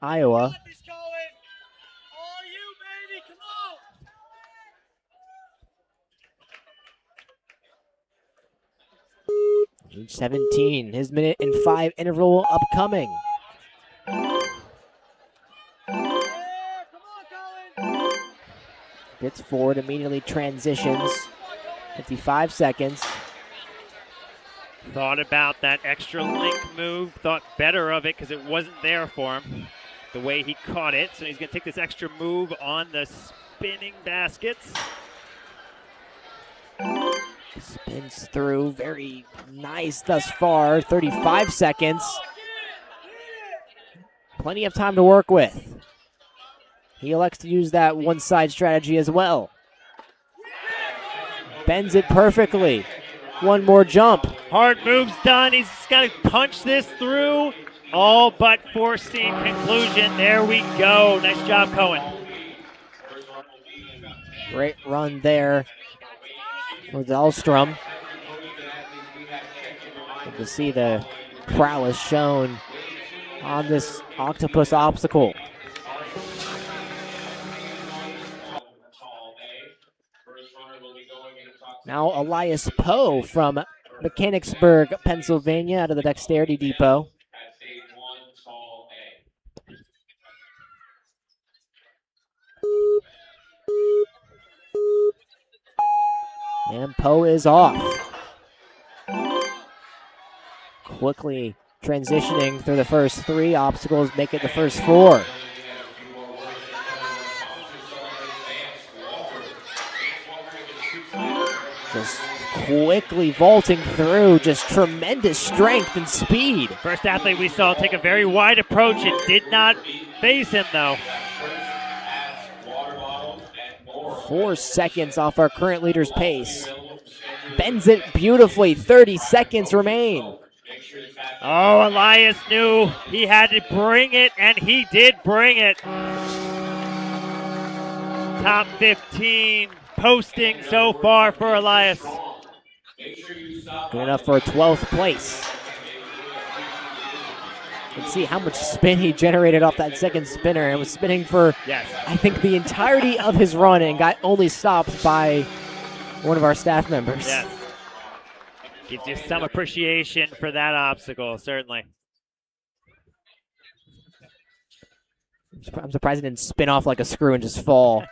Iowa. Age 17, his minute and 5 interval upcoming. Gets forward, immediately transitions. 55 seconds. Thought about that extra link move, thought better of it because it wasn't there for him, the way he caught it. So he's going to take this extra move on the spinning baskets. Spins through, very nice thus far, 35 seconds. Plenty of time to work with. He elects to use that one-side strategy as well. Bends it perfectly. One more jump. Hard move's done. He's got to punch this through. All but forcing conclusion. There we go. Nice job, Cohen. Great run there for Dahlstrom. Good to see the prowess shown on this octopus obstacle. Now Elias Poe from Mechanicsburg, Pennsylvania, out of the Dexterity Depot. And Poe is off. Quickly transitioning through the first 3 obstacles, make it the first 4. Just quickly vaulting through, just tremendous strength and speed. First athlete we saw take a very wide approach. It did not phase him, though. 4 seconds off our current leader's pace. Bends it beautifully, 30 seconds remain. Oh, Elias knew he had to bring it, and he did bring it. Top 15 posting so far for Elias. Good enough for a 12th place. You can see how much spin he generated off that second spinner. It was spinning for, I think, the entirety of his run and got only stopped by one of our staff members. Yes. Gives you some appreciation for that obstacle, certainly. I'm surprised it didn't spin off like a screw and just fall.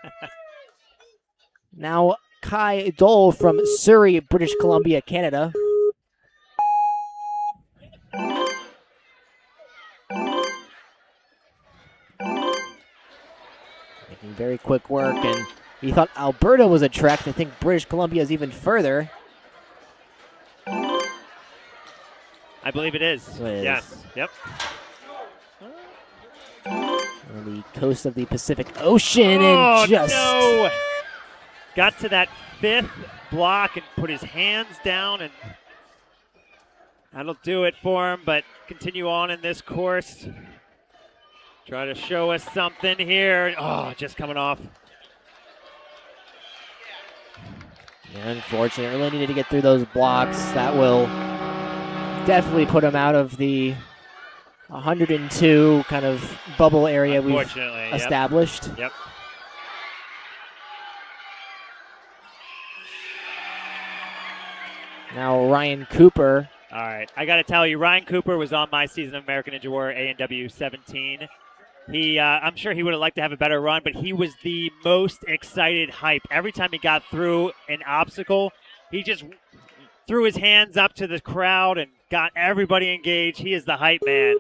Now, Kai Dole from Surrey, British Columbia, Canada. Making very quick work, and we thought Alberta was a trek. I think British Columbia is even further. I believe it is. Yes. Yep. On the coast of the Pacific Ocean, oh, and just no! Got to that 5th block and put his hands down, and that'll do it for him, but continue on in this course. Try to show us something here. Oh, just coming off. Unfortunately, really needed to get through those blocks. That will definitely put him out of the 102 kind of bubble area we've established. Yep. Now Ryan Cooper. All right, I got to tell you, Ryan Cooper was on my season of American Ninja Warrior A&W 17. I'm sure he would have liked to have a better run, but he was the most excited hype. Every time he got through an obstacle, he just threw his hands up to the crowd and got everybody engaged. He is the hype man,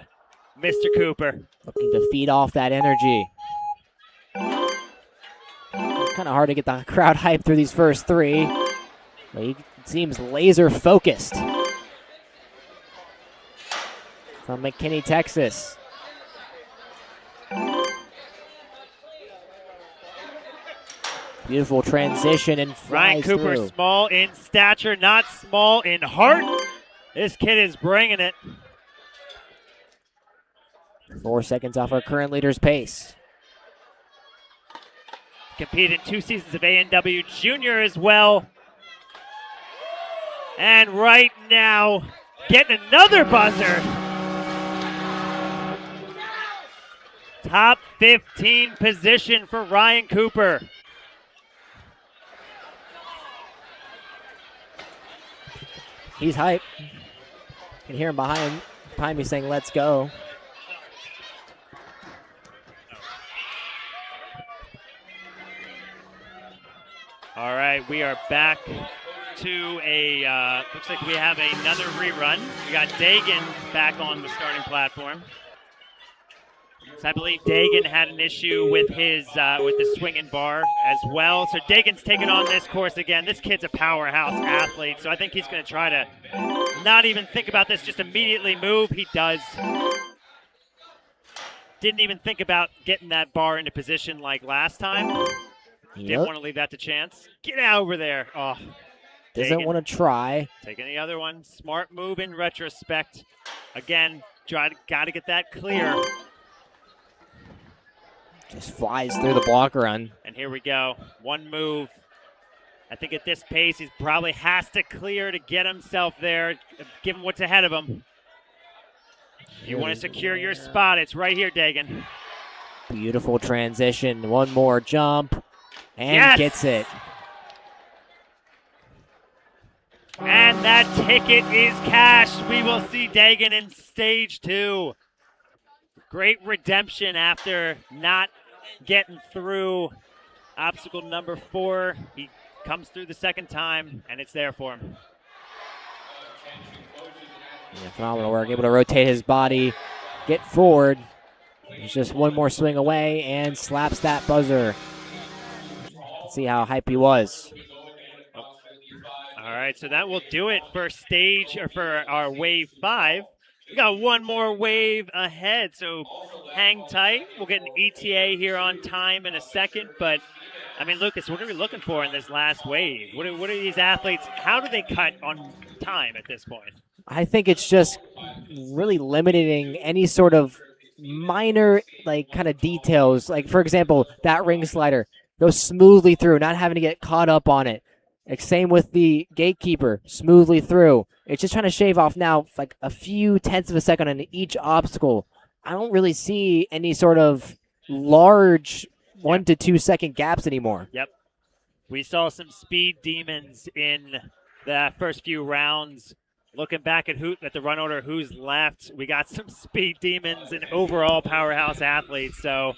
Mr. Cooper. Looking to feed off that energy. Kind of hard to get the crowd hyped through these first 3. But he seems laser focused. From McKinney, Texas. Beautiful transition and flies Ryan Cooper, through. Small in stature, not small in heart. This kid is bringing it. 4 seconds off our current leader's pace. Competed in 2 seasons of A&W Junior as well. And right now, getting another buzzer. Top 15 position for Ryan Cooper. He's hype. can hear him behind me saying, "Let's go." All right, we are back to a, looks like we have another rerun. We got Dagan back on the starting platform. So I believe Dagan had an issue with his with the swinging bar as well. So Dagan's taking on this course again. This kid's a powerhouse athlete, so I think he's going to try to not even think about this, just immediately move. He does. Didn't even think about getting that bar into position like last time. Didn't want to leave that to chance. Get out over there. Oh, doesn't want to try. Taking the other one. Smart move in retrospect. Again, got to get that clear. Just flies through the block run. And here we go. One move. I think at this pace, he probably has to clear to get himself there, given what's ahead of him. If you want to secure your spot, it's right here, Dagan. Beautiful transition. One more jump. And yes! Gets it. And that ticket is cashed. We will see Dagan in stage 2. Great redemption after not getting through obstacle number 4. He comes through the second time, and it's there for him. Yeah, phenomenal work. Able to rotate his body, get forward. He's just one more swing away and slaps that buzzer. See how hype he was. All right, so that will do it for for our wave 5. We got one more wave ahead, so hang tight. We'll get an ETA here on time in a second, but I mean, Lucas, what are we looking for in this last wave? What are these athletes? How do they cut on time at this point? I think it's just really limiting any sort of minor, like, kind of details. Like, for example, that ring slider goes smoothly through, not having to get caught up on it. Like, same with the gatekeeper, smoothly through. It's just trying to shave off now like a few tenths of a second on each obstacle. I don't really see any sort of large 1 to 2 second gaps anymore. Yep. We saw some speed demons in the first few rounds. Looking back at the run order, who's left, we got some speed demons and overall powerhouse athletes. So,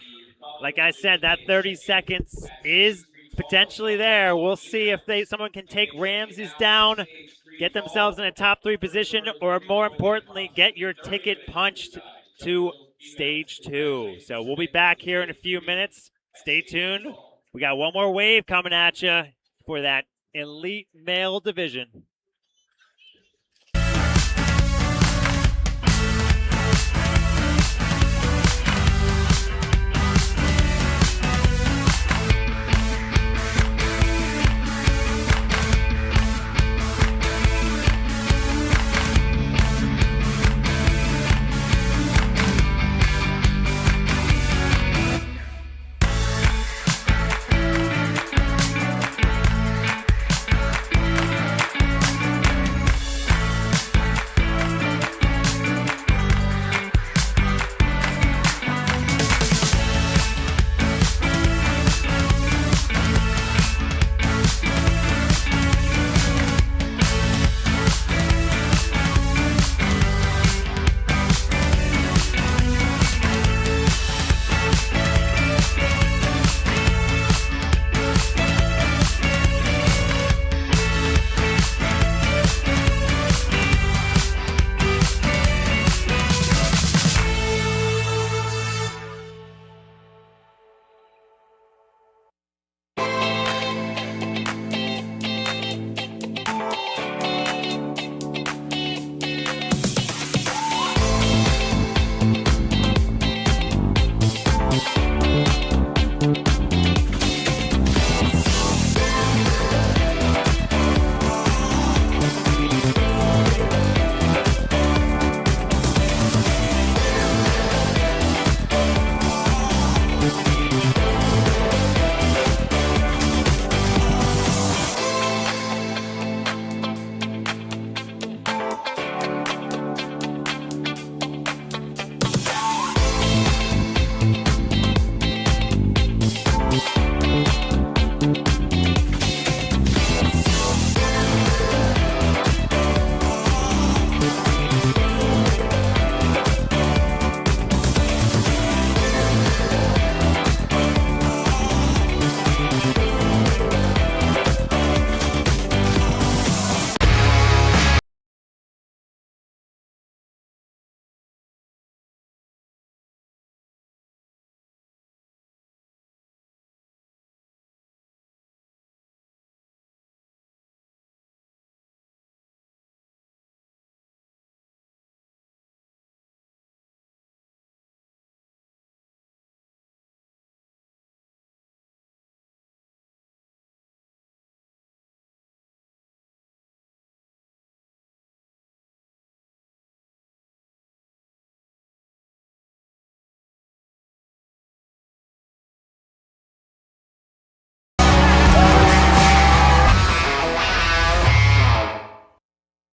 like I said, that 30 seconds is potentially there. We'll see if someone can take Ramses down, get themselves in a top 3 position, or more importantly, get your ticket punched to stage 2. So we'll be back here in a few minutes. Stay tuned. We got one more wave coming at you for that elite male division.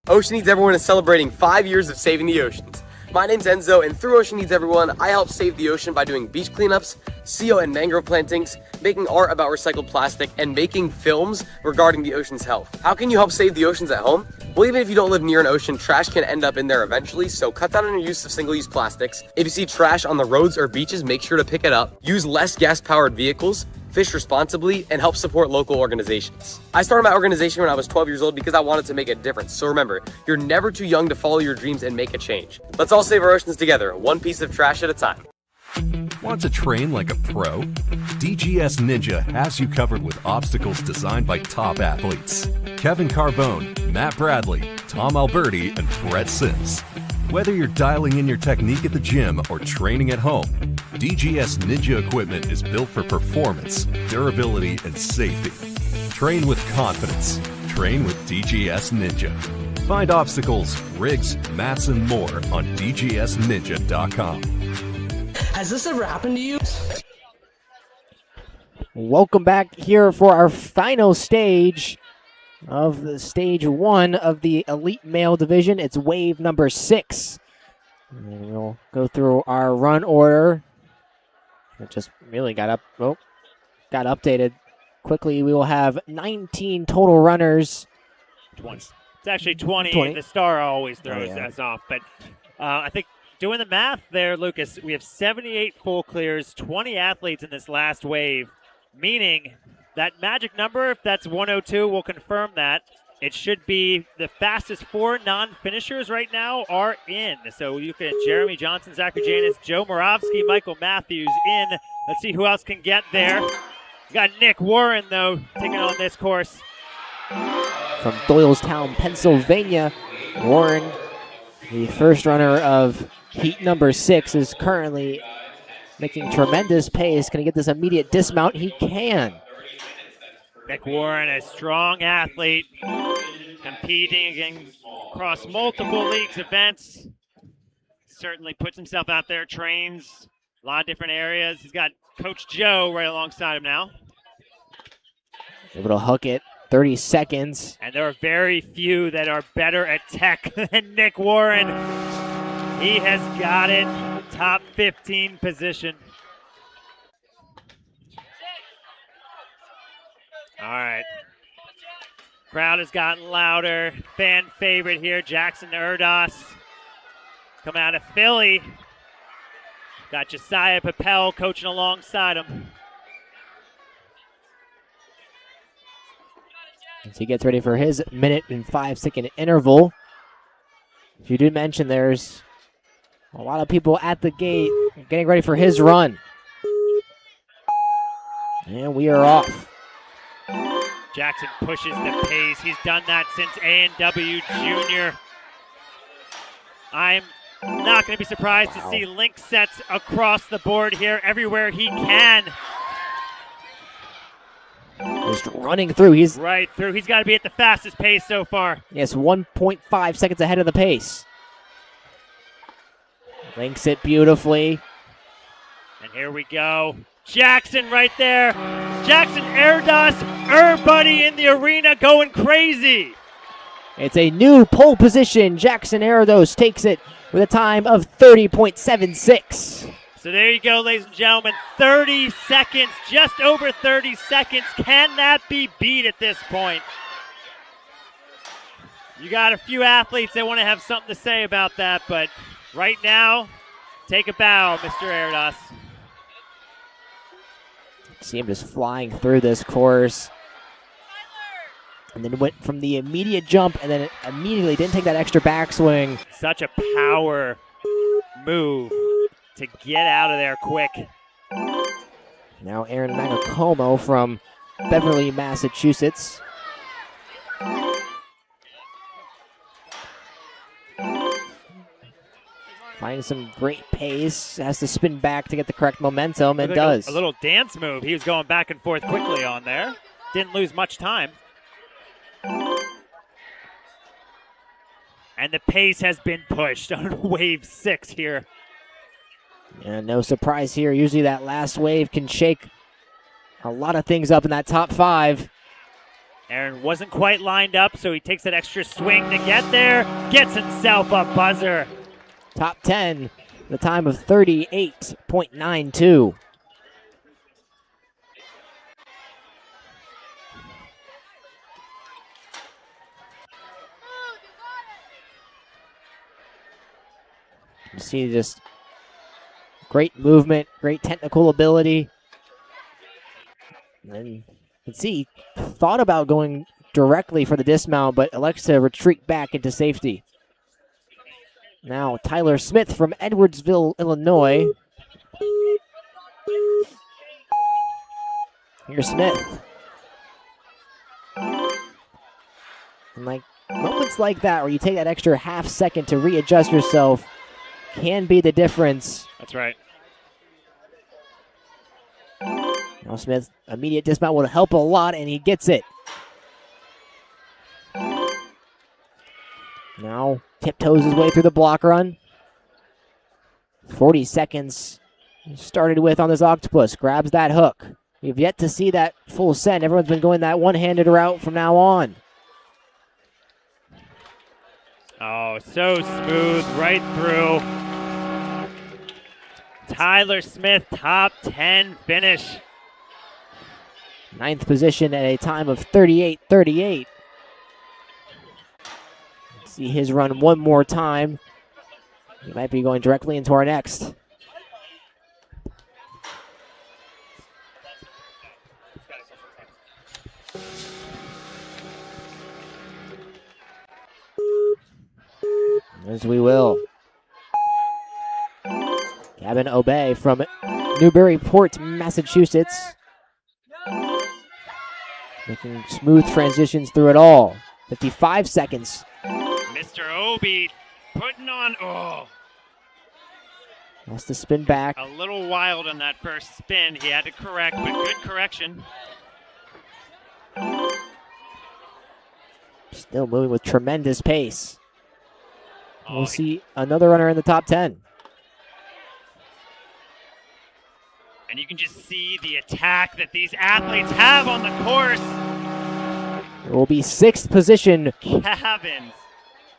Ocean Needs Everyone is celebrating 5 years of saving the oceans. My name's Enzo, and through Ocean Needs Everyone, I help save the ocean by doing beach cleanups, CO and mangrove plantings, making art about recycled plastic, and making films regarding the ocean's health. How can you help save the oceans at home? Well, even if you don't live near an ocean, trash can end up in there eventually, so cut down on your use of single-use plastics. If you see trash on the roads or beaches, make sure to pick it up. Use less gas-powered vehicles, fish responsibly, and help support local organizations. I started my organization when I was 12 years old because I wanted to make a difference. So remember, you're never too young to follow your dreams and make a change. Let's all save our oceans together, one piece of trash at a time. Want to train like a pro? DGS Ninja has you covered with obstacles designed by top athletes. Kevin Carbone, Matt Bradley, Tom Alberti, and Brett Sims. Whether you're dialing in your technique at the gym or training at home, DGS Ninja equipment is built for performance, durability, and safety. Train with confidence. Train with DGS Ninja. Find obstacles, rigs, mats, and more on DGSNinja.com. Has this ever happened to you? Welcome back here for our final stage of the stage 1 of the elite male division. It's wave number 6. And we'll go through our run order. It just really got updated quickly. We will have 19 total runners. 20. It's actually 20. The star always throws us off. But I think doing the math there, Lucas, we have 78 full clears, 20 athletes in this last wave, meaning that magic number, if that's 102, we'll confirm that. It should be the fastest 4 non-finishers right now are in. So you can Jeremy Johnson, Zachary Janis, Joe Moravsky, Michael Matthews in. Let's see who else can get there. We got Nick Warren, though, taking on this course. From Doylestown, Pennsylvania, Warren, the first runner of heat number 6, is currently making tremendous pace. Can he get this immediate dismount? He can. Nick Warren, a strong athlete, competing again across multiple leagues events. Certainly puts himself out there, trains a lot of different areas. He's got Coach Joe right alongside him now. Able to hook it, 30 seconds. And there are very few that are better at tech than Nick Warren. He has got it, top 15 position. All right. Crowd has gotten louder. Fan favorite here, Jackson Erdos. Coming out of Philly. Got Josiah Papel coaching alongside him. As he gets ready for his 1.5-second interval. As you did mention, there's a lot of people at the gate getting ready for his run. And we are off. Jackson pushes the pace. He's done that since A&W Junior. I'm not going to be surprised to see link sets across the board here, everywhere he can. Just running through. He's right through. He's got to be at the fastest pace so far. Yes, 1.5 seconds ahead of the pace. Links it beautifully. And here we go. Jackson right there. Jackson Erdos, Buddy in the arena going crazy. It's a new pole position. Jackson Erdos takes it with a time of 30.76. So there you go, ladies and gentlemen. 30 seconds, just over 30 seconds. Can that be beat at this point? You got a few athletes that want to have something to say about that, but right now, take a bow, Mr. Erdos. See him just flying through this course. And then went from the immediate jump and then immediately didn't take that extra backswing. Such a power move to get out of there quick. Now Aaron Magacomo from Beverly, Massachusetts. Finding some great pace, has to spin back to get the correct momentum, and does. A little dance move. He was going back and forth quickly on there. Didn't lose much time. And the pace has been pushed on wave 6 here. Yeah, no surprise here. Usually that last wave can shake a lot of things up in that top 5. Aaron wasn't quite lined up, so he takes that extra swing to get there. Gets himself a buzzer. Top 10, the time of 38.92. You see just great movement, great technical ability. And then you can see he thought about going directly for the dismount, but elects to retreat back into safety. Now Tyler Smith from Edwardsville, Illinois. Here's Smith. And like moments like that where you take that extra half second to readjust yourself can be the difference. That's right. Now Smith, immediate dismount will help a lot, and he gets it. Now tiptoes his way through the block run. 40 seconds started with on this octopus. Grabs that hook. We've yet to see that full send. Everyone's been going that one-handed route from now on. Oh, so smooth, right through. Tyler Smith, top 10 finish. 9th position at a time of 38.38. See his run one more time. He might be going directly into our next. As we will. Gavin Obey from Newburyport, Massachusetts. Making smooth transitions through it all. 55 seconds. Mr. Obi putting on, Has to spin back. a little wild on that first spin. He had to correct, but good correction. Still moving with tremendous pace. Oh, We'll see another runner in the top 10. And you can just see the attack that these athletes have on the course. It will be 6th position Cabins.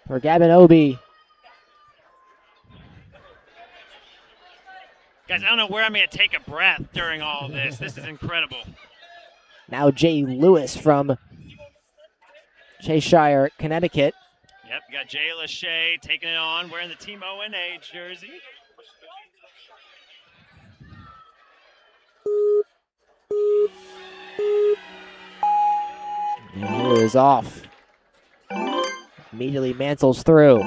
for Gavin Obi. Guys, I don't know where I'm going to take a breath during all of this. This is incredible. Now Jay Lewis from Cheshire, Connecticut. Yep, you got Jay Lachey taking it on, wearing the Team ONA jersey. And here is off. Immediately mantles through.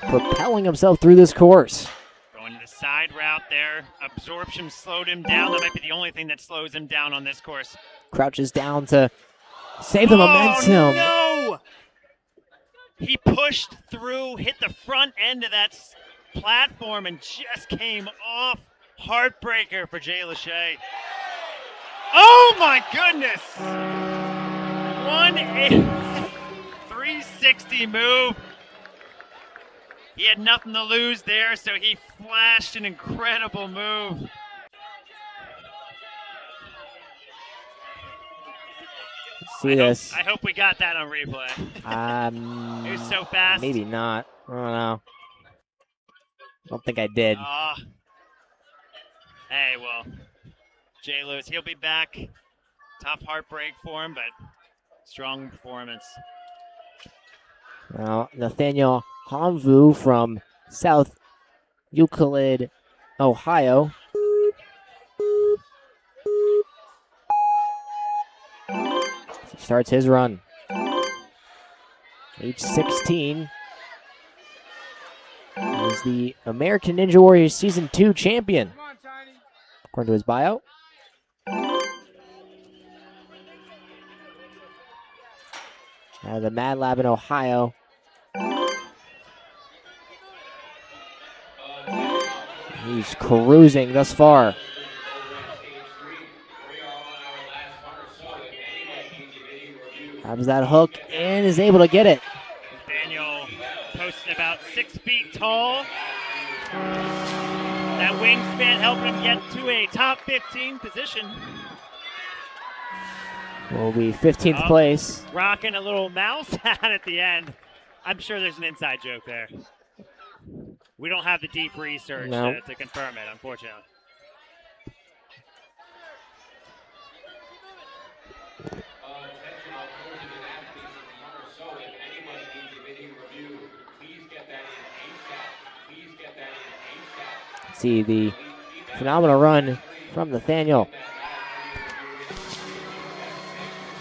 Propelling himself through this course. Going to the side route there. Absorption slowed him down. That might be the only thing that slows him down on this course. Crouches down to save the momentum. No! He pushed through, hit the front end of that platform, and just came off. Heartbreaker for Jay Lachey. Oh my goodness! 360 move. He had nothing to lose there, so he flashed an incredible move. See this. I hope we got that on replay. It was so fast. Maybe not. I don't know. I don't think I did. Hey, well, Jay Lewis, he'll be back. Tough heartbreak for him, but strong performance. Now, Nathaniel Hanvu from South Euclid, Ohio. Starts his run. Age 16. He's the American Ninja Warriors Season 2 champion, according to his bio. Out of the Mad Lab in Ohio. He's cruising thus far. Grabs that hook and is able to get it. Daniel posted about 6 feet tall. That wingspan helped him get to a top 15 position. will be 15th Oh. place. Rocking a little mouse hat at the end. I'm sure there's an inside joke there. We don't have the deep research No. to confirm it, unfortunately. Attention all coaches and athletes in the front or so. If anybody needs a video review, please get that in ASAP. Please get that in ASAP. See the phenomenal run from Nathaniel.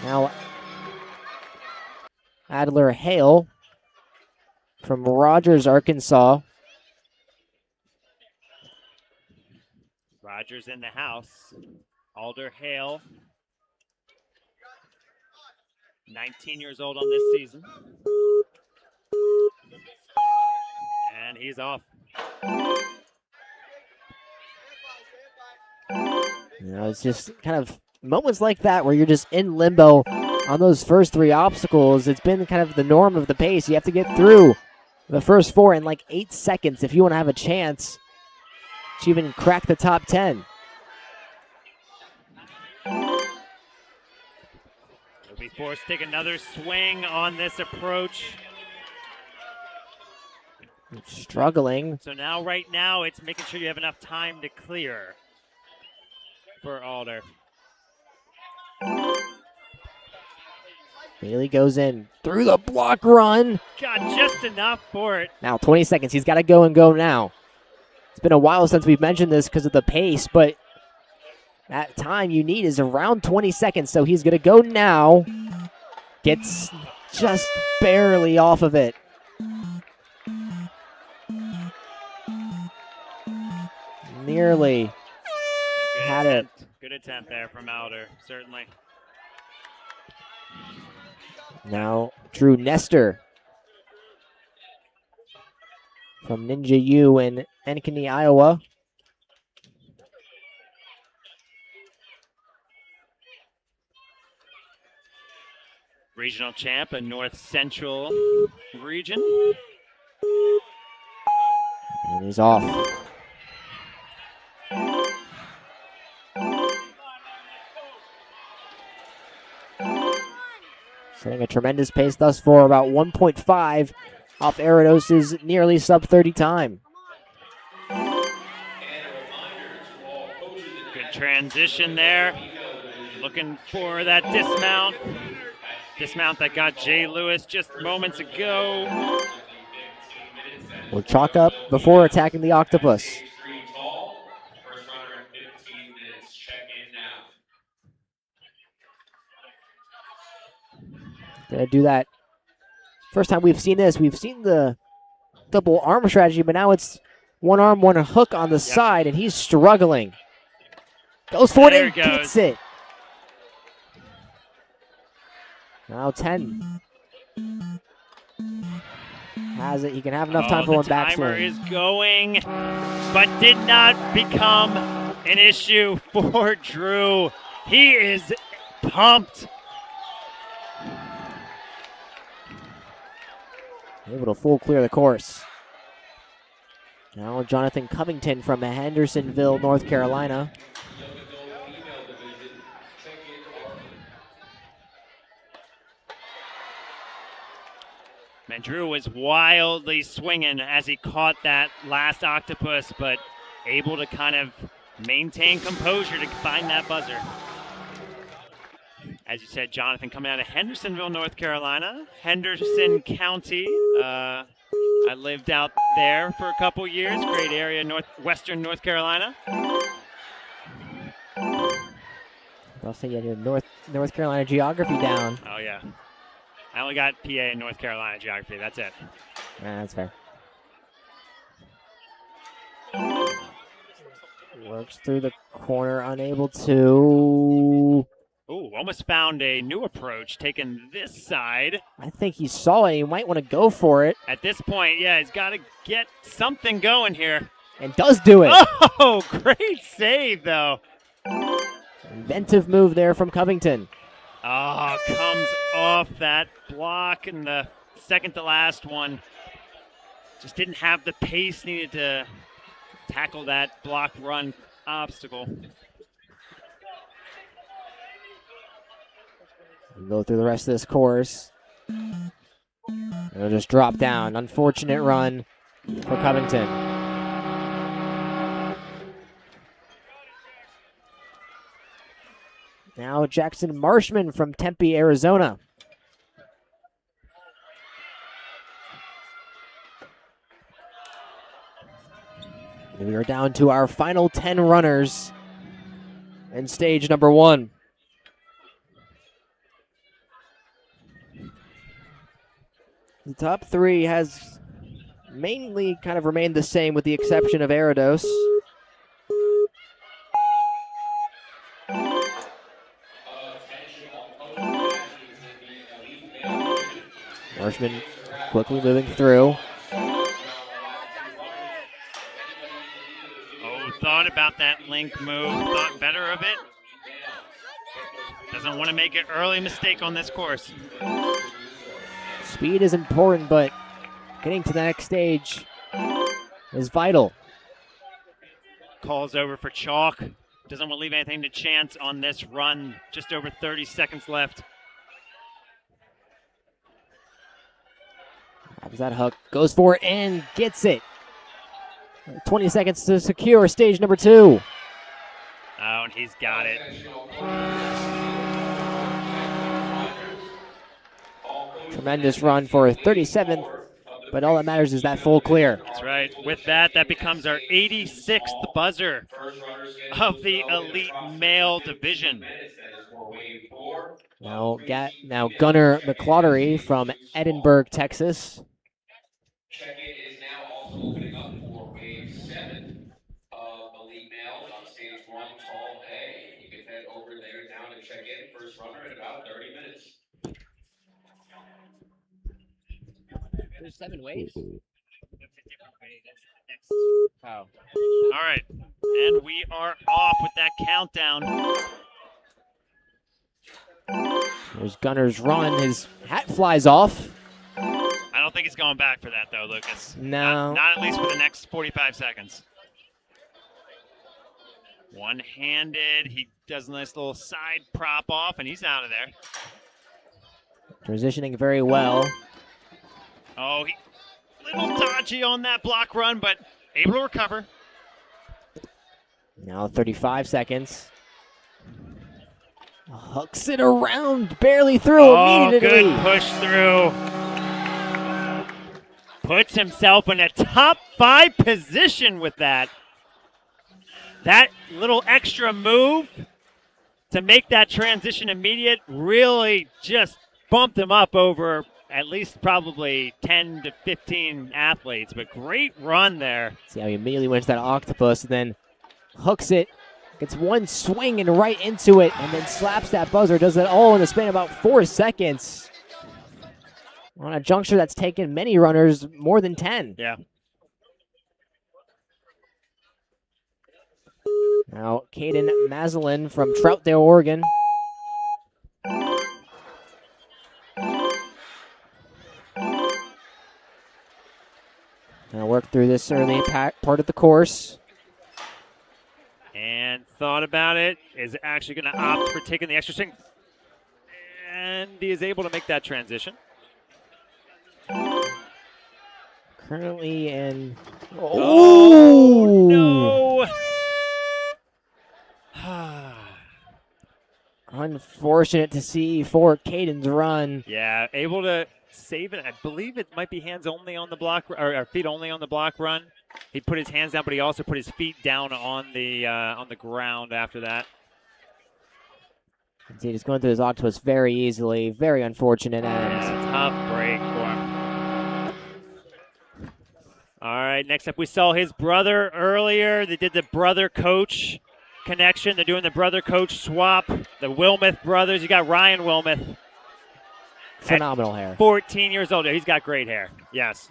Now, Adler Hale from Rogers, Arkansas. Rogers in the house. Alder Hale, 19 years old on this season. And he's off. You know, it's just kind of moments like that where you're just in limbo on those first 3 obstacles. It's been kind of the norm of the pace. You have to get through the first 4 in like 8 seconds if you want to have a chance to even crack the top 10. He'll be forced to take another swing on this approach. Struggling. So now, right now, it's making sure you have enough time to clear for Alder. Bailey goes in through the block run. Got just enough for it. Now 20 seconds. He's got to go and go now. It's been a while since we've mentioned this because of the pace, but that time you need is around 20 seconds. So he's going to go now. Gets just barely off of it. Nearly had it. Good attempt there from Alder, certainly. Now Drew Nestor from Ninja U in Ankeny, Iowa. Regional champ in North Central region. And he's off. Setting a tremendous pace thus far, about 1.5 off Arados's nearly sub-30 time. Good transition there. Looking for that dismount. Dismount that got Jay Lewis just moments ago. Will chalk up before attacking the octopus. First runner at 15 minutes. Check in now. Gonna do that. First time we've seen this. We've seen the double arm strategy, but now it's one arm, one hook on the side, and he's struggling. Goes for it and gets it. Now 10. Has it. He can have enough time for one backswing. The timer is going, but did not become an issue for Drew. He is pumped. Able to full clear the course. Now Jonathan Covington from Hendersonville, North Carolina. Man, Drew was wildly swinging as he caught that last octopus, but able to kind of maintain composure to find that buzzer. As you said, Jonathan coming out of Hendersonville, North Carolina, Henderson County. I lived out there for a couple years. Great area, western North Carolina. I'll say you had your North Carolina geography down. Oh, yeah. I only got PA and North Carolina geography. That's it. That's fair. Works through the corner, unable to. Ooh, almost found a new approach, taking this side. I think he saw it. He might want to go for it. At this point, yeah, he's got to get something going here. And does do it. Oh, great save, though. Inventive move there from Covington. Oh, comes off that block in the second to last one. Just didn't have the pace needed to tackle that block run obstacle. We go through the rest of this course. It'll just drop down. Unfortunate run for Covington. Now Jackson Marshman from Tempe, Arizona. We are down to our final 10 runners in stage number 1. The top 3 has mainly kind of remained the same with the exception of Arados. Marshman quickly moving through. Oh, thought about that link move, thought better of it. Doesn't want to make an early mistake on this course. Speed is important, but getting to the next stage is vital. Calls over for chalk. Doesn't want to leave anything to chance on this run. Just over 30 seconds left. Grabs that hook, goes for it, and gets it. 20 seconds to secure stage number 2. Oh, and he's got it. Tremendous run for 37th, but all that matters is that full clear. That's right. With that, that becomes our 86th buzzer of the elite male division. Now Gunnar McClottery from Edinburgh, Texas. Check-in is now also opening up for wave 7 of elite males on stage 1, tall A. You can head over there now to check in. First runner in about 30 minutes. There's 7 waves. Oh. All right. And we are off with that countdown. There's Gunnar's run. His hat flies off. I don't think he's going back for that, though, Lucas. No. Not at least for the next 45 seconds. One-handed. He does a nice little side prop off, and he's out of there. Transitioning very well. Oh, he little dodgy on that block run, but able to recover. Now 35 seconds. Hooks it around, barely through immediately. Good push through. Puts himself in a top 5 position with that. That little extra move to make that transition immediate really just bumped him up over at least probably 10 to 15 athletes, but great run there. See how he immediately went to that octopus and then hooks it, gets one swing and right into it, and then slaps that buzzer. Does it all in the span of about 4 seconds. On a juncture that's taken many runners more than 10. Yeah. Now, Caden Maslin from Troutdale, Oregon. Gonna work through this early part of the course. And thought about it, is actually going to opt for taking the extra swing. And he is able to make that transition. Currently in... Oh, no! Unfortunate to see for Caden's run. Yeah, able to save it. I believe it might be hands only on the block, or feet only on the block run. He put his hands down, but he also put his feet down on the ground after that. See, just going through his octopus very easily. Very unfortunate end. Tough break for him. All right, next up we saw his brother earlier. They did the brother-coach connection. They're doing the brother-coach swap. The Wilmoth brothers. You got Ryan Wilmoth. Phenomenal hair. 14 years old. He's got great hair. Yes.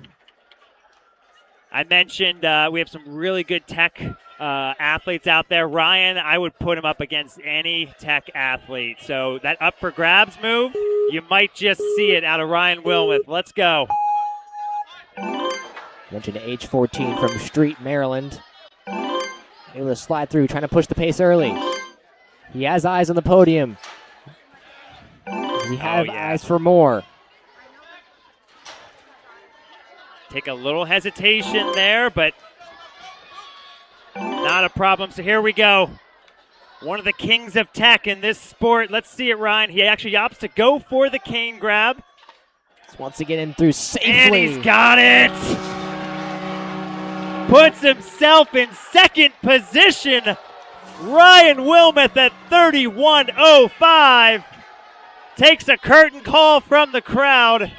I mentioned we have some really good tech athletes out there. Ryan, I would put him up against any tech athlete. So that up for grabs move, you might just see it out of Ryan Wilmoth. Let's go. Mentioned age 14 from Street, Maryland. Able to slide through, trying to push the pace early. He has eyes on the podium. Does he have eyes for more? Take a little hesitation there, but not a problem. So here we go. One of the kings of tech in this sport. Let's see it, Ryan. He actually opts to go for the cane grab. Just wants to get in through safely. And he's got it. Puts himself in second position. Ryan Wilmoth at 31.05 takes a curtain call from the crowd.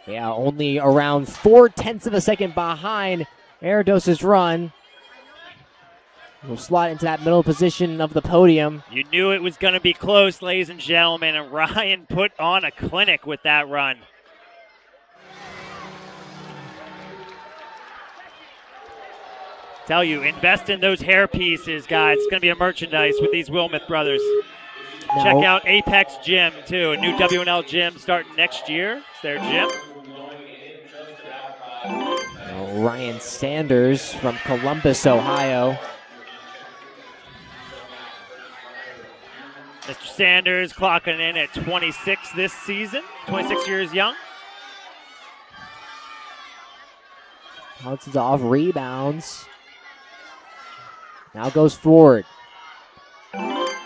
Yeah, only around 0.4 of a second behind Arados's run. We'll slot into that middle position of the podium. You knew it was going to be close, ladies and gentlemen, and Ryan put on a clinic with that run. Tell you, invest in those hair pieces, guys. It's going to be a merchandise with these Wilmoth brothers. Now, Check out Apex Gym, too. A new WNL gym starting next year. It's their gym. Ryan Sanders from Columbus, Ohio. Mr. Sanders clocking in at 26 this season, 26 years young. Bounces off, rebounds. Now goes forward.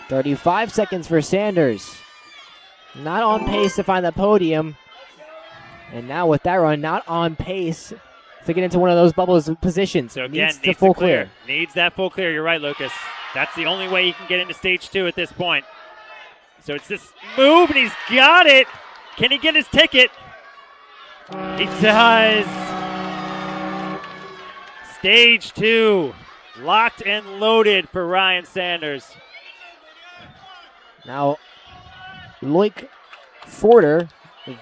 35 seconds for Sanders. Not on pace to find the podium. And now with that run, not on pace to get into one of those bubbles positions. So again, needs the full clear. Needs that full clear. You're right, Lucas. That's the only way he can get into stage 2 at this point. So it's this move, and he's got it. Can he get his ticket? He does. Stage 2, locked and loaded for Ryan Sanders. Now, Loic Forder,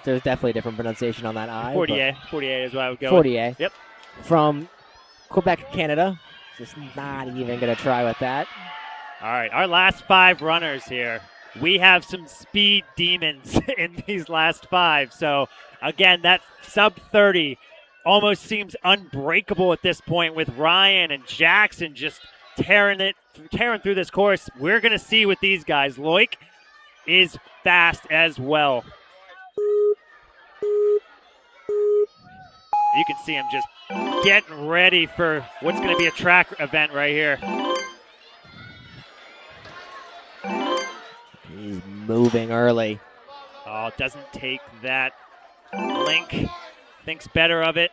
there's definitely a different pronunciation on that I. Fortier is what I would go Fortier. with. Yep. From Quebec, Canada. Just not even going to try with that. All right, our last 5 runners here. We have some speed demons in these last 5. So, again, that sub-30 almost seems unbreakable at this point with Ryan and Jackson just tearing through this course. We're going to see with these guys. Loic is fast as well. You can see him just getting ready for what's going to be a track event right here. He's moving early. Oh, doesn't take that link. Thinks better of it.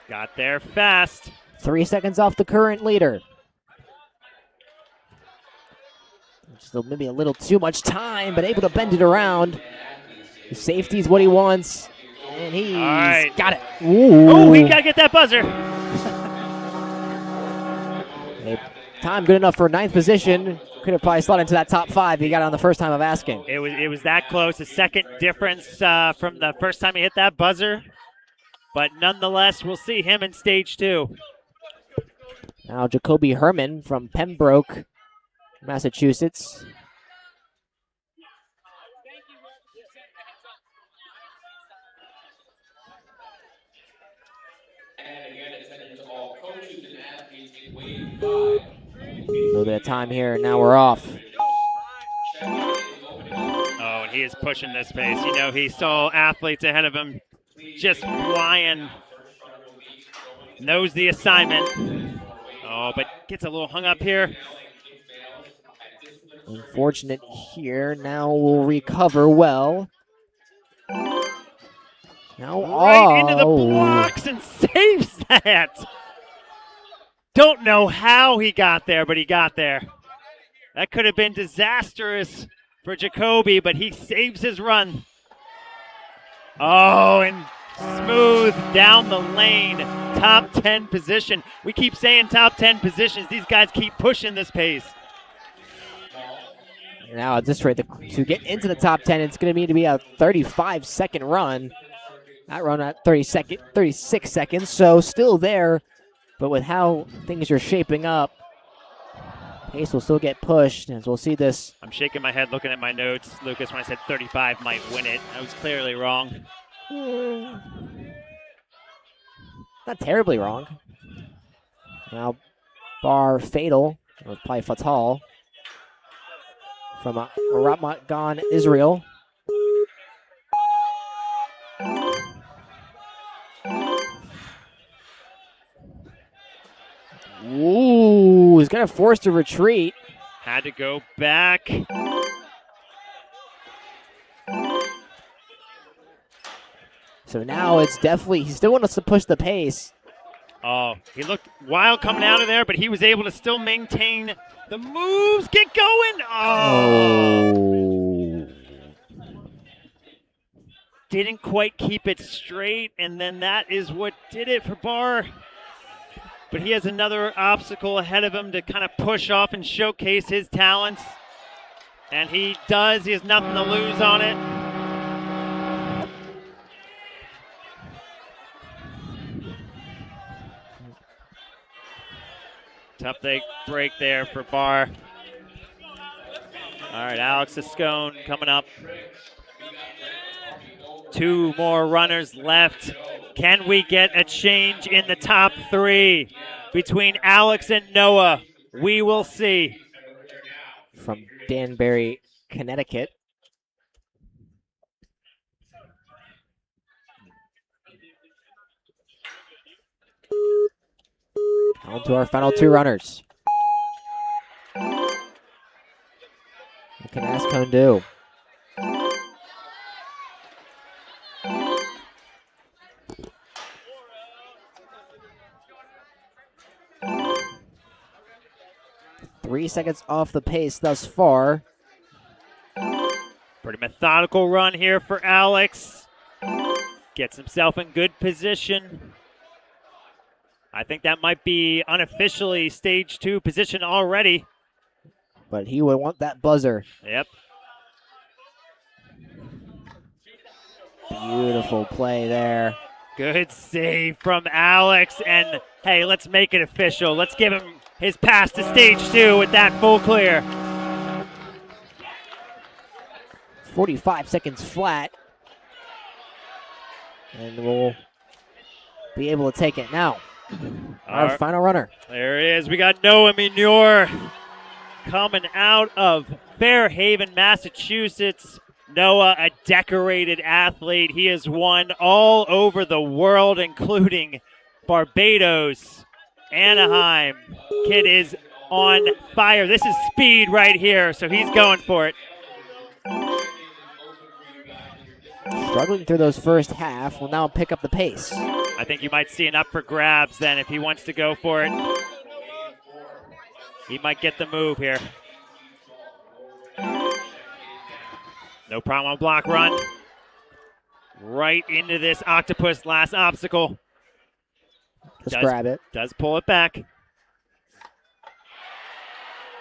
Got there fast. 3 seconds off the current leader. Still maybe a little too much time, but able to bend it around. The safety's what he wants. And he's got it. Ooh. Oh, he got to get that buzzer. Time good enough for 9th position. Could have probably slotted into that top 5. He got it on the first time of asking. It was that close. A second difference from the first time he hit that buzzer. But nonetheless, we'll see him in stage 2. Now Jacoby Herman from Pembroke, Massachusetts. And again, attention to all coaches and athletes in wave 5. A little bit of time here, and now we're off. Oh, and he is pushing this pace. You know, he saw athletes ahead of him just flying. Knows the assignment. Oh, but gets a little hung up here. Unfortunate here. Now we'll recover well. Now, right into the blocks and saves that. Don't know how he got there, but he got there. That could have been disastrous for Jacoby, but he saves his run. Oh, and smooth down the lane. Top 10 position. We keep saying top 10 positions. These guys keep pushing this pace. Now at this rate, to get into the top 10, it's going to need to be a 35-second run. That run at 36 seconds, so still there. But with how things are shaping up, pace will still get pushed, and we'll see this. I'm shaking my head looking at my notes, Lucas, when I said 35 might win it. I was clearly wrong. Not terribly wrong. Now bar fatal, or probably fatal, from Ramat Gan, Israel. Ooh, he's going to force a retreat. Had to go back. So now it's definitely, he still wants to push the pace. Oh, he looked wild coming out of there, but he was able to still maintain the moves. Get going. Oh. Didn't quite keep it straight, and then that is what did it for Barr. But he has another obstacle ahead of him to kind of push off and showcase his talents. And he does. He has nothing to lose on it. Tough break there for Barr. All right, Alex Ascone coming up. 2 more runners left. Can we get a change in the top 3 between Alex and Noah? We will see. From Danbury, Connecticut. On to our final 2 runners. What can Ascone do? Three seconds off the pace thus far. Pretty methodical run here for Alex. Gets himself in good position. I think that might be unofficially stage 2 position already. But he would want that buzzer. Yep. Beautiful play there. Good save from Alex. And hey, let's make it official. Let's give him his pass to stage 2 with that full clear. 45 seconds flat. And we'll be able to take it now. Our final runner. There it is. We got Noah Minor coming out of Fairhaven, Massachusetts. Noah, a decorated athlete. He has won all over the world, including Barbados, Anaheim. Kid is on fire. This is speed right here, so he's going for it. Struggling through those first half, will now pick up the pace. I think you might see an up for grabs then if he wants to go for it. He might get the move here. No problem on block run. Right into this octopus last obstacle. Just grab it. Does pull it back.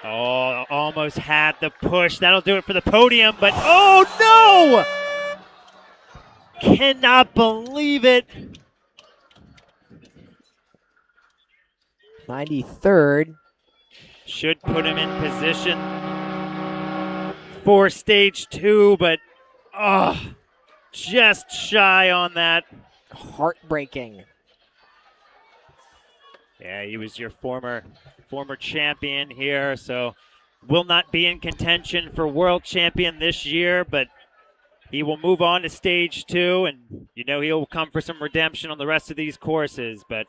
Oh, almost had the push. That'll do it for the podium, but oh no! Cannot believe it. 93rd. Should put him in position for stage 2, but just shy on that. Heartbreaking. Yeah, he was your former champion here, so will not be in contention for world champion this year, but he will move on to stage 2, and you know he'll come for some redemption on the rest of these courses. But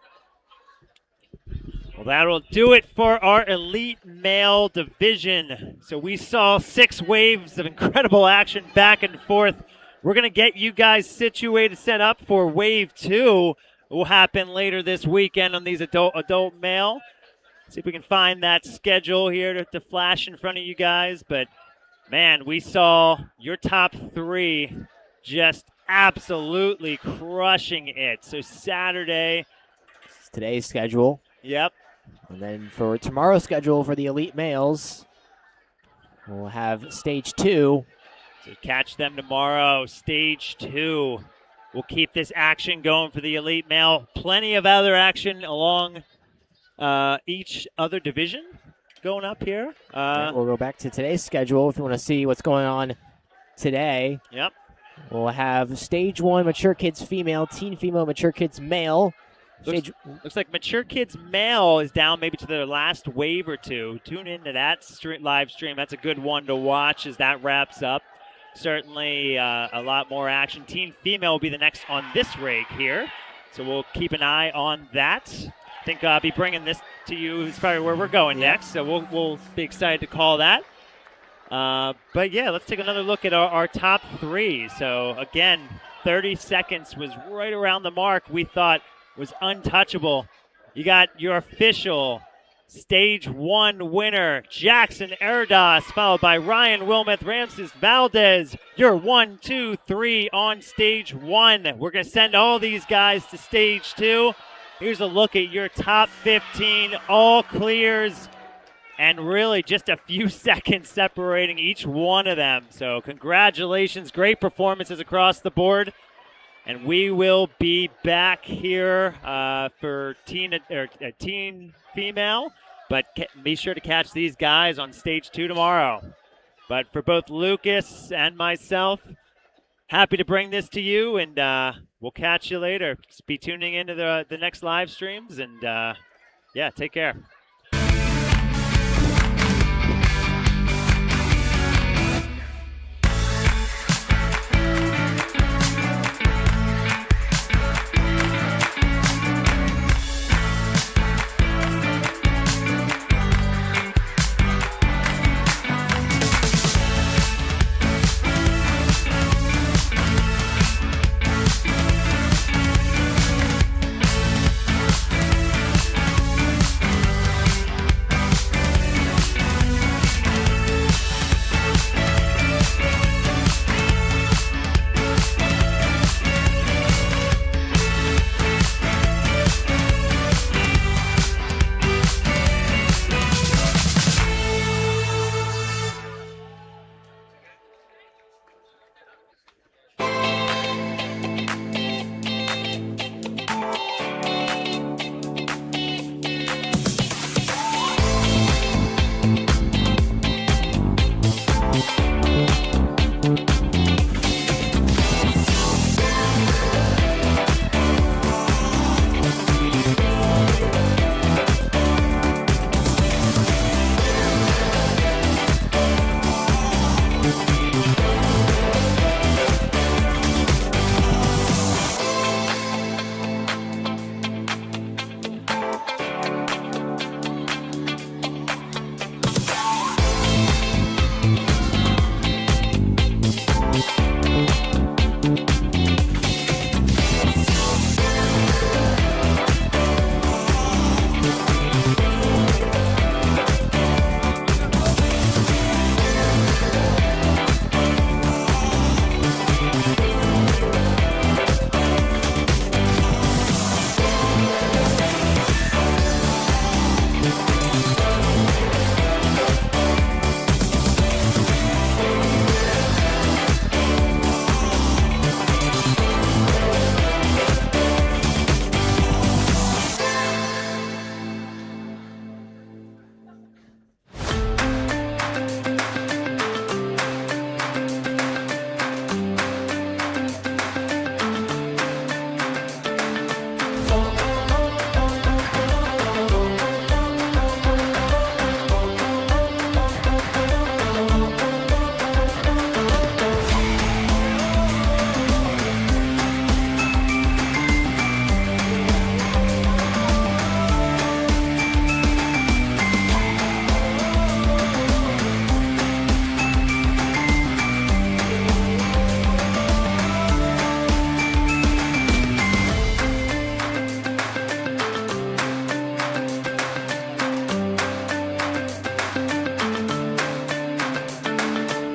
well, that'll do it for our elite male division. So we saw 6 waves of incredible action back and forth. We're going to get you guys situated, set up for wave 2. It will happen later this weekend on these adult male. See if we can find that schedule here to flash in front of you guys. But man, we saw your top 3 just absolutely crushing it. So Saturday. This is today's schedule. Yep. And then for tomorrow's schedule for the elite males, we'll have stage 2. So catch them tomorrow, stage 2. We'll keep this action going for the elite male. Plenty of other action along each other division going up here. We'll go back to today's schedule if you want to see what's going on today. Yep. We'll have stage 1 mature kids female, teen female, mature kids male. Looks like Mature Kids Male is down maybe to their last wave or two. Tune into that live stream. That's a good one to watch as that wraps up. Certainly a lot more action. Teen Female will be the next on this rig here. So we'll keep an eye on that. I think I'll be bringing this to you. It's probably where we're going next. So we'll be excited to call that. But yeah, let's take another look at our top three. So again, 30 seconds was right around the mark we thought was untouchable. You got your official Stage 1 winner, Jackson Erdas, followed by Ryan Wilmoth, Ramses Valdez. Your 1, 2, 3 on Stage 1. We're going to send all these guys to Stage 2. Here's a look at your top 15, all clears, and really just a few seconds separating each one of them. So congratulations, great performances across the board. And we will be back here for teen female, but be sure to catch these guys on Stage 2 tomorrow. But for both Lucas and myself, happy to bring this to you, and we'll catch you later. Just be tuning into the next live streams, and yeah, take care.